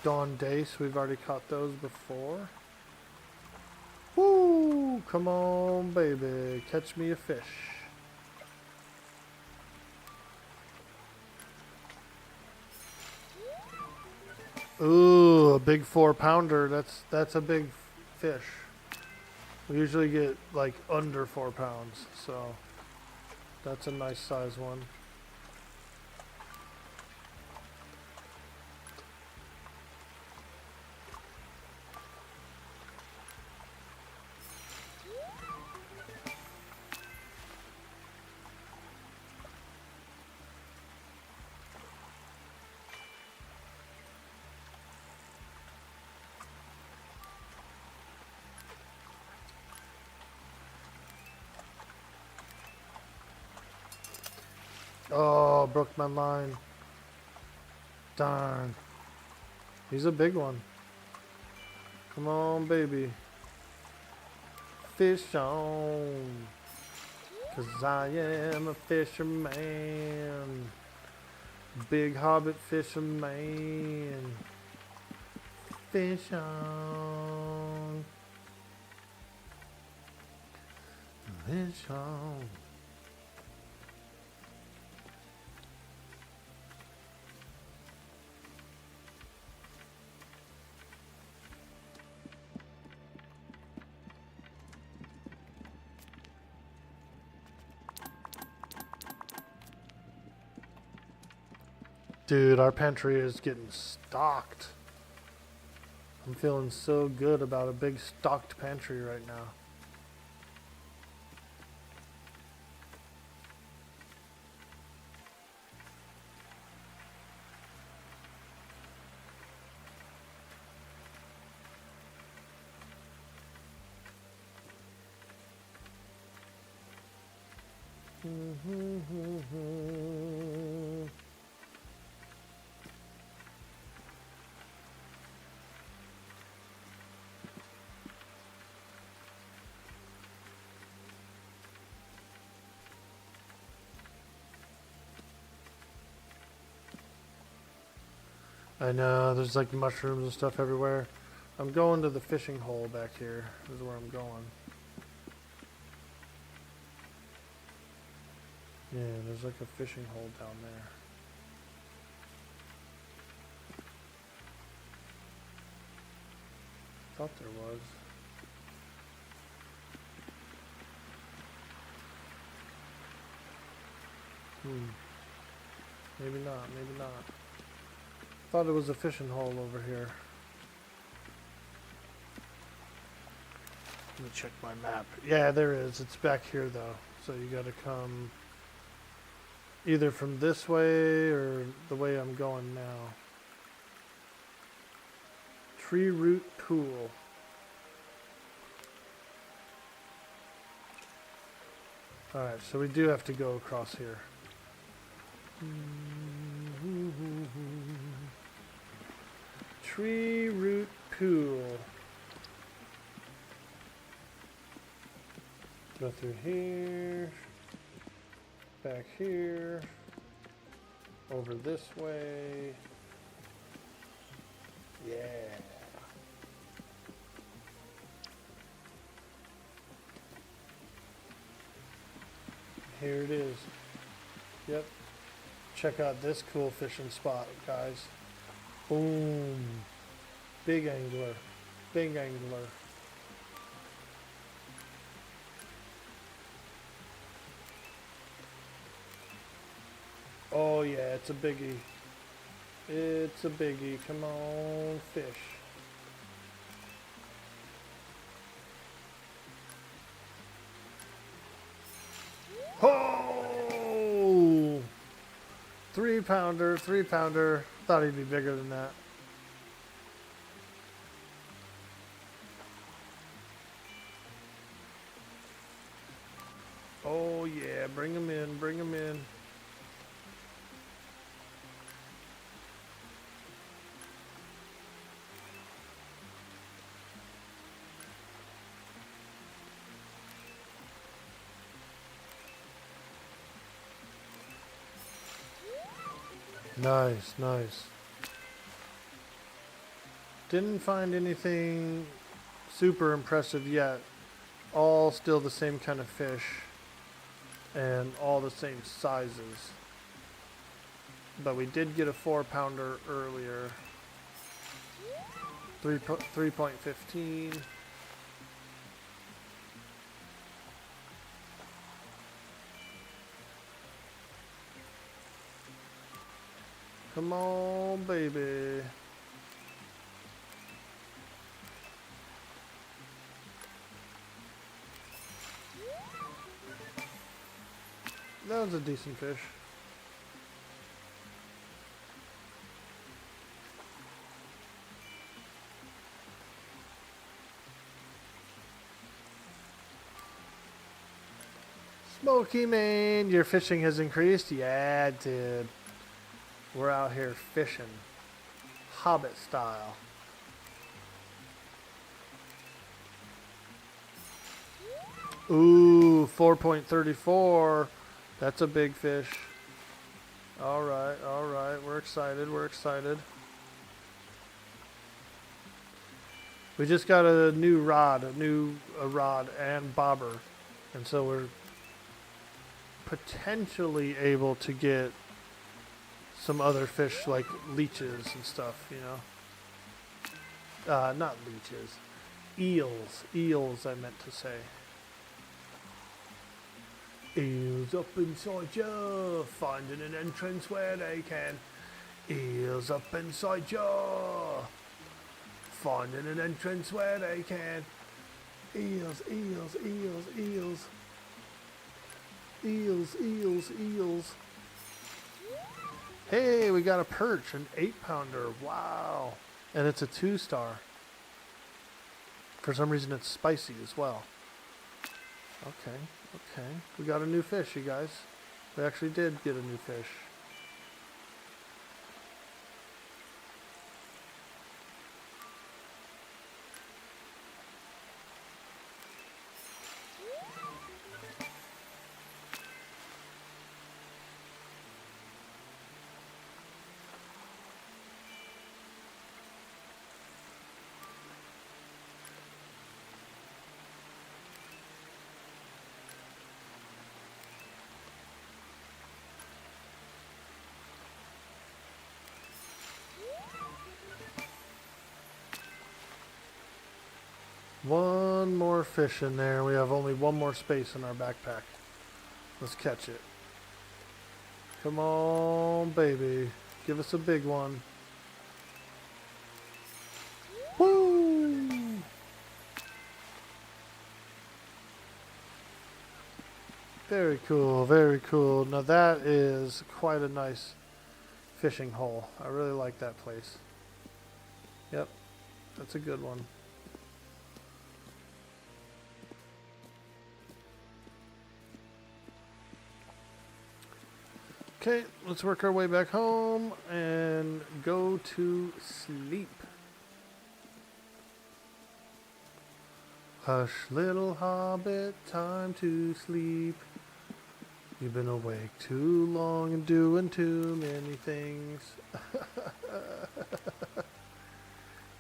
Dawn dace, we've already caught those before. Woo! Come on, baby, catch me a fish. Ooh, a big 4-pounder. That's a big fish. We usually get like under 4 pounds, so that's a nice size one. Oh, broke my line. Darn. He's a big one. Come on, baby. Fish on. 'Cause I am a fisherman. Big Hobbit fisherman. Fish on. Fish on. Dude, our pantry is getting stocked. I'm feeling so good about a big stocked pantry right now. I know, there's like mushrooms and stuff everywhere. I'm going to the fishing hole back here. This is where I'm going. Yeah, there's like a fishing hole down there. Thought there was. Maybe not, maybe not. Thought it was a fishing hole over here. Let me check my map. Yeah, there is. It's back here though. So you gotta come either from this way or the way I'm going now. Tree root pool. Alright, so we do have to go across here. Tree root pool. Go through here, back here, over this way. Yeah. Here it is. Yep. Check out this cool fishing spot, guys. Boom. Big angler. Big angler. Oh yeah, it's a biggie. It's a biggie. Come on, fish. Oh! 3-pounder, 3-pounder. Thought he'd be bigger than that. Oh yeah, bring him in, bring him in. Nice, nice. Didn't find anything super impressive yet. All still the same kind of fish and all the same sizes. But we did get a 4-pounder earlier. 3.15. Come on, baby. That was a decent fish. Smoky man, your fishing has increased? Yeah, it did. We're out here fishing, Hobbit style. Ooh, 4.34. That's a big fish. All right. We're excited. We just got a new rod, a rod and bobber. And so we're potentially able to get some other fish like leeches and stuff, you know. Not leeches. Eels, I meant to say. Eels up inside you, finding an entrance where they can. Eels up inside you, finding an entrance where they can. Eels. Hey, we got a perch, an 8-pounder. Wow. And it's a 2-star. For some reason, it's spicy as well. Okay. We got a new fish, you guys. We actually did get a new fish. One more fish in there. We have only one more space in our backpack. Let's catch it. Come on, baby. Give us a big one. Woo! Very cool. Now that is quite a nice fishing hole. I really like that place. Yep, that's a good one. Okay, let's work our way back home and go to sleep. Hush, little hobbit, time to sleep. You've been awake too long and doing too many things.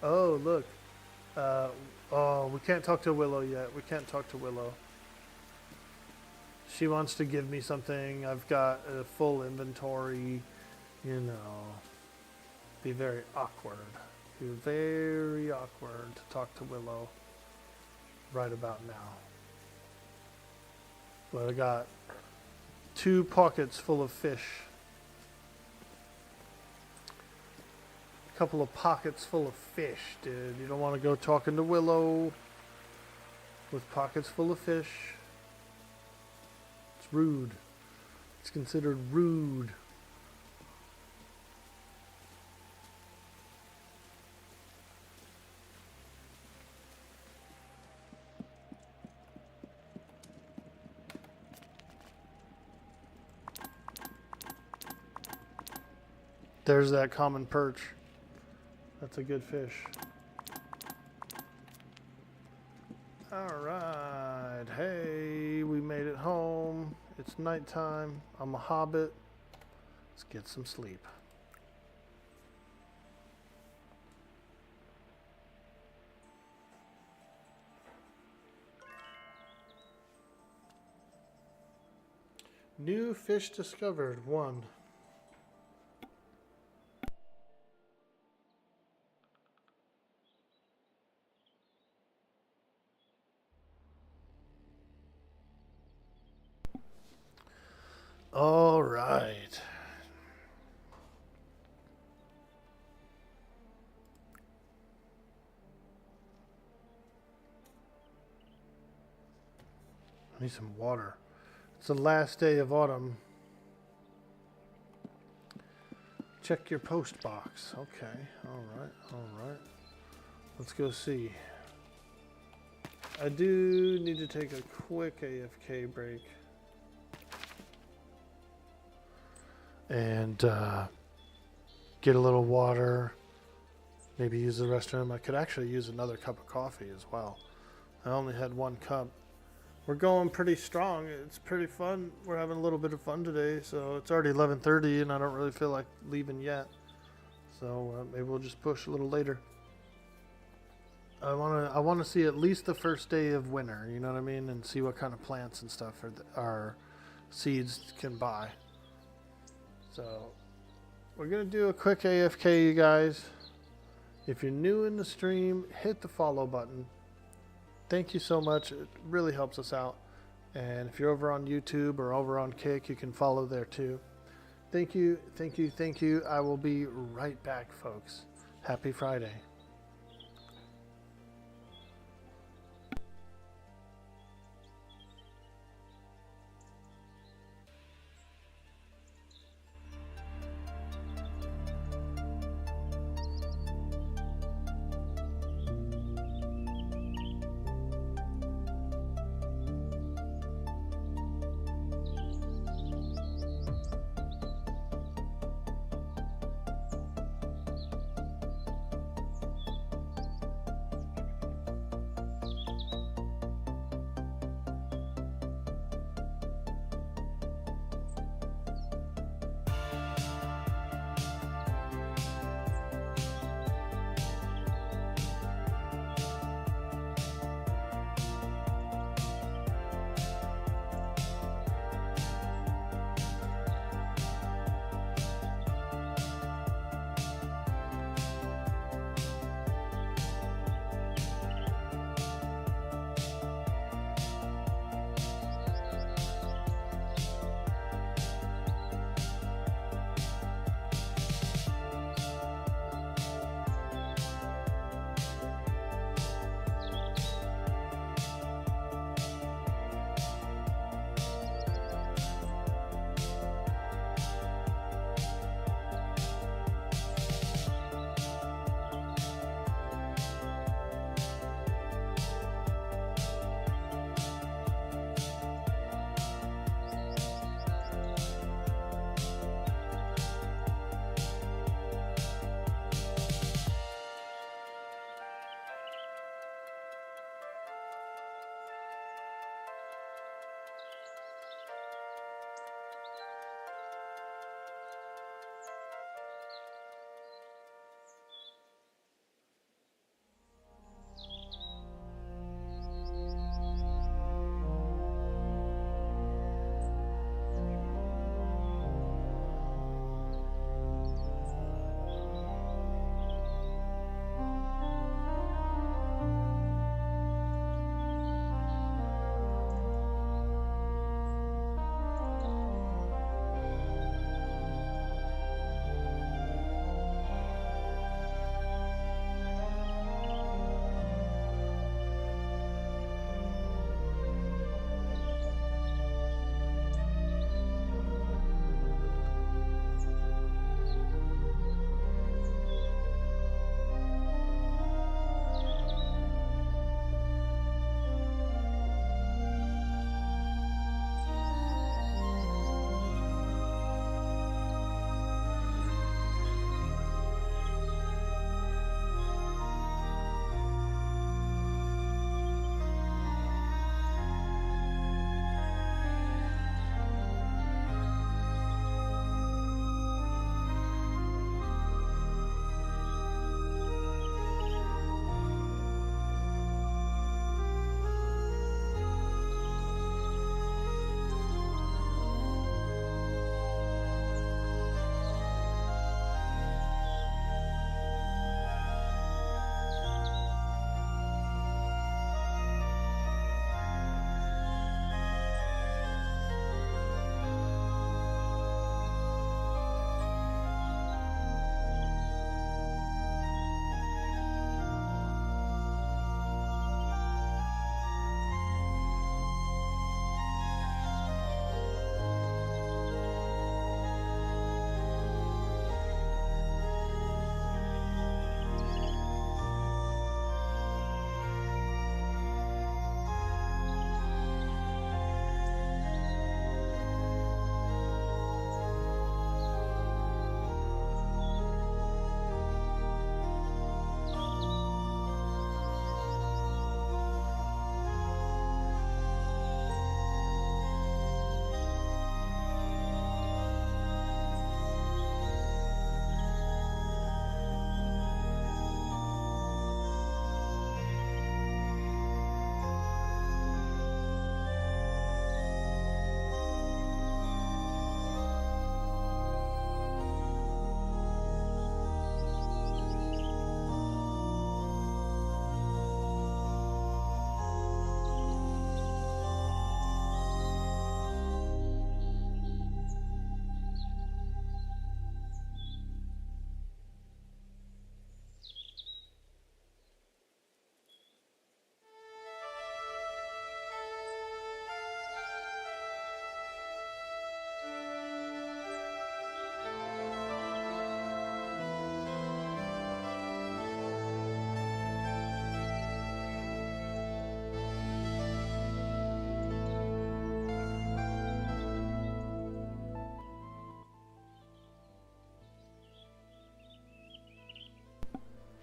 Oh, look. We can't talk to Willow yet. She wants to give me something. I've got a full inventory, you know. Be very awkward to talk to Willow right about now. But I got 2 pockets full of fish. A couple of pockets full of fish, dude. You don't want to go talking to Willow with pockets full of fish. It's rude. It's considered rude. There's that common perch. That's a good fish. Alright, hey, we made it home. It's nighttime. I'm a hobbit. Let's get some sleep. New fish discovered, 1. All right. I need some water. It's the last day of autumn. Check your post box. Okay. All right. Let's go see. I do need to take a quick AFK break. And get a little water, maybe use the restroom. I could actually use another cup of coffee as well. I only had 1 cup, we're going pretty strong. It's pretty fun. We're having a little bit of fun today. So it's already 11:30, and I don't really feel like leaving yet. So maybe we'll just push a little later. I wanna see at least the first day of winter. You know what I mean, and see what kind of plants and stuff our seeds can buy. So we're gonna do a quick AFK, you guys. If you're new in the stream, hit the follow button. Thank you so much. It really helps us out. And if you're over on YouTube or over on Kick, you can follow there too. Thank you, thank you, thank you. I will be right back, folks. Happy Friday.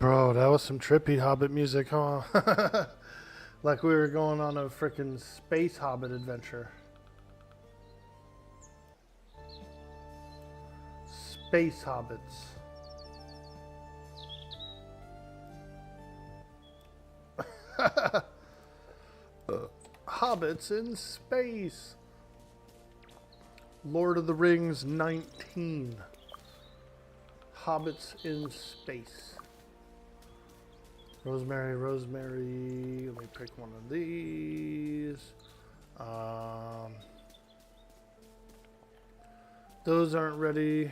Bro, that was some trippy Hobbit music, huh? Like we were going on a freaking space Hobbit adventure. Space Hobbits. Hobbits in space. Lord of the Rings 19. Hobbits in space. Rosemary, rosemary. Let me pick one of these. Those aren't ready.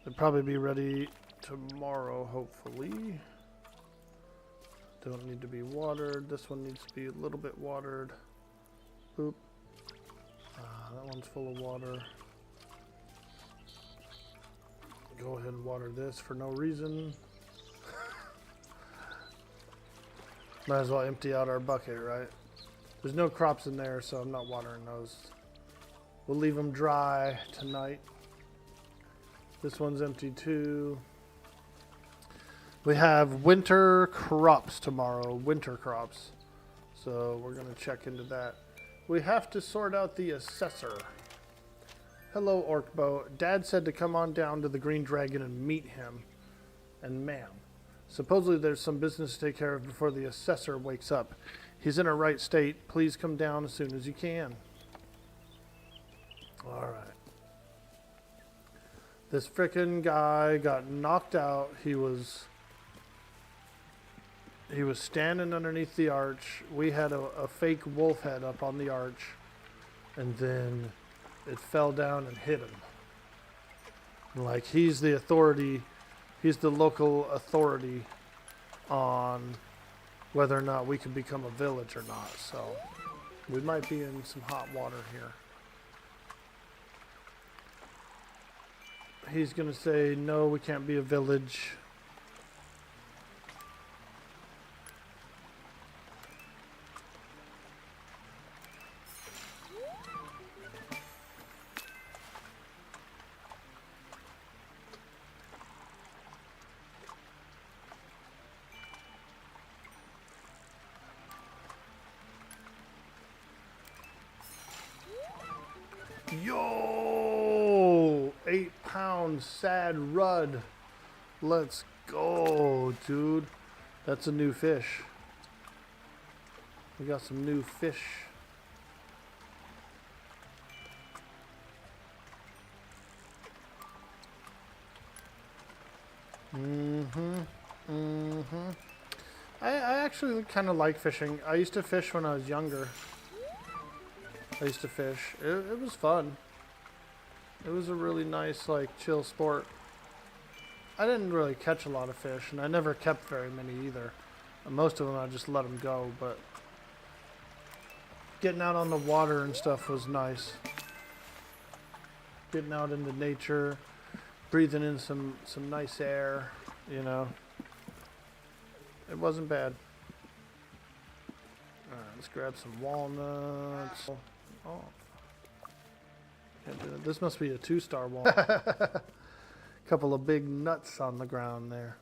They'll probably be ready tomorrow, hopefully. Don't need to be watered. This one needs to be a little bit watered. Boop. That one's full of water. Go ahead and water this for no reason. Might as well empty out our bucket, right? There's no crops in there, so I'm not watering those. We'll leave them dry tonight. This one's empty too. We have winter crops tomorrow, winter crops. So we're gonna check into that. We have to sort out the assessor. Hello, Orcbo. Dad said to come on down to the Green Dragon and meet him. And ma'am. Supposedly there's some business to take care of before the assessor wakes up. He's in a right state. Please come down as soon as you can. Alright. This frickin' guy got knocked out. He was standing underneath the arch. We had a fake wolf head up on the arch. And then it fell down and hit him. Like, he's the authority. He's the local authority on whether or not we can become a village or not. So we might be in some hot water here. He's going to say, no, we can't be a village. Yo, 8-pound sad rudd. Let's go, dude. That's a new fish. We got some new fish. I actually kind of like fishing. I used to fish when I was younger. I used to fish. It was fun. It was a really nice, like, chill sport. I didn't really catch a lot of fish, and I never kept very many either. And most of them I just let them go, but getting out on the water and stuff was nice. Getting out into nature, breathing in some nice air, you know. It wasn't bad. Alright, let's grab some walnuts. Oh. Can't do it. This must be a 2-star walnut. Couple of big nuts on the ground there.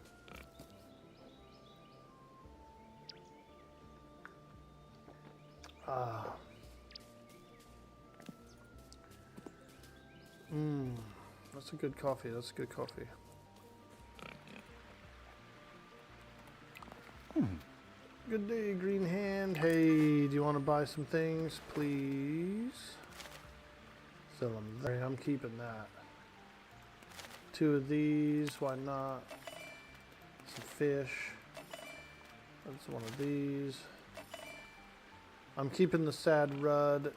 That's a good coffee. That's a good coffee. Good day, Green Hand. Hey, do you want to buy some things, please? Sell them there. I'm keeping that. 2 of these. Why not? Some fish. That's one of these. I'm keeping the sad rudd.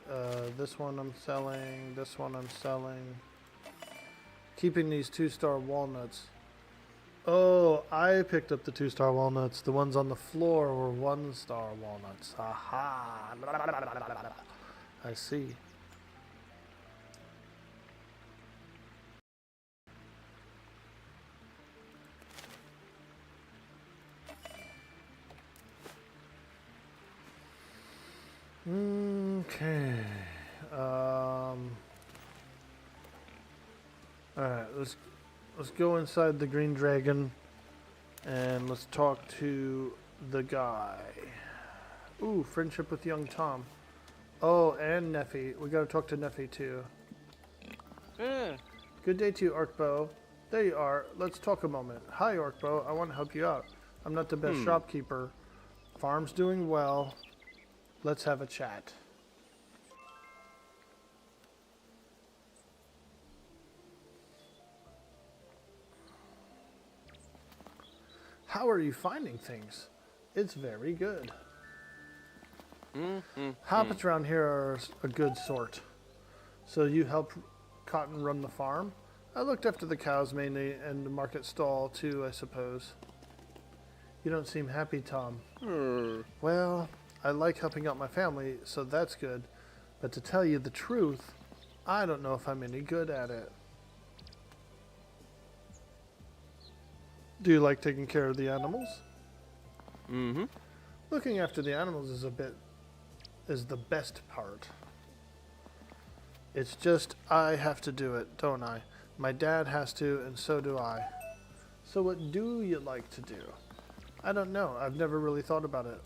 This one I'm selling. This one I'm selling. Keeping these 2-star walnuts. Oh, I picked up the 2-star walnuts. The ones on the floor were 1-star walnuts. Aha. I see. Okay. Alright, let's go inside the Green Dragon. And let's talk to the guy. Ooh, friendship with young Tom. Oh, and Neffy. We gotta talk to Neffy too. Good day to you, Orkbo. There you are. Let's talk a moment. Hi, Orkbo. I want to help you out. I'm not the best shopkeeper. Farm's doing well. Let's have a chat. How are you finding things? It's very good. Hobbits around here are a good sort. So you help Cotton run the farm? I looked after the cows mainly and the market stall too, I suppose. You don't seem happy, Tom. Well, I like helping out my family, so that's good. But to tell you the truth, I don't know if I'm any good at it. Do you like taking care of the animals? Looking after the animals is the best part. It's just I have to do it, don't I? My dad has to, and so do I. So what do you like to do? I don't know. I've never really thought about it.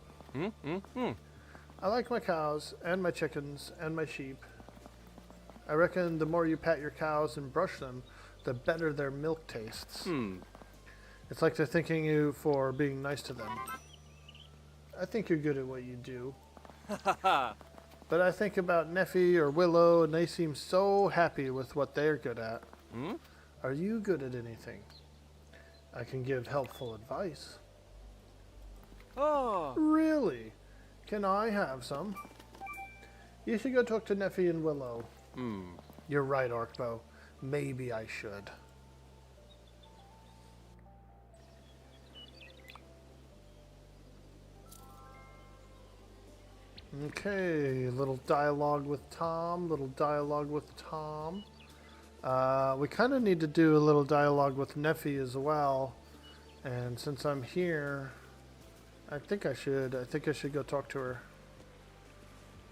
I like my cows, and my chickens, and my sheep. I reckon the more you pat your cows and brush them, the better their milk tastes. It's like they're thanking you for being nice to them. I think you're good at what you do. But I think about Neffy or Willow, and they seem so happy with what they're good at. Are you good at anything? I can give helpful advice. Oh. Really? Can I have some? You should go talk to Neffy and Willow. You're right, Orkbo. Maybe I should. Okay, little dialogue with Tom, we kind of need to do a little dialogue with Neffy as well. And since I'm here, I think I should go talk to her.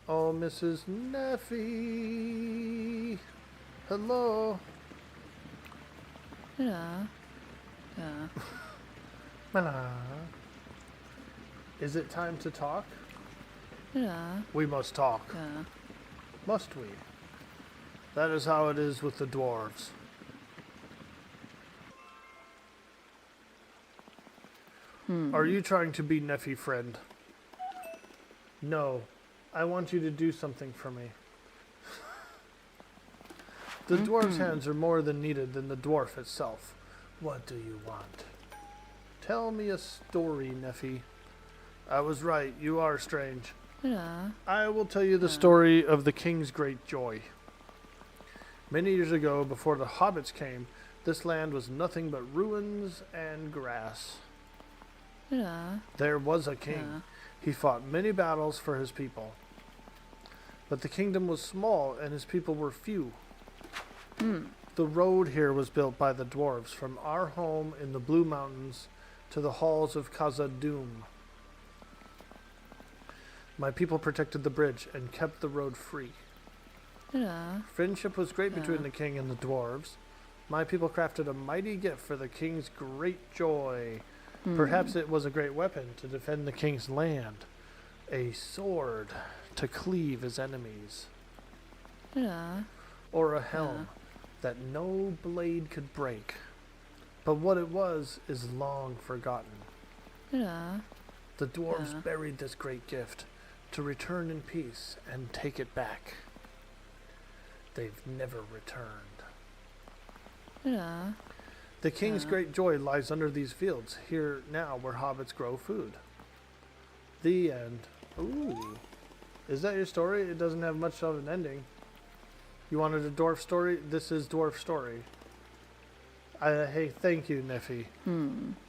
Oh, Mrs. Neffy. Hello. Yeah. Hello. Is it time to talk? Yeah. We must talk. Yeah. Must we? That is how it is with the dwarves. Are you trying to be Neffy, friend? No. I want you to do something for me. The dwarf's hands are more than needed than the dwarf itself. What do you want? Tell me a story, Neffy. I was right. You are strange. Yeah. I will tell you the story of the king's great joy. Many years ago, before the Hobbits came, this land was nothing but ruins and grass. Yeah. There was a king. Yeah. He fought many battles for his people. But the kingdom was small and his people were few. The road here was built by the dwarves from our home in the Blue Mountains to the halls of Khazad-dûm. My people protected the bridge and kept the road free. Yeah. Friendship was great between the king and the dwarves. My people crafted a mighty gift for the king's great joy. Perhaps it was a great weapon to defend the king's land. A sword to cleave his enemies. Yeah. Or a helm that no blade could break. But what it was is long forgotten. Yeah. The dwarves buried this great gift to return in peace and take it back. They've never returned. Yeah. The king's great joy lies under these fields, here now where hobbits grow food. The end. Ooh. Is that your story? It doesn't have much of an ending. You wanted a dwarf story? This is dwarf story. Hey, thank you, Neffy.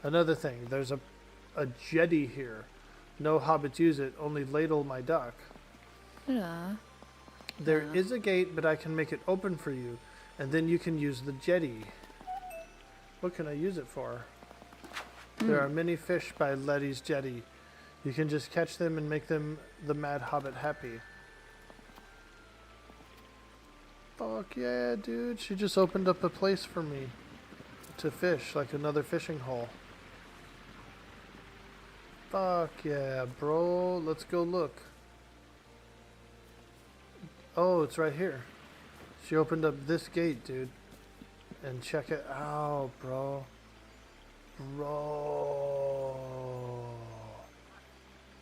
Another thing, there's a jetty here. No hobbits use it, only Ladle my duck. Yeah. There is a gate, but I can make it open for you, and then you can use the jetty. What can I use it for? There are many fish by Letty's jetty. You can just catch them and make them the Mad Hobbit happy. Fuck yeah, dude. She just opened up a place for me to fish, like another fishing hole. Fuck yeah, bro. Let's go look. Oh, it's right here. She opened up this gate, dude. And check it out, bro. Bro.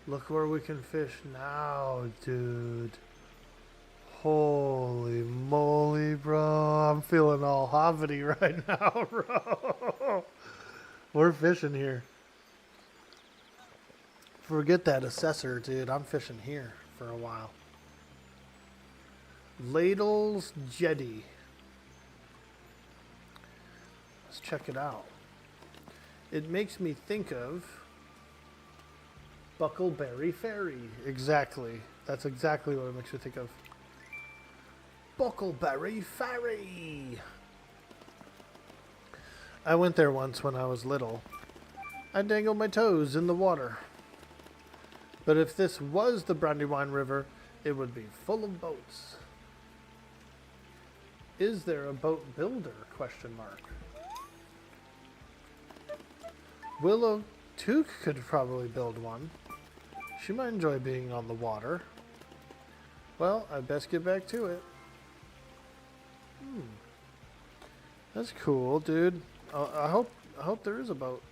Look where we can fish now, dude. Holy moly, bro. I'm feeling all hobbity right now, bro. We're fishing here. Forget that assessor, dude. I'm fishing here for a while. Ladle's Jetty. Let's check it out. It makes me think of Buckleberry Ferry. Exactly. That's exactly what it makes me think of. Buckleberry Ferry. I went there once when I was little. I dangled my toes in the water. But if this was the Brandywine River, it would be full of boats. Is there a boat builder? Question mark. Willow Took could probably build one. She might enjoy being on the water. Well, I best get back to it. That's cool, dude. I hope there is a boat.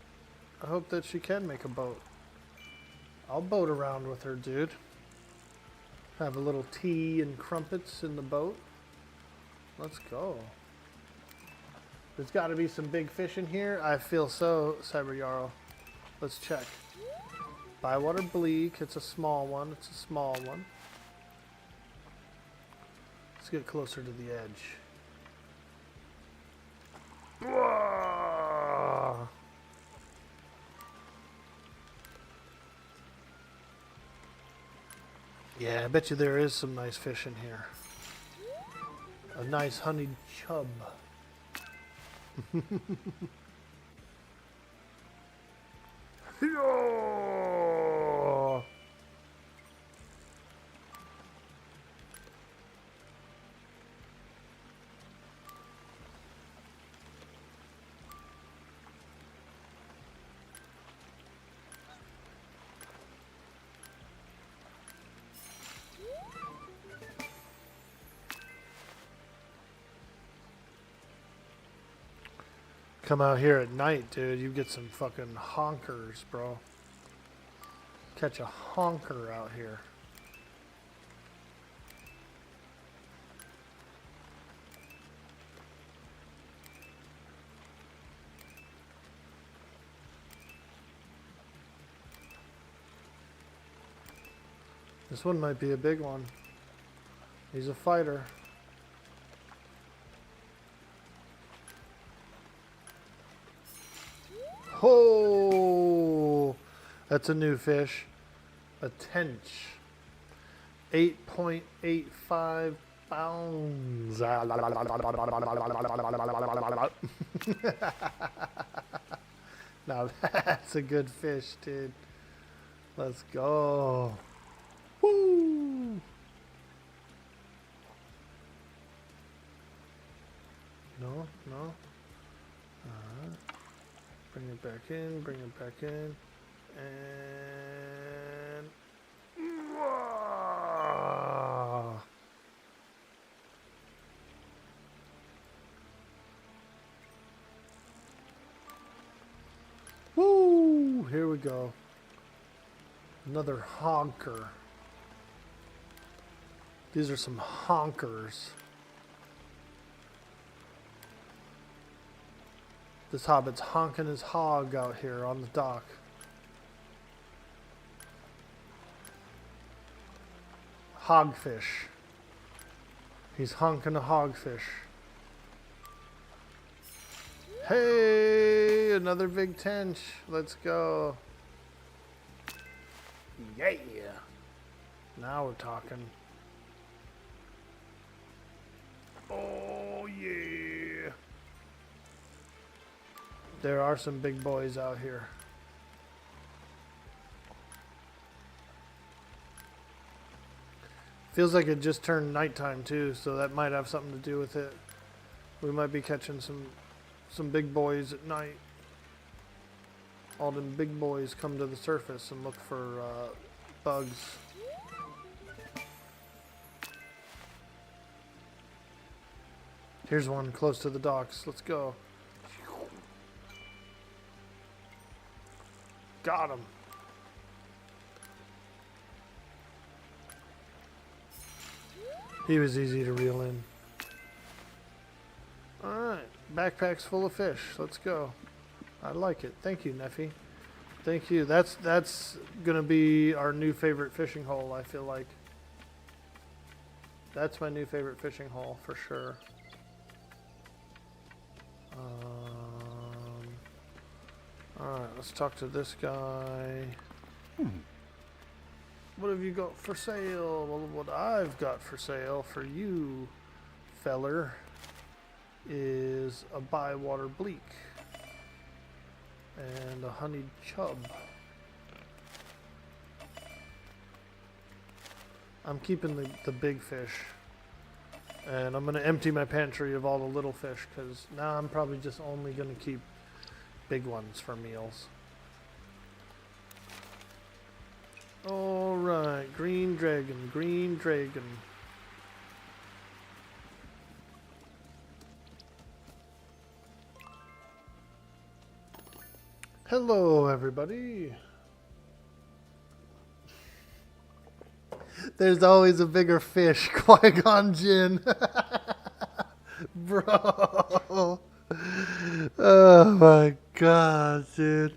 I hope that she can make a boat. I'll boat around with her, dude. Have a little tea and crumpets in the boat. Let's go. There's got to be some big fish in here. I feel so, Cyber Yarrow. Let's check. Bywater Bleak. It's a small one. It's a small one. Let's get closer to the edge. Whoa. Yeah, I bet you there is some nice fish in here. A nice honeyed chub. Yo! Come out here at night, dude. You get some fucking honkers, bro. Catch a honker out here. This one might be a big one. He's a fighter. Oh, that's a new fish. A tench. 8.85 pounds. Now that's a good fish, dude. Let's go. Woo! No, no. Bring it back in, bring it back in, and wow. Woo! Here we go. Another honker. These are some honkers. This hobbit's honking his hog out here on the dock. Hogfish. He's honking a hogfish. Hey, another big tench. Let's go. Yeah. Now we're talking. Oh, yeah. There are some big boys out here. Feels like it just turned nighttime too, so that might have something to do with it. We might be catching some big boys at night. all them big boys come to the surface and look for bugs. Here's one close to the docks. Let's go. Got him. He was easy to reel in. Alright, backpack's full of fish. Let's go. I like it. Thank you, Neffy. Thank you. That's gonna be our new favorite fishing hole, I feel like. That's my new favorite fishing hole, for sure. Alright, let's talk to this guy. What have you got for sale? Well, what I've got for sale for you, feller, is a bywater bleak and a honeyed chub. I'm keeping the big fish, and I'm going to empty my pantry of all the little fish, because now I'm probably just only going to keep big ones for meals. Alright, green dragon, green dragon. Hello, everybody. There's always a bigger fish, Qui-Gon Jinn. Bro. Oh my god, dude.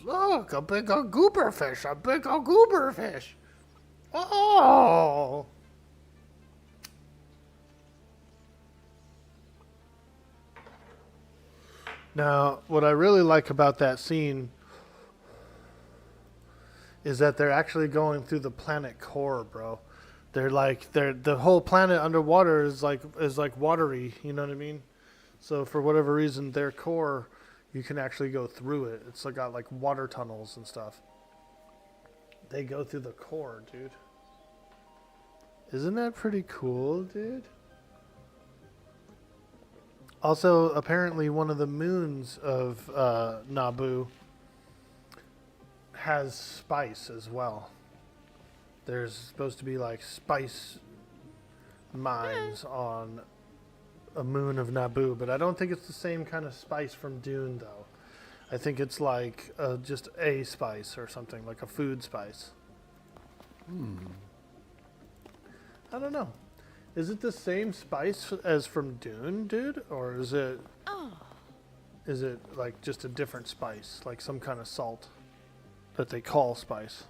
Look, a big old goober fish, a big old goober fish. Oh. Now, what I really like about that scene is that they're actually going through the planet core, bro. The whole planet underwater is like watery, you know what I mean? So for whatever reason, their core, you can actually go through it. It's got like water tunnels and stuff. They go through the core, dude. Isn't that pretty cool, dude? Also, apparently one of the moons of Naboo has spice as well. There's supposed to be like spice mines on a moon of Naboo, but I don't think it's the same kind of spice from Dune, though. I think it's like just a spice or something, like a food spice. I don't know. Is it the same spice as from Dune, dude? Or is it like just a different spice, like some kind of salt that they call spice?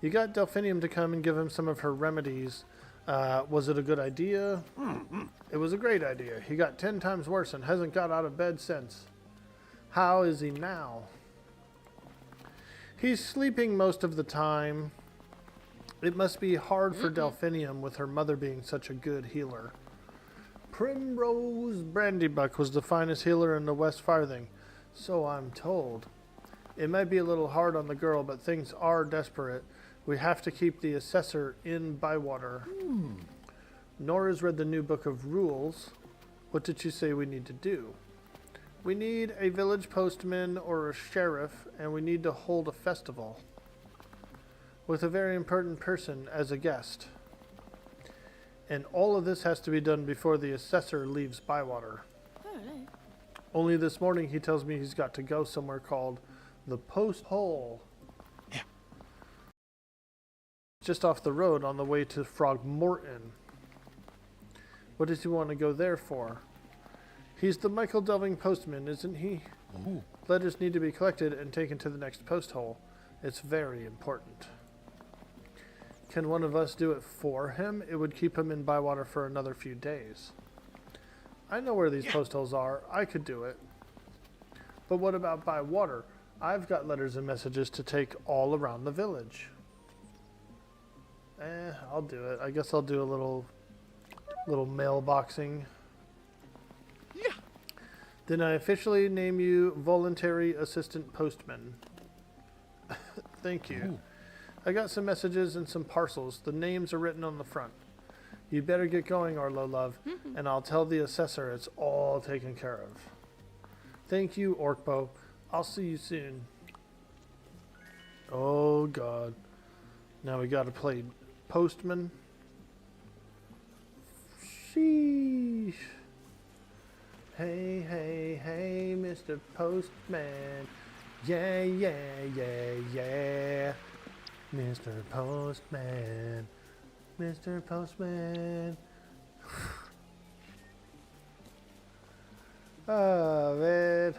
You got Delphinium to come and give him some of her remedies. Was it a good idea? It was a great idea. He got 10 times worse and hasn't got out of bed since. How is he now? He's sleeping most of the time. It must be hard for Delphinium with her mother being such a good healer. Primrose Brandybuck was the finest healer in the West Farthing, so I'm told. It might be a little hard on the girl, but things are desperate. We have to keep the assessor in Bywater. Nora's read the new book of rules. What did she say we need to do? We need a village postman or a sheriff, and we need to hold a festival with a very important person as a guest. And all of this has to be done before the assessor leaves Bywater. Only this morning he tells me he's got to go somewhere called the Post Hole. Just off the road on the way to Frogmorton. What does he want to go there for? He's the Michael Delving postman, isn't he? Letters need to be collected and taken to the next post hole. It's very important. Can one of us do it for him? It would keep him in Bywater for another few days. I know where these post holes are. I could do it. But what about Bywater? I've got letters and messages to take all around the village. I'll do it. I guess I'll do a little mailboxing. Yeah. Then I officially name you voluntary assistant postman. Thank you. I got some messages and some parcels. The names are written on the front. You better get going, Orlo, love, and I'll tell the assessor it's all taken care of. Thank you, Orkbo. I'll see you soon. Oh, God. Now we gotta play postman. Sheesh. Hey, hey, hey, Mr. Postman. Yeah, yeah, yeah, yeah. Mr. Postman. Mr. Postman. Oh, man.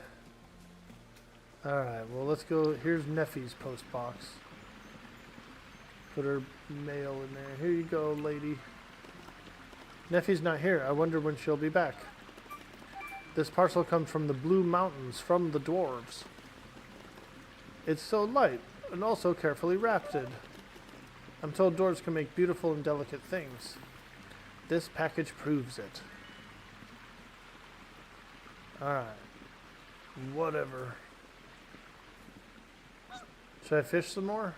Alright, well, let's go. Here's Neffy's post box. Put her mail in there. Here you go, lady. Neffy's not here. I wonder when she'll be back. This parcel comes from the Blue Mountains, from the dwarves. It's so light, and also carefully wrapped. I'm told dwarves can make beautiful and delicate things. This package proves it. Alright. Whatever. Should I fish some more?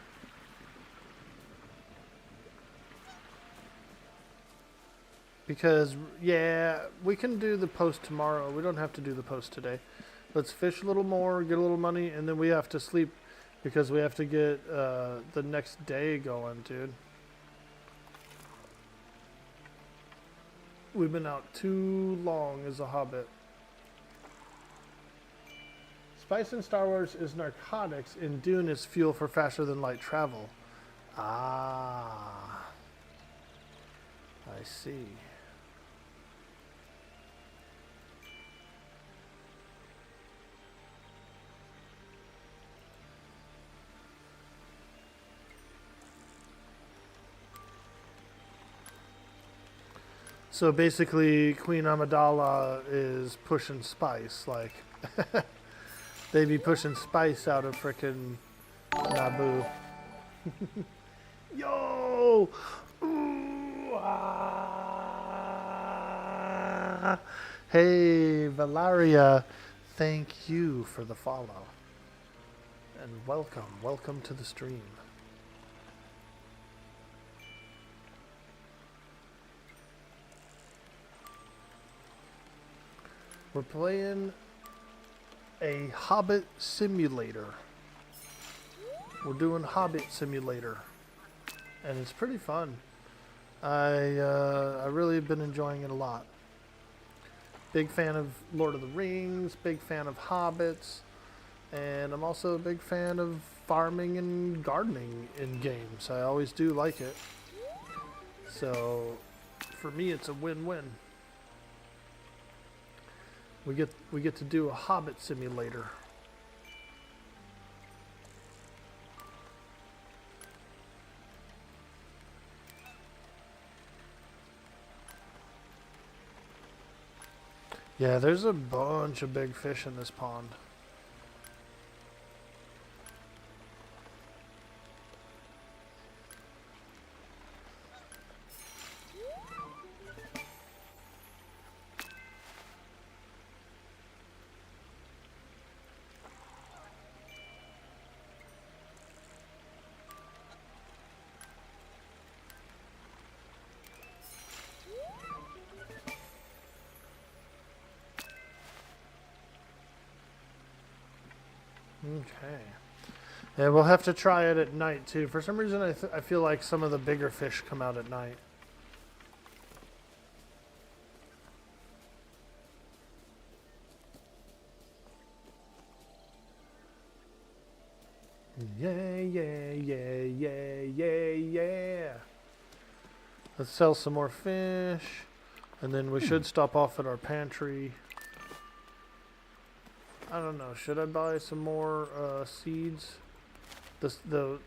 Because, yeah, we can do the post tomorrow. We don't have to do the post today. Let's fish a little more, get a little money, and then we have to sleep because we have to get the next day going, dude. We've been out too long as a hobbit. Spice in Star Wars is narcotics, and Dune is fuel for faster than light travel. Ah. I see. So basically, Queen Amidala is pushing spice, like they be pushing spice out of frickin' Naboo. Yo! Ooh, ah. Hey, Valeria, thank you for the follow. And welcome to the stream. We're playing a Hobbit simulator. We're doing Hobbit simulator, and it's pretty fun. I really have been enjoying it a lot. Big fan of Lord of the Rings, big fan of Hobbits, and I'm also a big fan of farming and gardening in games. I always do like it. So for me, it's a win-win. We get to do a Hobbit simulator. Yeah, there's a bunch of big fish in this pond. Okay. Yeah, we'll have to try it at night too. For some reason, I feel like some of the bigger fish come out at night. Yeah, yeah, yeah, yeah, yeah, yeah. Let's sell some more fish, and then we should stop off at our pantry. I don't know. Should I buy some more seeds? The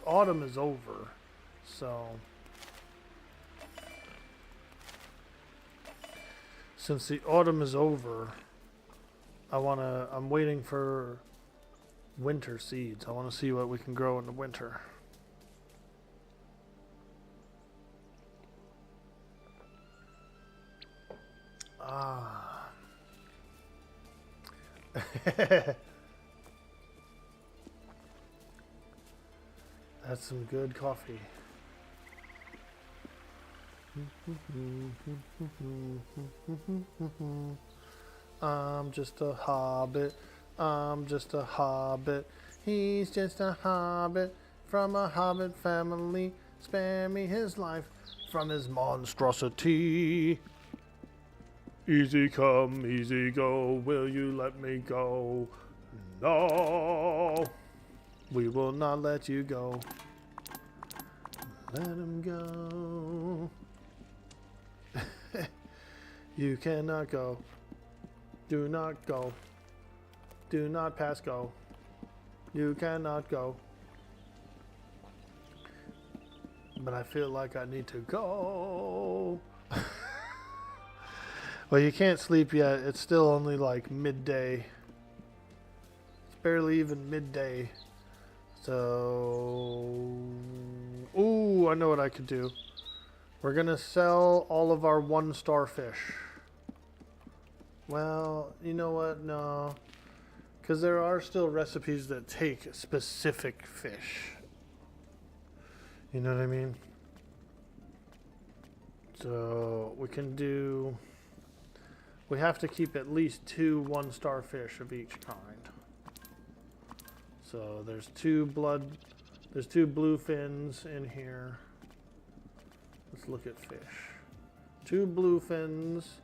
autumn is over, so since the autumn is over, I'm waiting for winter seeds. I want to see what we can grow in the winter. Ah. That's some good coffee. I'm just a hobbit. I'm just a hobbit. He's just a hobbit from a hobbit family. Spare me his life from his monstrosity. Easy come, easy go. Will you let me go? No. We will not let you go. Let him go. You cannot go. Do not go. Do not pass go. You cannot go. But I feel like I need to go. Well, you can't sleep yet. It's still only like midday. It's barely even midday. So, ooh, I know what I could do. We're gonna sell all of our 1-star fish. Well, you know what? No. Because there are still recipes that take specific fish. You know what I mean? So, we can do... We have to keep at least 2 1-star fish of each kind. So, there's 2 blue fins in here. Let's look at fish. 2 blue fins.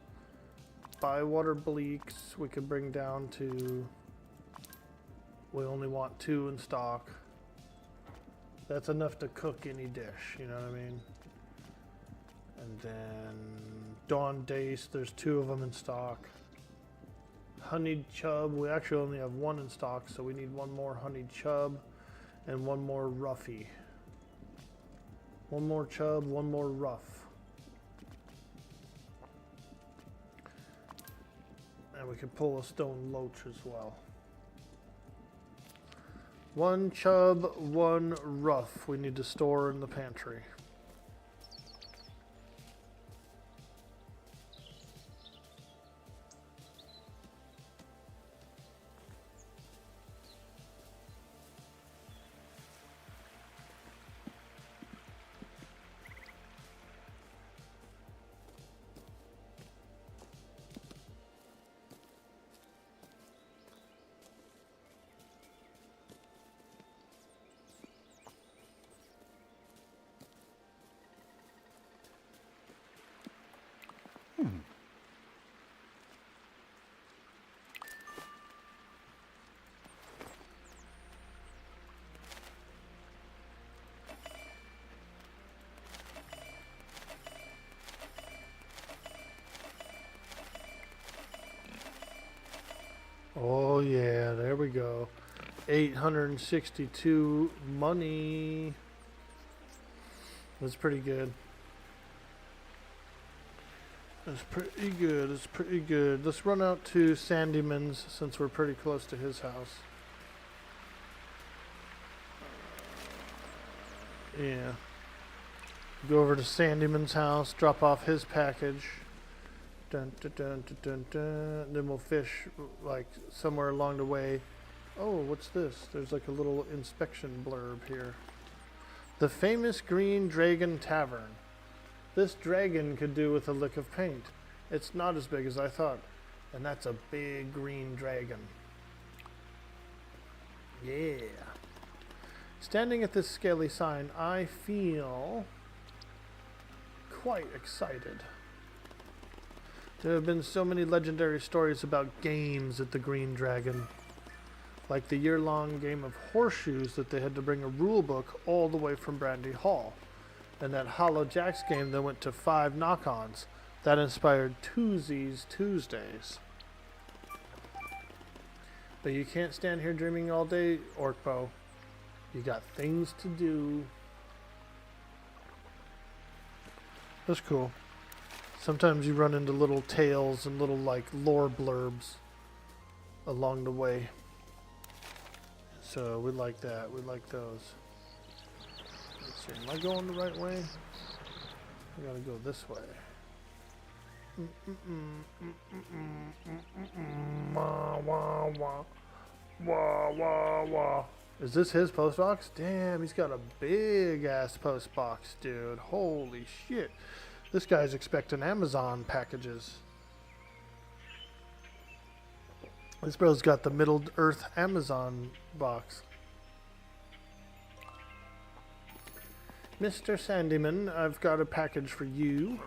Bywater bleaks we could bring down to... We only want 2 in stock. That's enough to cook any dish, you know what I mean? And then Dawn Dace, there's 2 of them in stock. Honeyed chub, we actually only have 1 in stock, so we need 1 more honeyed chub and 1 more roughy. 1 more chub, 1 more rough. And we can pull a stone loach as well. 1 chub, 1 rough we need to store in the pantry. Oh yeah, there we go. 862 money. That's pretty good. That's pretty good. It's pretty good. Let's run out to Sandyman's since we're pretty close to his house. Yeah. Go over to Sandyman's house, drop off his package. Dun, dun, dun, dun, dun, dun. Then we'll fish like somewhere along the way. Oh, what's this? There's like a little inspection blurb here. The famous Green Dragon Tavern. This dragon could do with a lick of paint. It's not as big as I thought. And that's a big green dragon. Yeah. Standing at this scaly sign, I feel quite excited. There have been so many legendary stories about games at the Green Dragon. Like the year-long game of horseshoes that they had to bring a rule book all the way from Brandy Hall. And that Hollow Jacks game that went to 5 knock-ons. That inspired Tuesdays. But you can't stand here dreaming all day, Orkbo. You got things to do. That's cool. Sometimes you run into little tales and little like lore blurbs along the way. So we like that. We like those. Let's see. Am I going the right way? I gotta go this way. Wah, wah, wah. Wah, wah, wah. Is this his post box? Damn, he's got a big ass post box, dude. Holy shit. This guy's expecting Amazon packages. This bro's got the Middle Earth Amazon box. Mr. Sandyman, I've got a package for you.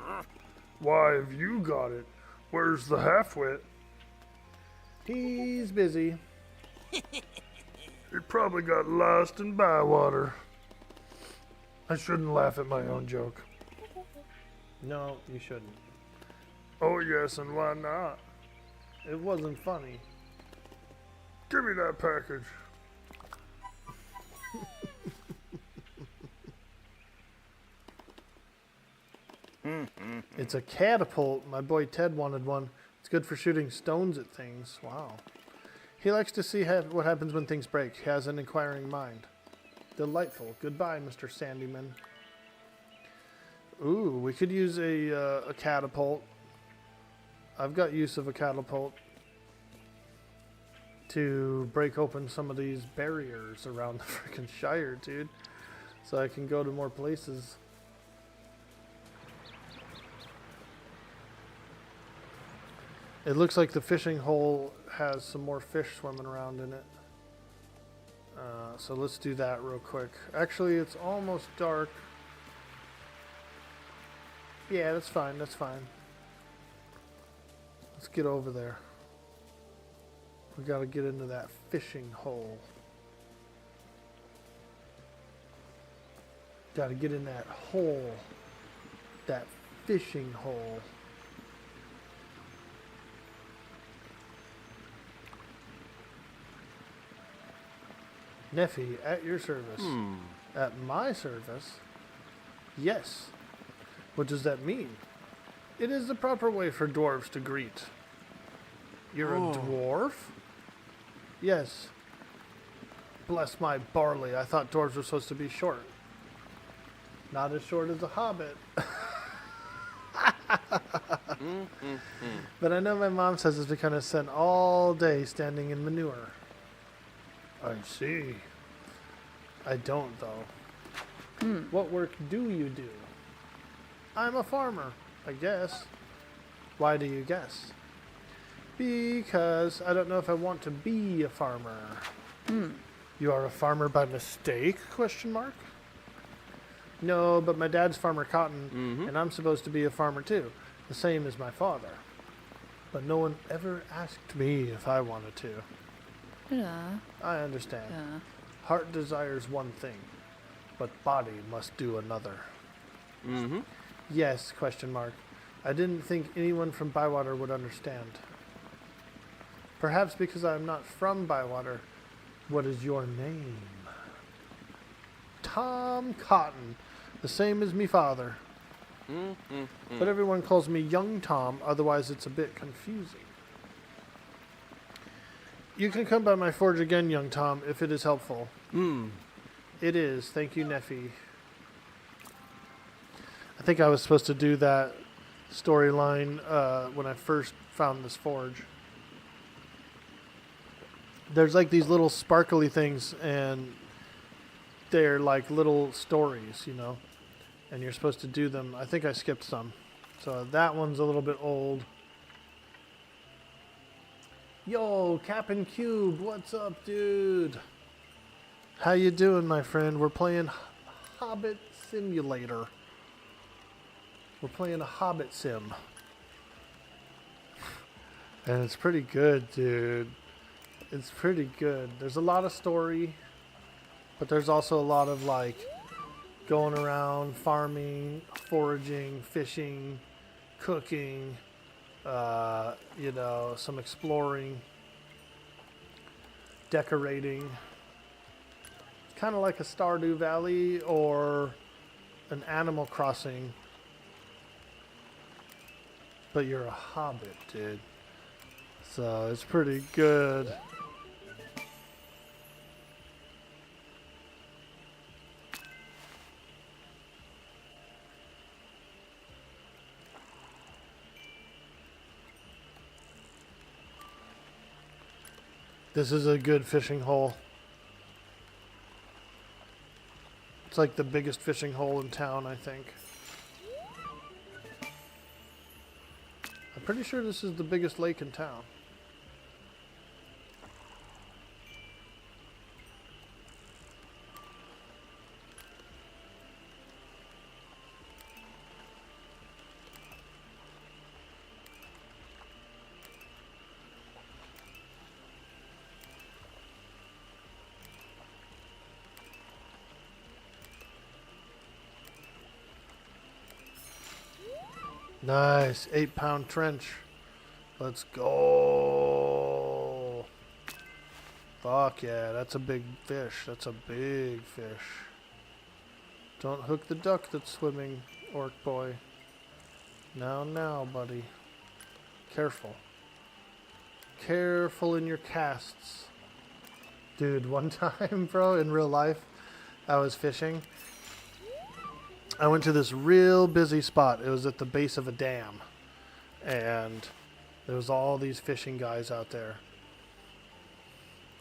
Why have you got it? Where's the half-wit? He's busy. He probably got lost in Bywater. I shouldn't laugh at my own joke. No, you shouldn't. Oh yes, and why not? It wasn't funny. Give me that package. It's a catapult. My boy Ted wanted one. It's good for shooting stones at things. Wow. He likes to see what happens when things break. He has an inquiring mind. Delightful. Goodbye, Mr. Sandyman. Ooh, we could use a catapult. I've got use of a catapult to break open some of these barriers around the freaking Shire, dude. So I can go to more places. It looks like the fishing hole has some more fish swimming around in it. So let's do that real quick. Actually, it's almost dark. Yeah, that's fine, that's fine. Let's get over there. We gotta get into that fishing hole. Gotta get in that hole. That fishing hole. Neffy, at your service. At my service? Yes. What does that mean? It is the proper way for dwarves to greet. You're a dwarf? Yes. Bless my barley. I thought dwarves were supposed to be short. Not as short as a hobbit. But I know my mom says it's because I spend all day standing in manure. I see. I don't, though. What work do you do? I'm a farmer, I guess. Why do you guess? Because I don't know if I want to be a farmer. You are a farmer by mistake? Question mark. No, but my dad's farmer cotton, and I'm supposed to be a farmer too, the same as my father. But no one ever asked me if I wanted to. Yeah. I understand. Yeah. Heart desires one thing, but body must do another. Yes, question mark. I didn't think anyone from Bywater would understand. Perhaps because I'm not from Bywater. What is your name? Tom Cotton, the same as me father. But everyone calls me Young Tom, otherwise it's a bit confusing. You can come by my forge again, Young Tom, if it is helpful. It is. Thank you, Neffy. I think I was supposed to do that storyline when I first found this forge. There's like these little sparkly things, and they're like little stories, you know, and you're supposed to do them. I think I skipped some. So that one's a little bit old. Yo, Cap'n Cube, what's up, dude? How you doing, my friend? We're playing Hobbit Simulator. We're playing a Hobbit sim. And it's pretty good, dude. It's pretty good. There's a lot of story, but there's also a lot of like going around, farming, foraging, fishing, cooking, you know, some exploring, decorating. Kind of like a Stardew Valley or an Animal Crossing, but you're a hobbit, dude. So it's pretty good. This is a good fishing hole. It's like the biggest fishing hole in town, I think. pretty sure this is the biggest lake in town. Nice, 8-pound trench. Let's go. Fuck yeah, that's a big fish. That's a big fish. Don't hook the duck that's swimming, orc boy. Now, buddy. Careful. Careful in your casts. Dude, one time, bro, in real life, I was fishing. I went to this real busy spot. It was at the base of a dam. And there was all these fishing guys out there.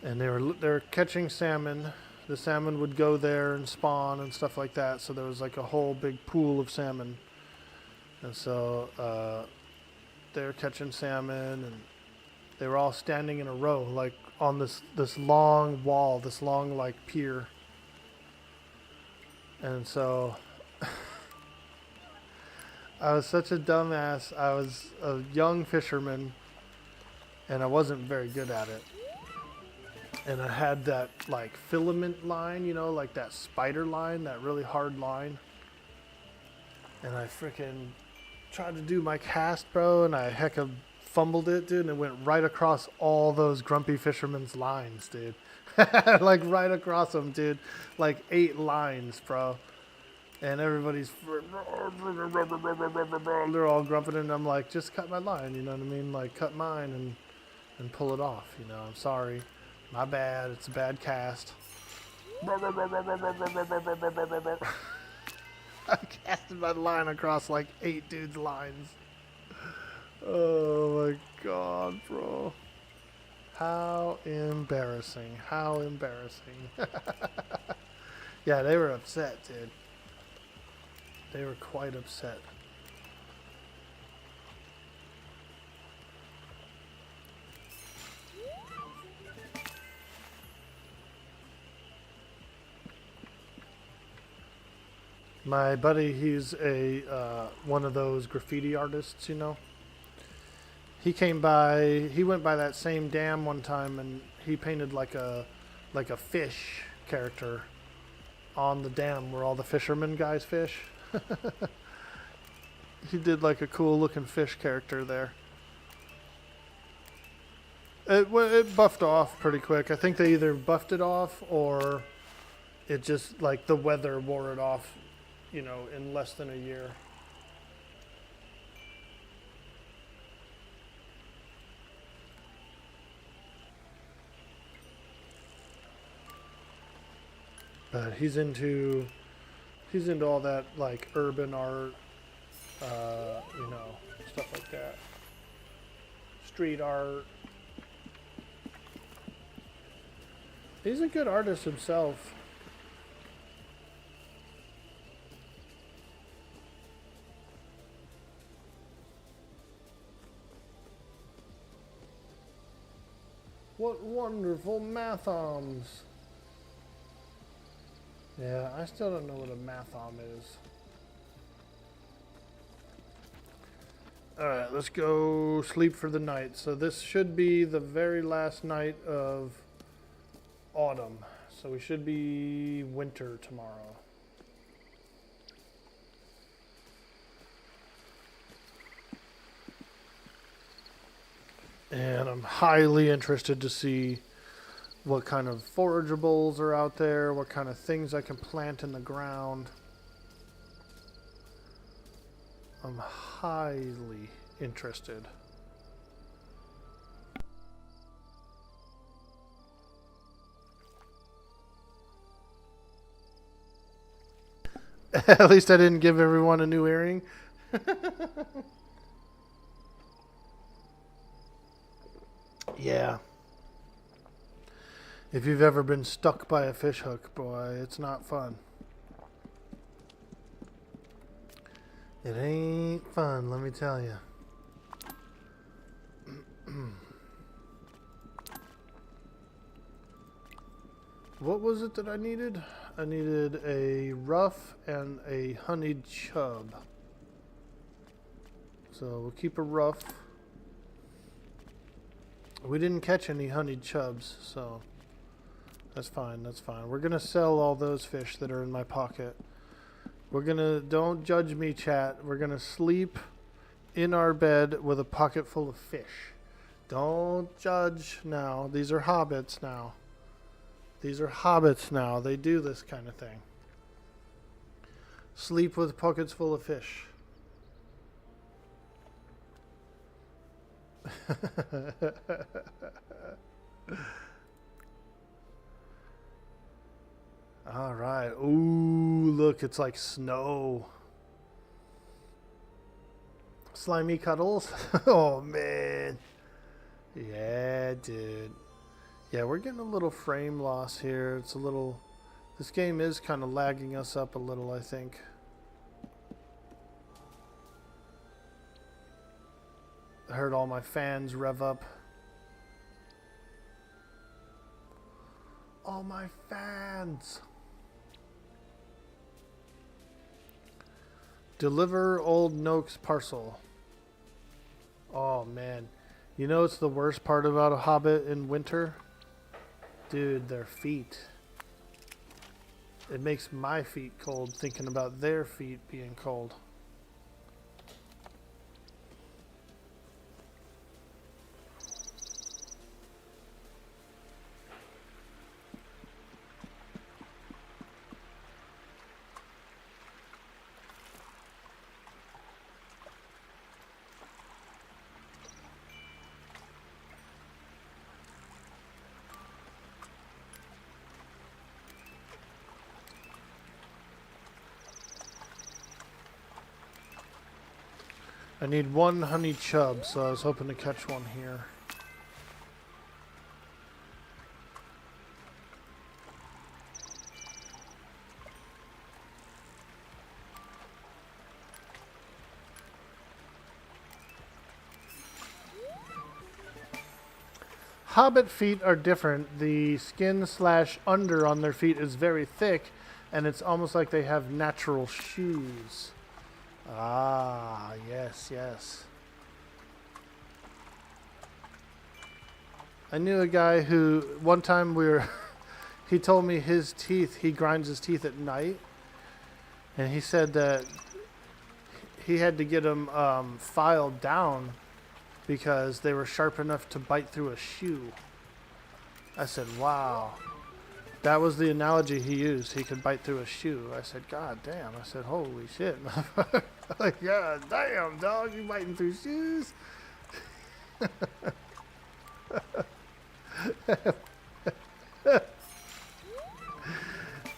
And they were catching salmon. The salmon would go there and spawn and stuff like that. So there was like a whole big pool of salmon. And so they were catching salmon, and they were all standing in a row, like on this long wall, this long like pier. And so I was such a dumbass. I was a young fisherman, and I wasn't very good at it. And I had that like filament line, you know, like that spider line, that really hard line. And I freaking tried to do my cast, bro, and I hecka fumbled it, dude, and it went right across all those grumpy fishermen's lines, dude. Like right across them, dude. Like 8 lines, bro. And everybody's, they're all grumping, and I'm like, just cut my line, you know what I mean? Like, cut mine and pull it off, you know? I'm sorry. My bad. It's a bad cast. I casted my line across like 8 dudes' lines. Oh my god, bro. How embarrassing. How embarrassing. Yeah, they were upset, dude. They were quite upset. My buddy, he's a one of those graffiti artists, you know. He came by. He went by that same dam one time, and he painted like a fish character on the dam where all the fishermen guys fish. He did like a cool looking fish character there. It buffed off pretty quick. I think they either buffed it off or it just like the weather wore it off, you know, in less than a year. But he's into all that like urban art, you know, stuff like that. Street art. He's a good artist himself. What wonderful mathoms. Yeah, I still don't know what a mathom is. Alright, let's go sleep for the night. So this should be the very last night of autumn. So we should be winter tomorrow. And I'm highly interested to see what kind of forageables are out there, what kind of things I can plant in the ground. I'm highly interested. At least I didn't give everyone a new earring. Yeah. If you've ever been stuck by a fish hook, boy, it's not fun. It ain't fun, let me tell you. What was it that I needed? I needed a rough and a honeyed chub. So we'll keep a rough. We didn't catch any honeyed chubs, so that's fine, that's fine. We're gonna sell all those fish that are in my pocket. We're gonna, don't judge me, chat. We're gonna sleep in our bed with a pocket full of fish. Don't judge now. These are hobbits now. These are hobbits now. They do this kind of thing. Sleep with pockets full of fish. All right. Ooh, look, it's like snow. Slimy cuddles. Oh, man. Yeah, dude. Yeah, we're getting a little frame loss here. It's a little... This game is kind of lagging us up a little, I think. I heard all my fans rev up. All my fans! Deliver Old Noak's parcel. Oh, man. You know what's the worst part about a hobbit in winter? Dude, their feet. It makes my feet cold thinking about their feet being cold. I need one honey chub, so I was hoping to catch one here. Hobbit feet are different. The skin slash under on their feet is very thick, and it's almost like they have natural shoes. Ah, yes, yes. I knew a guy who, one time he told me his teeth, he grinds his teeth at night. And he said that he had to get them filed down because they were sharp enough to bite through a shoe. I said, wow. That was the analogy he used. He could bite through a shoe. I said, God damn. I said, holy shit. Like, God damn, dog, you biting through shoes?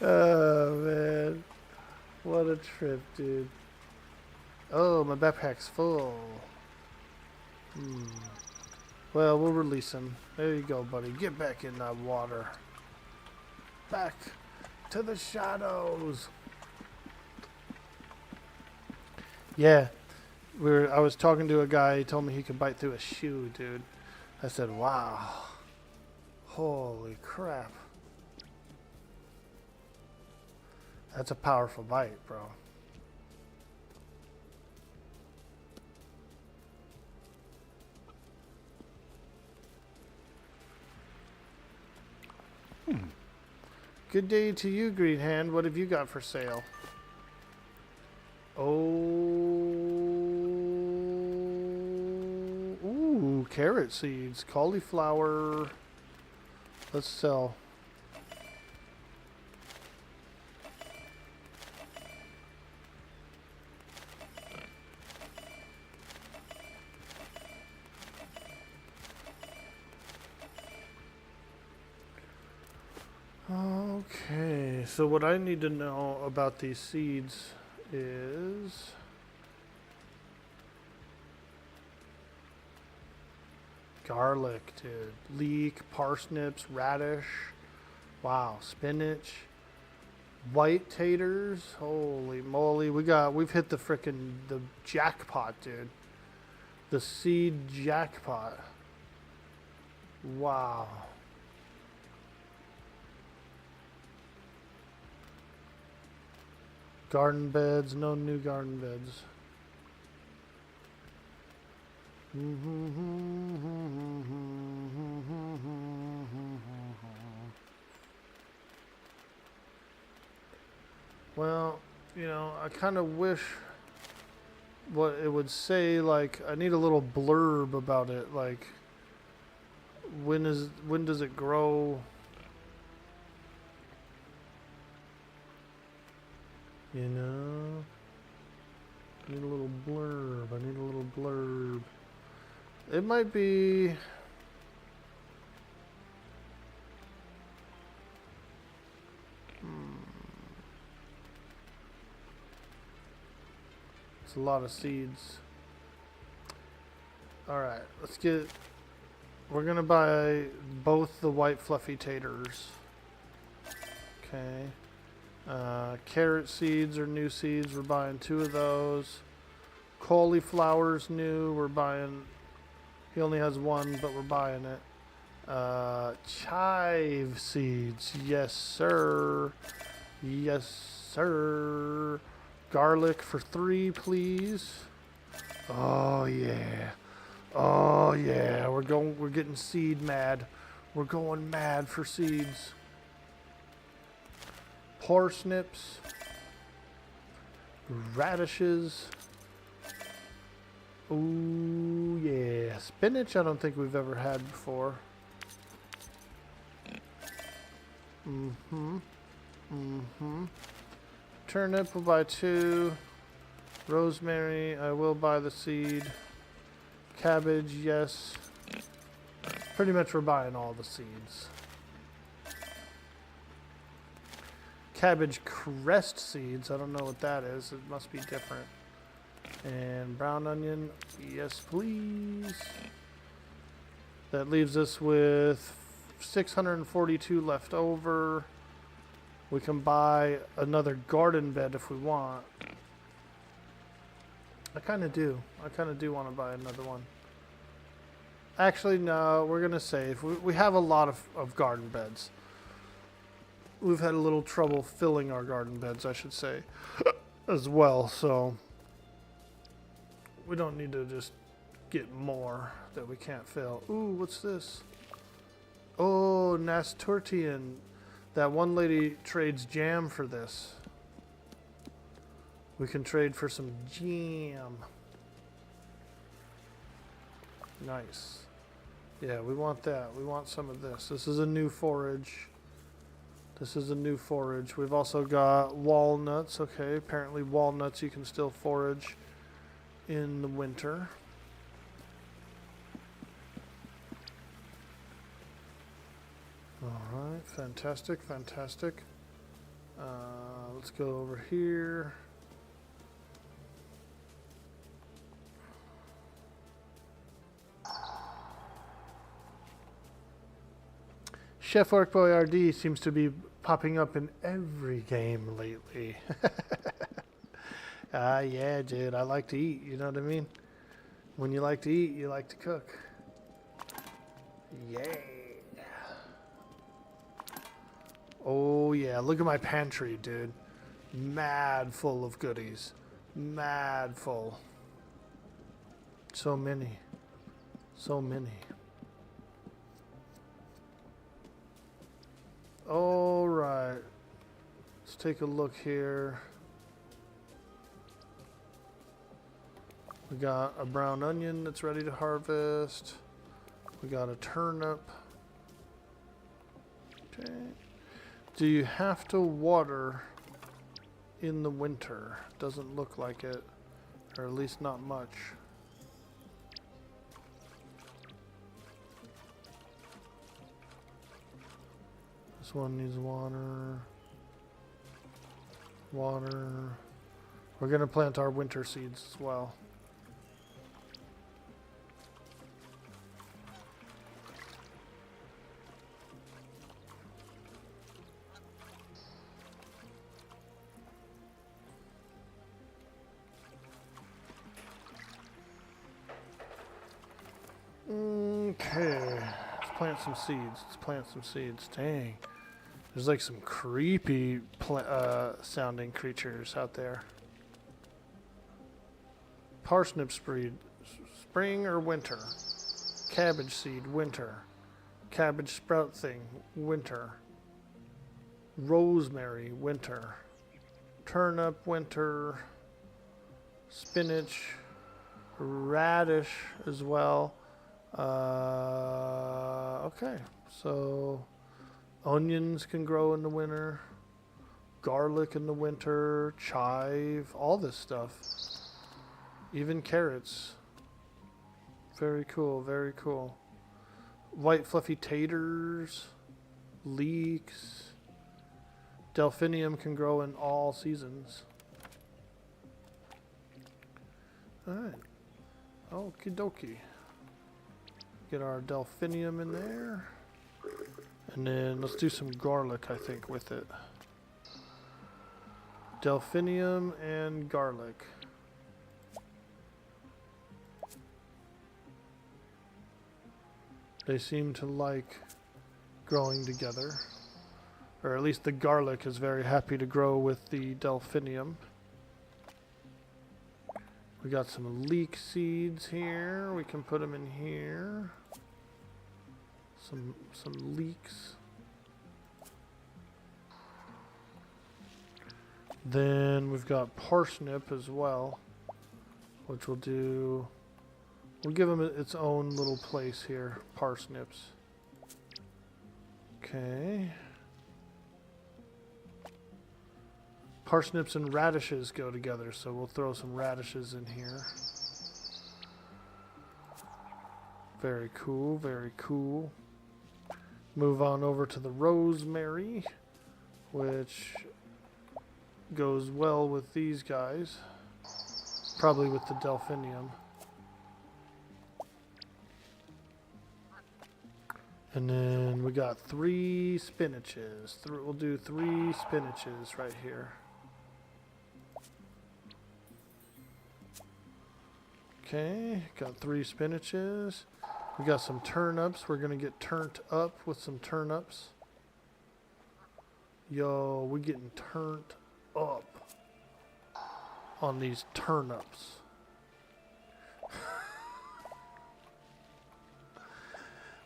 Oh, man. What a trip, dude. Oh, my backpack's full. Well, we'll release him. There you go, buddy. Get back in that water. Back to the shadows. Yeah, I was talking to a guy. He told me he could bite through a shoe, dude. I said, wow. Holy crap. That's a powerful bite, bro. Good day to you, Green Hand. What have you got for sale? Oh. Ooh, carrot seeds, cauliflower. Let's sell. Okay, so what I need to know about these seeds is garlic, dude, leek, parsnips, radish, wow, spinach, white taters, holy moly, we've hit the the jackpot, dude, the seed jackpot, wow. Garden beds, no new garden beds. Well, you know, I kind of wish what it would say, like, I need a little blurb about it, like, when does it grow? You know? I need a little blurb. I need a little blurb. It might be... It's a lot of seeds. Alright, let's get... We're gonna buy both the white fluffy taters. Okay. Carrot seeds are new seeds. We're buying 2 of those. Cauliflower's new. We're buying... He only has 1, but we're buying it. Chive seeds. Yes, sir. Yes, sir. Garlic for 3, please. Oh, yeah. Oh, yeah. We're getting seed mad. We're going mad for seeds. Parsnips. Radishes. Ooh, yeah. Spinach I don't think we've ever had before. Turnip we'll buy 2. Rosemary, I will buy the seed. Cabbage, yes. Pretty much we're buying all the seeds. Cabbage crest seeds, I don't know what that is. It must be different. And brown onion, yes please. That leaves us with 642 left over. We can buy another garden bed if we want. I kind of do. I kind of do want to buy another one. Actually, no, we're going to save. We have a lot of garden beds. We've had a little trouble filling our garden beds, I should say, as well, so we don't need to just get more that we can't fill. Ooh, what's this? Oh, nasturtium. That one lady trades jam for this. We can trade for some jam. Nice. Yeah, we want that. We want some of this. This is a new forage. This is a new forage. We've also got walnuts. Okay, apparently walnuts you can still forage in the winter. Alright, fantastic, fantastic. Let's go over here. Chef Orc Boy RD seems to be popping up in every game lately. Yeah, dude, I like to eat, you know what I mean? When you like to eat, you like to cook. Yeah. Oh, yeah, look at my pantry, dude. Mad full of goodies. Mad full. So many. So many. All right. Let's take a look here. We got a brown onion that's ready to harvest. We got a turnip. Okay. Do you have to water in the winter? Doesn't look like it, or at least not much. This one needs water. Water. We're gonna plant our winter seeds as well. Okay, let's plant some seeds. Let's plant some seeds. Dang, There's like some creepy sounding creatures out there. Parsnip spring or winter. Cabbage seed, winter. Cabbage sprout thing, winter. Rosemary, winter. Turnip, winter. Spinach, radish as well. Okay, so onions can grow in the winter. Garlic in the winter. Chive, all this stuff. Even carrots. Very cool, very cool. White fluffy taters, leeks. Delphinium can grow in all seasons. Alright. Okie dokie. Get our delphinium in there. And then let's do some garlic, I think, with it. Delphinium and garlic. They seem to like growing together. Or at least the garlic is very happy to grow with the delphinium. We got some leek seeds here. We can put them in here. Some leeks. Then we've got parsnip as well, which we'll do. We'll give them its own little place here. Parsnips. Okay. Parsnips and radishes go together, so we'll throw some radishes in here. Very cool, very cool. Move on over to the rosemary, which goes well with these guys. Probably with the delphinium. And then we got 3 spinaches. We'll do 3 spinaches right here. Okay, got 3 spinaches. We got some turnips. We're gonna get turned up with some turnips. Yo, we're getting turned up on these turnips.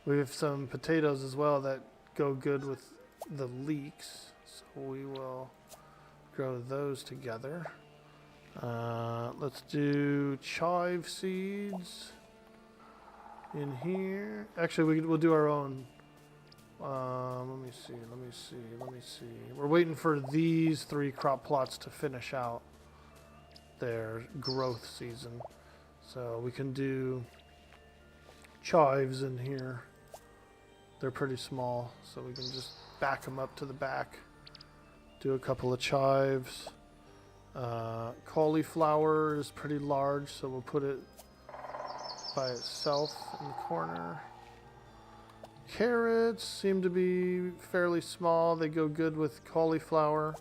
We have some potatoes as well that go good with the leeks, so we will grow those together. Let's do chive seeds in here. Actually, we'll do our own. Let me see. We're waiting for these 3 crop plots to finish out their growth season. So we can do chives in here. They're pretty small, so we can just back them up to the back. Do a couple of chives. Cauliflower is pretty large, so we'll put it by itself in the corner. Carrots seem to be fairly small. They go good with cauliflower,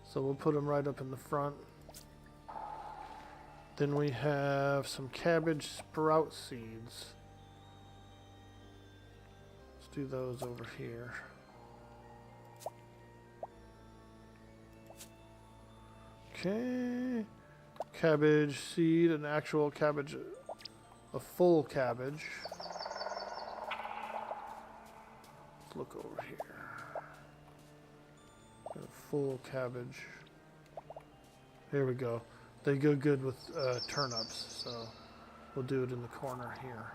so we'll put them right up in the front. Then we have some cabbage sprout seeds. Let's do those over here. Okay, cabbage seed, an actual cabbage, a full cabbage. Let's look over here. A full cabbage. Here we go. They go good with turnips, so we'll do it in the corner here.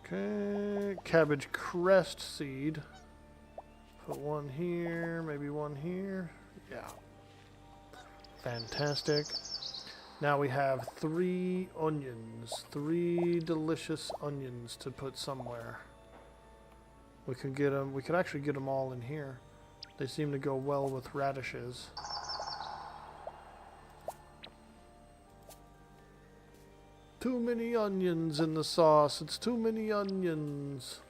Okay, cabbage crest seed. Put one here, maybe one here. Yeah. Fantastic. Now we have 3 onions, 3 delicious onions to put somewhere. We could get them. We could actually get them all in here. They seem to go well with radishes. Too many onions in the sauce. It's too many onions.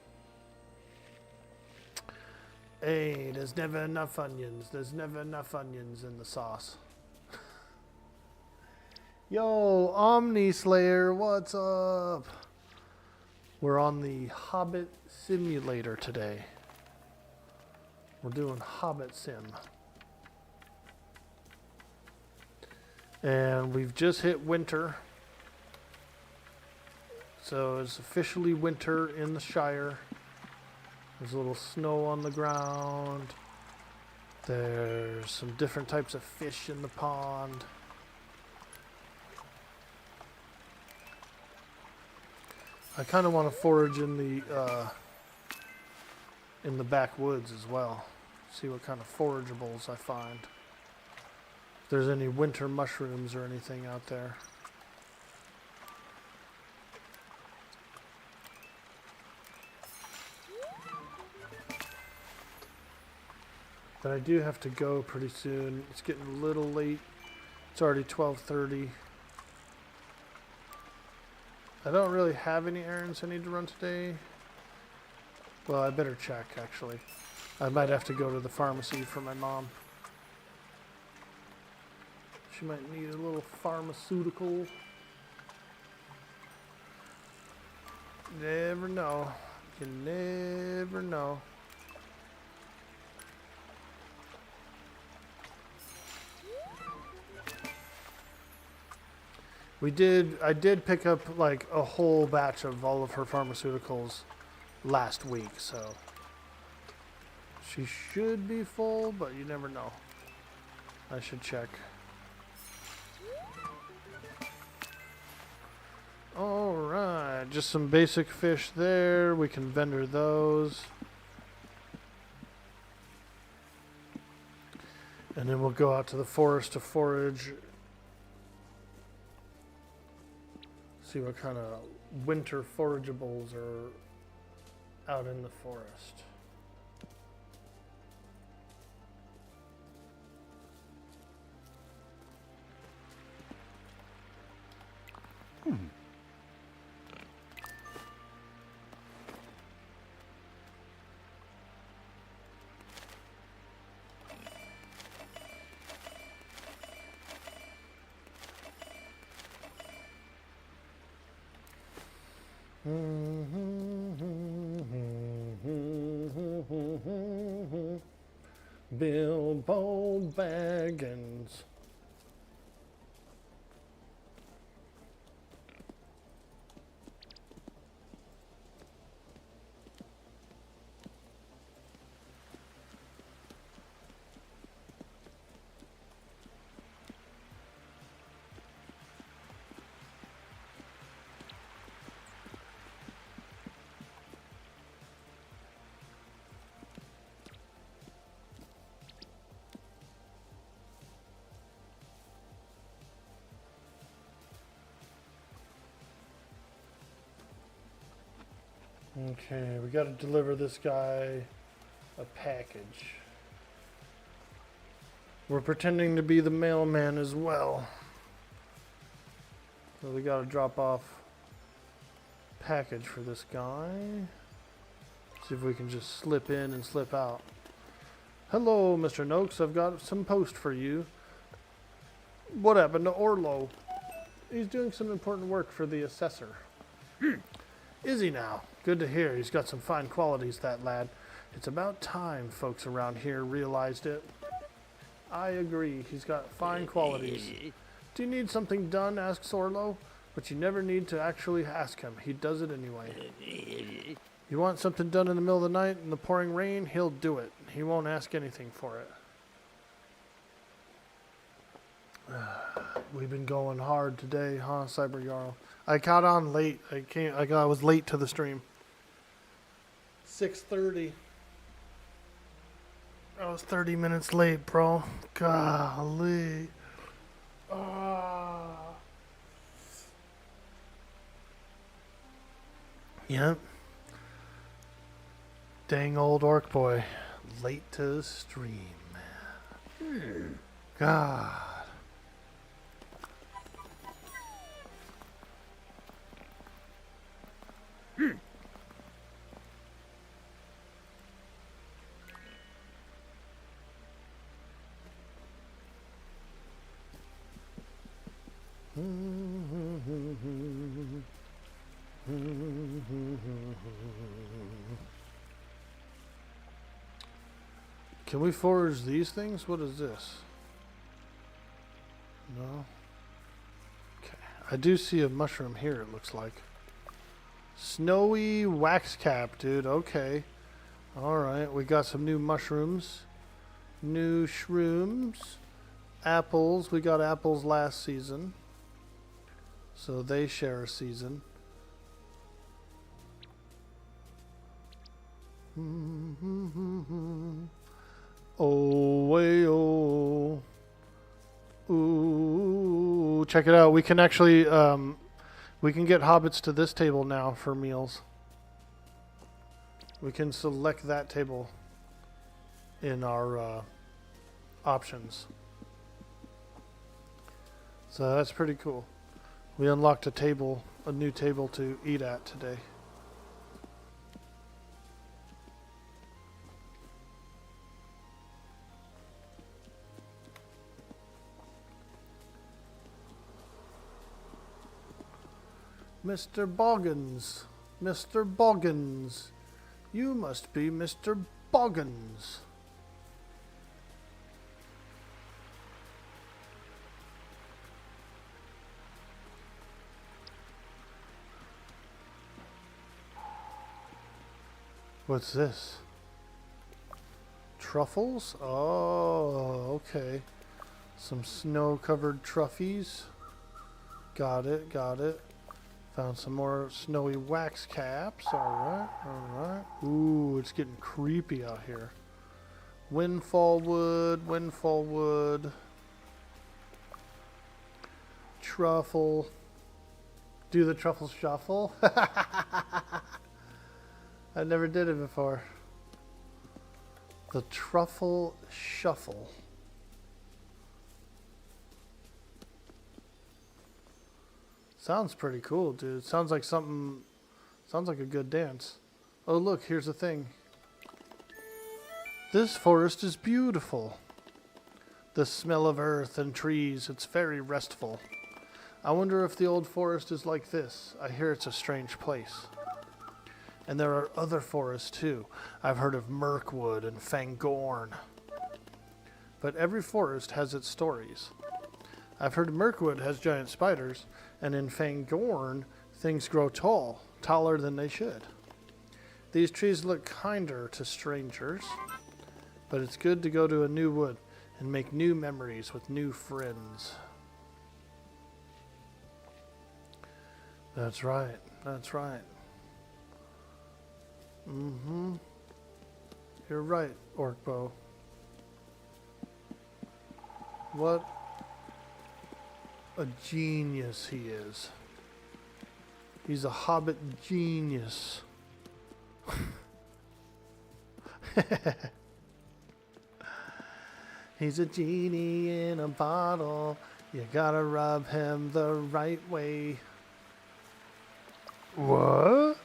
Hey, there's never enough onions. There's never enough onions in the sauce. Yo, Omni Slayer, what's up? We're on the Hobbit simulator today. We're doing Hobbit Sim. And we've just hit winter. So it's officially winter in the Shire. There's a little snow on the ground. There's some different types of fish in the pond. I kind of want to forage in the backwoods as well. See what kind of forageables I find. If there's any winter mushrooms or anything out there. But I do have to go pretty soon. It's getting a little late. It's already 12:30. I don't really have any errands I need to run today. Well, I better check, actually. I might have to go to the pharmacy for my mom. She might need a little pharmaceutical. Never know. You never know. I did pick up like a whole batch of all of her pharmaceuticals last week, so she should be full, but you never know. I should check. Alright, just some basic fish there. We can vendor those. And then we'll go out to the forest to forage. See what kind of winter forageables are out in the forest. Bilbo Baggins. Okay, we got to deliver this guy a package. We're pretending to be the mailman as well. So we got to drop off package for this guy. See if we can just slip in and slip out. Hello, Mr. Noakes. I've got some post for you. What happened to Orlo? He's doing some important work for the assessor. Is he now? Good to hear. He's got some fine qualities, that lad. It's about time folks around here realized it. I agree. He's got fine qualities. Do you need something done? Asks Orlo. But you never need to actually ask him. He does it anyway. You want something done in the middle of the night in the pouring rain? He'll do it. He won't ask anything for it. We've been going hard today, huh, Cyber Jarl? I got on late. I was late to the stream. 6:30. I was 30 minutes late, bro. Golly. Yep. Dang old orc boy. Late to the stream, man. God. Can we forage these things? What is this? No. Okay. I do see a mushroom here, it looks like. Snowy wax cap, dude. Okay. Alright, we got some new mushrooms. New shrooms. Apples. We got apples last season. So they share a season. Oh, way, oh. Ooh, check it out. We can actually, we can get hobbits to this table now for meals. We can select that table in our options. So that's pretty cool. We unlocked a new table to eat at today. Mr. Boggins. Mr. Boggins. You must be Mr. Boggins. What's this? Truffles? Oh, okay. Some snow-covered truffies. Got it, got it. Found some more snowy wax caps. Alright, alright. Ooh, it's getting creepy out here. Windfall wood, windfall wood. Truffle. Do the truffle shuffle? I never did it before. The truffle shuffle. Sounds pretty cool, dude. Sounds like something. Sounds like a good dance. Oh, look, here's the thing. This forest is beautiful. The smell of earth and trees, it's very restful. I wonder if the old forest is like this. I hear it's a strange place. And there are other forests too. I've heard of Mirkwood and Fangorn. But every forest has its stories. I've heard Mirkwood has giant spiders, and in Fangorn, things grow tall, taller than they should. These trees look kinder to strangers, but it's good to go to a new wood and make new memories with new friends. That's right, that's right. Mm-hmm. You're right, Orkbo. What a genius he is. He's a hobbit genius. He's a genie in a bottle. You gotta rub him the right way. What?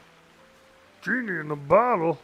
Genie in a bottle?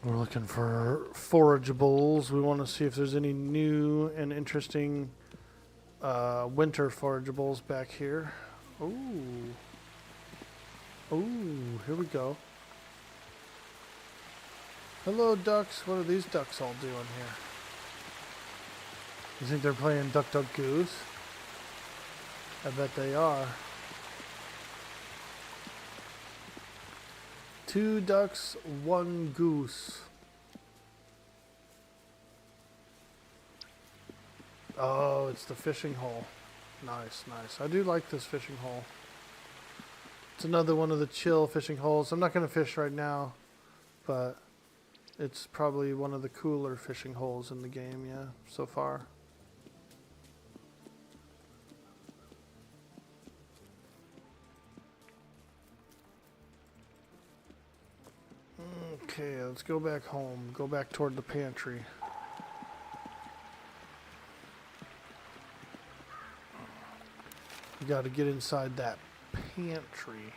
We're looking for forageables. We want to see if there's any new and interesting winter forageables back here. Ooh. Ooh, here we go. Hello, ducks. What are these ducks all doing here? You think they're playing Duck Duck Goose? I bet they are. 2 ducks, 1 goose. Oh, it's the fishing hole. Nice, nice. I do like this fishing hole. It's another one of the chill fishing holes. I'm not going to fish right now, but it's probably one of the cooler fishing holes in the game, yeah, so far. Okay, let's go back home. Go back toward the pantry. You gotta get inside that pantry.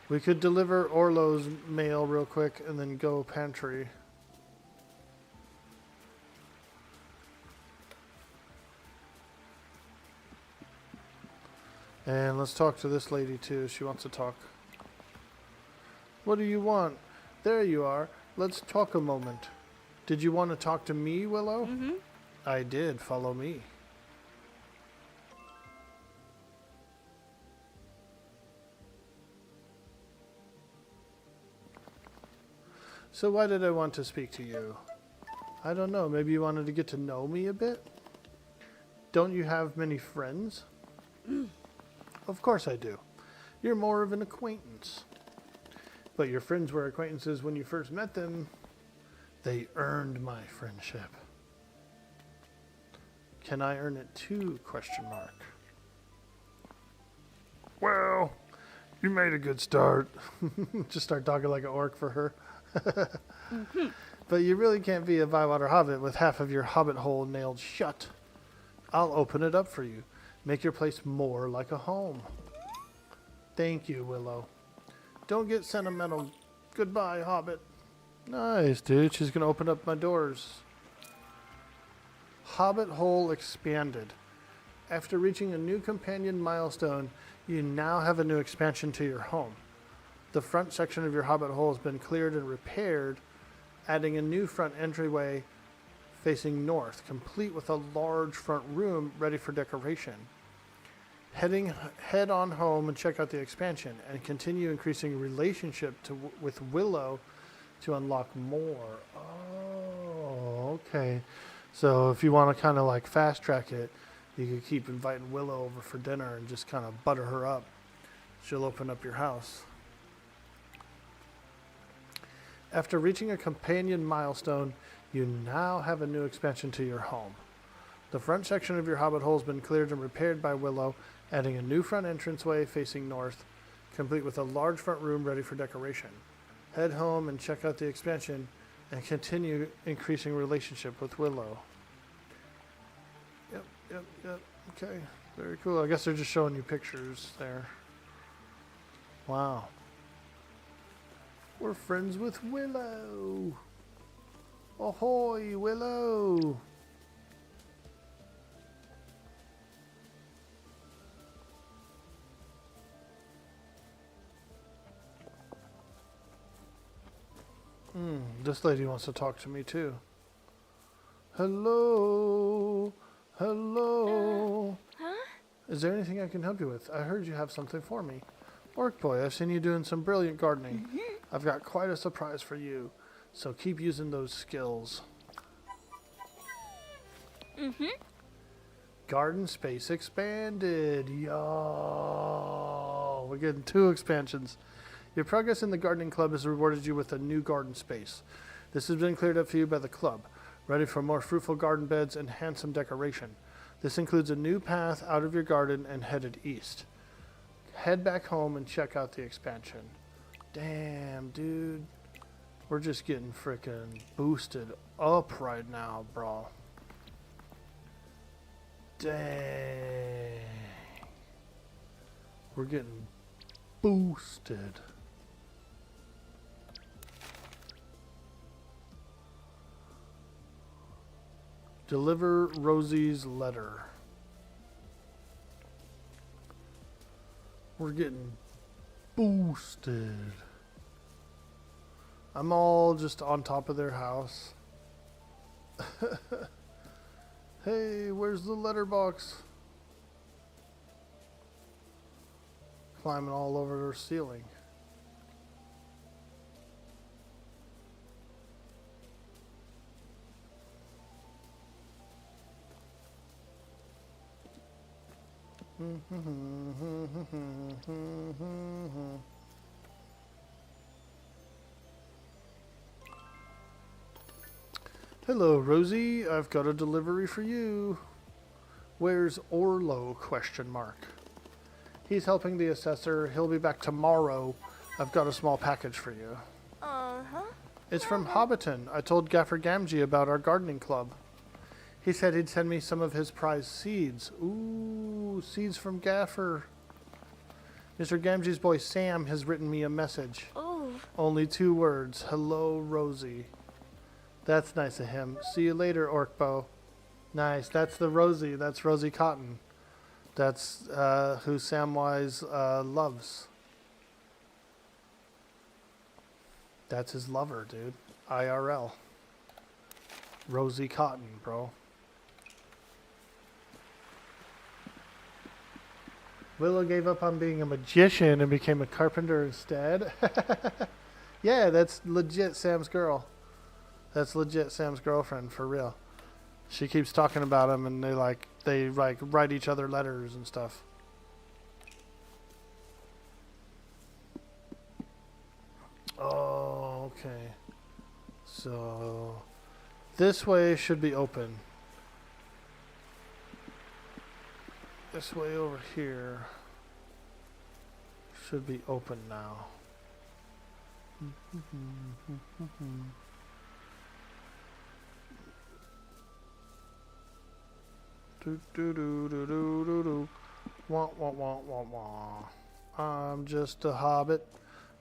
We could deliver Orlo's mail real quick and then go pantry. And let's talk to this lady too. She wants to talk. What do you want? There you are. Let's talk a moment. Did you want to talk to me, Willow? Mm-hmm. I did. Follow me. So why did I want to speak to you? I don't know. Maybe you wanted to get to know me a bit? Don't you have many friends? Of course I do. You're more of an acquaintance. But your friends were acquaintances when you first met them. They earned my friendship. Can I earn it too? Question mark. Well, you made a good start. Just start talking like an orc for her. But you really can't be a Bywater Hobbit with half of your hobbit hole nailed shut. I'll open it up for you. Make your place more like a home. Thank you, Willow. Don't get sentimental. Goodbye, Hobbit. Nice, dude. She's going to open up my doors. Hobbit hole expanded. After reaching a new companion milestone, you now have a new expansion to your home. The front section of your hobbit hole has been cleared and repaired, adding a new front entryway facing north, complete with a large front room ready for decoration. Head on home and check out the expansion, and continue increasing relationship with Willow to unlock more. Oh, okay. So if you want to kind of like fast track it, you could keep inviting Willow over for dinner and just kind of butter her up. She'll open up your house. After reaching a companion milestone, you now have a new expansion to your home. The front section of your hobbit hole has been cleared and repaired by Willow, adding a new front entranceway facing north, complete with a large front room ready for decoration. Head home and check out the expansion, and continue increasing relationship with Willow. Yep. Okay, very cool. I guess they're just showing you pictures there. Wow. We're friends with Willow. Ahoy, Willow. This lady wants to talk to me too. Hello. Hello. Huh? Is there anything I can help you with? I heard you have something for me. Orc boy, I've seen you doing some brilliant gardening. I've got quite a surprise for you, so keep using those skills. Garden space expanded. Yo, we're getting 2 expansions. Your progress in the gardening club has rewarded you with a new garden space. This has been cleared up for you by the club, ready for more fruitful garden beds and handsome decoration. This includes a new path out of your garden and headed east. Head back home and check out the expansion. Damn, dude. We're just getting freaking boosted up right now, bro. Dang. We're getting boosted. Deliver Rosie's letter. We're getting boosted. I'm all just on top of their house. Hey, where's the letterbox? Climbing all over their ceiling. Hello, Rosie. I've got a delivery for you. Where's Orlo? Question mark. He's helping the assessor. He'll be back tomorrow. I've got a small package for you. Uh-huh. It's from Hobbiton. I told Gaffer Gamgee about our gardening club. He said he'd send me some of his prized seeds. Ooh, seeds from Gaffer. Mr. Gamgee's boy Sam has written me a message. Ooh. Only 2 words. Hello, Rosie. That's nice of him. See you later, Orkbo. Nice. That's the Rosie. That's Rosie Cotton. That's who Samwise loves. That's his lover, dude. IRL. Rosie Cotton, bro. Willow gave up on being a magician and became a carpenter instead. Yeah, that's legit Sam's girl. That's legit Sam's girlfriend, for real. She keeps talking about him, and they write each other letters and stuff. Oh, okay. So this way should be open. This way over here should be open now. Do do do do do do do. Wah wah wah wah wah. I'm just a hobbit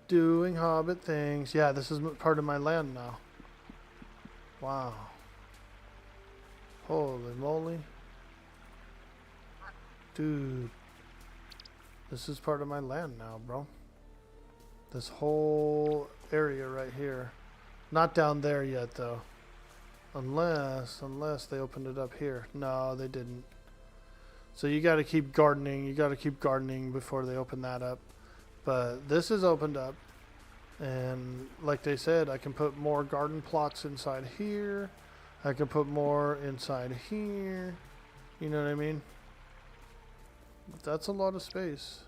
doing hobbit things. Yeah, this is part of my land now. Wow. Holy moly. Dude. This is part of my land now, bro. This whole area right here. Not down there yet, though. Unless they opened it up here. No, they didn't. So you got to keep gardening. You got to keep gardening before they open that up. But this is opened up. And like they said, I can put more garden plots inside here. I can put more inside here. You know what I mean? That's a lot of space.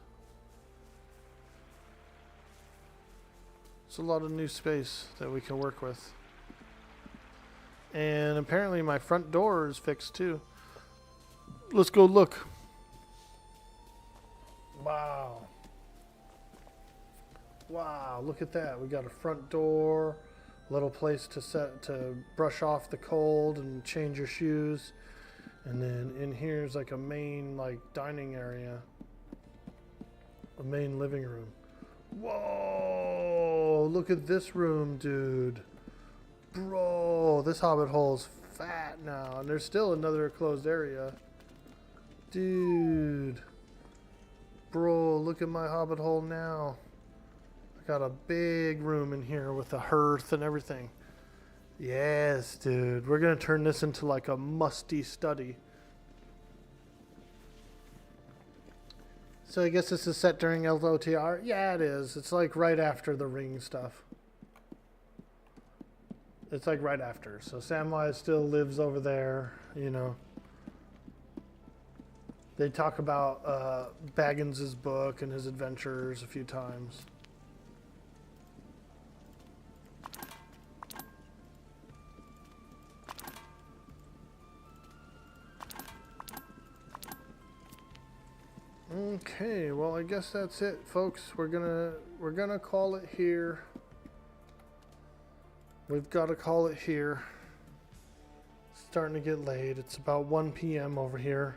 It's a lot of new space that we can work with. And apparently my front door is fixed too. Let's go look. Wow. Wow, look at that. We got a front door, little place to brush off the cold and change your shoes. And then in here is like a main dining area. A main living room. Whoa, look at this room, dude. Bro, this hobbit hole's fat now. And there's still another closed area. Dude. Bro, look at my hobbit hole now. I got a big room in here with a hearth and everything. Yes, dude. We're going to turn this into like a musty study. So I guess this is set during LOTR? Yeah, it is. It's like right after the ring stuff. It's like right after. So Samwise still lives over there, you know. They talk about Baggins' book and his adventures a few times. Okay, well I guess that's it, folks. We're gonna call it here. We've got to call it here. It's starting to get late. It's about 1 p.m. over here.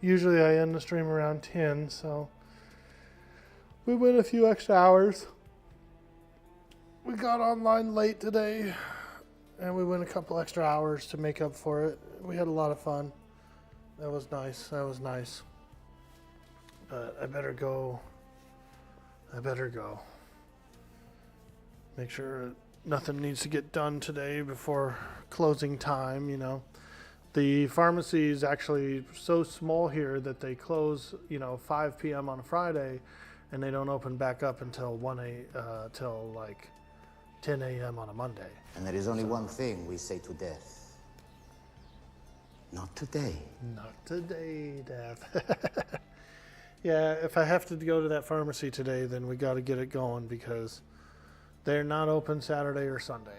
Usually I end the stream around 10, so we went a few extra hours. We got online late today, and we went a couple extra hours to make up for it. We had a lot of fun. That was nice. That was nice. But I better go. Make sure nothing needs to get done today before closing time, you know. The pharmacy is actually so small here that they close, 5 p.m. on a Friday, and they don't open back up until till like 10 a.m. on a Monday. And there is only one thing we say to death. Not today. Not today, Death. Yeah, if I have to go to that pharmacy today, then we got to get it going because they're not open Saturday or Sunday.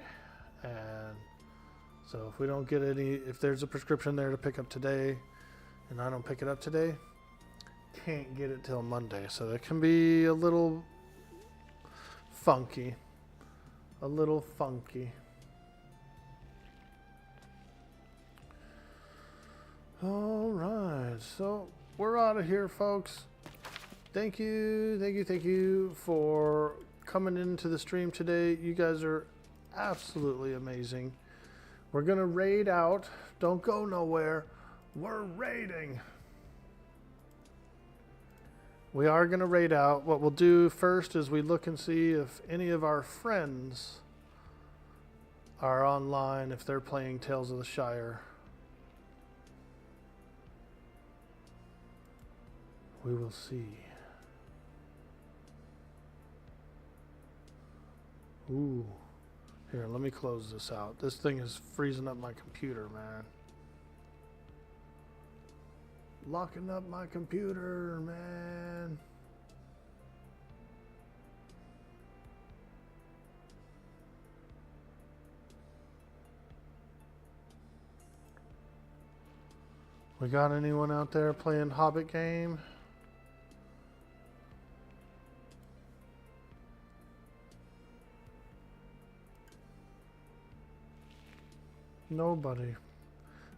And so if we don't get if there's a prescription there to pick up today and I don't pick it up today, can't get it till Monday. So that can be a little funky. A little funky. All right, so we're out of here, folks. Thank you for coming into the stream today. You guys are absolutely amazing. We're gonna raid out. Don't go nowhere. We're raiding. We are gonna raid out. What we'll do first is we look and see if any of our friends are online, if they're playing Tales of the Shire. We will see. Ooh. Here, let me close this out. This thing is freezing up my computer, man. Locking up my computer, man. We got anyone out there playing Hobbit game? Nobody.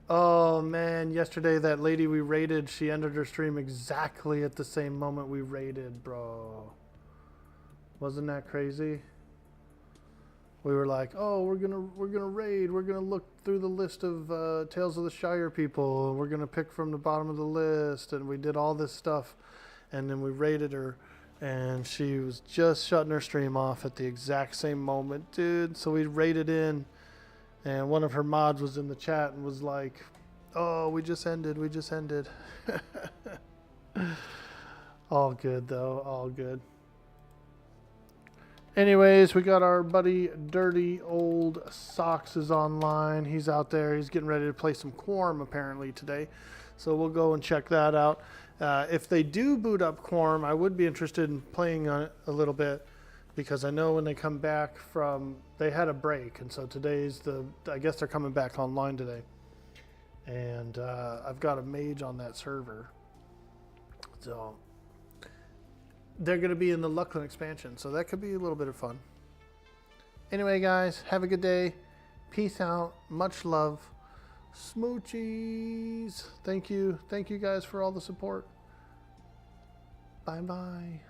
Oh man, yesterday that lady we raided, she ended her stream exactly at the same moment we raided, bro. Wasn't that crazy? We were like, oh, we're gonna raid. We're gonna look through the list of Tales of the Shire people. And we're gonna pick from the bottom of the list, and we did all this stuff, and then we raided her, and she was just shutting her stream off at the exact same moment, dude. So we raided in. And one of her mods was in the chat and was like, oh, we just ended. All good, though. All good. Anyways, we got our buddy Dirty Old Socks is online. He's out there. He's getting ready to play some Quorum, apparently, today. So we'll go and check that out. If they do boot up Quorum, I would be interested in playing on it a little bit. Because I know when they come back from, they had a break, and so today's I guess they're coming back online today. And I've got a mage on that server. So they're going to be in the Luckland expansion, so that could be a little bit of fun. Anyway, guys, have a good day. Peace out. Much love. Smoochies. Thank you. Thank you guys for all the support. Bye-bye.